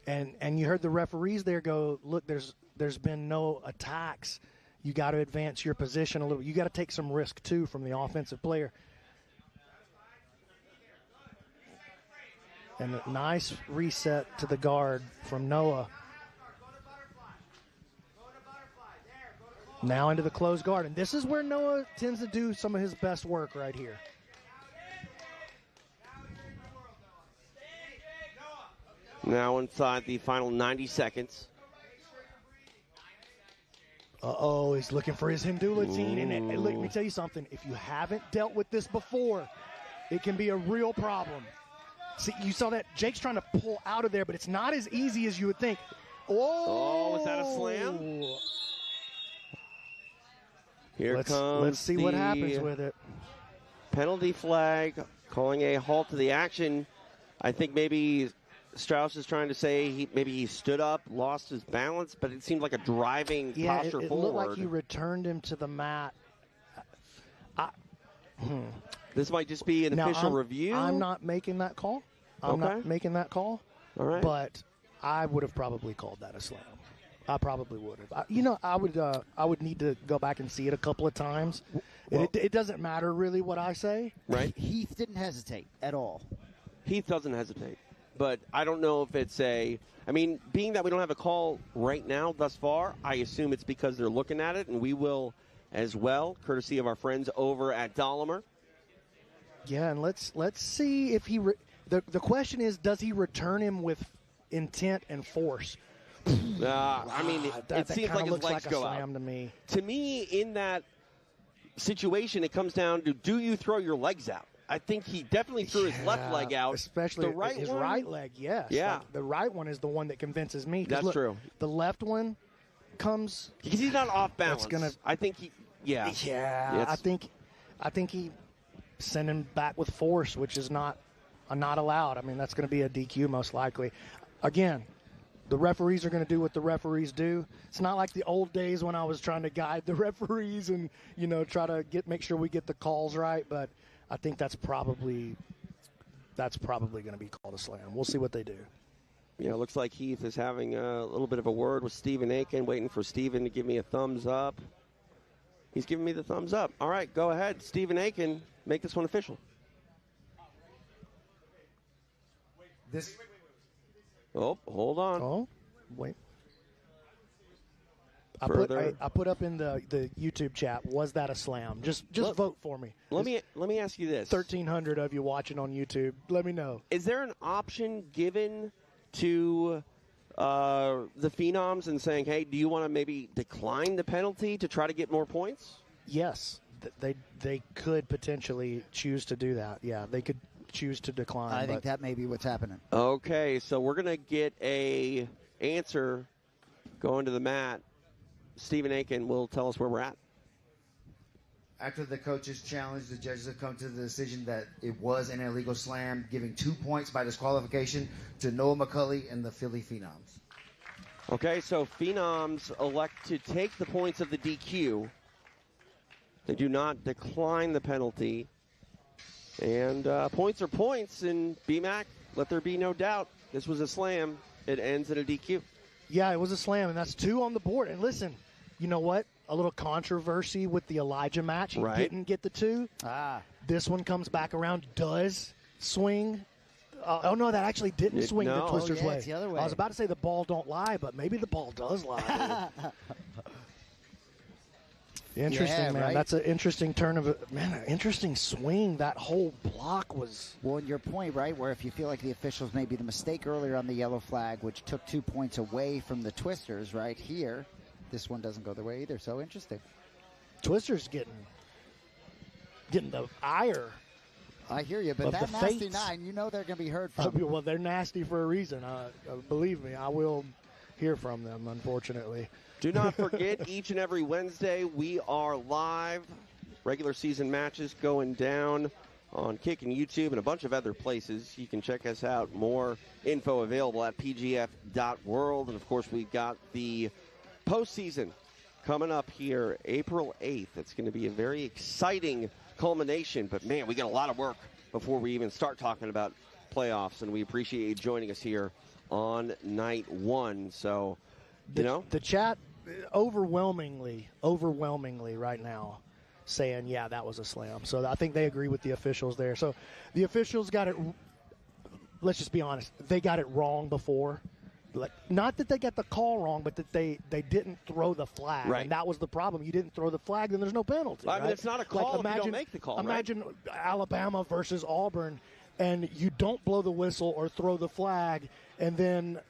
[SPEAKER 2] And you heard the referees there go, look, there's been no attacks. You got to advance your position a little. You got to take some risk, too, from the offensive player. And a nice reset to the guard from Noah. Now into the closed guard. And this is where Noah tends to do some of his best work right here.
[SPEAKER 3] Now inside the final 90 seconds.
[SPEAKER 2] Uh-oh, he's looking for his Hindulatine. And let me tell you something. If you haven't dealt with this before, it can be a real problem. See, you saw that Jake's trying to pull out of there, but it's not as easy as you would think. Oh,
[SPEAKER 3] was that a slam? Here
[SPEAKER 2] let's
[SPEAKER 3] comes
[SPEAKER 2] see what happens with it.
[SPEAKER 3] Penalty flag, calling a halt to the action. I think maybe Strauss is trying to say maybe he stood up, lost his balance, but it seemed like a driving posture
[SPEAKER 2] it
[SPEAKER 3] forward.
[SPEAKER 2] Looked like he returned him to the mat.
[SPEAKER 3] This might just be an official review.
[SPEAKER 2] I'm not making that call. I'm not making that call.
[SPEAKER 3] All right.
[SPEAKER 2] But I would have probably called that a slam. I probably would have. I would need to go back and see it a couple of times. Well, it doesn't matter really what I say.
[SPEAKER 3] Right.
[SPEAKER 1] Heath didn't hesitate at all.
[SPEAKER 3] Heath doesn't hesitate. But I don't know if it's being that we don't have a call right now thus far, I assume it's because they're looking at it, and we will as well, courtesy of our friends over at Dolomer.
[SPEAKER 2] Yeah, and let's see if he the question is, does he return him with intent and force?
[SPEAKER 3] It seems like his legs go out.
[SPEAKER 2] To me.
[SPEAKER 3] To me, in that situation, it comes down to, do you throw your legs out? I think he definitely threw his left leg out.
[SPEAKER 2] Especially his right leg, yes.
[SPEAKER 3] Yeah.
[SPEAKER 2] Like the right one is the one that convinces me.
[SPEAKER 3] That's true.
[SPEAKER 2] The left one comes...
[SPEAKER 3] Because he's not off balance. I think he... Yeah.
[SPEAKER 2] Yeah. I think he sent him back with force, which is not allowed. I mean, that's going to be a DQ most likely. Again, the referees are going to do what the referees do. It's not like the old days when I was trying to guide the referees and, try to make sure we get the calls right. But I think that's probably going to be called a slam. We'll see what they do.
[SPEAKER 3] Yeah, it looks like Heath is having a little bit of a word with Stephen Aiken, waiting for Stephen to give me a thumbs up. He's giving me the thumbs up. All right, go ahead. Stephen Aiken, make this one official. Oh, hold on.
[SPEAKER 2] Oh, wait. I put up in the YouTube chat, was that a slam? Just vote for me.
[SPEAKER 3] Let me ask you this.
[SPEAKER 2] 1,300 of you watching on YouTube. Let me know.
[SPEAKER 3] Is there an option given to the Phenoms and saying, hey, do you want to maybe decline the penalty to try to get more points?
[SPEAKER 2] Yes. They could potentially choose to do that. Yeah, they could choose to decline.
[SPEAKER 1] I think that may be what's happening.
[SPEAKER 3] Okay, so we're going to get a answer going to the mat. Stephen Aiken will tell us where we're at.
[SPEAKER 4] After the coaches' challenge, the judges have come to the decision that it was an illegal slam, giving 2 points by disqualification to Noah McCulley and the Philly Phenoms.
[SPEAKER 3] Okay, so Phenoms elect to take the points of the DQ. They do not decline the penalty. And points are points, and BMAC, let there be no doubt, this was a slam. It ends in a DQ.
[SPEAKER 2] Yeah, it was a slam, and that's 2 on the board. And listen, you know what? A little controversy with the Elijah match. He didn't get the 2. This one comes back around, does swing. Oh, no, that actually didn't swing the Twister's way.
[SPEAKER 1] It's the other way.
[SPEAKER 2] I was about to say the ball don't lie, but maybe the ball does lie. Interesting, man.
[SPEAKER 1] Right?
[SPEAKER 2] That's an interesting turn of it. Man, an interesting swing. That whole block was...
[SPEAKER 1] Well, and your point, right, where if you feel like the officials made the mistake earlier on the yellow flag, which took 2 points away from the Twisters right here, this one doesn't go their way either. So interesting.
[SPEAKER 2] Twisters getting the ire.
[SPEAKER 1] I hear you, but that nasty 9, you know they're going to be heard from.
[SPEAKER 2] Well, they're nasty for a reason. Believe me, I will hear from them, unfortunately.
[SPEAKER 3] Do not forget, each and every Wednesday, we are live. Regular season matches going down on Kick and YouTube and a bunch of other places. You can check us out. More info available at pgf.world. And, of course, we've got the postseason coming up here April 8th. It's going to be a very exciting culmination. But, man, we got a lot of work before we even start talking about playoffs. And we appreciate you joining us here on night 1. So...
[SPEAKER 2] The chat overwhelmingly right now saying, yeah, that was a slam. So I think they agree with the officials there. So the officials got it, let's just be honest, they got it wrong before. Not that they got the call wrong, but that they didn't throw the flag.
[SPEAKER 3] Right.
[SPEAKER 2] And that was the problem. You didn't throw the flag, then there's no penalty.
[SPEAKER 3] I mean, it's not a call if you don't make the call,
[SPEAKER 2] Imagine Alabama versus Auburn, and you don't blow the whistle or throw the flag, and then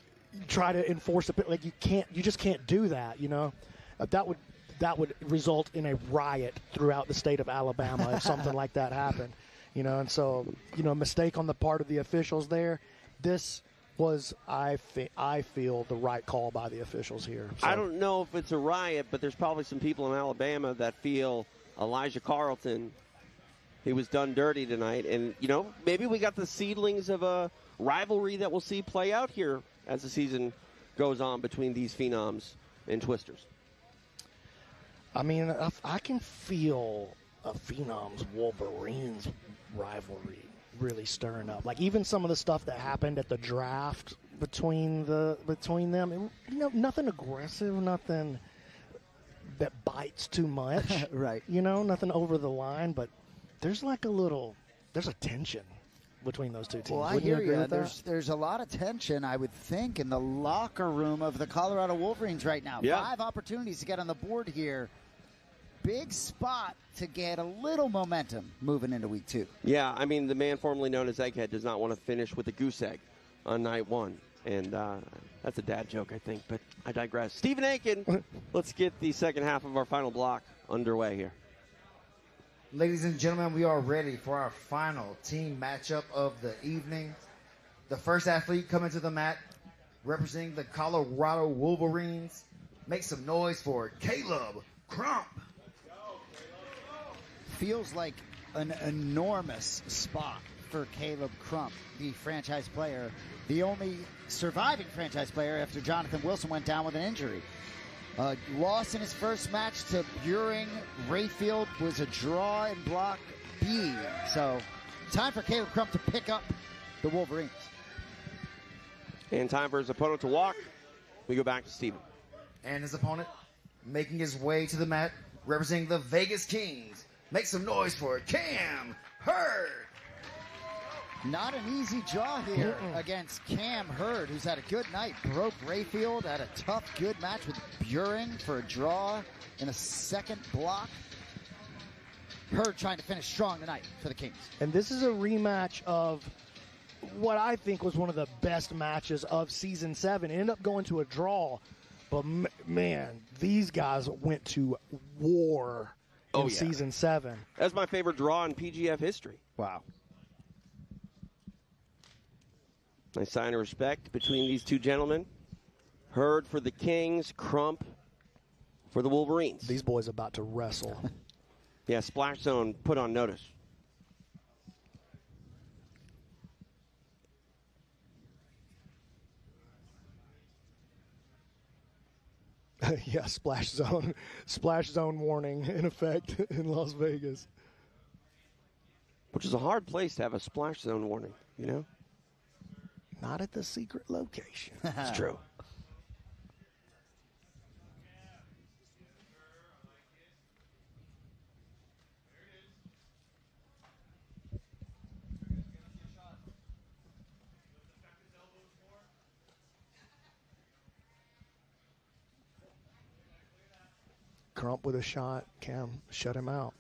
[SPEAKER 2] try to enforce it. Like you just can't do that. You know, that would result in a riot throughout the state of Alabama if something like that happened. You know, and so a mistake on the part of the officials there. This was, I feel, the right call by the officials here. So.
[SPEAKER 3] I don't know if it's a riot, but there's probably some people in Alabama that feel Elijah Carlton, he was done dirty tonight, and maybe we got the seedlings of a rivalry that we'll see play out here as the season goes on between these Phenoms and Twisters.
[SPEAKER 2] I mean, I can feel a Phenoms Wolverines rivalry really stirring up. Like even some of the stuff that happened at the draft between them, nothing aggressive, nothing that bites too much.
[SPEAKER 1] Right.
[SPEAKER 2] Nothing over the line, but there's there's a tension between those two teams.
[SPEAKER 1] Well, I hear you. There's a lot of tension, I would think, in the locker room of the Colorado Wolverines right now.
[SPEAKER 3] Yeah.
[SPEAKER 1] 5 opportunities to get on the board here. Big spot to get a little momentum moving into week 2.
[SPEAKER 3] Yeah, I mean, the man formerly known as Egghead does not want to finish with a goose egg on night 1. And that's a dad joke, I think, but I digress. Stephen Aiken, let's get the second half of our final block underway here.
[SPEAKER 4] Ladies and gentlemen, we are ready for our final team matchup of the evening. The first athlete coming to the mat, representing the Colorado Wolverines. Make some noise for Caleb Crump.
[SPEAKER 1] Feels like an enormous spot for Caleb Crump, the franchise player, the only surviving franchise player after Jonathan Wilson went down with an injury. Loss in his first match to Buring. Rayfield was a draw in Block B. So time for Caleb Crump to pick up the Wolverines.
[SPEAKER 3] And time for his opponent to walk. We go back to Steven.
[SPEAKER 4] And his opponent making his way to the mat, representing the Vegas Kings. Make some noise for Cam Hurd.
[SPEAKER 1] Not an easy draw here against Cam Hurd, who's had a good night. Broke Rayfield, had a tough, good match with Buring for a draw in a second block. Hurd trying to finish strong tonight for the Kings.
[SPEAKER 2] And this is a rematch of what I think was one of the best matches of Season 7. It ended up going to a draw, but man, these guys went to war in Season 7.
[SPEAKER 3] That's my favorite draw in PGF history.
[SPEAKER 1] Wow.
[SPEAKER 3] Nice sign of respect between these two gentlemen. Hurd for the Kings, Crump for the Wolverines.
[SPEAKER 2] These boys about to wrestle.
[SPEAKER 3] Yeah, Splash Zone put on notice.
[SPEAKER 2] Yeah, splash zone warning in effect in Las Vegas.
[SPEAKER 3] Which is a hard place to have a splash zone warning, you know?
[SPEAKER 2] Not at the secret location.
[SPEAKER 3] It's true.
[SPEAKER 2] Crump with a shot. Cam shut him out.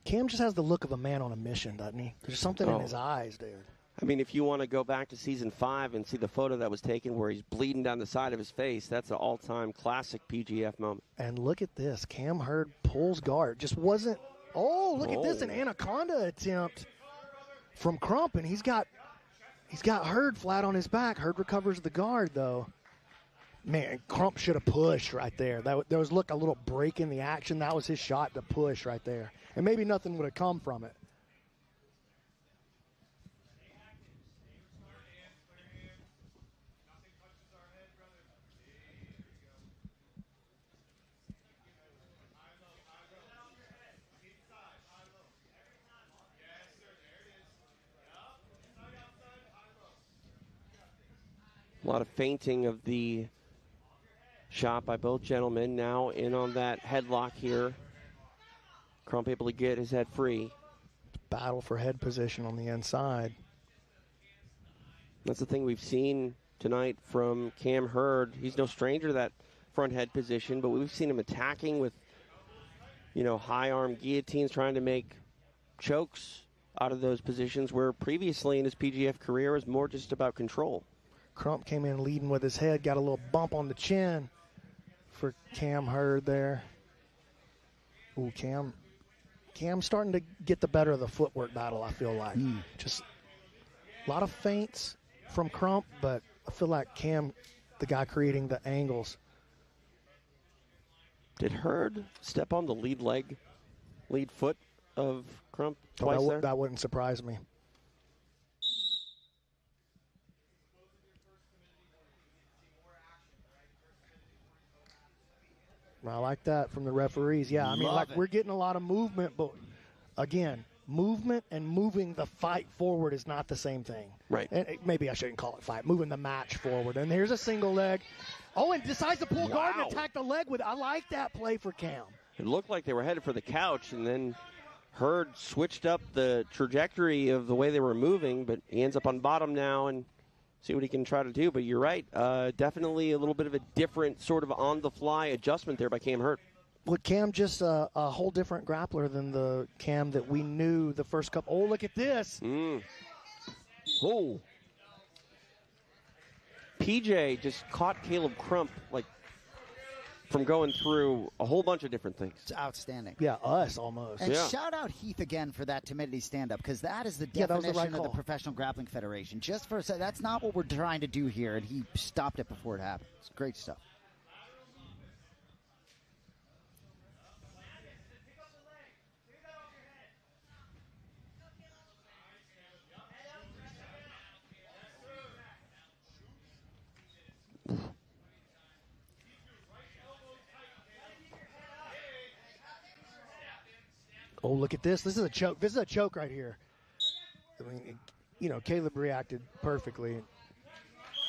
[SPEAKER 2] Cam just has the look of a man on a mission, doesn't he? There's something in his eyes, dude.
[SPEAKER 3] I mean, if you want to go back to Season 5 and see the photo that was taken where he's bleeding down the side of his face, that's an all-time classic PGF moment.
[SPEAKER 2] And look at this. Cam Hurd pulls guard. Just wasn't... Oh, look at this. An anaconda attempt from Crump, and he's got Hurd flat on his back. Hurd recovers the guard, though. Man, Crump should have pushed right there. There was, a little break in the action. That was his shot to push right there. And maybe nothing would have come from it.
[SPEAKER 3] A lot of feinting of the shot by both gentlemen. Now in on that headlock here. Crump able to get his head free.
[SPEAKER 2] Battle for head position on the inside.
[SPEAKER 3] That's the thing we've seen tonight from Cam Hurd. He's no stranger to that front head position, but we've seen him attacking with, high arm guillotines, trying to make chokes out of those positions where previously in his PGF career it was more just about control.
[SPEAKER 2] Crump came in leading with his head, got a little bump on the chin for Cam Hurd there. Ooh, Cam's starting to get the better of the footwork battle, I feel like. Just a lot of feints from Crump, but I feel like Cam, the guy creating the angles.
[SPEAKER 3] Did Hurd step on the lead foot of Crump twice there?
[SPEAKER 2] That wouldn't surprise me. I like that from the referees. Yeah, I mean, we're getting a lot of movement, but again, movement and moving the fight forward is not the same thing.
[SPEAKER 3] Right.
[SPEAKER 2] And maybe I shouldn't call it fight. Moving the match forward. And here's a single leg. Oh, and decides to pull guard and attack the leg with. I like that play for Cam.
[SPEAKER 3] It looked like they were headed for the couch, and then Hurd switched up the trajectory of the way they were moving, but he ends up on bottom now and see what he can try to do. But you're right. Definitely a little bit of a different sort of on-the-fly adjustment there by Cam Hurd.
[SPEAKER 2] Well, Cam just a whole different grappler than the Cam that we knew the first couple. Oh, look at this.
[SPEAKER 3] Oh. PJ just caught Caleb Crump, from going through a whole bunch of different things.
[SPEAKER 1] It's outstanding.
[SPEAKER 2] Yeah, us almost.
[SPEAKER 1] And shout out Heath again for that timidity stand-up, because that is the definition of the Professional Grappling Federation. Just for a second, that's not what we're trying to do here, and he stopped it before it happened. It's great stuff.
[SPEAKER 2] Oh, look at this. This is a choke. This is a choke right here. I mean, Caleb reacted perfectly,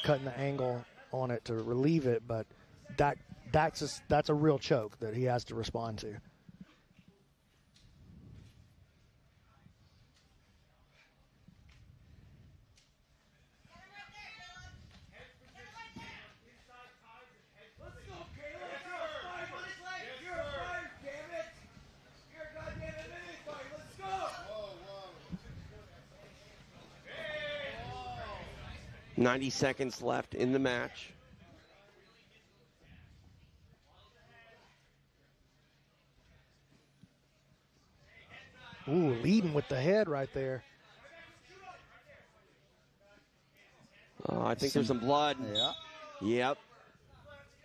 [SPEAKER 2] cutting the angle on it to relieve it, but that's a real choke that he has to respond to.
[SPEAKER 7] Let's go, Caleb. You're a fighter, damn it. You're a goddamn MMA fighter. Let's go.
[SPEAKER 3] 90 seconds left in the match.
[SPEAKER 2] Ooh, leading with the head right there.
[SPEAKER 3] I think there's some blood.
[SPEAKER 1] Yeah.
[SPEAKER 3] Yep.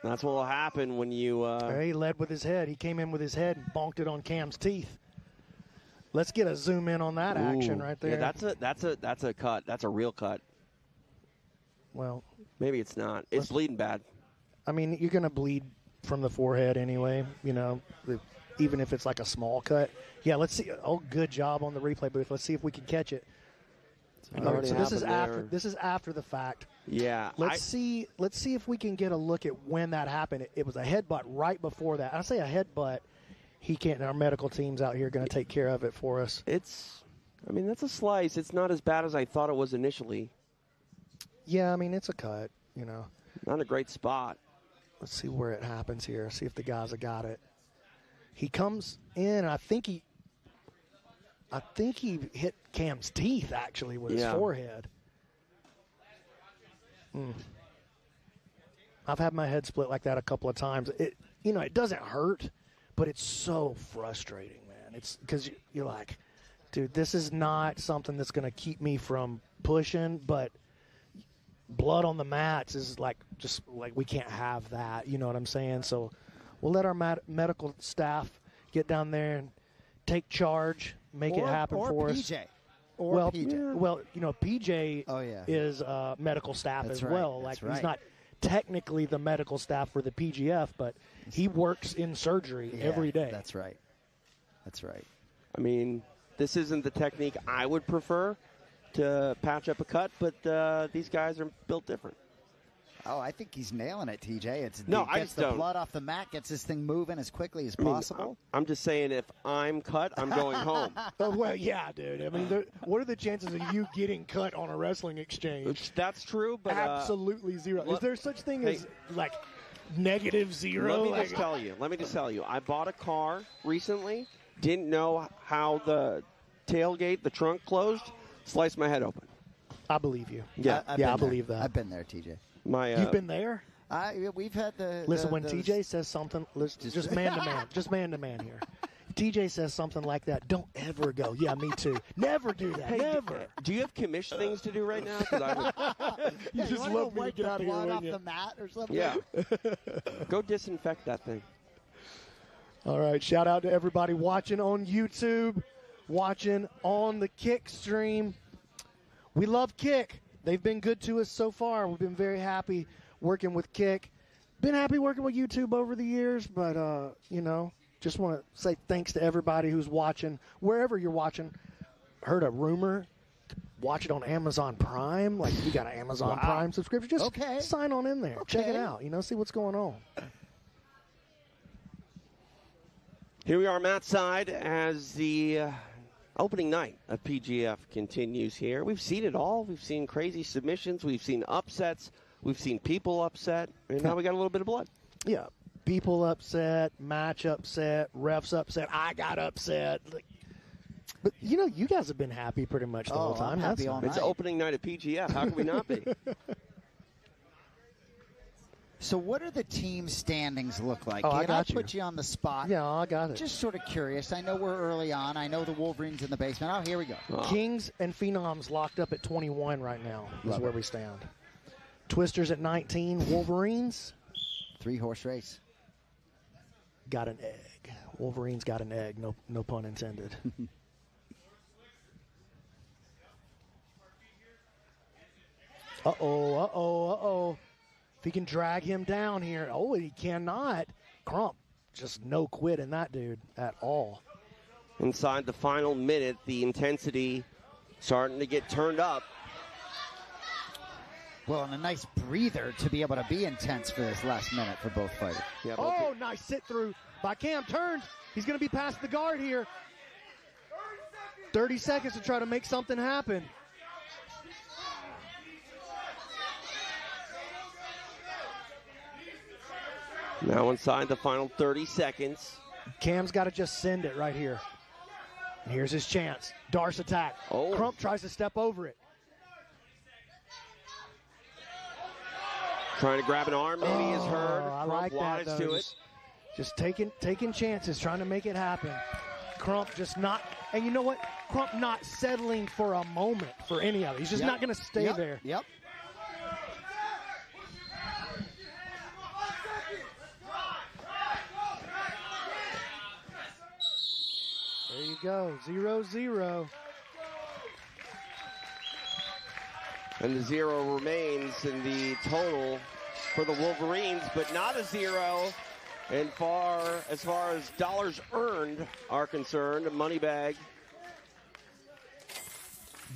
[SPEAKER 3] That's what will happen when you.
[SPEAKER 2] He led with his head. He came in with his head and bonked it on Cam's teeth. Let's get a zoom in on that action right there.
[SPEAKER 3] Yeah, that's a cut. That's a real cut.
[SPEAKER 2] Well,
[SPEAKER 3] maybe it's not. It's bleeding bad.
[SPEAKER 2] I mean, you're going to bleed from the forehead anyway, even if it's like a small cut. Yeah, let's see. Oh, good job on the replay booth. Let's see if we can catch it. So this is after the fact.
[SPEAKER 3] Yeah.
[SPEAKER 2] Let's see if we can get a look at when that happened. It was a headbutt right before that. I say a headbutt. Our medical team's out here going to take care of it for us.
[SPEAKER 3] That's a slice. It's not as bad as I thought it was initially.
[SPEAKER 2] Yeah, I mean, it's a cut,
[SPEAKER 3] Not a great spot.
[SPEAKER 2] Let's see where it happens here. See if the guys have got it. He comes in, I think he hit Cam's teeth, actually, with his forehead. I've had my head split like that a couple of times. It doesn't hurt, but it's so frustrating, man. It's because you're like, dude, this is not something that's going to keep me from pushing, but blood on the mats is just like we can't have that. You know what I'm saying? So we'll let our medical staff get down there and take charge, make it happen for us.
[SPEAKER 1] PJ.
[SPEAKER 2] PJ is medical staff as well. He's not technically the medical staff for the PGF, but he works in surgery every day.
[SPEAKER 1] That's right.
[SPEAKER 3] I mean, this isn't the technique I would prefer to patch up a cut, but these guys are built different.
[SPEAKER 1] Oh, I think he's nailing it, TJ.
[SPEAKER 3] I
[SPEAKER 1] gets
[SPEAKER 3] just
[SPEAKER 1] the
[SPEAKER 3] don't.
[SPEAKER 1] blood off the mat, gets this thing moving as quickly as possible.
[SPEAKER 3] I'm just saying, if I'm cut, I'm going home.
[SPEAKER 2] Oh, well, yeah, dude. I mean, what are the chances of you getting cut on a wrestling exchange?
[SPEAKER 3] That's true, but
[SPEAKER 2] absolutely zero. Is there such thing as -0?
[SPEAKER 3] Let me just tell you. I bought a car recently. Didn't know how the tailgate, the trunk closed. Sliced my head open.
[SPEAKER 2] I believe you.
[SPEAKER 3] Yeah,
[SPEAKER 2] I believe that.
[SPEAKER 1] I've been there, TJ.
[SPEAKER 2] You've been there?
[SPEAKER 1] We've had the.
[SPEAKER 2] Listen, when TJ says something, just man to man here. TJ says something like that, don't ever go, yeah, me too. Never do that. Never.
[SPEAKER 3] Do you have commish things to do right now? 'Cause I would...
[SPEAKER 2] you just love me to get out of here.
[SPEAKER 1] Off the mat or something?
[SPEAKER 3] Yeah. Go disinfect that thing.
[SPEAKER 2] All right. Shout out to everybody watching on YouTube, watching on the Kick stream. We love Kick. They've been good to us so far. We've been very happy working with Kick. Been happy working with YouTube over the years, but, just want to say thanks to everybody who's watching, wherever you're watching. Heard a rumor, watch it on Amazon Prime. Like, you got an Amazon Prime subscription. Just sign on in there. Check it out. See what's going on.
[SPEAKER 3] Here we are, Matt side, as the opening night of PGF continues here. We've seen it all. We've seen crazy submissions. We've seen upsets. We've seen people upset. And now we got a little bit of blood.
[SPEAKER 2] Yeah. People upset, match upset, refs upset. I got upset. But, you guys have been happy pretty much the whole time.
[SPEAKER 3] It's opening night of PGF. How can we not be?
[SPEAKER 1] So what do the team standings look like?
[SPEAKER 2] I
[SPEAKER 1] put you on the spot.
[SPEAKER 2] Yeah, I got it.
[SPEAKER 1] Just sort of curious. I know we're early on. I know the Wolverines in the basement. Oh, here we go.
[SPEAKER 2] Kings and Phenoms locked up at 21 right now is where we stand. Twisters at 19. Wolverines.
[SPEAKER 1] 3-horse race.
[SPEAKER 2] Got an egg. Wolverines got an egg. No pun intended. Uh-oh. If he can drag him down here. Oh, he cannot. Crump. Just no quit in that dude at all.
[SPEAKER 3] Inside the final minute, the intensity starting to get turned up.
[SPEAKER 1] Well, and a nice breather to be able to be intense for this last minute for both fighters.
[SPEAKER 3] Yeah,
[SPEAKER 2] oh, nice sit through by Cam. Turns. He's going to be past the guard here. 30 seconds to try to make something happen.
[SPEAKER 3] Now inside the final 30 seconds.
[SPEAKER 2] Cam's got to just send it right here. And here's his chance. Darce attack.
[SPEAKER 3] Oh.
[SPEAKER 2] Crump tries to step over it.
[SPEAKER 3] Trying to grab an arm, maybe is heard.
[SPEAKER 2] I
[SPEAKER 3] Crump
[SPEAKER 2] like that,
[SPEAKER 3] wise
[SPEAKER 2] though.
[SPEAKER 3] to it.
[SPEAKER 2] Just taking chances, trying to make it happen. Crump just not, and you know what? Crump not settling for a moment for any of it. He's just not going to stay there.
[SPEAKER 1] Yep.
[SPEAKER 2] There you go, 0-0.
[SPEAKER 3] And the 0 remains in the total for the Wolverines, but not a 0. And as far as dollars earned are concerned, a money bag.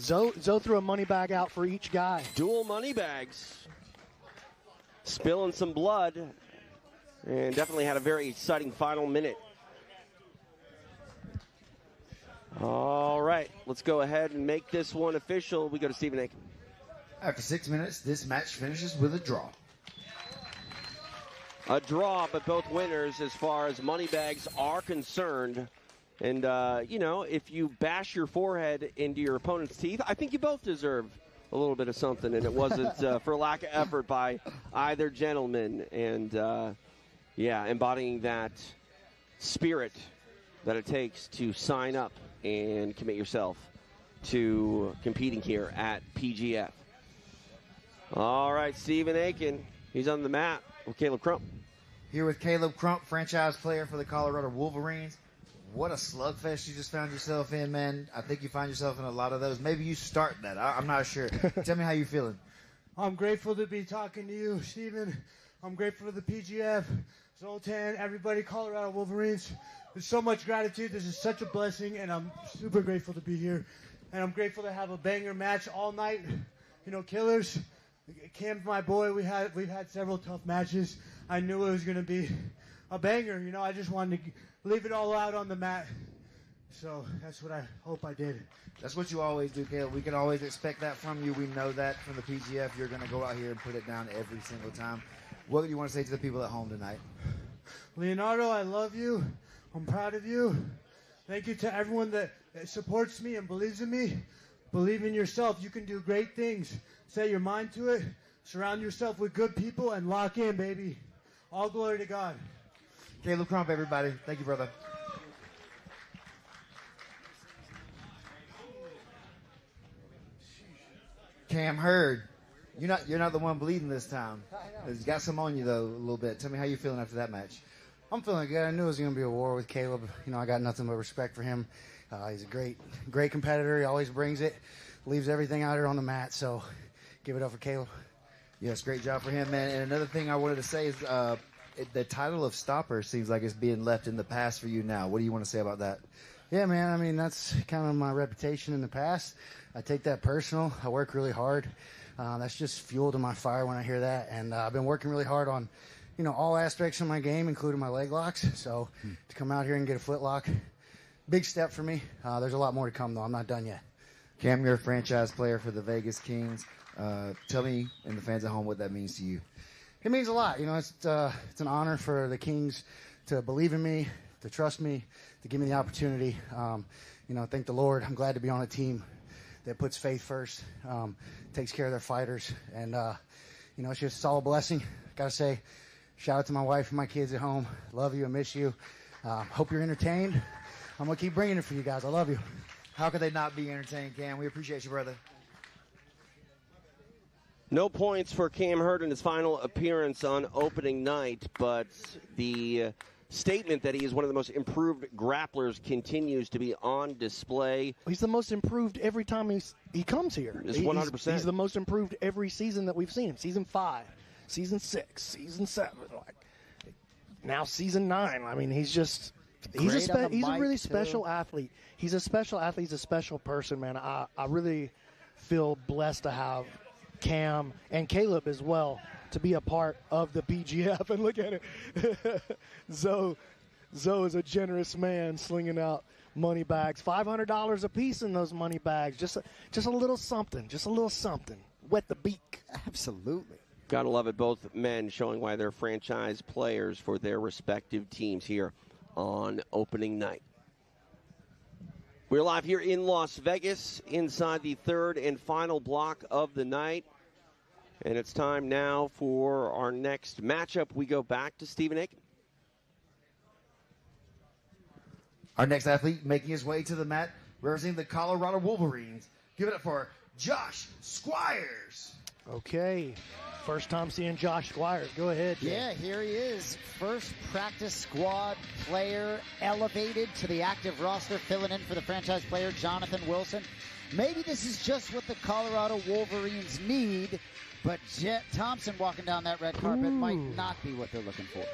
[SPEAKER 2] Zoe threw a money bag out for each guy.
[SPEAKER 3] Dual money bags. Spilling some blood. And definitely had a very exciting final minute. All right, let's go ahead and make this one official. We go to Stephen Aiken.
[SPEAKER 4] After 6 minutes, this match finishes with a draw.
[SPEAKER 3] A draw, but both winners as far as money bags are concerned. And, you know, if you bash your forehead into your opponent's teeth, I think you both deserve a little bit of something. And it wasn't for lack of effort by either gentleman. And, yeah, embodying that spirit that it takes to sign up and commit yourself to competing here at PGF. All right, Stephen Aiken, he's on the mat with Caleb Crump.
[SPEAKER 4] Here with Caleb Crump, franchise player for the Colorado Wolverines. What a slugfest you just found yourself in, man. I think you find yourself in a lot of those. Maybe you start that. I'm not sure. Tell me how you're feeling.
[SPEAKER 13] I'm grateful to be talking to you, Stephen. I'm grateful to the PGF, Zoltan, everybody, Colorado Wolverines. There's so much gratitude. This is such a blessing, and I'm super grateful to be here. And I'm grateful to have a banger match all night. You know, killers. Cam's my boy. We've had several tough matches. I knew it was going to be a banger. You know, I just wanted to leave it all out on the mat. So that's what I hope I did.
[SPEAKER 4] That's what you always do, Caleb. We can always expect that from you. We know that from the PGF. You're going to go out here and put it down every single time. What do you want to say to the people at home tonight?
[SPEAKER 13] Leonardo, I love you. I'm proud of you. Thank you to everyone that supports me and believes in me. Believe in yourself. You can do great things. Set your mind to it. Surround yourself with good people and lock in, baby. All glory to God.
[SPEAKER 4] Caleb Crump, everybody. Thank you, brother. Cam Hurd, you're not the one bleeding this time. It's got some on you though, a little bit. Tell me how you feeling after that match.
[SPEAKER 14] I'm feeling good. I knew it was going to be a war with Caleb. You know, I got nothing but respect for him. He's a great competitor. He always brings it, leaves everything out here on the mat. So, give it up for Caleb.
[SPEAKER 4] Yes, great job for him, man. And another thing I wanted to say is the title of stopper seems like it's being left in the past for you now. What do you want to say about that?
[SPEAKER 14] Yeah, man. I mean, that's kind of my reputation in the past. I take that personal. I work really hard. That's just fuel to my fire when I hear that. And I've been working really hard on, you know, all aspects of my game, including my leg locks. So to come out here and get a foot lock, big step for me. There's a lot more to come, though. I'm not done yet.
[SPEAKER 4] Cam, you're a franchise player for the Vegas Kings. Tell me and the fans at home what that means to you.
[SPEAKER 14] It means a lot. You know, it's an honor for the Kings to believe in me, to trust me, to give me the opportunity. You know, thank the Lord. I'm glad to be on a team that puts faith first, takes care of their fighters. And, you know, it's all a blessing. Got to say, shout out to my wife and my kids at home. Love you and miss you. Hope you're entertained. I'm going to keep bringing it for you guys. I love you.
[SPEAKER 4] How could they not be entertained, Cam? We appreciate you, brother.
[SPEAKER 3] No points for Cam Hurd in his final appearance on opening night, but the statement that he is one of the most improved grapplers continues to be on display.
[SPEAKER 2] He's the most improved every time he comes here.
[SPEAKER 3] It's 100%.
[SPEAKER 2] He's the most improved every season that we've seen him. Season 5, Season 6, Season 7, now Season 9. I mean, he's He's
[SPEAKER 1] Great on the
[SPEAKER 2] he's a
[SPEAKER 1] mic,
[SPEAKER 2] really
[SPEAKER 1] too.
[SPEAKER 2] special athlete. He's a special athlete. He's a special person, man. I really feel blessed to have Cam and Caleb as well to be a part of the PGF. And look at it. Zoe is a generous man slinging out money bags. $500 a piece in those money bags. Just a little something. Just a little something. Wet the beak.
[SPEAKER 1] Absolutely.
[SPEAKER 3] Gotta love it. Both men showing why they're franchise players for their respective teams here on opening night. We're live here in Las Vegas inside the third and final block of the night. And it's time now for our next matchup. We go back to Stephen Aiken.
[SPEAKER 4] Our next athlete making his way to the mat, representing the Colorado Wolverines. Give it up for Josh Squires.
[SPEAKER 2] Okay. First time seeing Josh Squires. Go ahead, Jay.
[SPEAKER 1] Yeah, here he is. First practice squad player elevated to the active roster, filling in for the franchise player, Jonathan Wilson. Maybe this is just what the Colorado Wolverines need, but Jet Thompson walking down that red carpet might not be what they're looking for.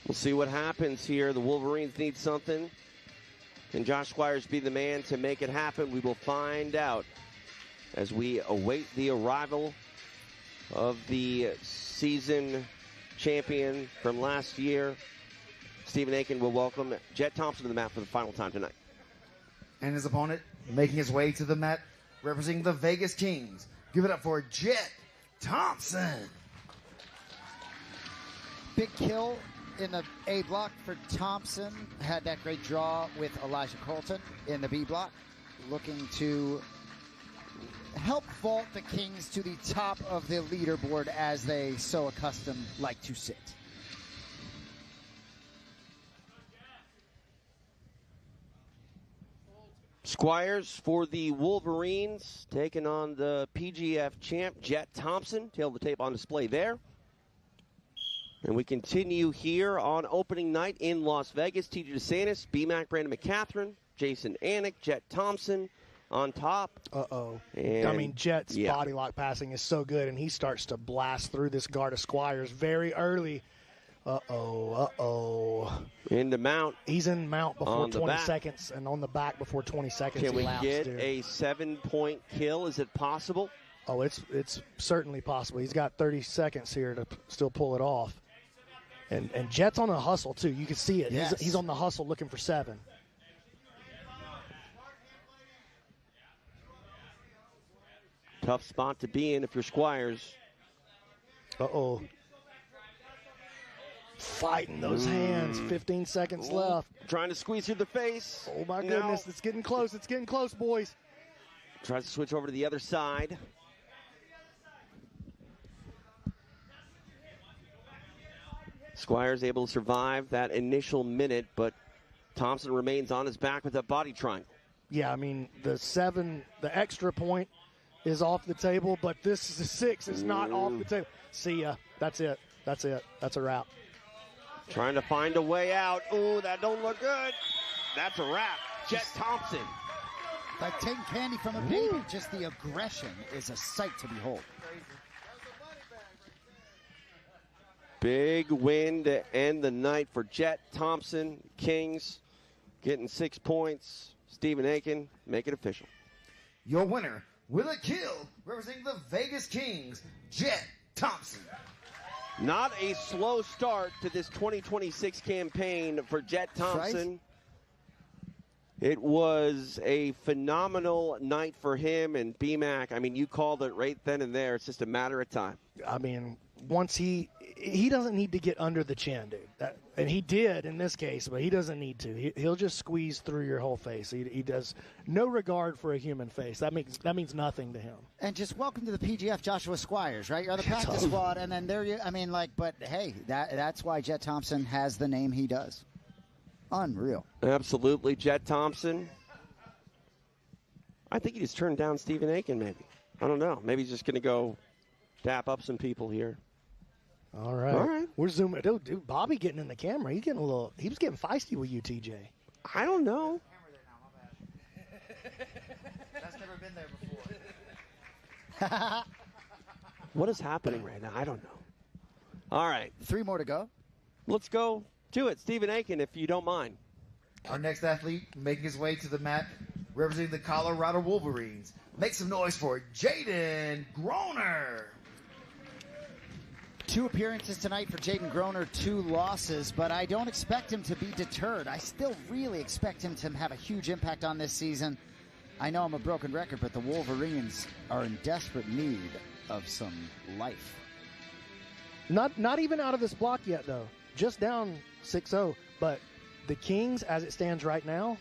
[SPEAKER 3] We'll see what happens here. The Wolverines need something. Can Josh Squires be the man to make it happen? We will find out as we await the arrival of the season champion from last year. Stephen Aiken will welcome Jet Thompson to the mat for the final time tonight.
[SPEAKER 4] And his opponent making his way to the mat, representing the Vegas Kings. Give it up for Jet Thompson.
[SPEAKER 1] Big kill in the A block for Thompson. Had that great draw with Elijah Colton in the B block. Looking to help vault the Kings to the top of the leaderboard as they so accustomed like to sit.
[SPEAKER 3] Squires for the Wolverines, taking on the PGF champ, Jet Thompson. Tail of the tape on display there. And we continue here on opening night in Las Vegas. TJ DeSantis, B-Mac, Brandon McCatherine, Jason Anik, Jet Thompson on top.
[SPEAKER 2] Uh-oh.
[SPEAKER 3] And,
[SPEAKER 2] I mean, Jet's body lock passing is so good, and he starts to blast through this guard of Squires very early. Uh-oh.
[SPEAKER 3] Into mount.
[SPEAKER 2] He's in mount before 20
[SPEAKER 3] back.
[SPEAKER 2] seconds, and on the back before 20 seconds.
[SPEAKER 3] Can we
[SPEAKER 2] elapsed,
[SPEAKER 3] get
[SPEAKER 2] dude.
[SPEAKER 3] a 7-point kill? Is it possible?
[SPEAKER 2] Oh, it's certainly possible. He's got 30 seconds here to still pull it off. And Jet's on a hustle, too. You can see it.
[SPEAKER 1] Yes.
[SPEAKER 2] He's on the hustle looking for 7.
[SPEAKER 3] Tough spot to be in if you're Squires.
[SPEAKER 2] Uh-oh. Fighting those hands. 15 seconds left.
[SPEAKER 3] Trying to squeeze through the face.
[SPEAKER 2] Oh, my goodness. It's getting close. It's getting close, boys.
[SPEAKER 3] Tries to switch over to the other side. Squires able to survive that initial minute, but Thompson remains on his back with a body triangle.
[SPEAKER 2] Yeah, I mean, the extra point is off the table, but the 6 is not off the table. See ya. That's it. That's a wrap.
[SPEAKER 3] Trying to find a way out. Ooh, that don't look good. That's a wrap. Jet Thompson.
[SPEAKER 1] Like taking candy from a baby, just the aggression is a sight to behold.
[SPEAKER 3] Big win to end the night for Jet Thompson. Kings getting 6 points. Stephen Aiken, make it official.
[SPEAKER 4] Your winner with a kill, representing the Vegas Kings, Jet Thompson.
[SPEAKER 3] Not a slow start to this 2026 campaign for Jet Thompson.
[SPEAKER 1] Right.
[SPEAKER 3] It was a phenomenal night for him and B-Mac. I mean, you called it right then and there. It's just a matter of time.
[SPEAKER 2] I mean, once he doesn't need to get under the chin, dude. And he did in this case, but he doesn't need to. He'll just squeeze through your whole face. He does no regard for a human face. That means nothing to him.
[SPEAKER 1] And just welcome to the PGF, Joshua Squires, right? You're on the practice squad, and then there you. I mean, like, but hey, that's why Jet Thompson has the name he does. Unreal.
[SPEAKER 3] Absolutely, Jet Thompson. I think he just turned down Stephen Aiken, maybe. I don't know. Maybe he's just going to go dap up some people here.
[SPEAKER 2] All right. We're zooming. Dude, Bobby getting in the camera. He was getting feisty with you, TJ.
[SPEAKER 3] I don't know.
[SPEAKER 1] That's never been there before.
[SPEAKER 3] What is happening right now? I don't know. All right.
[SPEAKER 1] 3 more to go.
[SPEAKER 3] Let's go to it. Stephen Aiken, if you don't mind.
[SPEAKER 4] Our next athlete making his way to the mat, representing the Colorado Wolverines. Make some noise for Jaden Groner.
[SPEAKER 1] 2 appearances tonight for Jaden Groner, 2 losses, but I don't expect him to be deterred. I still really expect him to have a huge impact on this season. I know I'm a broken record, but the Wolverines are in desperate need of some life.
[SPEAKER 2] Not even out of this block yet, though. Just down 6-0. But the Kings, as it stands right now,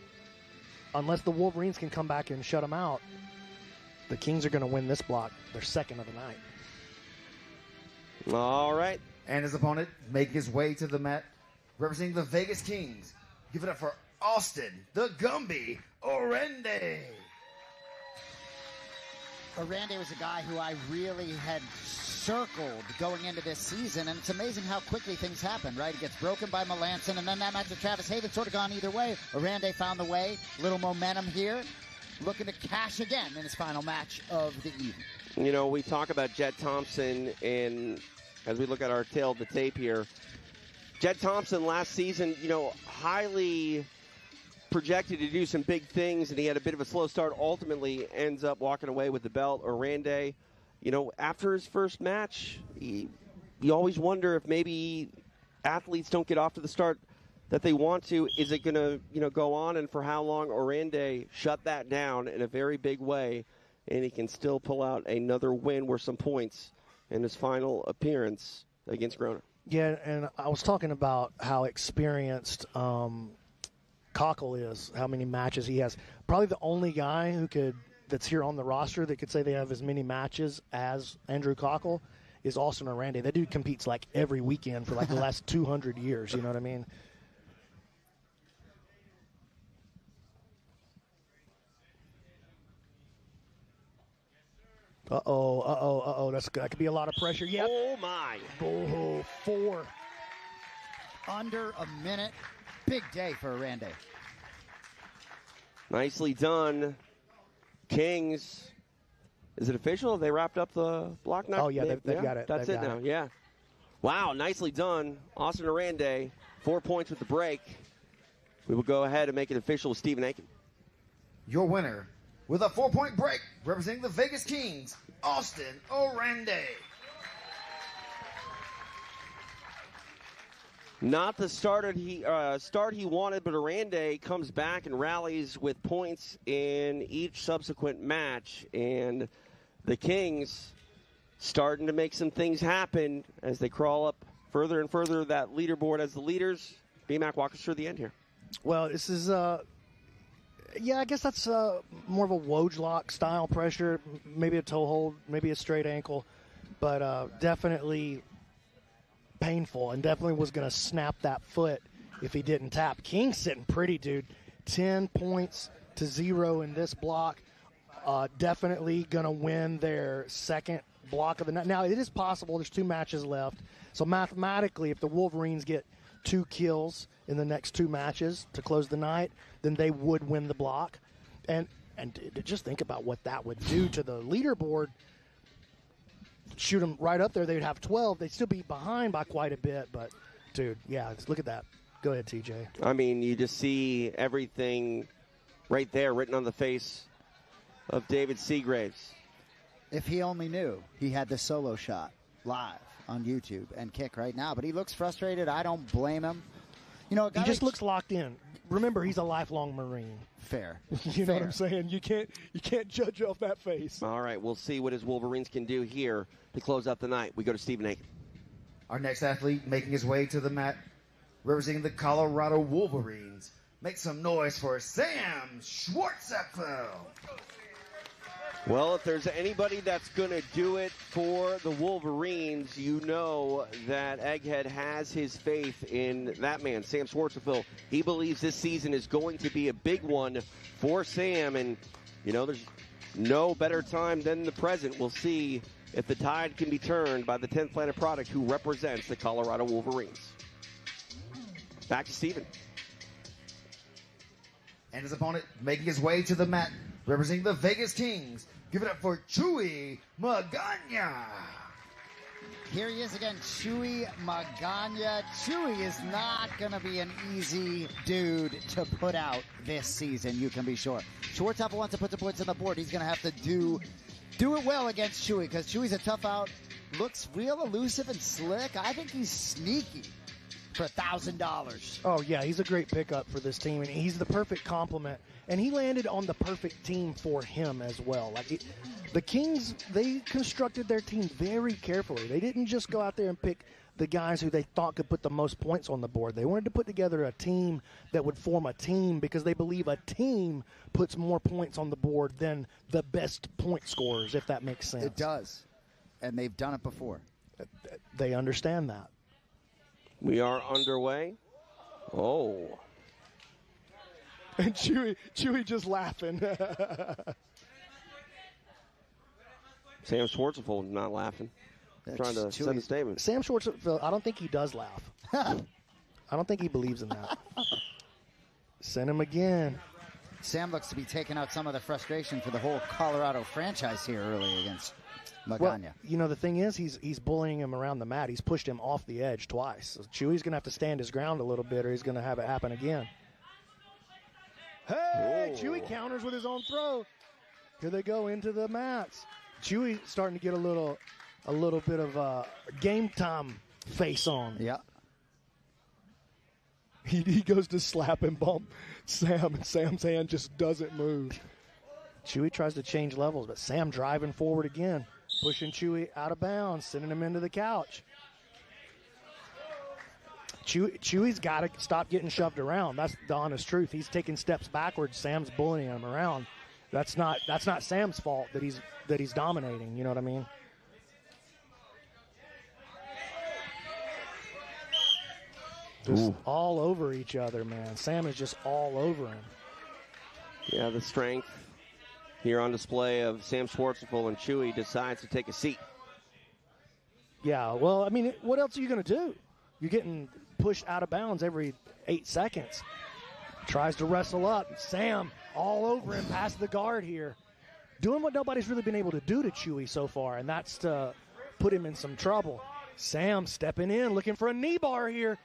[SPEAKER 2] unless the Wolverines can come back and shut them out, the Kings are going to win this block, their second of the night.
[SPEAKER 3] All right.
[SPEAKER 4] And his opponent making his way to the mat, representing the Vegas Kings. Give it up for Austin, the Gumby, Orende.
[SPEAKER 1] Orende was a guy who I really had circled going into this season, and it's amazing how quickly things happen, right? He gets broken by Melanson, and then that match with Travis Haven sort of gone either way. Orende found the way, little momentum here, looking to cash again in his final match of the evening.
[SPEAKER 3] You know, we talk about Jed Thompson, and as we look at our tail of the tape here, Jed Thompson last season, you know, highly projected to do some big things, and he had a bit of a slow start. Ultimately ends up walking away with the belt. Orende, you know, after his first match, you always wonder if maybe athletes don't get off to the start that they want to. Is it going to, you know, go on, and for how long? Orende shut that down in a very big way, and he can still pull out another win worth some points in his final appearance against Groner.
[SPEAKER 2] Yeah, and I was talking about how experienced Cockle is, how many matches he has. Probably the only guy that's here on the roster that could say they have as many matches as Andrew Cockle is Austin Orende. That dude competes like every weekend for like the last 200 years, you know what I mean? That could be a lot of pressure. Yep.
[SPEAKER 3] Oh, my.
[SPEAKER 2] Oh, 4.
[SPEAKER 1] Under a minute. Big day for Orende.
[SPEAKER 3] Nicely done. Kings. Is it official? They wrapped up the block now?
[SPEAKER 2] Oh, yeah, they've got it.
[SPEAKER 3] That's it now, yeah. Wow, nicely done. Austin Orende, 4 points with the break. We will go ahead and make it official with Stephen Aiken.
[SPEAKER 4] Your winner, with a 4-point break, representing the Vegas Kings, Austin Orende.
[SPEAKER 3] Not the start he wanted, but Orende comes back and rallies with points in each subsequent match. And the Kings starting to make some things happen as they crawl up further and further that leaderboard as the leaders. B-Mac, walk us through the end here.
[SPEAKER 2] Well, this is, I guess that's more of a Wojlock style pressure, maybe a toe hold, maybe a straight ankle, but definitely painful, and definitely was going to snap that foot if he didn't tap. King's sitting pretty, dude. 10 points to 0 in this block. Definitely going to win their second block of the night. Now, it is possible. There's 2 matches left. So mathematically, if the Wolverines get 2 kills in the next 2 matches to close the night, then they would win the block. And just think about what that would do to the leaderboard. Shoot them right up there, they'd have 12. They'd still be behind by quite a bit. But, dude, yeah, look at that. Go ahead, TJ.
[SPEAKER 3] I mean, you just see everything right there written on the face of David Seagraves.
[SPEAKER 1] If he only knew he had the solo shot live on YouTube and kick right now. But he looks frustrated. I don't blame him. You know,
[SPEAKER 2] he just looks locked in. Remember, he's a lifelong Marine.
[SPEAKER 1] Fair.
[SPEAKER 2] You know what I'm saying? You can't judge off that face.
[SPEAKER 3] All right, we'll see what his Wolverines can do here to close out the night. We go to Stephen Aiken.
[SPEAKER 4] Our next athlete making his way to the mat, representing the Colorado Wolverines. Make some noise for Sam Schwartzapfel.
[SPEAKER 3] Well, if there's anybody that's going to do it for the Wolverines, you know that Egghead has his faith in that man, Sam Schwartzapfel. He believes this season is going to be a big one for Sam, and, you know, there's no better time than the present. We'll see if the tide can be turned by the 10th Planet product who represents the Colorado Wolverines. Back to Steven.
[SPEAKER 4] And his opponent making his way to the mat, representing the Vegas Kings. Give it up for Chewy Magana.
[SPEAKER 1] Here he is again, Chewy Magana. Chewy is not going to be an easy dude to put out this season, you can be sure. Schwartzapfel wants to put the points on the board. He's going to have to do it well against Chewy, because Chewy's a tough out. Looks real elusive and slick. I think he's sneaky for $1,000.
[SPEAKER 2] Oh, yeah, he's a great pickup for this team, and he's the perfect complement. And he landed on the perfect team for him as well. The Kings, they constructed their team very carefully. They didn't just go out there and pick the guys who they thought could put the most points on the board. They wanted to put together a team that would form a team, because they believe a team puts more points on the board than the best point scorers, if that makes sense.
[SPEAKER 1] It does, and they've done it before.
[SPEAKER 2] They understand that.
[SPEAKER 3] We are underway. Oh.
[SPEAKER 2] And Chewy just laughing.
[SPEAKER 3] Sam Schwartzapfel not laughing. Trying to send a statement.
[SPEAKER 2] Sam Schwartzapfel, I don't think he does laugh. I don't think he believes in that. Send him again.
[SPEAKER 1] Sam looks to be taking out some of the frustration for the whole Colorado franchise here early against Magana.
[SPEAKER 2] Well, you know, the thing is, he's bullying him around the mat. He's pushed him off the edge twice. So Chewy's going to have to stand his ground a little bit, or he's going to have it happen again. Hey, Chewy counters with his own throw. Here they go into the mats. Chewy starting to get a little bit of game time face on.
[SPEAKER 1] Yeah.
[SPEAKER 2] He goes to slap and bump Sam, and Sam's hand just doesn't move. Chewy tries to change levels, but Sam driving forward again, pushing Chewy out of bounds, sending him into the couch. Chewy's got to stop getting shoved around. That's the honest truth. He's taking steps backwards. Sam's bullying him around. That's not Sam's fault that he's dominating. You know what I mean? Just all over each other, man. Sam is just all over him.
[SPEAKER 3] Yeah, the strength here on display of Sam Schwartzapfel, and Chewy decides to take a seat.
[SPEAKER 2] Yeah, well, I mean, what else are you going to do? You're getting pushed out of bounds every 8 seconds. Tries to wrestle up. Sam all over him past the guard here. Doing what nobody's really been able to do to Chewy so far, and that's to put him in some trouble. Sam stepping in, looking for a knee bar here.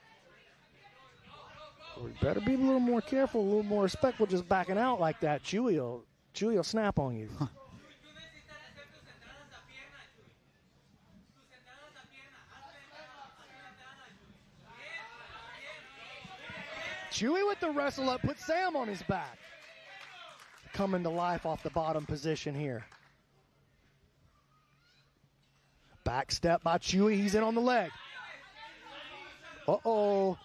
[SPEAKER 2] We better be a little more careful, a little more respectful just backing out like that. Chewy will snap on you. Chewy with the wrestle up, put Sam on his back. Coming to life off the bottom position here. Back step by Chewy, he's in on the leg. Uh-oh.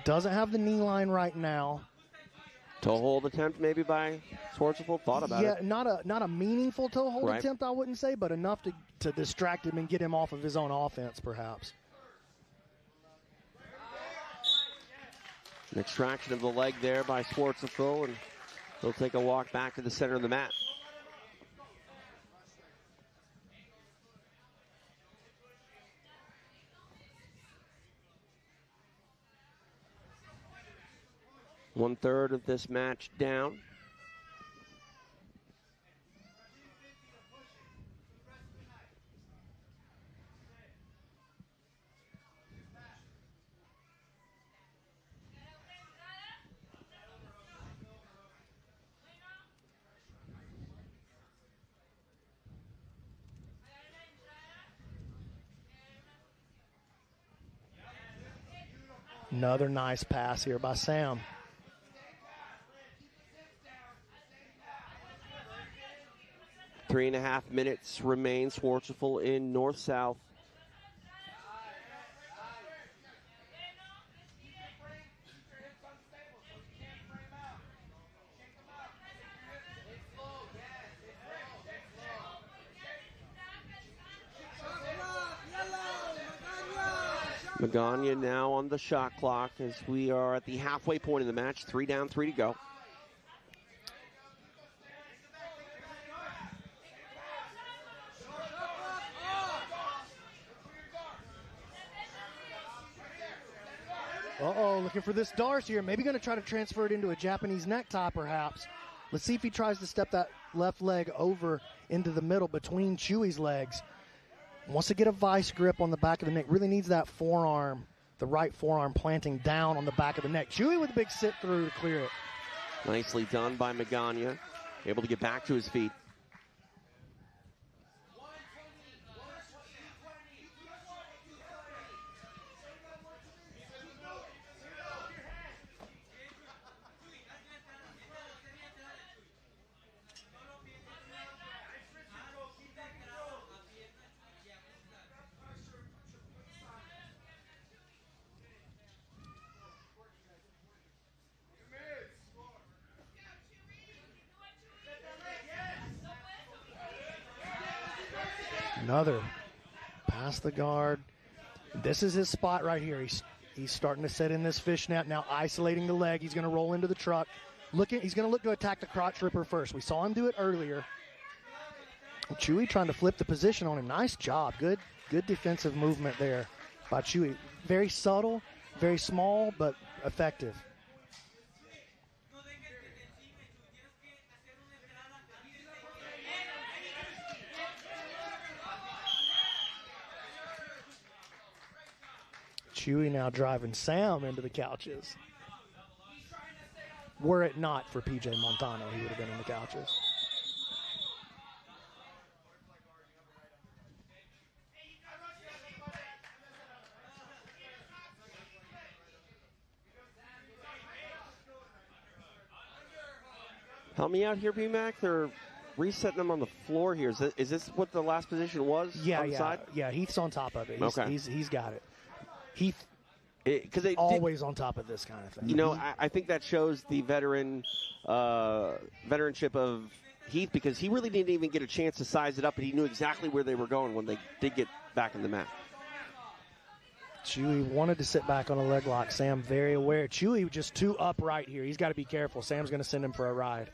[SPEAKER 2] Doesn't have the knee line right now.
[SPEAKER 3] Toe hold attempt maybe by Schwartzapfel. Thought about it.
[SPEAKER 2] Yeah, not a meaningful toe hold attempt, I wouldn't say, but enough to distract him and get him off of his own offense, perhaps.
[SPEAKER 3] An extraction of the leg there by Schwartzapfel, and he'll take a walk back to the center of the mat. One third of this match down.
[SPEAKER 2] Another nice pass here by Sam.
[SPEAKER 3] Three and a half minutes remain. Schwartzapfel in north-south. Magana now on the shot clock as we are at the halfway point of the match. 3 down, 3 to go.
[SPEAKER 2] Uh-oh, looking for this Darce here. Maybe going to try to transfer it into a Japanese necktie, perhaps. Let's see if he tries to step that left leg over into the middle between Chewy's legs. Wants to get a vice grip on the back of the neck. Really needs that forearm, the right forearm planting down on the back of the neck. Chewy with a big sit through to clear it.
[SPEAKER 3] Nicely done by Magana. Able to get back to his feet.
[SPEAKER 2] Another past the guard. This is his spot right here. He's starting to set in this fishnet, now isolating the leg. He's going to roll into the truck. He's going to look to attack the crotch ripper first. We saw him do it earlier. Chewy trying to flip the position on him. Nice job. Good defensive movement there by Chewy. Very subtle, very small, but effective. Chewy now driving Sam into the couches. Were it not for PJ Montano, he would have been in the couches.
[SPEAKER 3] Help me out here, B-Mac. They're resetting them on the floor here. Is this what the last position was?
[SPEAKER 2] Yeah,
[SPEAKER 3] on the side?
[SPEAKER 2] Yeah. Heath's on top of it. He's got it. Heath
[SPEAKER 3] always
[SPEAKER 2] on top of this kind of thing.
[SPEAKER 3] You know, I think that shows the veteranship of Heath, because he really didn't even get a chance to size it up, and he knew exactly where they were going when they did get back in the mat.
[SPEAKER 2] Chewy wanted to sit back on a leg lock. Sam very aware. Chewy just too upright here. He's got to be careful. Sam's going to send him for a ride.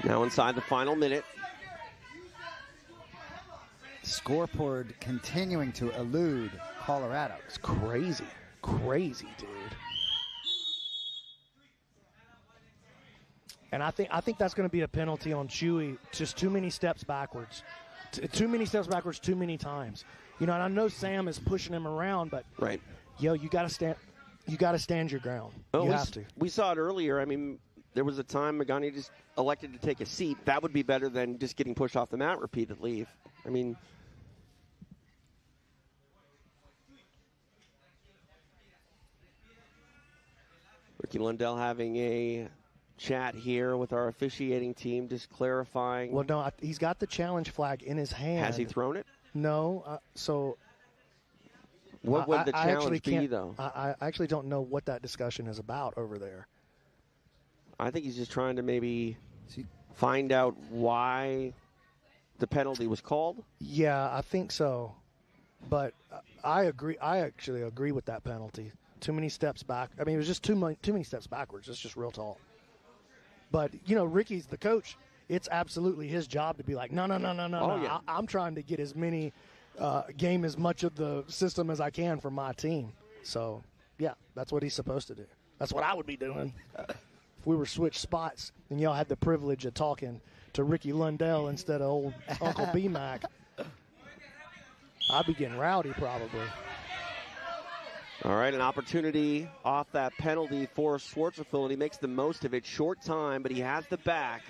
[SPEAKER 3] Now inside the final minute.
[SPEAKER 1] Scoreboard continuing to elude Colorado.
[SPEAKER 2] It's crazy. Crazy, dude. And I think that's going to be a penalty on Chewy. Just too many steps backwards. Too many steps backwards too many times. You know, and I know Sam is pushing him around, but
[SPEAKER 3] right.
[SPEAKER 2] Yo, you got to stand. You got to stand your ground.
[SPEAKER 3] Oh,
[SPEAKER 2] you have to.
[SPEAKER 3] We saw it earlier. I mean, there was a time Magani just elected to take a seat. That would be better than just getting pushed off the mat repeatedly. I mean, Ricky Lundell having a chat here with our officiating team, just clarifying.
[SPEAKER 2] Well, no, he's got the challenge flag in his hand.
[SPEAKER 3] Has he thrown it?
[SPEAKER 2] No. So
[SPEAKER 3] what would the challenge be, though?
[SPEAKER 2] I actually don't know what that discussion is about over there.
[SPEAKER 3] I think he's just trying to maybe find out why the penalty was called.
[SPEAKER 2] Yeah, I think so. But I agree. I actually agree with that penalty. Too many steps back. I mean, it was just too many steps backwards. It's just real tall. But, you know, Ricky's the coach. It's absolutely his job to be like, no.
[SPEAKER 3] Yeah.
[SPEAKER 2] I'm trying to get as many, game as much of the system as I can for my team. So, yeah, that's what he's supposed to do. That's what I would be doing. If we were switched spots and y'all had the privilege of talking to Ricky Lundell instead of old Uncle B-Mac, I'd be getting rowdy probably.
[SPEAKER 3] All right, an opportunity off that penalty for Schwartzfeld, and he makes the most of it. Short time, but he has the back.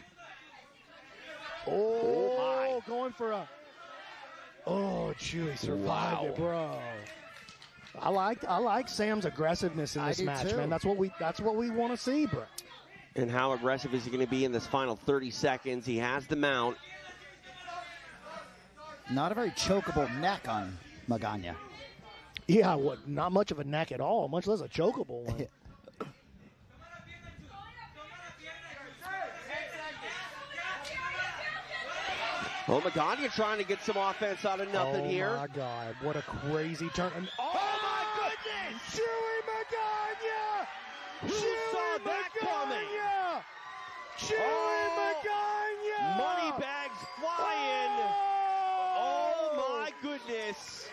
[SPEAKER 2] Oh, going for a... Oh, Chewy survived it, bro. I like Sam's aggressiveness in this match, man. That's what we want to see, bro.
[SPEAKER 3] And how aggressive is he going to be in this final 30 seconds? He has the mount.
[SPEAKER 1] Not a very chokeable neck on Magana.
[SPEAKER 2] Yeah, not much of a neck at all, much less a chokeable one.
[SPEAKER 3] Oh, Magana trying to get some offense out of nothing here.
[SPEAKER 2] Oh, my God. What a crazy turn.
[SPEAKER 3] Oh, my goodness!
[SPEAKER 2] Chewy Magana!
[SPEAKER 3] Who saw that coming?
[SPEAKER 2] Chewy Magana!
[SPEAKER 3] Money bags flying. Oh, my goodness.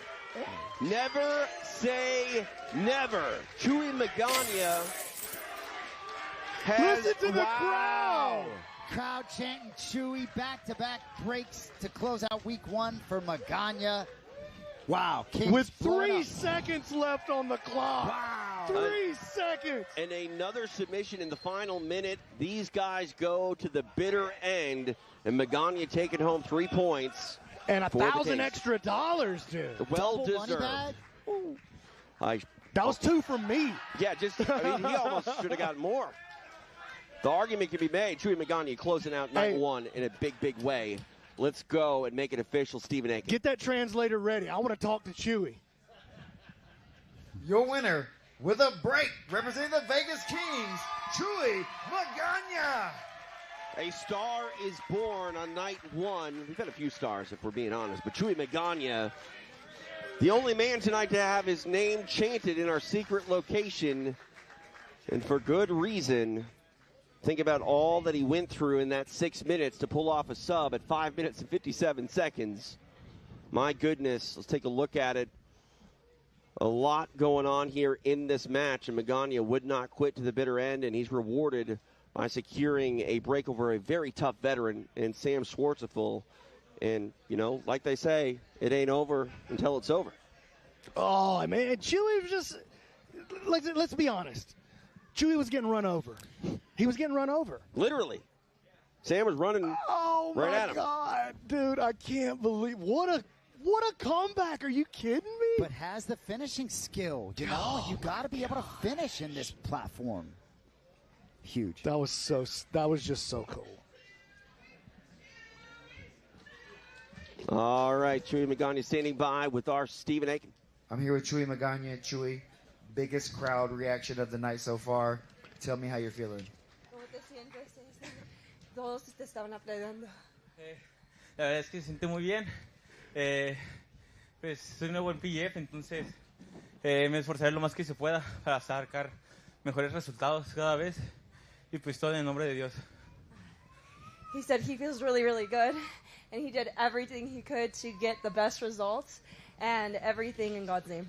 [SPEAKER 3] Never say never. Chewy Magana has...
[SPEAKER 1] Listen to the crowd! Crowd chanting Chewy, back-to-back breaks to close out week 1 for Magana. Wow. Kings
[SPEAKER 2] with
[SPEAKER 1] blown
[SPEAKER 2] 3
[SPEAKER 1] up.
[SPEAKER 2] seconds left on the clock.
[SPEAKER 1] Wow.
[SPEAKER 2] 3 seconds.
[SPEAKER 3] And another submission in the final minute. These guys go to the bitter end, and Magana taking home 3 points.
[SPEAKER 2] And
[SPEAKER 3] for the
[SPEAKER 2] $1,000
[SPEAKER 3] Kings.
[SPEAKER 2] extra dollars, dude.
[SPEAKER 3] Well
[SPEAKER 1] Double money
[SPEAKER 3] deserved.
[SPEAKER 1] bag?
[SPEAKER 2] That was 2 from me.
[SPEAKER 3] Yeah, I mean, he almost should have gotten more. The argument can be made. Chewy Magana closing out night 1 in a big, big way. Let's go and make it official, Stephen Aiken.
[SPEAKER 2] Get that translator ready. I want to talk to Chewy.
[SPEAKER 4] Your winner with a break, representing the Vegas Kings, Chewy Magana.
[SPEAKER 3] A star is born on night 1. We've had a few stars, if we're being honest, but Chewy Magana, the only man tonight to have his name chanted in our secret location, and for good reason. Think about all that he went through in that 6 minutes to pull off a sub at 5 minutes and 57 seconds. My goodness, let's take a look at it. A lot going on here in this match, and Magana would not quit to the bitter end, and he's rewarded by securing a break over a very tough veteran in Sam Schwartzeful. And, you know, like they say, it ain't over until it's over.
[SPEAKER 2] Oh, man, Chewy was just, let's be honest. Chewy was getting run over. He was getting run over.
[SPEAKER 3] Literally. Sam was running right at him.
[SPEAKER 2] Oh, my God, dude, I can't believe, what a comeback. Are you kidding me?
[SPEAKER 1] But has the finishing skill. You know, you got to be able to finish in this platform. Huge.
[SPEAKER 2] That was just so cool.
[SPEAKER 3] All right, Chewy Magana standing by with our Stephen Aiken.
[SPEAKER 4] I'm here with Chewy Magana. Chewy, biggest crowd reaction of the night so far. Tell me how you're feeling.
[SPEAKER 15] ¿Cómo te sientes? Todos te estaban aplaudiendo.
[SPEAKER 16] La verdad es que se siente muy bien. Pues soy nuevo en PGF, entonces me esforzaré lo más que se pueda para sacar mejores resultados cada vez y pues todo en el nombre de Dios.
[SPEAKER 15] He said he feels really, really good, and he did everything he could to get the best results and everything in God's name.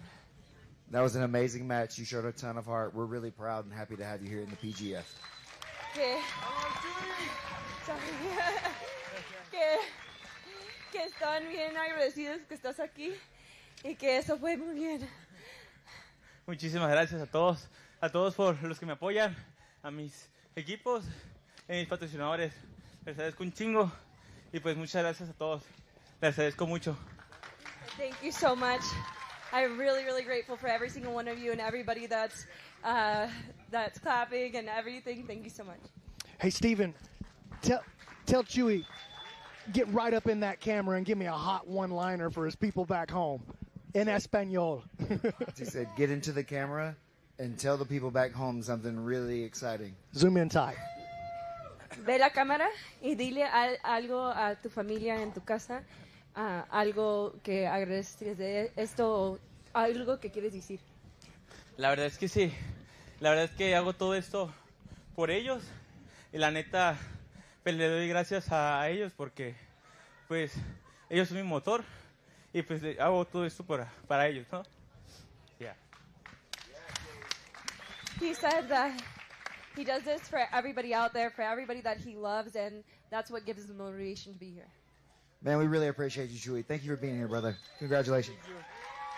[SPEAKER 4] That was an amazing match. You showed a ton of heart. We're really proud and happy to have you here in the PGF.
[SPEAKER 15] Que están bien agradecidos que estás aquí y que eso fue muy bien.
[SPEAKER 16] Muchísimas gracias a todos por los que me apoyan, a mis equipos, a mis patrocinadores. Les agradezco un chingo y pues muchas gracias a todos. Les agradezco mucho.
[SPEAKER 15] Thank you so much. I'm really, really grateful for every single one of you and everybody that's clapping and everything. Thank you so much.
[SPEAKER 2] Hey, Steven, tell Chewy, get right up in that camera and give me a hot one-liner for his people back home in Espanol.
[SPEAKER 4] He said, get into the camera and tell the people back home something really exciting.
[SPEAKER 2] Zoom in tight.
[SPEAKER 15] Ve la cámara y dile algo a tu familia en tu casa, algo que agradeces de esto, algo que quieres decir.
[SPEAKER 16] La verdad es que sí. La verdad es que hago todo esto por ellos y la neta pues le doy gracias a ellos porque pues ellos son mi motor y pues hago todo esto para ellos, ¿no? Yeah.
[SPEAKER 15] He said that he does this for everybody out there, for everybody that he loves, and that's what gives him the motivation to be here.
[SPEAKER 4] Man, we really appreciate you, Chewy. Thank you for being here, brother. Congratulations.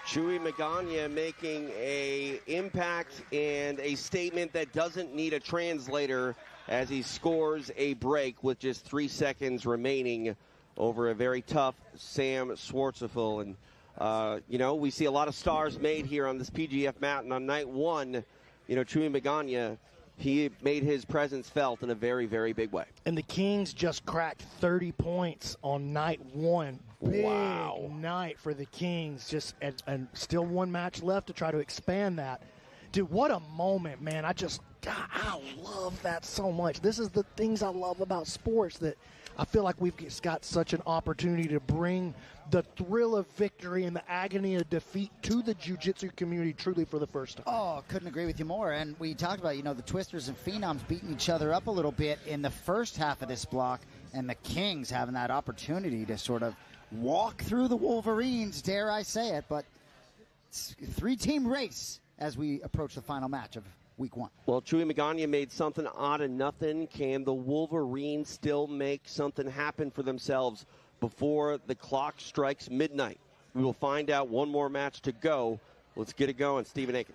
[SPEAKER 3] Chewy Magana making a impact and a statement that doesn't need a translator as he scores a break with just 3 seconds remaining over a very tough Sam Schwartzeful. And, you know, we see a lot of stars made here on this PGF mountain. On night 1, you know, Chewy Magana, he made his presence felt in a very, very big way.
[SPEAKER 2] And the Kings just cracked 30 points on night 1. Big night for the Kings. Just and still one match left to try to expand that. Dude, what a moment, man. I love that so much. This is the things I love about sports, that I feel like we've just got such an opportunity to bring the thrill of victory and the agony of defeat to the jiu-jitsu community truly for the first time.
[SPEAKER 1] Oh, couldn't agree with you more. And we talked about, you know, the Twisters and Phenoms beating each other up a little bit in the first half of this block, and the Kings having that opportunity to sort of walk through the Wolverines, dare I say it. But It's a 3-team race as we approach the final match of week 1.
[SPEAKER 3] Well, Chewy Magana made something out of nothing. Can the Wolverines still make something happen for themselves before the clock strikes midnight? We will find out. One more match to go. Let's get it going. Stephen Aiken.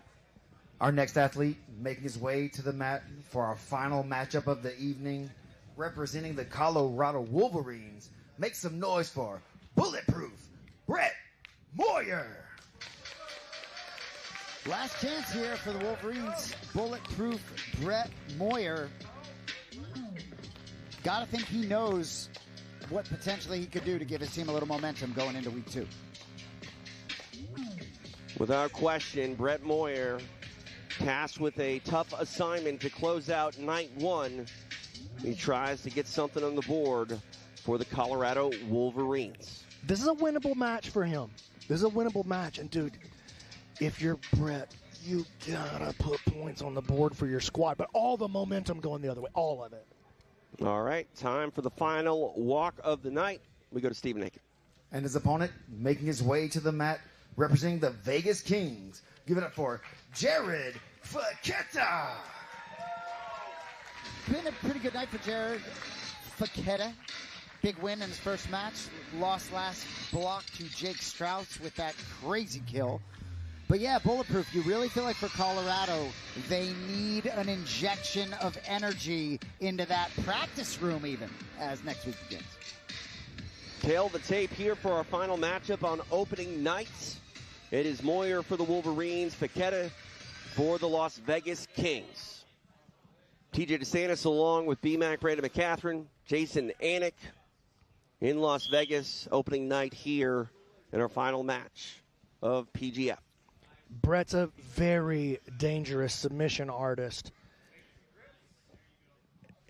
[SPEAKER 4] Our next athlete making his way to the mat for our final matchup of the evening, representing the Colorado Wolverines. Make some noise for Bulletproof Brett Moyer.
[SPEAKER 1] Last chance here for the Wolverines. Bulletproof Brett Moyer. Gotta think he knows what potentially he could do to give his team a little momentum going into week 2.
[SPEAKER 3] Without question, Brett Moyer tasked with a tough assignment to close out night 1. He tries to get something on the board for the Colorado Wolverines.
[SPEAKER 2] This is a winnable match for him. This is a winnable match. And, dude, if you're Brett, you gotta put points on the board for your squad. But all the momentum going the other way, all of it.
[SPEAKER 3] All right, time for the final walk of the night. We go to Stephen Aiken.
[SPEAKER 4] And his opponent making his way to the mat, representing the Vegas Kings. Give it up for Jared Faketa.
[SPEAKER 1] Been a pretty good night for Jared Faketa. Big win in his first match. Lost last block to Jake Strauss with that crazy kill. But yeah, Bulletproof, you really feel like for Colorado, they need an injection of energy into that practice room even as next week begins.
[SPEAKER 3] Tail the tape here for our final matchup on opening night. It is Moyer for the Wolverines, Faketa for the Las Vegas Kings. TJ DeSantis along with BMAC, Brandon McCatherine, Jason Anik in Las Vegas, opening night here in our final match of PGF.
[SPEAKER 2] Brett's a very dangerous submission artist.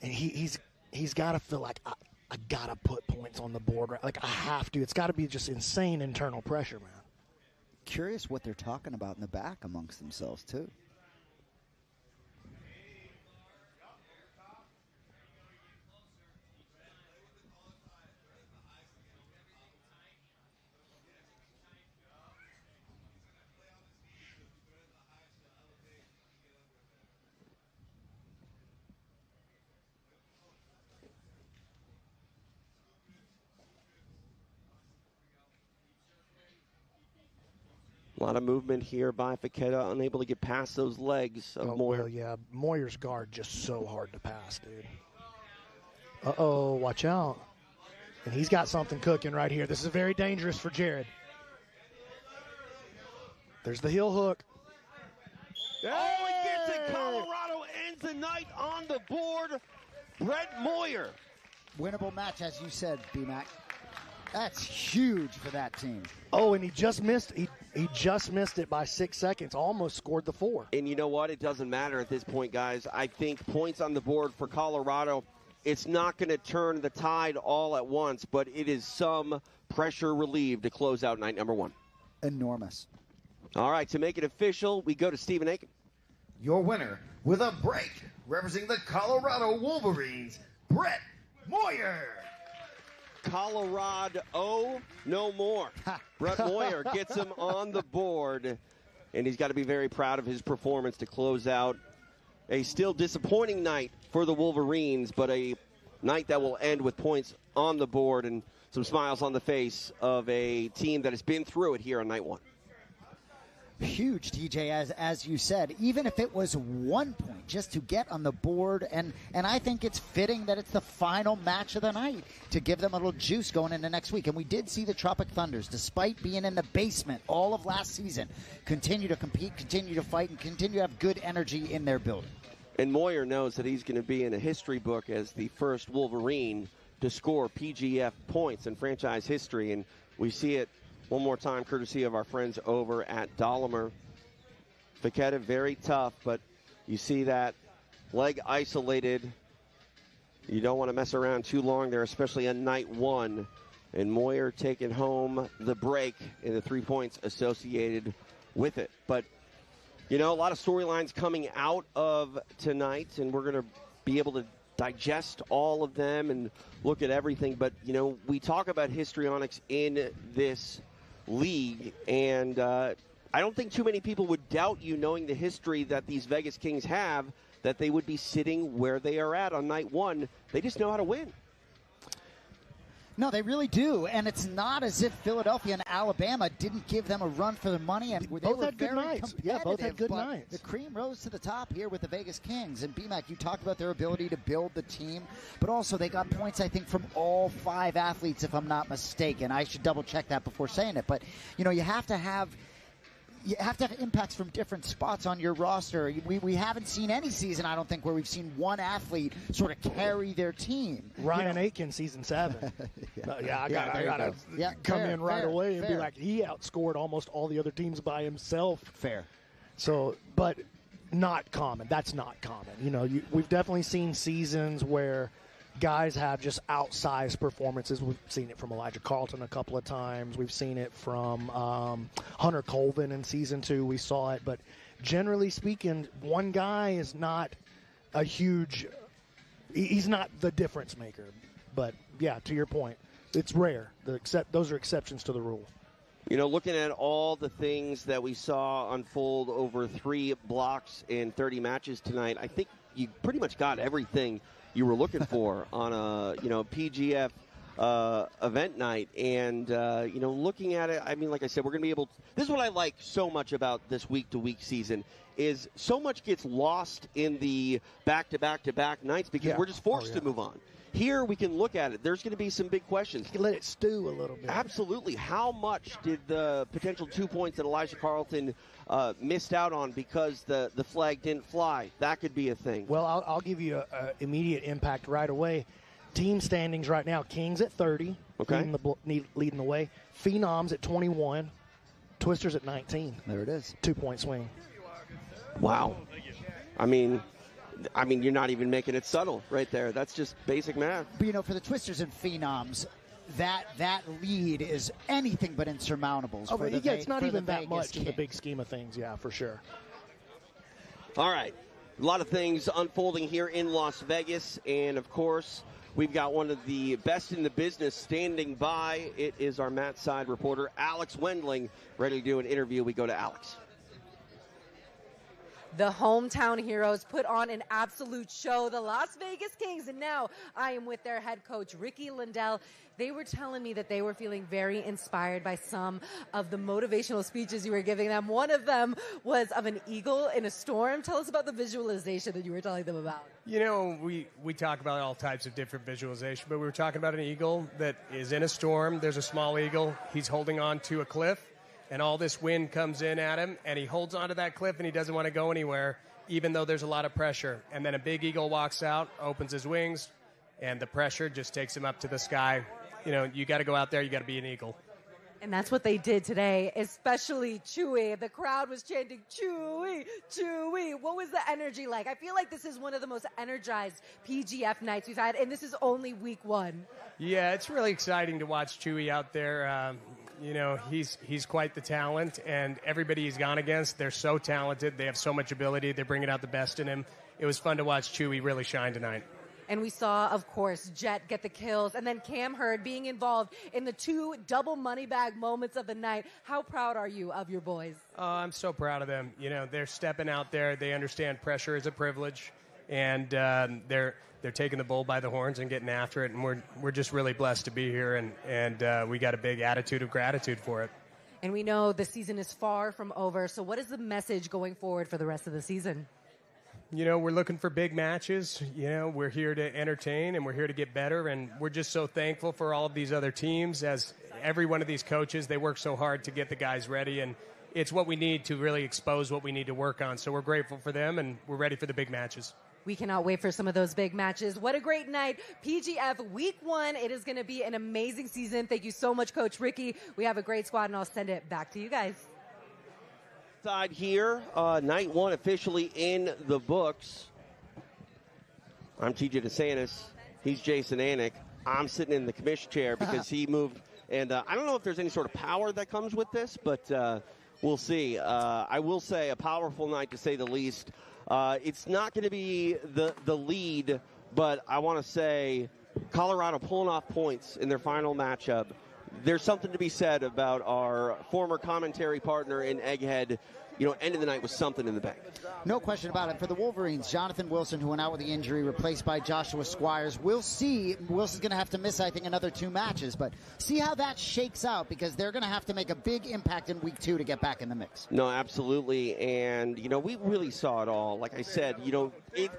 [SPEAKER 2] And he's got to feel like, I got to put points on the board. Like, I have to. It's got to be just insane internal pressure, man.
[SPEAKER 1] Curious what they're talking about in the back amongst themselves, too.
[SPEAKER 3] A lot of movement here by Faketa, unable to get past those legs of Moyer.
[SPEAKER 2] Well, yeah, Moyer's guard just so hard to pass, dude. Uh-oh, watch out. And he's got something cooking right here. This is very dangerous for Jared. There's the heel hook.
[SPEAKER 3] Oh, he gets it. Colorado ends the night on the board. Brett Moyer.
[SPEAKER 1] Winnable match, as you said, BMAC. That's huge for that team.
[SPEAKER 2] Oh, and he just missed. He just missed it by 6 seconds. Almost scored the 4.
[SPEAKER 3] And you know what? It doesn't matter at this point, guys. I think points on the board for Colorado. It's not going to turn the tide all at once, but it is some pressure relieved to close out night number 1.
[SPEAKER 1] Enormous.
[SPEAKER 3] All right, to make it official, we go to Stephen Aiken.
[SPEAKER 4] Your winner with a break, representing the Colorado Wolverines, Brett Moyer.
[SPEAKER 3] Colorado, no more. Brett Moyer gets him on the board, and he's got to be very proud of his performance to close out a still disappointing night for the Wolverines, but a night that will end with points on the board and some smiles on the face of a team that has been through it here on night 1.
[SPEAKER 1] Huge, TJ, as you said, even if it was 1 point just to get on the board, and I think it's fitting that it's the final match of the night to give them a little juice going into next week. And we did see the Tropic Thunders, despite being in the basement all of last season, continue to compete, continue to fight, and continue to have good energy in their building.
[SPEAKER 3] And Moyer knows that he's going to be in a history book as the first Wolverine to score PGF points in franchise history, and we see it one more time, courtesy of our friends over at Dolomer. Faketa, very tough, but you see that leg isolated. You don't want to mess around too long there, especially on night 1. And Moyer taking home the break and the 3 points associated with it. But, you know, a lot of storylines coming out of tonight, and we're going to be able to digest all of them and look at everything. But, you know, we talk about histrionics in this league, and I don't think too many people would doubt you, knowing the history that these Vegas Kings have, that they would be sitting where they are at on night one. They just know how to win.
[SPEAKER 1] No, they really do, and it's not as if Philadelphia and Alabama didn't give them a run for their money, and they
[SPEAKER 2] Both
[SPEAKER 1] were
[SPEAKER 2] had good
[SPEAKER 1] very
[SPEAKER 2] nights. Yeah, both had
[SPEAKER 1] competitive,
[SPEAKER 2] good
[SPEAKER 1] but
[SPEAKER 2] nights.
[SPEAKER 1] the cream rose to the top here with the Vegas Kings. And BMAC, you talked about their ability to build the team, but also they got points, I think, from all 5 athletes, if I'm not mistaken. I should double-check that before saying it, but, you know, you have to have impacts from different spots on your roster. We haven't seen any season, I don't think, where we've seen one athlete sort of carry their team.
[SPEAKER 2] Ryan Aiken, season 7. I gotta come in right away and be like, he outscored almost all the other teams by himself.
[SPEAKER 1] Fair.
[SPEAKER 2] So, but not common. That's not common. You know, we've definitely seen seasons where guys have just outsized performances. We've seen it from Elijah Carlton a couple of times. We've seen it from Hunter Colvin in season 2. We saw it. But generally speaking, one guy is not a huge – he's not the difference maker. But, yeah, to your point, it's rare. Those are exceptions to the rule.
[SPEAKER 3] You know, looking at all the things that we saw unfold over 3 blocks in 30 matches tonight, I think you pretty much got everything you were looking for on a, PGF event night. And, looking at it, I mean, like I said, we're going to be able to – this is what I like so much about this week-to-week season is so much gets lost in the back-to-back-to-back nights because we're just forced to move on. Here we can look at it. There's going to be some big questions.
[SPEAKER 2] You can let it stew a little bit.
[SPEAKER 3] Absolutely. How much did the potential 2 points that Elijah Carlton missed out on because the flag didn't fly? That could be a thing.
[SPEAKER 2] Well, I'll give you an immediate impact right away. Team standings right now, Kings at 30, leading the way. Phenoms at 21, Twisters at 19.
[SPEAKER 1] There it is.
[SPEAKER 2] 2-point swing.
[SPEAKER 3] Wow. I mean, you're not even making it subtle right there. That's just basic math.
[SPEAKER 1] But, for the Twisters and Phenoms, that lead is anything but insurmountable.
[SPEAKER 2] It's not even that much in the big scheme of things, for sure.
[SPEAKER 3] All right. A lot of things unfolding here in Las Vegas. And, of course, we've got one of the best in the business standing by. It is our Mat Side reporter, Alex Wendling, ready to do an interview. We go to Alex.
[SPEAKER 8] The hometown heroes put on an absolute show, the Las Vegas Kings, and now I am with their head coach, Ricky Lindell. They were telling me that they were feeling very inspired by some of the motivational speeches you were giving them. One of them was of an eagle in a storm. Tell us about the visualization that you were telling them about.
[SPEAKER 17] We talk about all types of different visualization, but we were talking about an eagle that is in a storm. There's a small eagle. He's holding on to a cliff. And all this wind comes in at him, and he holds onto that cliff, and he doesn't want to go anywhere, even though there's a lot of pressure. And then a big eagle walks out, opens his wings, and the pressure just takes him up to the sky. You got to go out there. You got to be an eagle.
[SPEAKER 8] And that's what they did today, especially Chewy. The crowd was chanting, Chewy, Chewy. What was the energy like? I feel like this is one of the most energized PGF nights we've had, and this is only week 1.
[SPEAKER 17] Yeah, it's really exciting to watch Chewy out there. He's quite the talent, and everybody he's gone against, they're so talented. They have so much ability. They're bringing out the best in him. It was fun to watch Chewy really shine tonight.
[SPEAKER 8] And we saw, of course, Jet get the kills, and then Cam Hurd being involved in the 2 double money bag moments of the night. How proud are you of your boys?
[SPEAKER 17] I'm so proud of them. They're stepping out there. They understand pressure is a privilege, and they're taking the bull by the horns and getting after it. And we're just really blessed to be here, and we got a big attitude of gratitude for it.
[SPEAKER 8] And we know the season is far from over. So what is the message going forward for the rest of the season?
[SPEAKER 17] We're looking for big matches. We're here to entertain, and we're here to get better. And we're just so thankful for all of these other teams. As every one of these coaches, they work so hard to get the guys ready. And it's what we need to really expose what we need to work on. So we're grateful for them, and we're ready for the big matches.
[SPEAKER 8] We cannot wait for some of those big matches. What a great night. PGF Week 1. It is going to be an amazing season. Thank you so much, Coach Ricky. We have a great squad, and I'll send it back to you guys.
[SPEAKER 3] Side here, night 1 officially in the books. I'm TJ DeSantis. He's Jason Anik. I'm sitting in the commission chair because he moved. And I don't know if there's any sort of power that comes with this, but we'll see. I will say a powerful night to say the least. It's not going to be the lead, but I want to say Colorado pulling off points in their final matchup. there's something to be said about our former commentary partner in Egghead, ending the night with something in the bank.
[SPEAKER 1] No question about it. For the Wolverines, Jonathan Wilson, who went out with the injury, replaced by Joshua Squires. We'll see. Wilson's going to have to miss, I think, another 2 matches, but see how that shakes out, because they're going to have to make a big impact in week 2 to get back in the mix.
[SPEAKER 3] No, absolutely. And, we really saw it all. Like I said,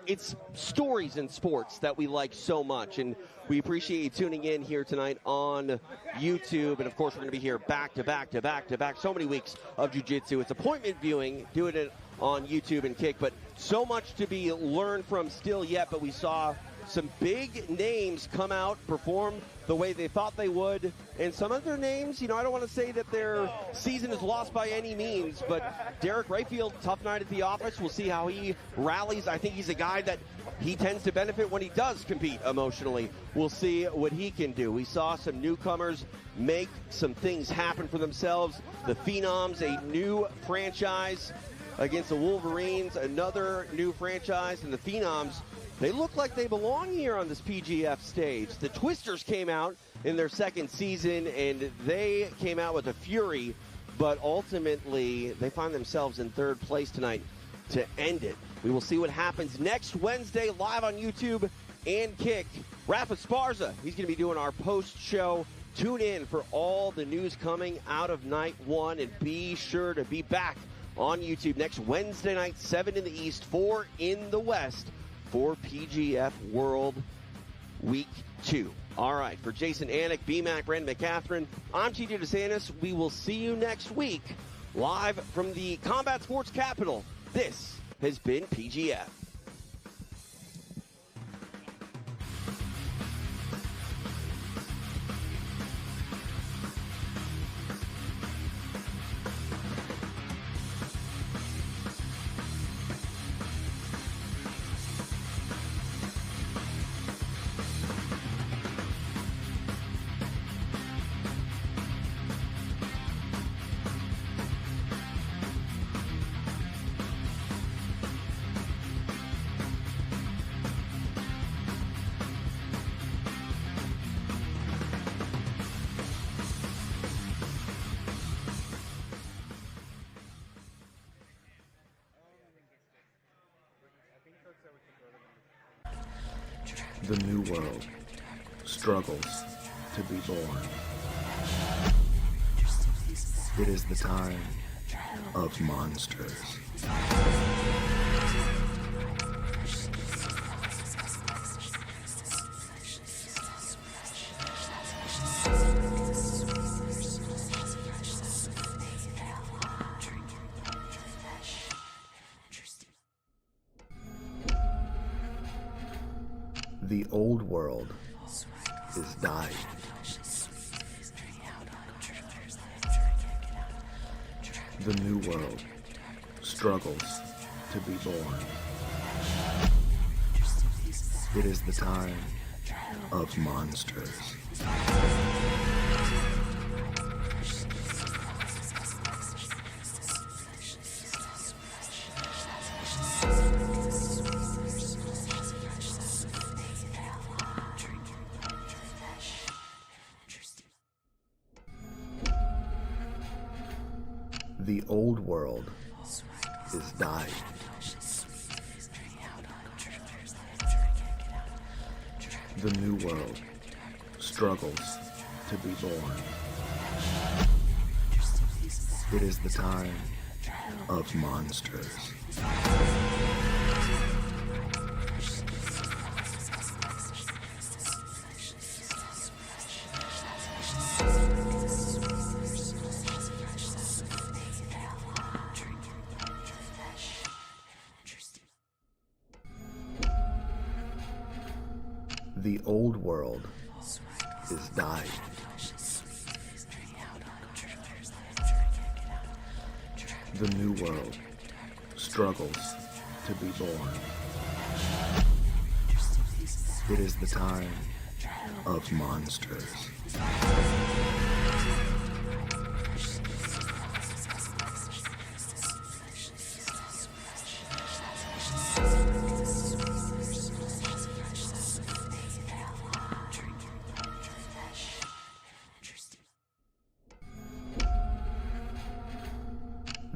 [SPEAKER 3] it's stories in sports that we like so much. And we appreciate you tuning in here tonight on YouTube. And, of course, we're going to be here back to back to back to back. So many weeks of jiu-jitsu. It's appointment viewing, doing it on YouTube and Kick. But so much to be learned from still yet. But we saw some big names come out, perform the way they thought they would. And some of their names, I don't want to say that their season is lost by any means, but Derek Rayfield, tough night at the office. We'll see how he rallies. I think he's a guy that he tends to benefit when he does compete emotionally. We'll see what he can do. We saw some newcomers make some things happen for themselves. The Phenoms, a new franchise against the Wolverines, another new franchise. And the Phenoms, they look like they belong here on this PGF stage. The Twisters came out in their second season, and they came out with a fury, but ultimately they find themselves in third place tonight to end it. We will see what happens next Wednesday live on YouTube and Kick. Rafa Sparza, he's going to be doing our post-show. Tune in for all the news coming out of night 1, and be sure to be back on YouTube next Wednesday night, 7 in the East, 4 in the West, for PGF World Week 2. All right, for Jason Anik, B-Mac, Brandon McCatherine, I'm TJ DeSantis. We will see you next week, live from the Combat Sports Capital. This has been PGF.
[SPEAKER 18] The new world struggles to be born. It is the time of monsters. The old world is dying. The new world struggles to be born. It is the time of monsters. The old world is dying. The new world struggles to be born. It is the time of monsters. The old world is dying. The new world struggles to be born. It is the time of monsters.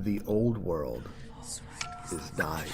[SPEAKER 18] The old world is dying.